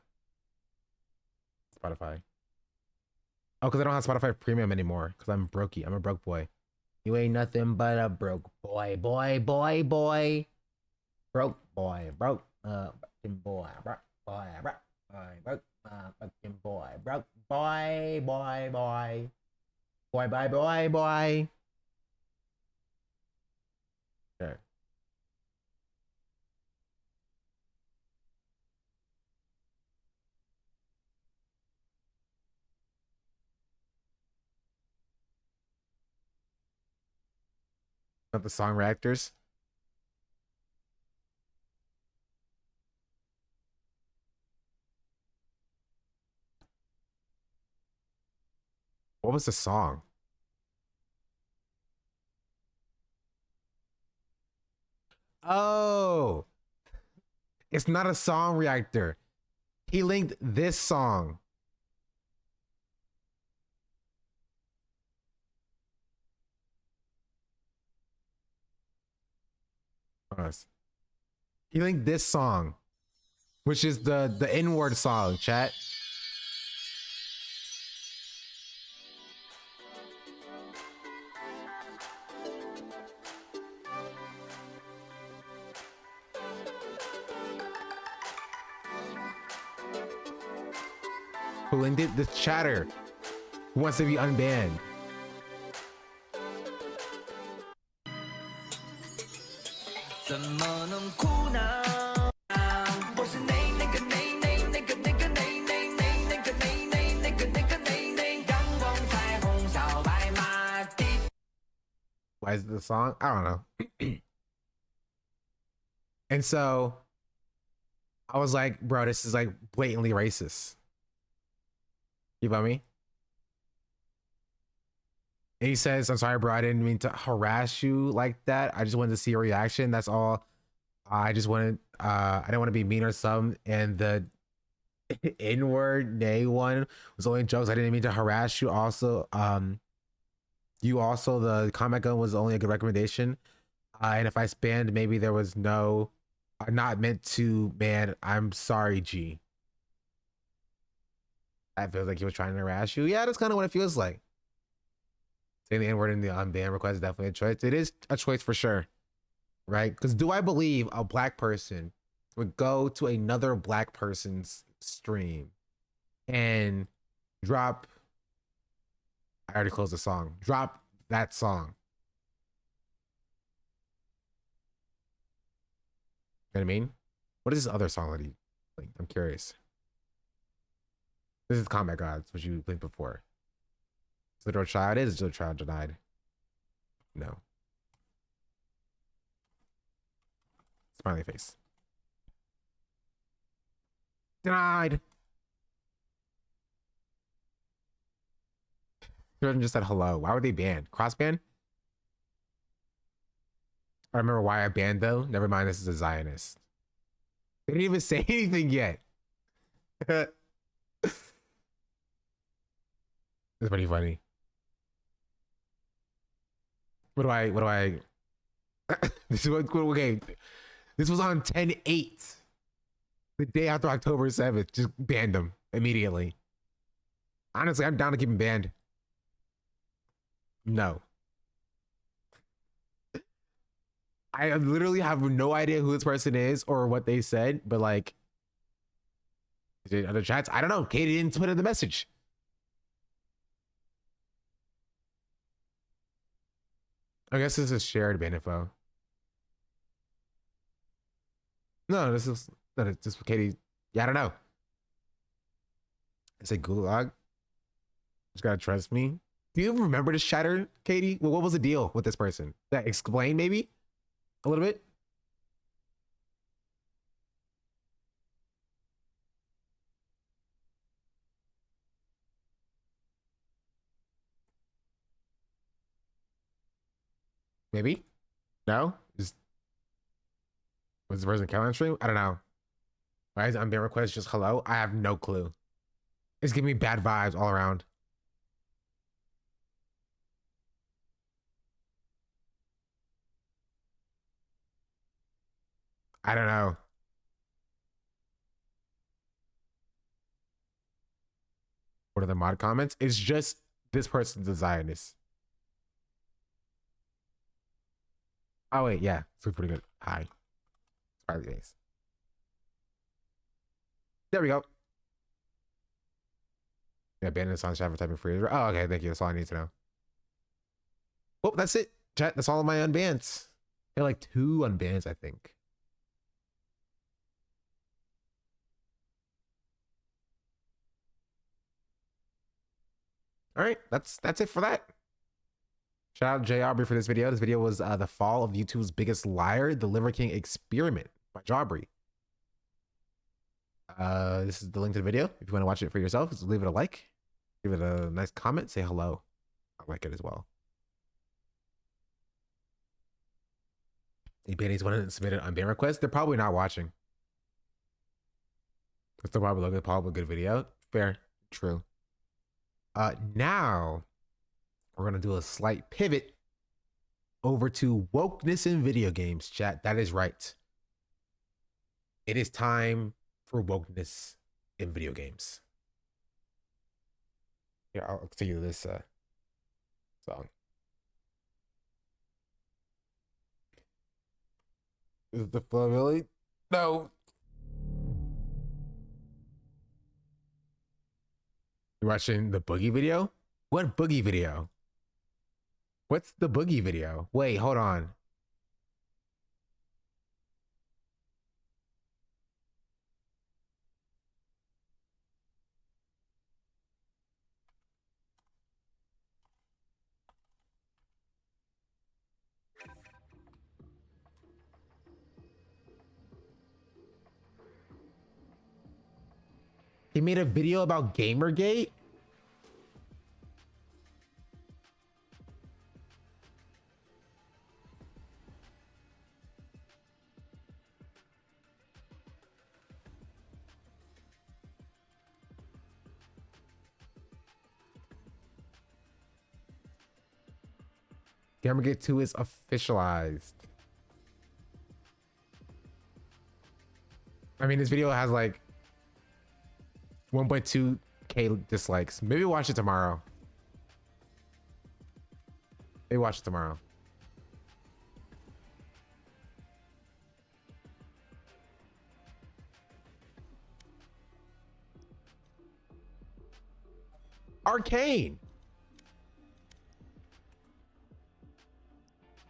Spotify. Oh, because I don't have Spotify Premium anymore. Because I'm brokey. I'm a broke boy. You ain't nothing but a broke boy, boy. Broke boy, broke boy, fucking boy, broke boy, broke fucking boy, broke boy. Sure. Not the song reactors. What was the song? Oh, it's not a song reactor. He linked this song. He linked this song, which is the N-word song, chat. Who linked it? This chatter who wants to be unbanned. Why is it the song? I don't know. And so I was like, bro, this is like blatantly racist. You feel me? And he says, I'm sorry, bro, I didn't mean to harass you like that. I just wanted to see your reaction. That's all. I just wanted, I didn't want to be mean or something. And the N-word nay one was only jokes. I didn't mean to harass you. Also, the comment gun was only a good recommendation. And if I spanned, maybe there was no, not meant to, man, I'm sorry, G. That feels like he was trying to harass you. Yeah, that's kind of what it feels like. Saying the N-word in the unban request is definitely a choice. It is a choice for sure, right? Because do I believe a black person would go to another black person's stream and drop, I already closed the song, drop that song? You know what I mean? What is this other song that he linked? I'm curious. This is Combat Gods, which you linked before. Is Little Child? Is Little Child denied? No. Smiley face. Denied. Jordan just said hello. Why were they banned? Cross ban? I remember why I banned though. Never mind, this is a Zionist. They didn't even say anything yet. It's pretty funny. What do I this is what, okay. This was on 10/8. The day after October 7th. Just banned them immediately. Honestly, I'm down to keep him banned. No. I literally have no idea who this person is or what they said, but like, is it other chats? I don't know. Katie didn't put in the message. I guess this is shared ban info. No, this is Katie. Yeah, I don't know. I say gulag. Just gotta trust me. Do you remember this chatter, Katie? Well, what was the deal with this person? That explain maybe a little bit. Maybe. No. Was the person calling stream? I don't know. Why is unban request just hello? I have no clue. It's giving me bad vibes all around. I don't know. of the mod comments. It's just this person's designess. Oh wait, yeah, it's pretty good. Hi, smiley face. There we go. Yeah, abandoned on chat for typing free. Oh, okay, thank you. That's all I need to know. Well, that's it, chat. That's all of my unbans. They're like 2 unbans, I think. All right, that's it for that. Shout out J. Aubrey for this video. This video was the fall of YouTube's biggest liar, the Liver King experiment by Jawbry. This is the link to the video. If you want to watch it for yourself, just leave it a like, give it a nice comment, say hello. I like it as well. Any bandies want to submit an unban request? They're probably not watching. But they'll probably look at a good video. Fair, true. Now we're gonna do a slight pivot over to wokeness in video games, chat. That is right. It is time for wokeness in video games. Here, I'll continue this song. Is the flow really? No. You watching the Boogie video? What Boogie video? What's the Boogie video? Wait, hold on. He made a video about Gamergate? Gamergate 2 is officialized. I mean, this video has like 1.2k dislikes. Maybe watch it tomorrow. Maybe watch it tomorrow. Arcane.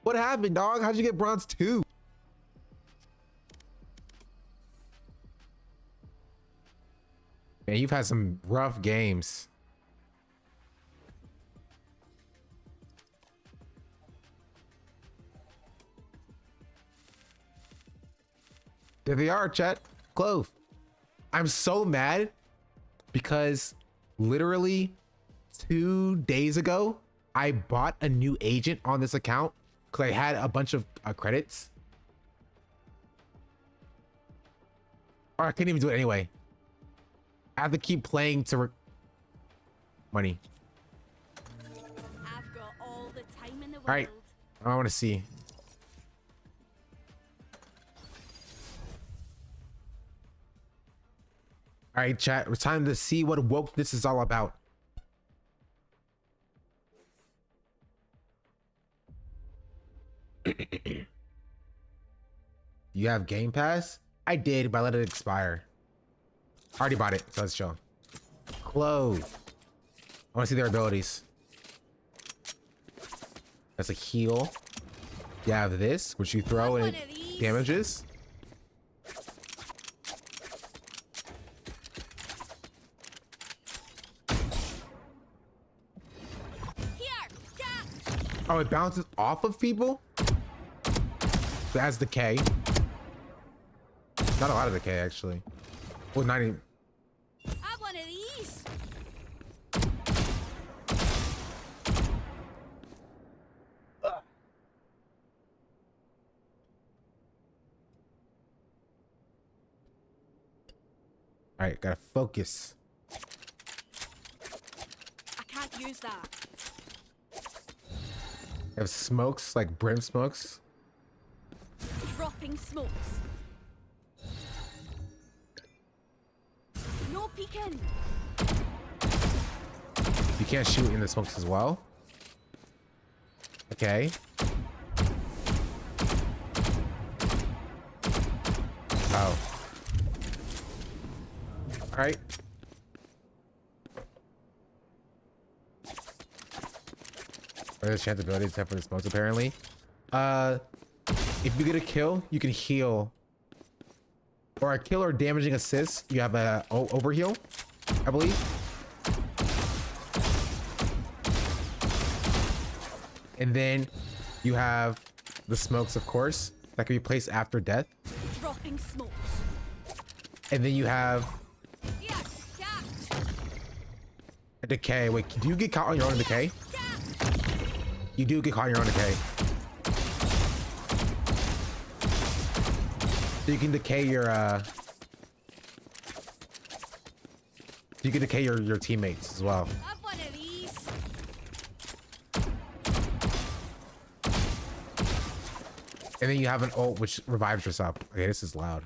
What happened, dog? How'd you get bronze 2? Man, you've had some rough games. There they are, chat. Clove. I'm so mad because literally 2 days ago, I bought a new agent on this account because I had a bunch of credits. Or I couldn't even do it anyway. I have to keep playing to money. I've got all the time in the world. All right, I want to see. All right, chat. It's time to see what woke this is all about. You have Game Pass? I did, but I let it expire. I already bought it, so let's show. Clove. I want to see their abilities. That's a heal. You have this, which you throw and it damages. Oh, it bounces off of people? That's decay. Not a lot of decay, actually. Well, 90. Have one of these. All right, gotta focus. I can't use that. I have smokes, like brim smokes. Dropping smokes. No peeking. You can't shoot in the smokes as well. Okay. Oh. All right. There's a chance ability except for the smokes apparently. If you get a kill, you can heal. Or a kill or damaging assist, you have a overheal, I believe. And then you have the smokes, of course, that can be placed after death. Dropping smokes. And then you have a decay. Wait, do you get caught on your own decay? You do get caught on your own decay. So you can decay your you can decay your teammates as well. Have one of these. And then you have an ult which revives yourself. Okay, this is loud.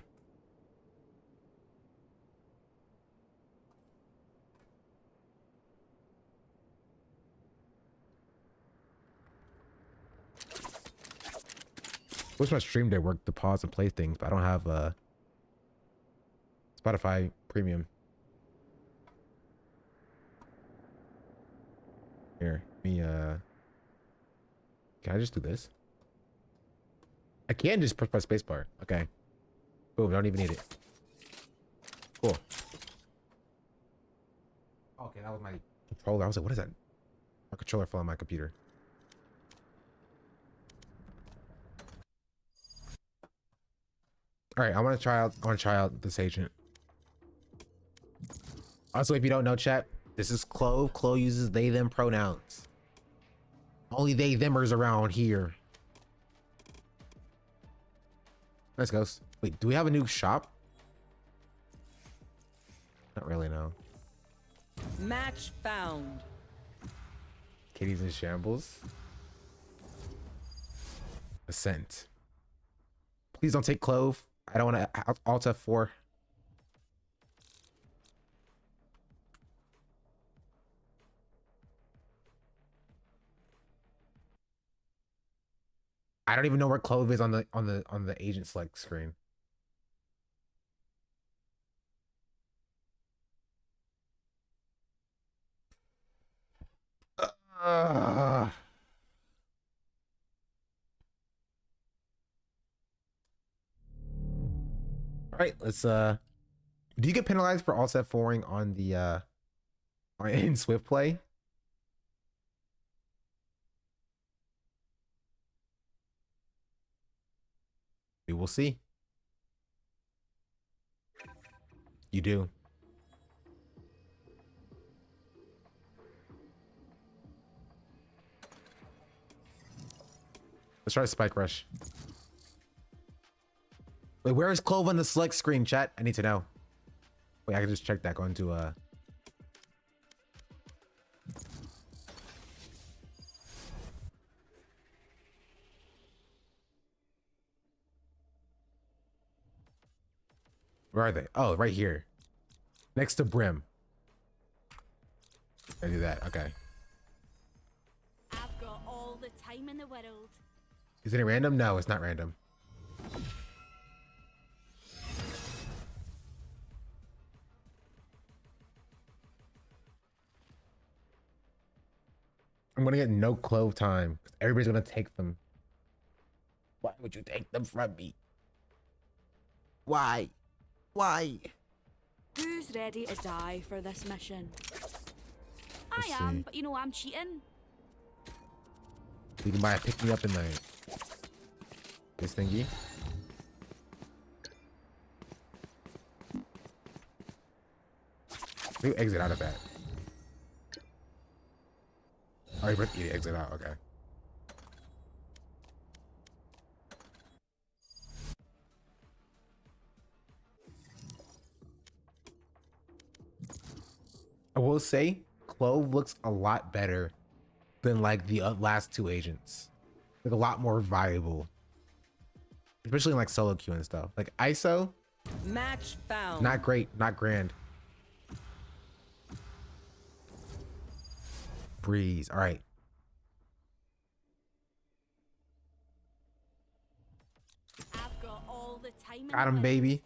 Wish my stream day worked to pause and play things, but I don't have Spotify Premium. Here, me can I just do this? I can just press my spacebar. Okay. Boom, don't even need it. Cool. Okay, that was my controller. I was like, what is that? My controller fell on my computer. All right, I want to try out this agent. Also, if you don't know, chat, this is Clove. Clove uses they them pronouns. Only they themers around here. Nice ghost. Wait, do we have a new shop? Not really, no. Match found. Katie's in shambles. Ascent. Please don't take Clove. I don't want to Alt F4. I don't even know where Clove is on the agent select screen. All right, let's do you get penalized for Alt F4ing on the in Swift play? We will see. You do. Let's try a spike rush. Wait, where is Clove on the select screen, chat? I need to know. Wait, I can just check that going to where are they? Oh, right here. Next to Brim. I do that. Okay. I've got all the time in the world. Is it random? No, it's not random. I'm gonna get no Clove time. Everybody's gonna take them. Why would you take them from me? Why? Why? Who's ready to die for this mission? Let's I am, see. but you know I'm cheating. You can buy a pick me up in this thingy. We exit out of that. Oh, you exit out. Okay. I will say, Clove looks a lot better than like the last two agents. Like a lot more viable, especially in like solo queue and stuff. Like ISO, Match found. not great, not grand. breeze. All right. I've got all the time in Got the him, world. baby.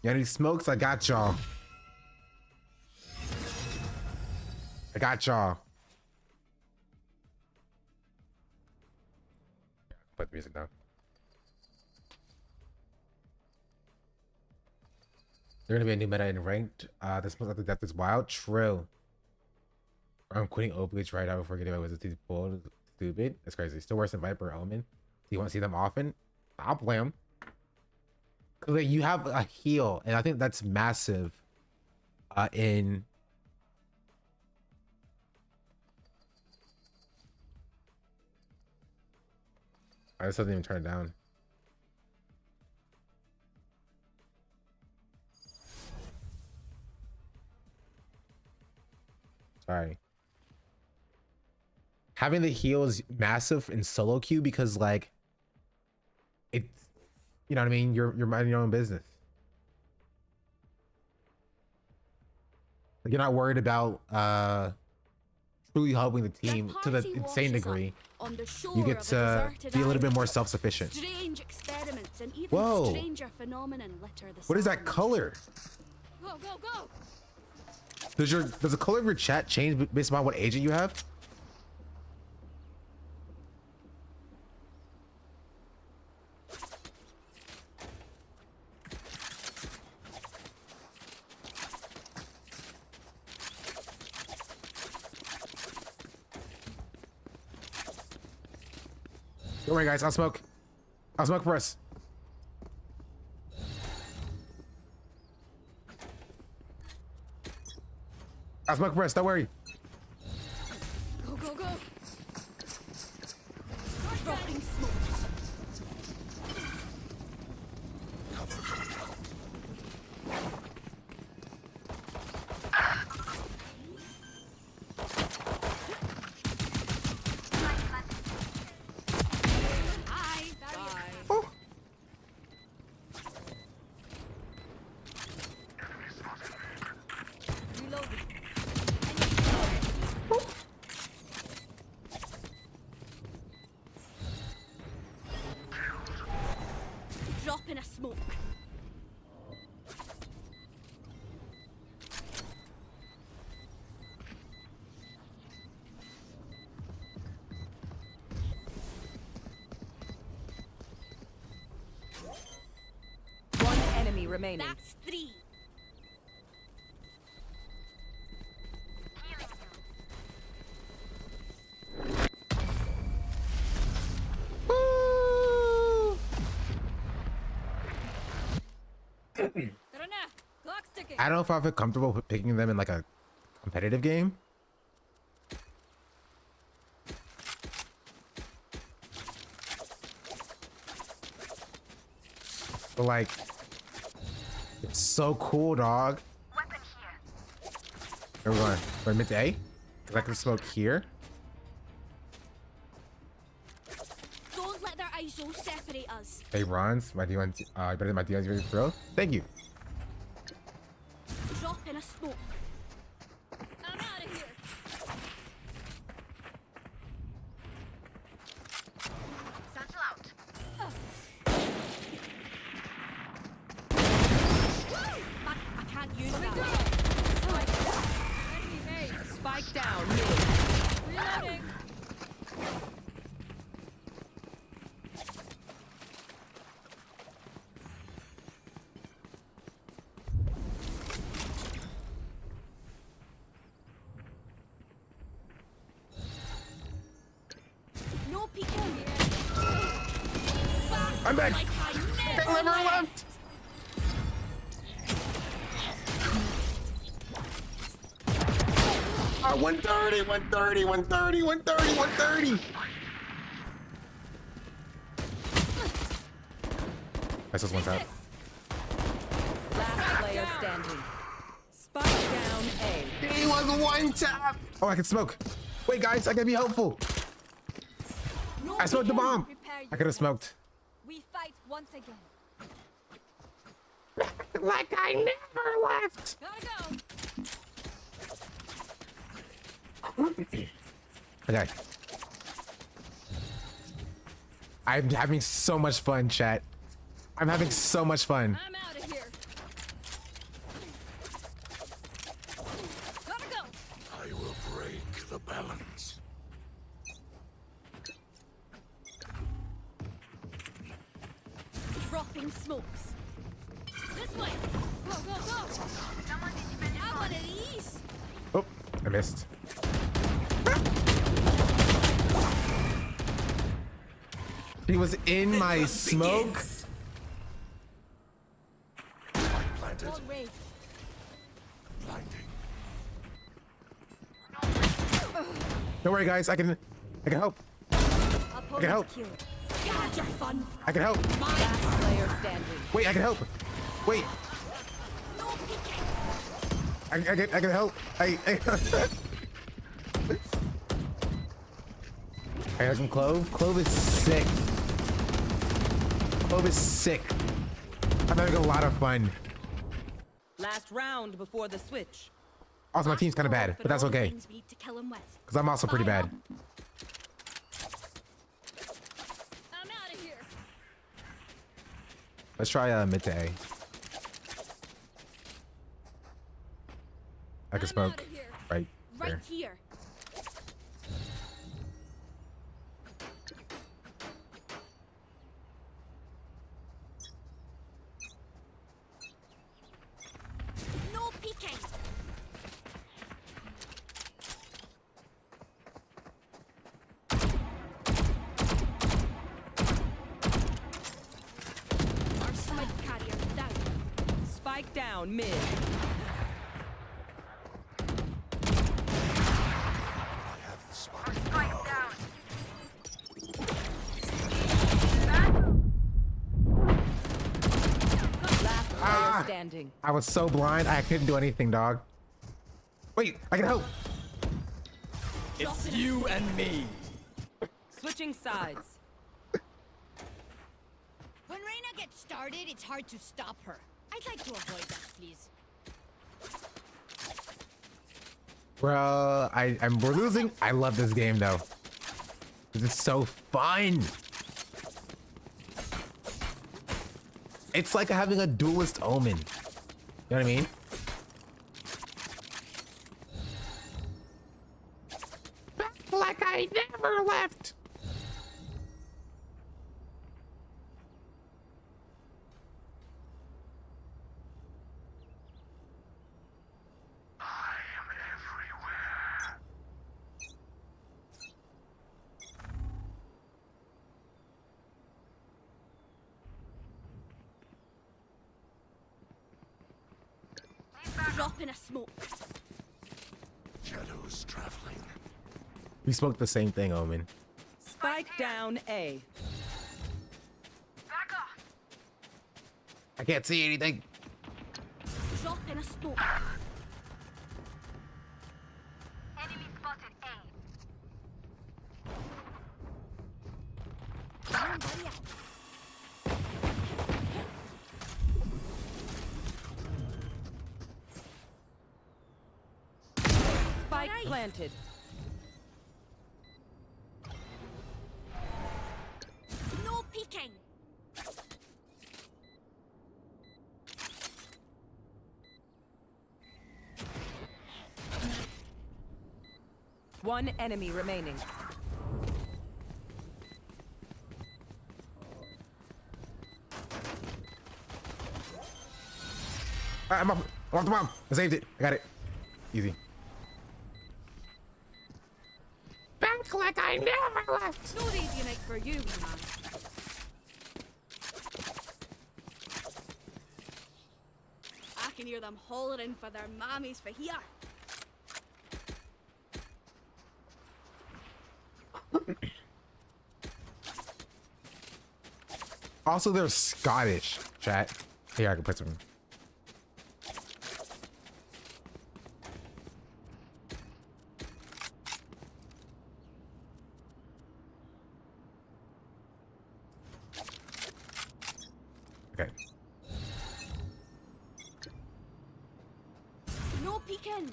You need smokes? I got y'all. I got y'all. Put the music down. There's gonna be a new meta in ranked. This month after death is wild. True. I'm quitting Oblige right now before getting away with this bull. Stupid. It's crazy. Still worse than Viper Omen. Do you want to see them often? I'll play them. Cause like, you have a heal, and I think that's massive. In I just doesn't even turn it down. Sorry. Having the heal is massive in solo queue because like it's, you know what I mean? You're minding your own business. Like, you're not worried about truly helping the team to the insane degree. You get to be a little bit more self-sufficient. Strange experiments and even Whoa. stranger phenomenon litter the What is that color? Go, go, go! Does the color of your chat change based on what agent you have? Don't worry, guys. I'll smoke. I'll smoke for us. I'll smoke for us. Don't worry. Go, go, go! Dropping smokes. Dropping a smoke. One enemy remaining. That's 3. I don't know if I feel comfortable picking them in like a competitive game. But like, it's so cool, dog. Where are we going? We're mid A? Because I can smoke here. Don't let their ISO separate us. Hey, Ron's, my D1, better than my D1's ready to throw. Thank you. Dropping a smoke. I'm out of here. Satchel out. I can't use that. Spike down. Reloading. No peeking. I'm back. Like I never Never left. left. Ah, 130, 130, 130, 130, 130. That's just one tap. Last player standing. Spike down A. He was one tap. Oh, I can smoke. Wait, guys, I can be helpful. I smoked the bomb. I could have smoked. We fight once again. like I never left. Okay. I'm having so much fun, chat. I'm having so much fun. I'm out of here. Gotta go. I will break the balance. Dropping smokes. This way. Go, go, go. Have one of these. Oh, I missed. He was in my smoke. Planted. Long way. Don't worry, guys. I can help. I can help. God, you're fun. I can help. Last player standing. Wait, I can help. Wait. I can help. I got some Clove. Clove is sick. Clove is sick. I'm having a lot of fun. Last round before the switch. Also, my team's kind of bad, but that's okay. Because I'm also pretty bad. I'm out of here. Let's try mid to A. I can smoke. Right there. Here. No peeking. Our spike carrier down. Spike down mid. Standing. I was so blind, I couldn't do anything, dog. Wait, I can help. It's you and me. Switching sides. When Reina gets started, it's hard to stop her. I'd like to avoid that, please. Bro, we're losing. I love this game though. This is so fun. It's like having a duelist omen. You know what I mean? Back like I never left. Drop in a smoke. Shadows traveling. We smoked the same thing, Omen. Spike down A. Back off. I can't see anything. Drop in a smoke. Enemy spotted A. Somebody else. Spike planted. No peeking. One enemy remaining. I'm off the bomb. I saved it. I got it. Easy. Back like I never left. No easy night for you, man. I can hear them hollering for their mammies for here. Also, they're Scottish, chat. Here, I can put some. Okay. peeking.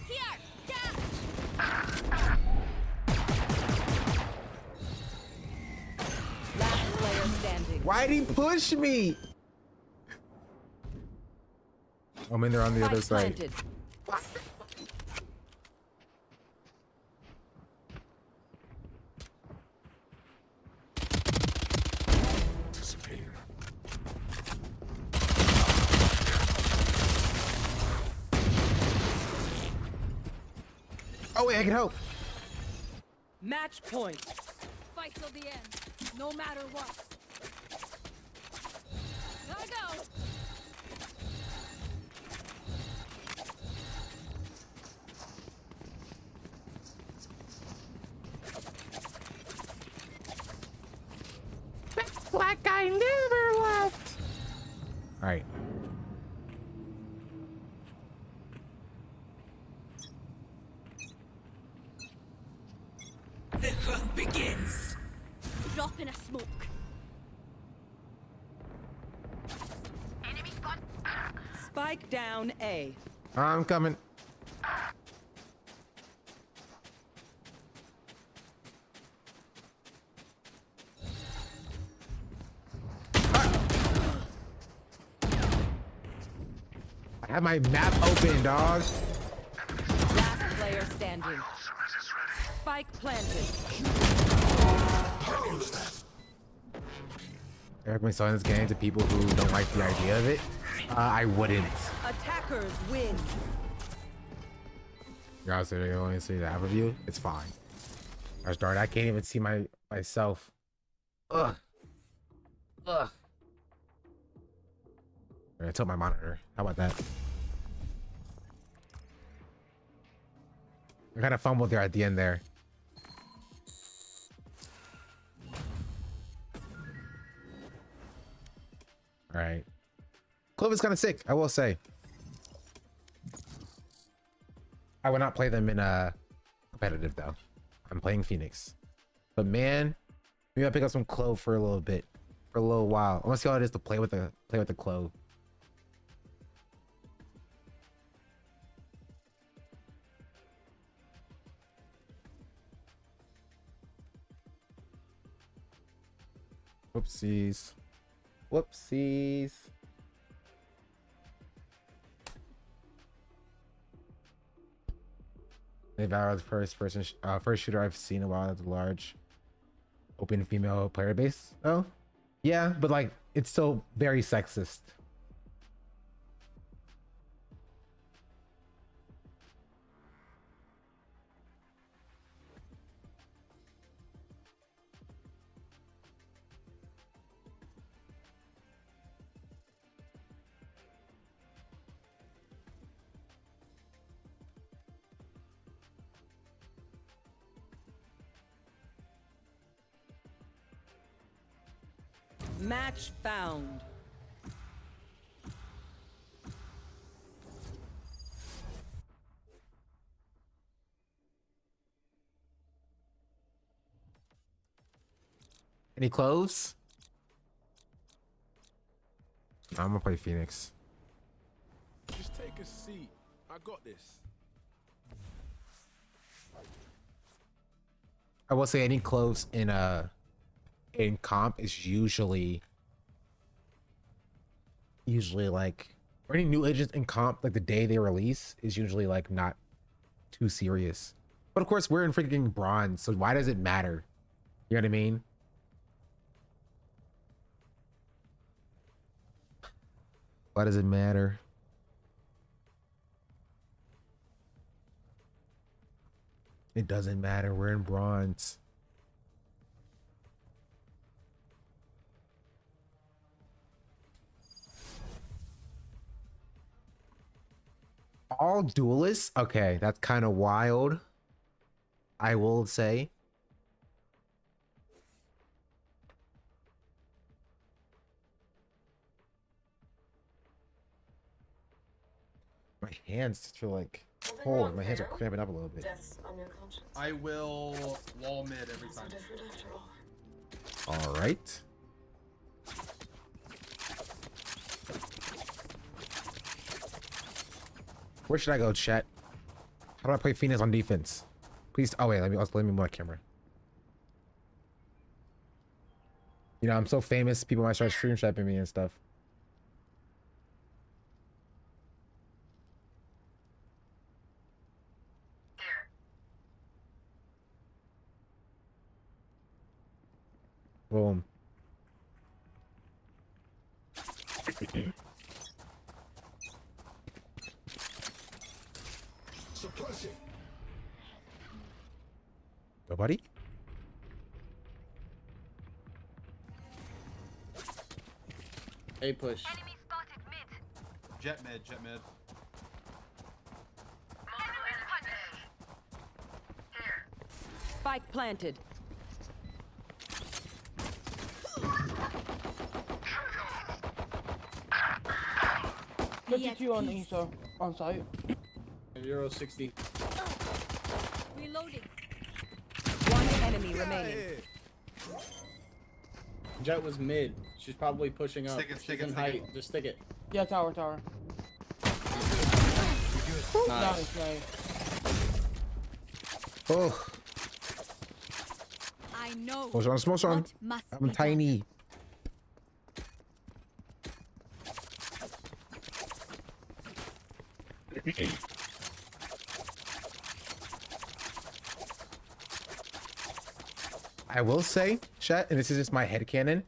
Here, yeah. Last player standing. Why'd he push me? I'm in there on the other side. Planted. Disappear. Oh wait, I can help. Match point. Fight till the end, no matter what. Gotta go. Black guy never left. All right. The hunt begins. Drop in a smoke. Spike down A. I'm coming. I have my map open, dog. Last player standing. Spike planted. I recommend selling this game to people who don't like the idea of it. I wouldn't. Attackers win. You're also going to only see the half of you. It's fine. I started. I can't even see myself. Ugh. Ugh. I'm gonna tilt my monitor. How about that? I kind of fumbled there at the end there. All right. Clove is kind of sick, I will say. I would not play them in competitive though. I'm playing Phoenix. But man, maybe I'll pick up some Clove for a little bit, for a little while. I want to see how it is to play with the Clove. Whoopsies. Whoopsies. Valor, the first shooter I've seen in a while that's a large open female player base. Oh, yeah, but like it's still very sexist. Match found. Any cloves? I'm gonna play Phoenix. Just take a seat. I got this. I will say any cloves in comp is usually like, or any new agents in comp, like the day they release is usually like not too serious. But of course we're in freaking bronze, so why does it matter? You know what I mean? Why does it matter? It doesn't matter. We're in bronze. All duelists? Okay, that's kind of wild, I will say. My hands feel like Oh, my hands are cramping up a little bit. I will wall mid every time. All right. Where should I go, chat? How do I play Phoenix on defense? Please. Oh wait, let me move my camera. You know, I'm so famous. People might start stream shapping me and stuff. Boom. Suppressing. Nobody? A push. Jet mid, jet mid. Spike planted. Fifty-two on ESO on site. Euro 60. Reloading. One enemy remaining. Jet was mid. She's probably pushing up. Stick it, She's stick it, in stick height. it. Just stick it. Yeah, tower, tower. Nice. Nice. Oh. I know. Smoke on. what must I'm be tiny. I will say, chat, and this is just my headcanon,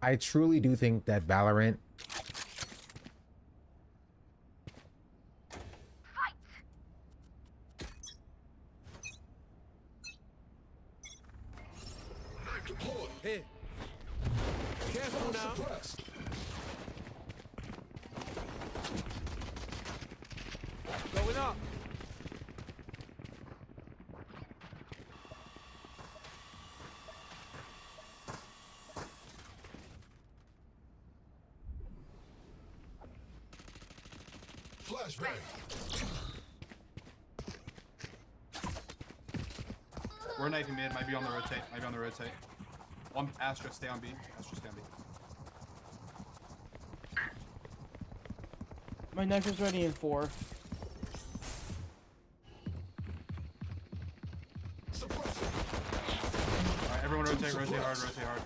I truly do think that Valorant Hey. Careful now. Going up. Flashbang. We're knifing mid. Might be on the rotate. Might be on the rotate. One Astra, stay on B. Astra, stay on B. My knife is ready in 4. Alright, everyone rotate hard, rotate hard.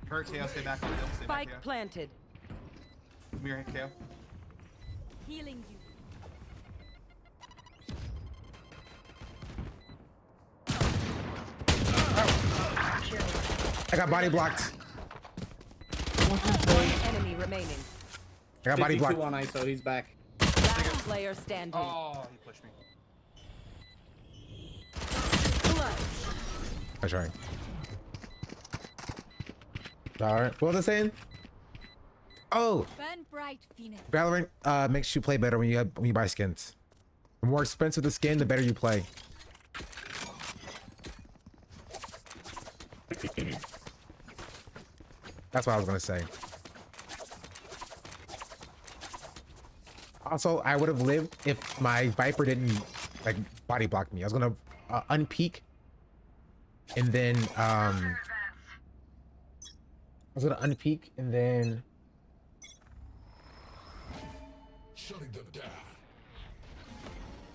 Kurt, KO, stay back on hill. Stay back, Spike KO. planted. Come here, KO. Healing you. I got body blocked. One enemy remaining. I got body 52 blocked. on ISO. He's back. Last player standing. Oh, he pushed me. I'm trying. Alright, what was I saying? Oh, Burn bright, Phoenix. Valorant makes you play better when you buy skins. The more expensive the skin, the better you play. That's what I was gonna say. Also, I would have lived if my Viper didn't like body block me. I was gonna unpeak, and then Shutting them down.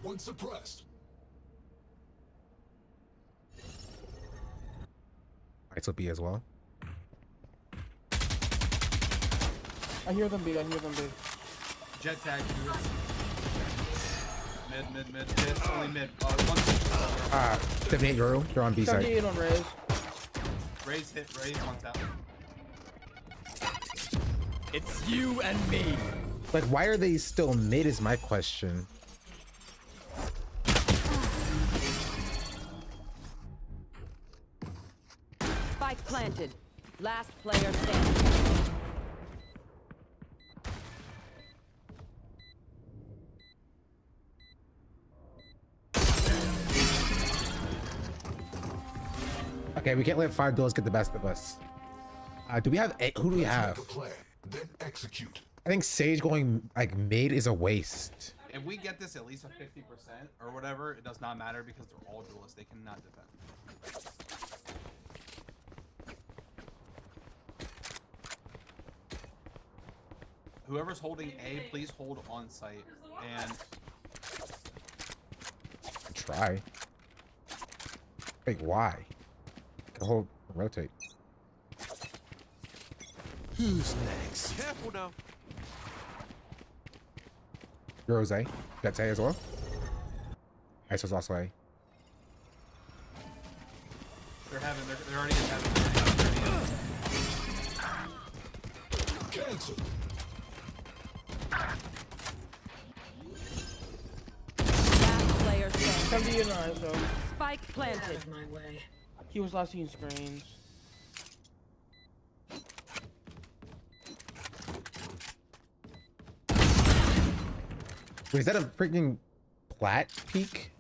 One suppressed. Alright, so B as well. I hear them B. I hear them B. Jet tag, do it. Mid. It's only mid. One. 78 Euro. They're on B side. 78 on Raze. Raise hit, raise on tap. It's you and me. Like, why are they still mid is my question. Spike planted. Last player standing. Okay, we can't let 5 duels get the best of us. Do we have who do we have? Plan, then execute. think Sage going like mid is a waste. If we get this at least a 50% or whatever, it does not matter because they're all duelists. They cannot defend. Whoever's holding A, please hold on site and Try. Like why? Hold, rotate. Who's next? Careful now. Rose. That's A as well. ISO's also A. they're already in heaven. They're already in. Cancel. Last player standing. 70 and ISO. Spike planted. He was last seen screens. Wait, is that a freaking plat peak?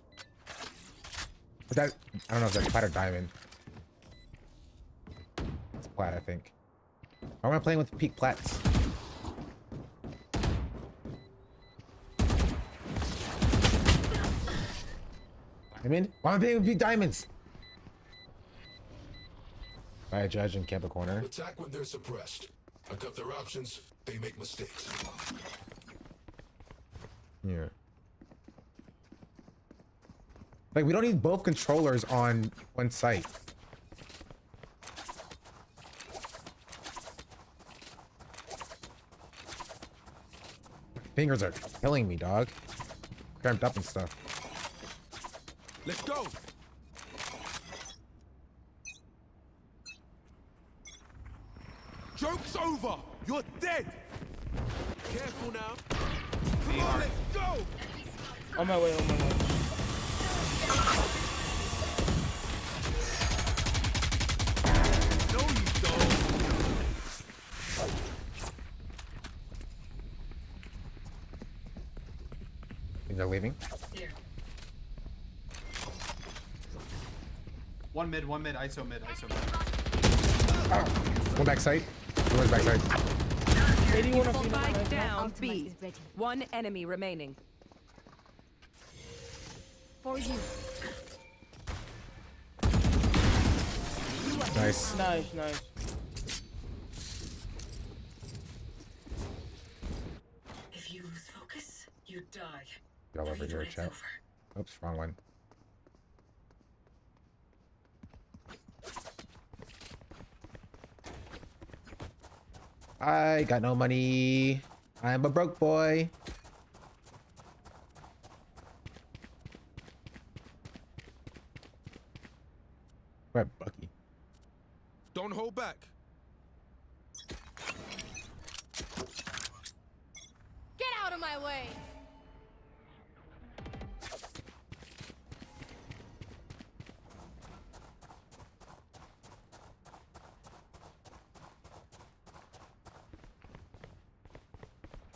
Is that, I don't know if that's plat or diamond. It's plat, I think. Why am I playing with peak plats? Diamond? Why am I playing with peak diamonds? By a judge in camp a corner. Attack when they're suppressed. I cut their options. They make mistakes. Yeah. Like, we don't need both controllers on one site. Fingers are killing me, dog. Cramped up and stuff. Let's go. Joke's over. You're dead. Careful now. Come on, let's go. On my way, on my way. No, you don't. Think they're leaving? One mid, ISO mid. One back site. One back site. 81 of Spike down B. One enemy remaining. For you. Nice. Nice. If you lose focus, you die. Get all over here, chat. Oops, wrong one. I got no money. I'm a broke boy. Right, Bucky. Don't hold back. Get out of my way!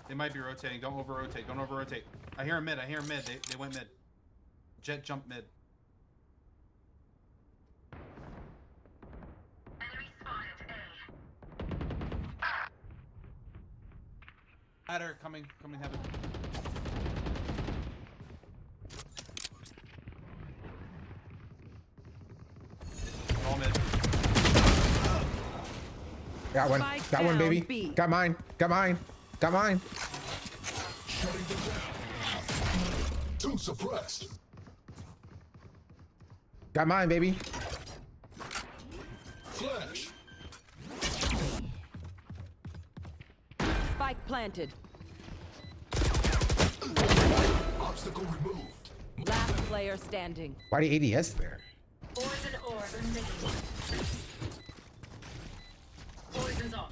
They might be rotating. Don't over rotate. I hear him mid. They went mid. Jet jumped mid. Adder coming heaven. All mid. Got one. Spike Got one, down baby. B. Got mine. Got mine. Got mine. Shutting them down. Too suppressed. Got mine, baby. Flash. Spike planted. Obstacle removed. Last player standing. Why the ADS there? Poison orb emitting. Poison's off.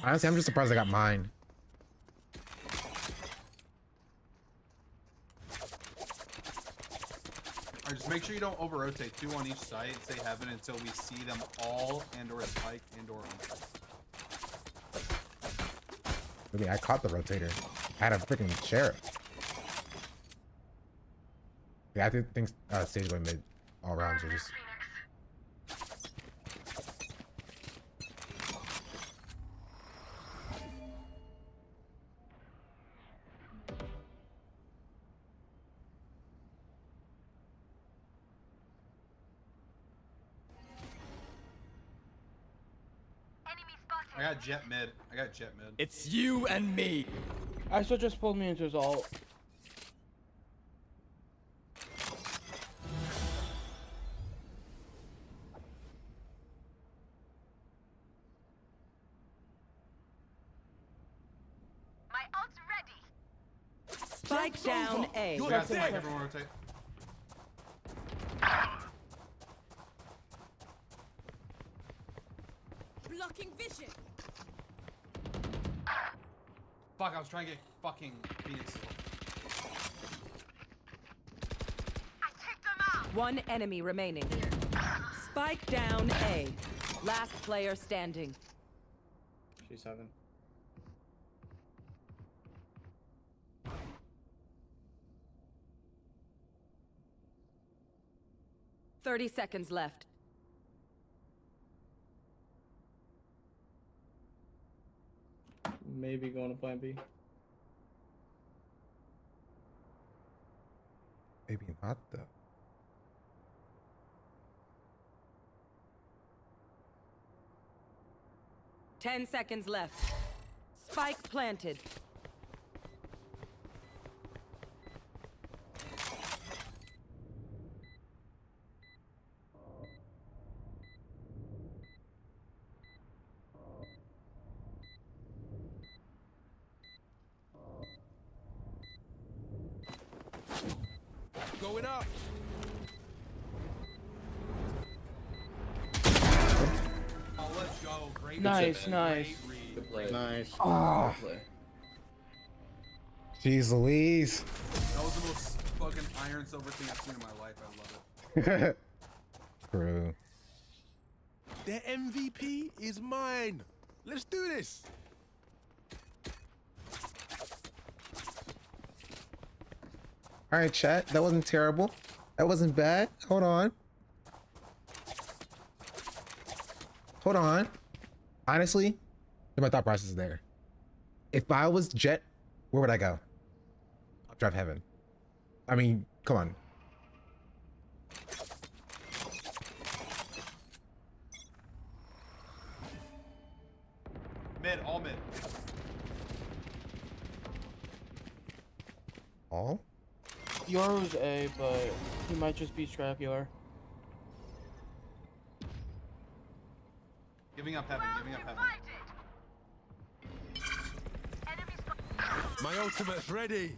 Honestly, I'm just surprised I got mine. Alright, just make sure you don't over rotate. 2 on each side. Stay heaven until we see them all and/or spike and/or on site. Okay, I caught the rotator. I had a freaking sheriff. Yeah, I think stage going mid all rounds are just. I got jet mid. I got jet mid. It's you and me. ISO just pulled me into his ult. My ult's ready. Spike down A. I got spike. Everyone rotate. Blocking vision. Fuck, I was trying to get fucking Phoenix. One enemy remaining. Spike down A. Last player standing. She's 7. Thirty seconds left. Maybe going to plan B. Maybe not though. Ten seconds left. Spike planted. Going up. Oh, let's go. Great Nice, read. nice. Great read. Good play. Nice. Ah. Good play. Jeez Louise. That was the most fucking iron silver thing I've seen in my life. I love it. True. The MVP is mine. Let's do this. All right, chat. That wasn't terrible. That wasn't bad. Hold on. Hold on. Honestly, my thought process is there. If I was Jet, where would I go? I'll drive heaven. I mean, come on. Mid, all mid. All? Yoru's A, but he might just be scrapular. Giving up heaven, giving up heaven. My ultimate's ready.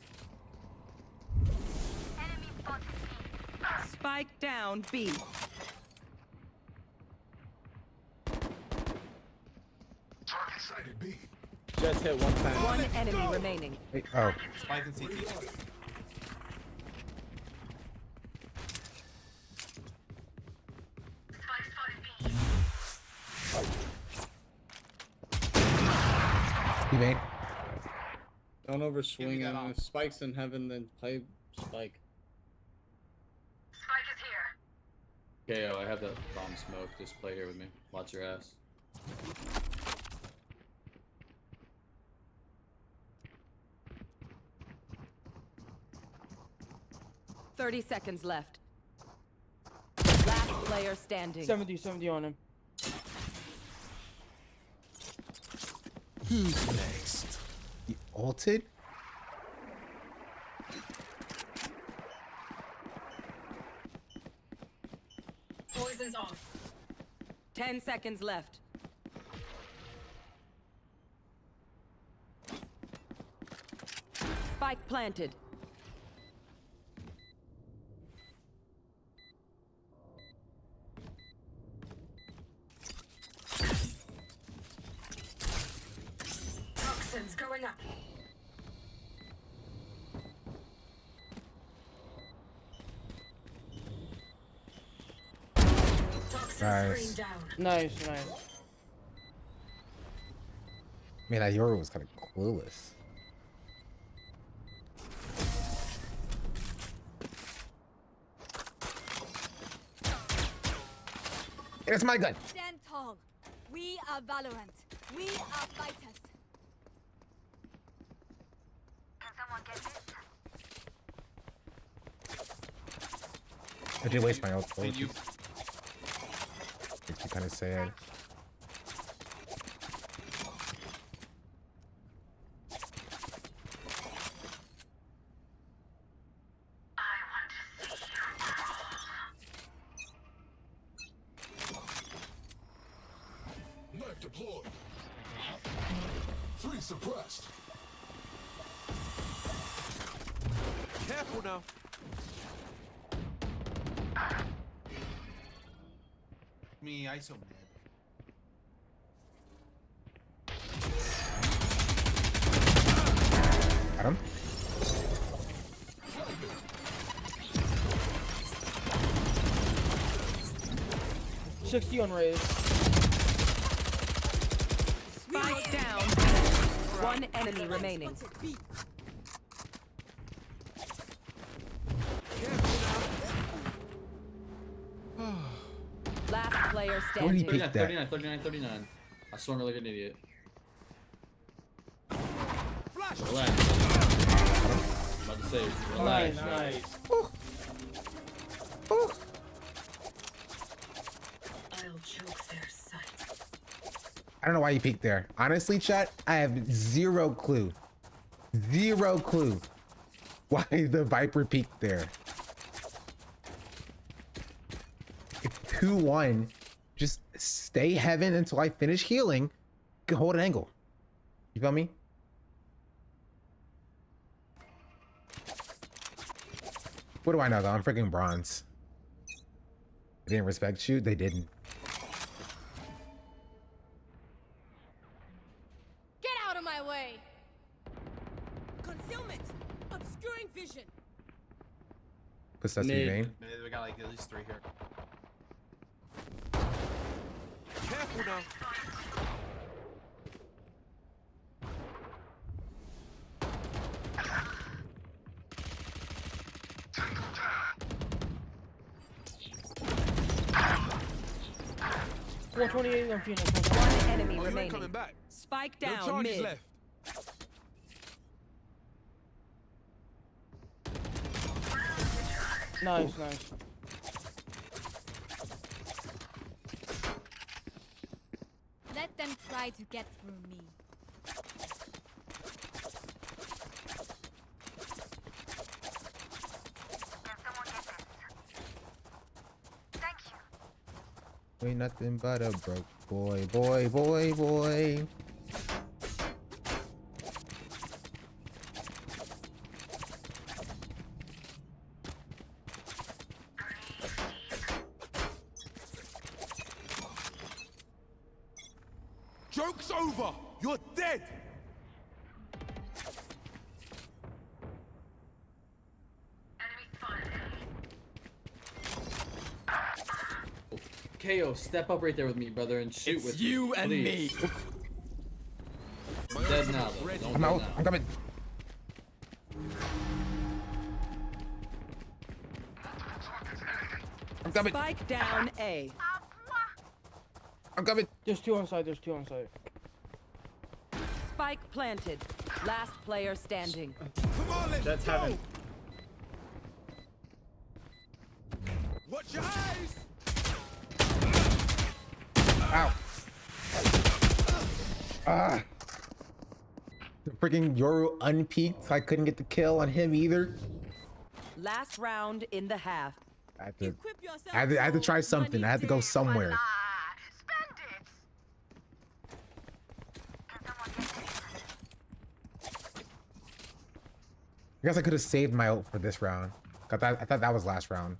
Spike down B. Just hit one time. One enemy remaining. Wait, oh. Spike and CT. You made? Don't overswing him. If Spike's in heaven, then play Spike. KO, I have that bomb smoke. Just play here with me. Watch your ass. Thirty seconds left. Last player standing. 70 on him. Who's next? He ulted? Poison's off. 10 seconds left. Spike planted. Toxins going up. Nice. Nice. Man, that Yoru was kind of clueless. It's my gun. Stand tall. We are Valorant. We are fighters. Can someone get this? I did waste my ult. Can you? Makes me kind of sad. Knife deployed. 3 suppressed. Careful now. Me ISO mid. Got him. $60 on raise. Spike down. One enemy remaining. Last player standing. 39, 39, 39, 39. I swung like an idiot. Relax. I'm about to say, relax. Nice. I'll choke their sight. I don't know why you peeked there. Honestly, chat, I have zero clue. Zero clue why the Viper peeked there. It's 2-1. Just stay heaven until I finish healing. You can hold an angle. You feel me? What do I know though? I'm freaking bronze. They didn't respect you? They didn't. Get out of my way! Concealment! Obscuring vision! Puts us in vain. We got like at least 3 here. Careful now. $428 on Phoenix. One enemy Oh, you ain't remaining. coming back. Spike No down charges mid. left. Nice. Let them try to get through me. Can someone get this? Thank you. Ain't nothing but a broke boy, boy. Joke's over. You're dead. KO, step up right there with me, brother, and shoot It's with you me. and please. me. I'm dead now, though. Don't I'm dead out. now. I'm coming. I'm coming. Spike down A. I'm coming. There's 2 on side. Spike planted. Last player standing. Come on, let's That's go. heaven. Watch your eyes. Ow. Ah. The freaking Yoru unpeaked. I couldn't get the kill on him either. Last round in the half. I had to try something. I had to go somewhere. Spend it. Can someone get this? I guess I could have saved my ult for this round. I thought that was last round.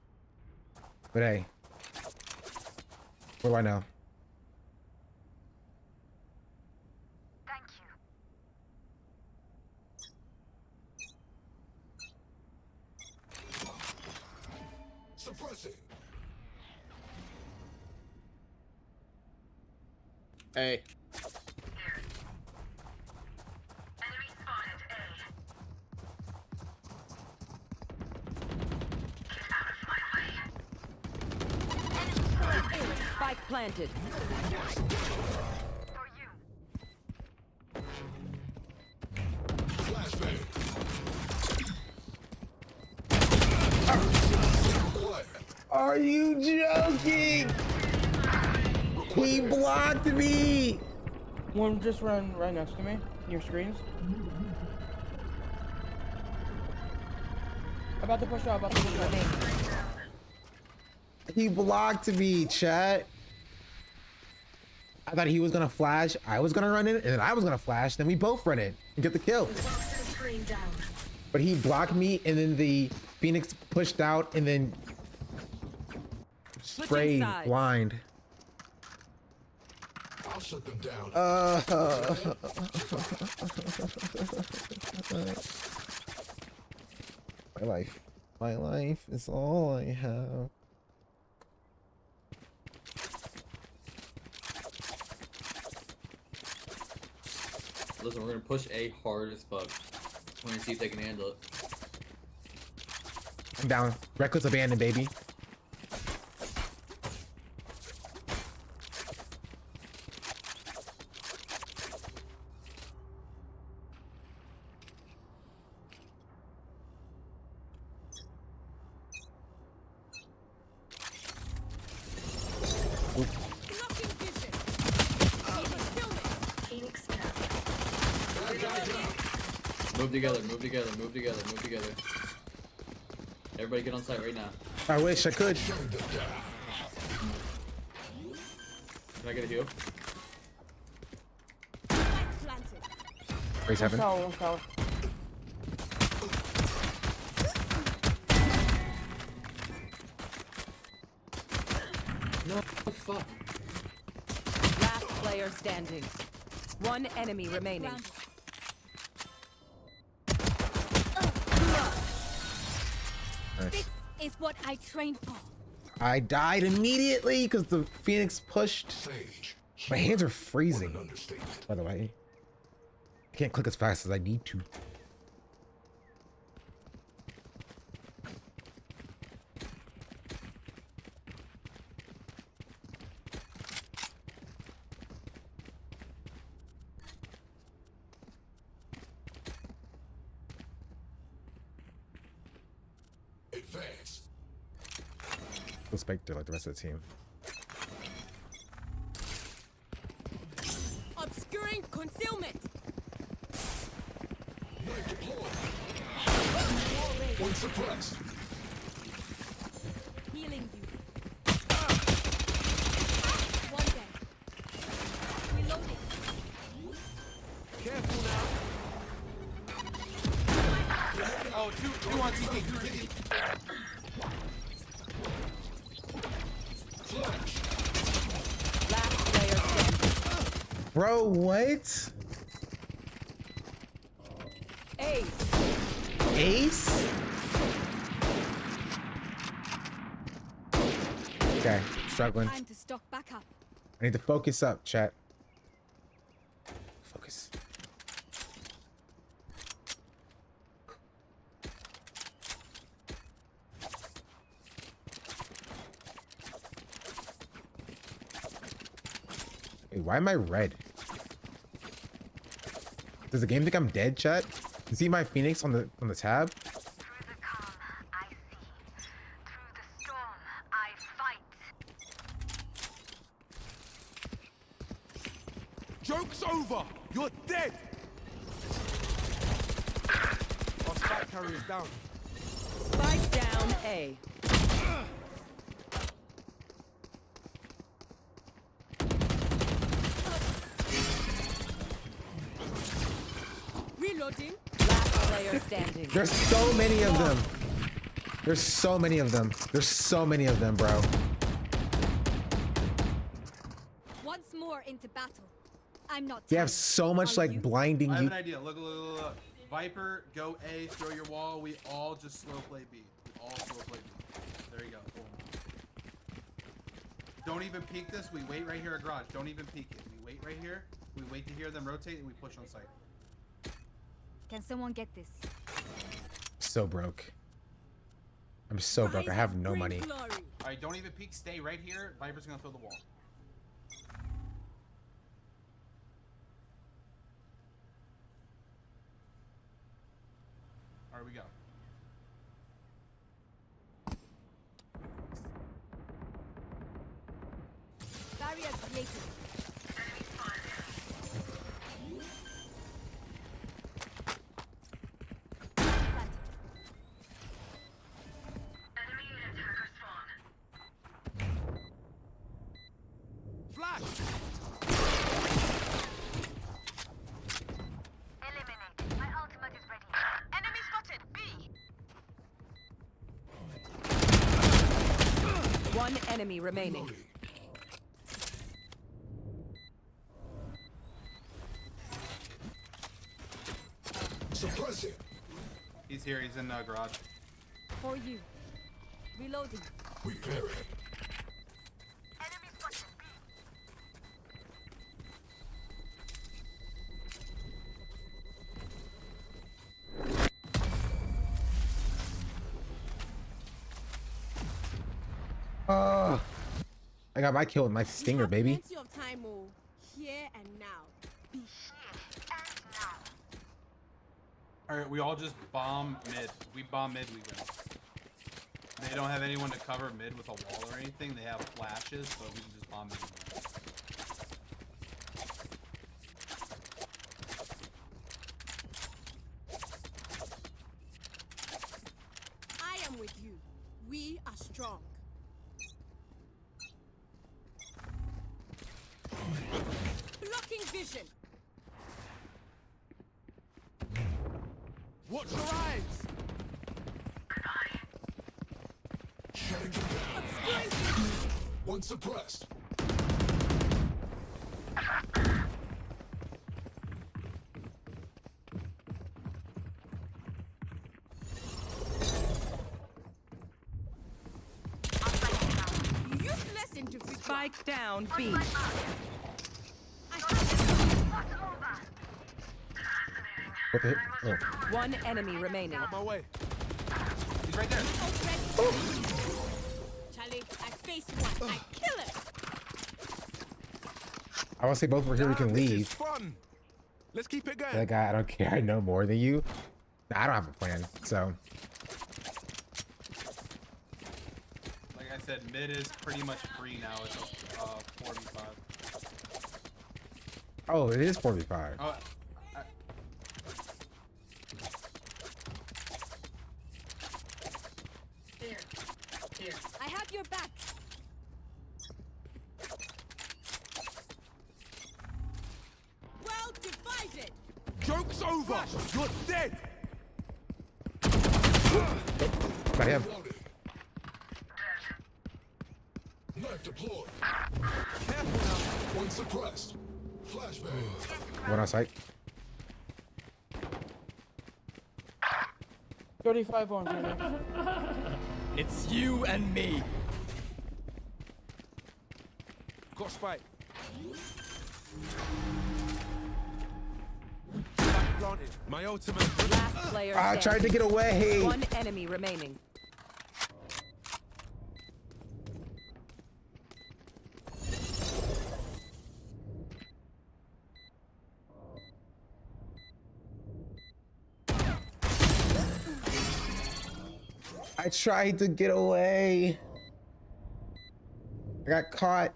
But hey. What do I know? Thank you. Suppressing. Hey. Enemy spotted A. Get out of my way. Spike planted. Are you joking? He blocked me. One just ran right next to me. Your screens. About to push out. About to push out. He blocked me, chat. I thought he was gonna flash. I was gonna run in, and then I was gonna flash. Then we both run in and get the kill. But he blocked me, and then the Phoenix pushed out, and then sprayed blind. I'll shut them down. My life is all I have. Listen, we're gonna push A hard as fuck. We're gonna see if they can handle it. I'm down. Reckless abandon, baby. Move together, move together, move together, move together. Everybody get on site right now. I wish I could. Can I get a heal? Raise heaven. Tower. No, fuck. Last player standing. One enemy remaining. This is what I trained for. I died immediately because the Phoenix pushed. My hands are freezing, by the way. I can't click as fast as I need to. Advance. Go Spectre like the rest of the team. Obscuring concealment. Knife deployed. One suppressed. Healing you. One dead. Reloading. Careful now. Oh, two on TP, two TP. Last player standing. Bro, what? Ace? Okay, struggling. Time to stock back up. I need to focus up, chat. Focus. Wait, why am I red? Does the game think I'm dead, chat? You see my Phoenix on the tab? Joke's over. You're dead. Our spike carrier's down. Spike down A. Reloading. Last player standing. There's so many of them. There's so many of them. There's so many of them, bro. Once more into battle. I'm not. They have so much like blinding I have you. an idea. Look. Viper, go A, throw your wall. We all just slow play B. We all slow play B. There you go. Boom. Don't even peek this. We wait right here at garage. Don't even peek it. We wait right here. We wait to hear them rotate and we push on site. Can someone get this? So broke. I'm so broke. I have no money. All right, don't even peek. Stay right here. Viper's gonna throw the wall. All right, we go. Barrier created. Flash! Eliminate. My ultimate is ready. Enemy spotted. B. One enemy remaining. Suppress it. He's here. He's in the garage. For you. Reloading. Repair it. Enemy spotted. B. I got my kill with my stinger, baby. Plenty of time, oh. Here and now. Be All right, we all just bomb mid. We bomb mid, we win. They don't have anyone to cover mid with a wall or anything. They have flashes, so we can just bomb mid. I am with you. We are strong. Blocking vision. Watch your eyes! Shutting them down. One suppressed. Useless individual. Spike down B. What the? Oh. One enemy remaining. On my way. He's right there. Charlie, I face one. I kill it. I want to say both were here. We can This is leave. fun. Let's keep it going. That guy, I don't care. I know more than you. Nah, I don't have a plan. So Like I said, mid is pretty much free now. It's a 4v5. oh, it is 4v5. Oh, I have your back. Well divided. Joke's over. You're dead. Got him. Knife deployed. Careful now. One suppressed. Flashbang. One on site. 35 on Phoenix. It's you and me. Got spike. Planted. My ultimate. Last player I tried to get away. One enemy remaining. I tried to get away. I got caught.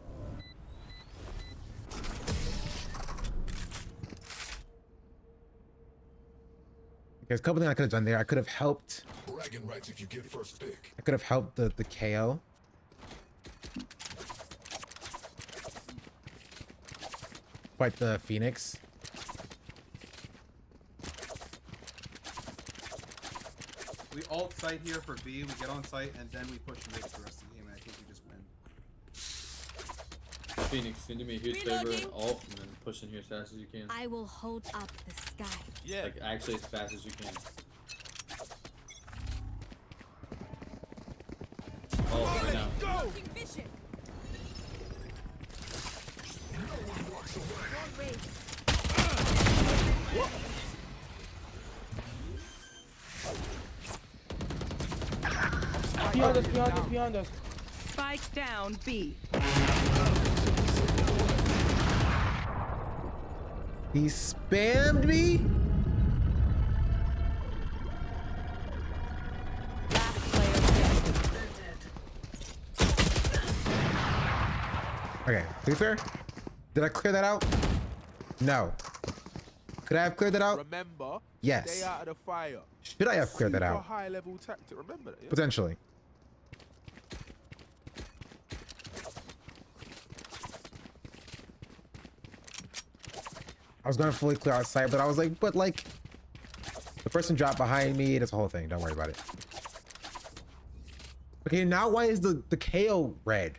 There's a couple things I could have done there. I could have helped. Bragging rights if you get first pick. I could have helped the KO. Fight the Phoenix. we ult site here for B. We get on site and then we push mid for the rest of the game. And I think we just win. Phoenix, can you do me a huge favor and ult and then push in here as fast as you can. I will hold up the sky. Yeah. Like actually as fast as you can. Oh, right now. Go! Behind us, behind us, behind us. Spike down B. He spammed me? be fair, did I clear that out? No. Could I have cleared that out? Remember, Yes. stay out of the fire. Should I have cleared that Super out? high level tactic. Remember that. Yeah? Potentially. I was gonna fully clear out sight, but I was like, but like, the person dropped behind me. That's the whole thing. Don't worry about it. Okay, now why is the KO red?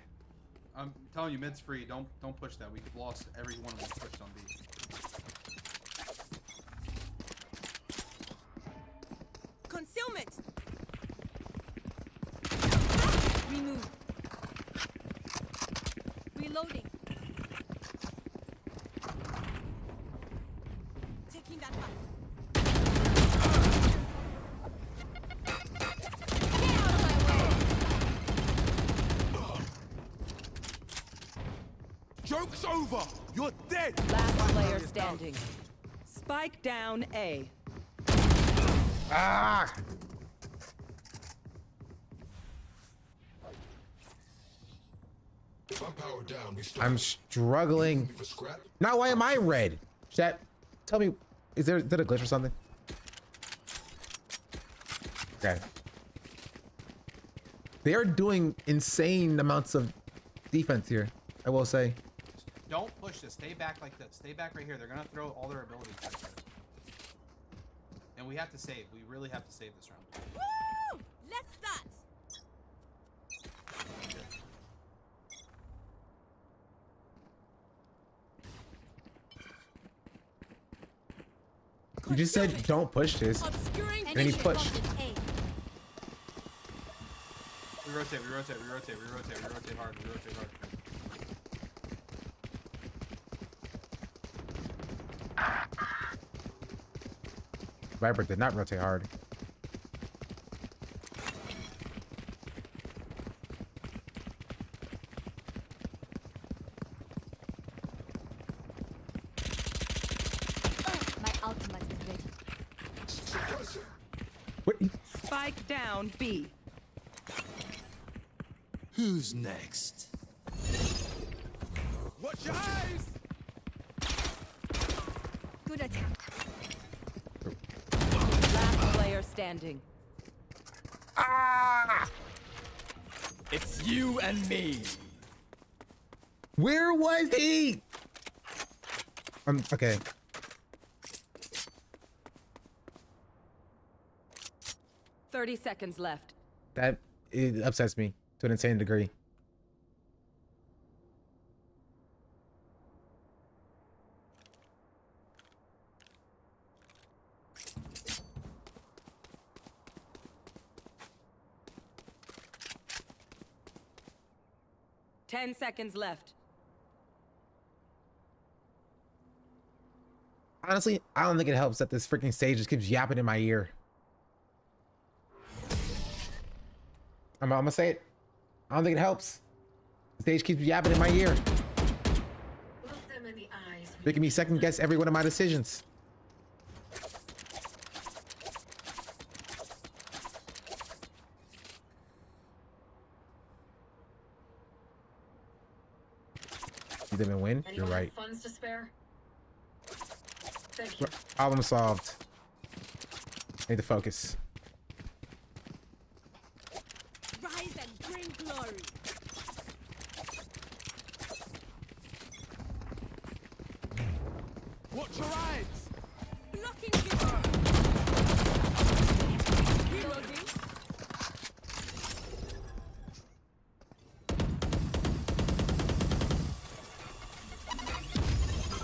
I'm telling you, mid's free. Don't push that. We've lost every one of them pushed on B. Concealment. Remove. Reloading. Taking that back. Joke's over. You're dead. Last player standing. Spike down A. Ah! I'm struggling. Now why am I red? Chat, tell me, is there a glitch or something? Okay. They are doing insane amounts of defense here, I will say. Don't push this. Stay back like this. Stay back right here. They're gonna throw all their abilities right here. And we have to save. We really have to save this round. Woo! Let's start. You just said don't push this. And then he pushed. We rotate, we rotate, we rotate, we rotate, we rotate hard, we rotate hard. Viper did not rotate hard. My ultimate is ready. What? Spike down B. Who's next? Watch your eyes. Good attempt. Last player standing. Ah! It's you and me. Where was he? Okay. "30 seconds left. That it upsets me to an insane degree. Ten seconds left. Honestly, I don't think it helps that this freaking stage just keeps yapping in my ear. I'm gonna say it. I don't think it helps. The stage keeps yapping in my ear, making me second guess every one of my decisions. You didn't win. You're right. Funds to spare? Thank you. Problem solved. Need to focus. Rise and bring glory. Watch your eyes. Blocking people. Reloading.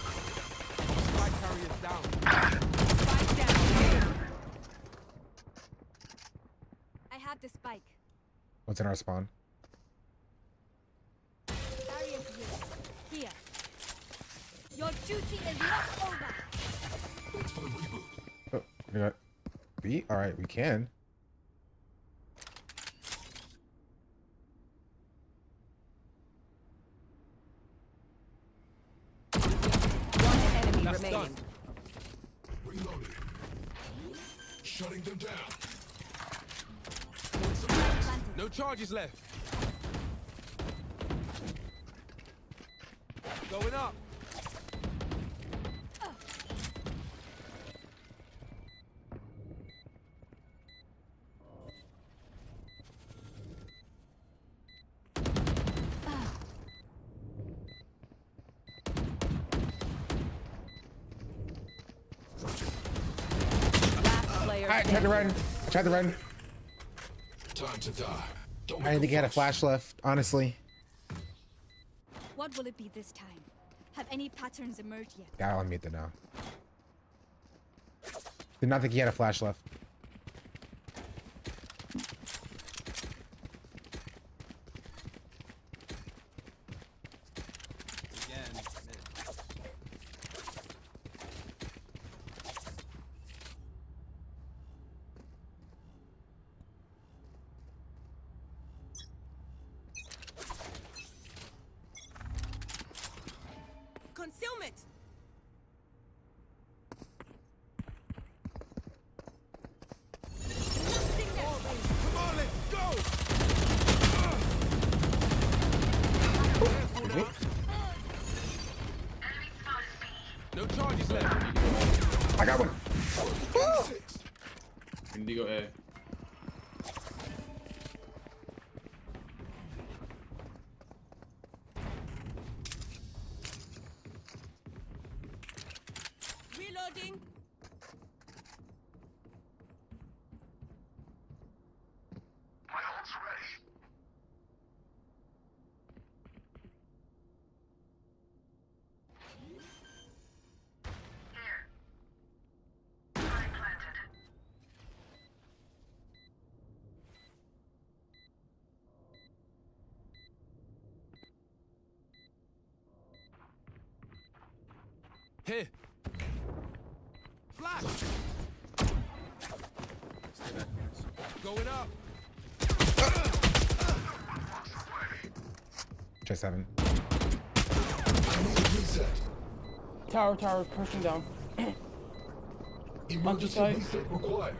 Spike carriers down. Spike down. I have the spike. What's in our spawn? Barrier here. Here. Your duty is not over. Oh, we got B. All right, we can. One enemy That's remaining. done. Reloading. Shutting them down. No charges left. Going up. I tried to run. I tried to run. Time to die. I didn't think he had a flash left, honestly. What will it be this time? Have any patterns emerged yet? Got on mute though now. Did not think he had a flash left. Again, mid. Concealment. Come on, let's go. No charges left. I got one. We need to go A. Reloading. My ult's ready. Here. Flash. Going up. Try 7. Tower is pushing down. Emergency side. Required.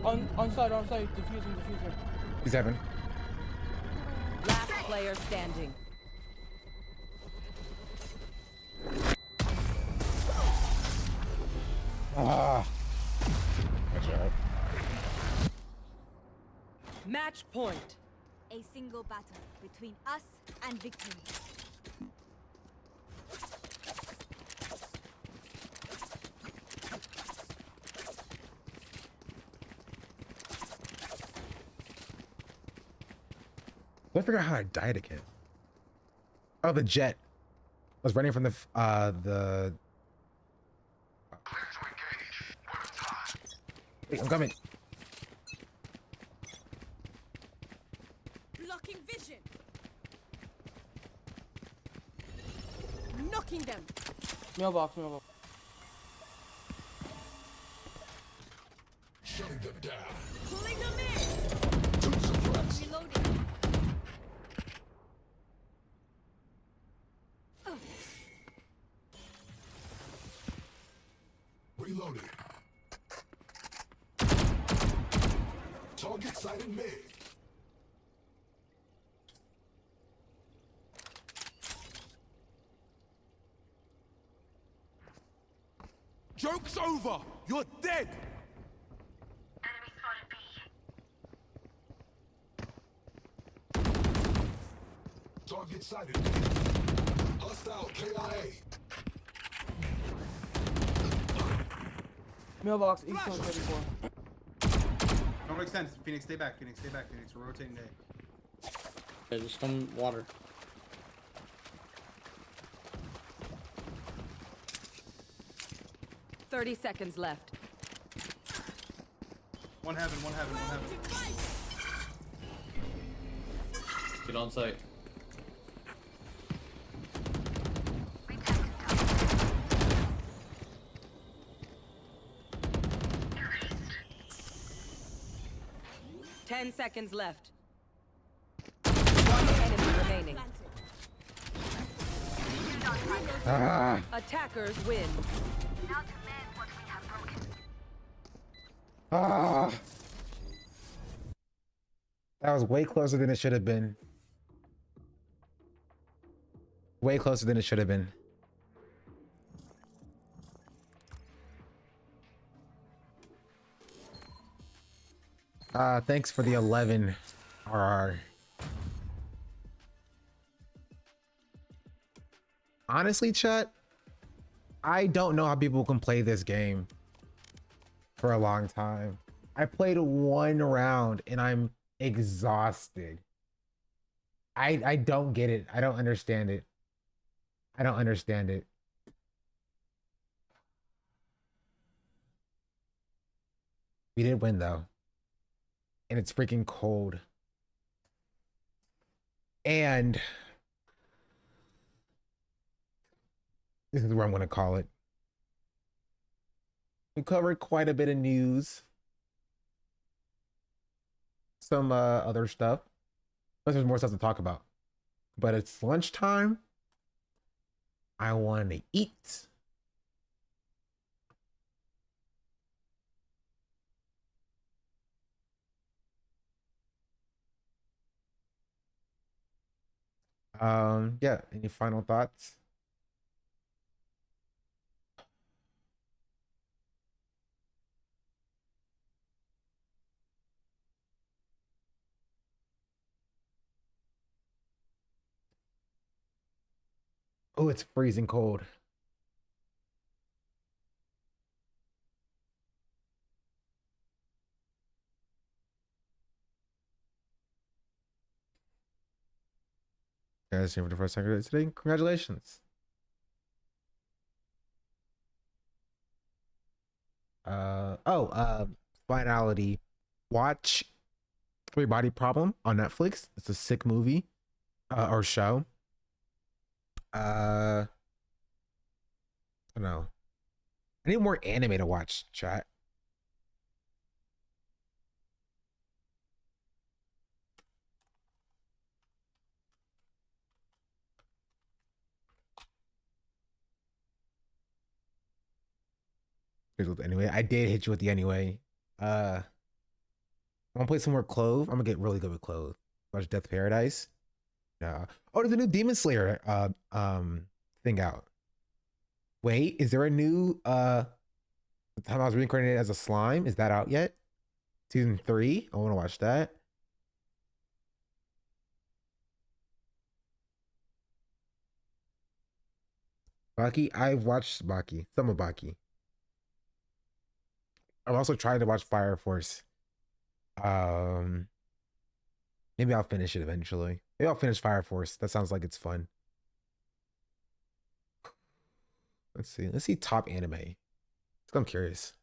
On side, defusing. 7. Last player standing. Ah. That's all right. Match point. A single battle between us and victory. I figure out how I died again. Oh, the jet. I was running from the Wait, I'm coming. Blocking vision. Knocking them. Mailbox. Shutting them down. Pulling them in. Reloading. Reloading. Target sighted mid. Joke's over! You're dead! Target sighted mid. Hostile KIA. Mailbox, east on 34. Don't extend. Phoenix, stay back. Phoenix, we're rotating A. Yeah, just come water. $30 seconds left. One heaven. Get on site. Ten seconds left. One enemy remaining. Ah. Attackers win. Ah. That was way closer than it should have been. Way closer than it should have been. Thanks for the 11 RR. Honestly, chat, I don't know how people can play this game for a long time. I played one round and I'm exhausted. I don't get it. I don't understand it. I don't understand it. We did win though. And it's freaking cold. And this is where I'm going to call it. We covered quite a bit of news. Some other stuff. Unless there's more stuff to talk about. But it's lunchtime. I want to eat. Yeah, any final thoughts? Oh, it's freezing cold. Guys, here for the first time today. Congratulations. Finality. Watch Three Body Problem on Netflix. It's a sick movie or show. I don't know. I need more anime to watch, chat. Anyway, I did hit you with the anyway. I'm gonna play some more Clove. I'm gonna get really good with Clove. Watch Death Paradise. Oh, there's a new Demon Slayer thing out. Wait, is there a new The Time I Was Reincarnated as a Slime? Is that out yet? Season 3? I want to watch that. Baki? I've watched Baki. Some of Baki. I'm also trying to watch Fire Force. Maybe I'll finish it eventually. Maybe I'll finish Fire Force. That sounds like it's fun. Let's see. Let's see top anime. I'm curious.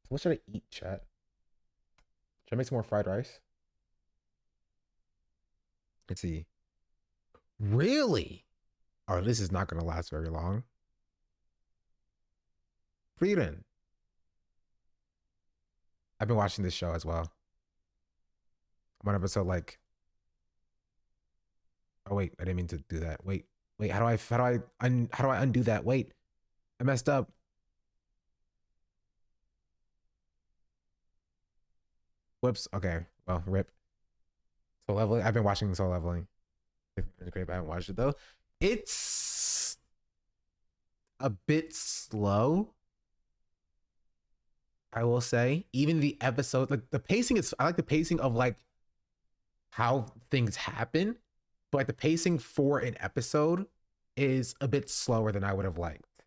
What should I eat, chat? Should I make some more fried rice? Let's see. Really? Oh, this is not going to last very long. Frieden. I've been watching this show as well. I'm on episode like. Oh wait, I didn't mean to do that. Wait, how do I undo that? Wait, I messed up. Whoops. Okay. Well, rip. Soul Leveling. I've been watching Soul Leveling. It's great. I haven't watched it though. It's a bit slow. I will say, even the episode, like the pacing is. I like the pacing of like how things happen, but like the pacing for an episode is a bit slower than I would have liked.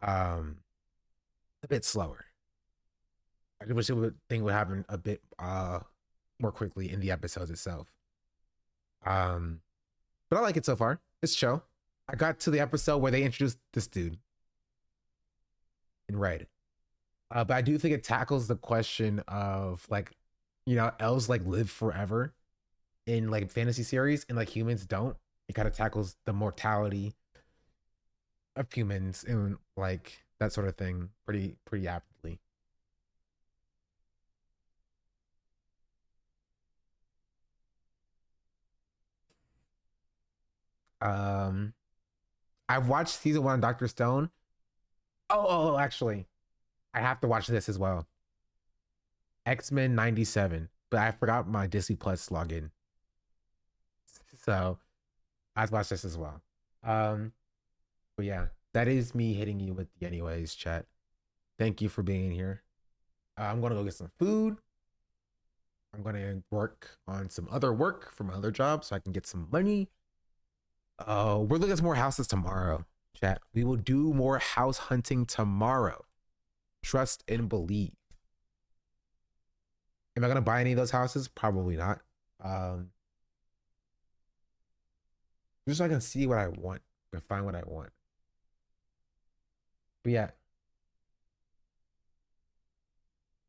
A bit slower. I wish the thing would happen a bit more quickly in the episodes itself. But I like it so far. It's chill. I got to the episode where they introduced this dude in red. But I do think it tackles the question of like, you know, elves like live forever in like fantasy series and like humans don't. It kind of tackles the mortality of humans and like that sort of thing pretty aptly. I've watched season 1 of Dr. Stone. Oh, actually, I have to watch this as well. X-Men 97, but I forgot my Disney Plus login. So I'd watch this as well. But yeah, that is me hitting you with the anyways chat. Thank you for being here. I'm gonna go get some food. I'm gonna work on some other work for my other job so I can get some money. We're looking at some more houses tomorrow, chat. We will do more house hunting tomorrow. Trust and believe. Am I gonna buy any of those houses? Probably not. Just so I can see what I want and find what I want. But yeah.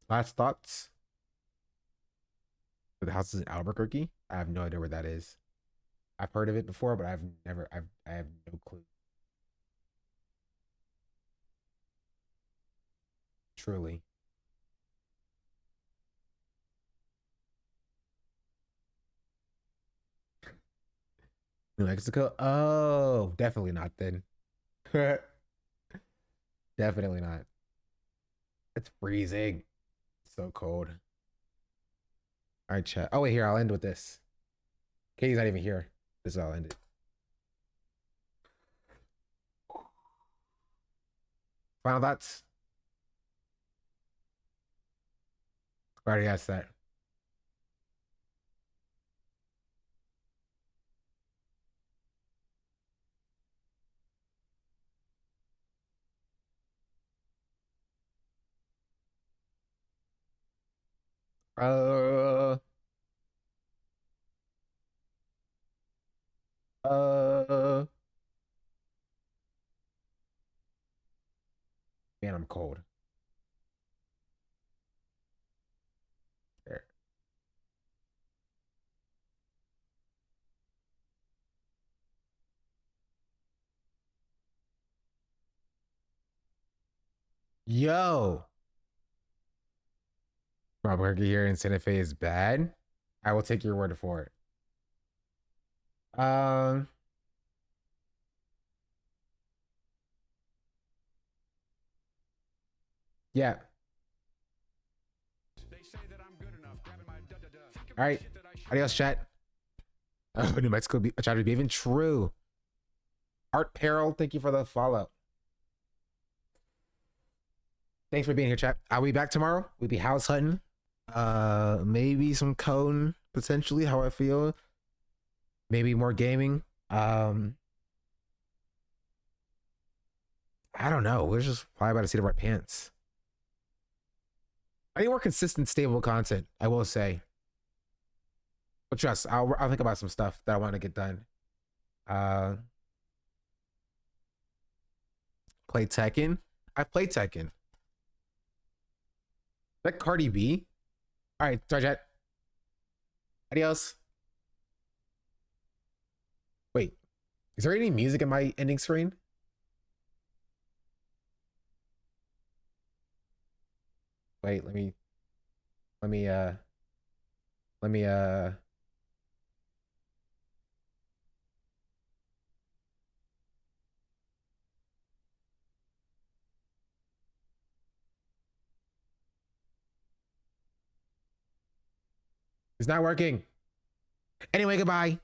Last thoughts for the houses in Albuquerque. I have no idea where that is. I've heard of it before, but I have no clue. Truly. New Mexico? Oh, definitely not then. Definitely not. It's freezing. So cold. All right, chat. Oh, wait, here. I'll end with this. Katie's not even here. This is how I'll end it. Final thoughts? I already asked that. Uh, man, I'm cold. There. Yo. Albuquerque here in Santa Fe is bad. I will take your word for it. Yeah. All right. Adios, chat. Oh, New Mexico, I tried to be even true. Art Peril, thank you for the follow. Thanks for being here, chat. I'll be back tomorrow. We'll be house hunting. Maybe some cone, potentially, how I feel. Maybe more gaming. I don't know. We're just fly by the seat of our pants. I need more consistent, stable content, I will say. But trust, I'll think about some stuff that I want to get done. Play Tekken. I play Tekken. Is that Cardi B? All right, sorry, chat. Adios. Wait, is there any music in my ending screen? Wait, let me it's not working. Anyway, goodbye.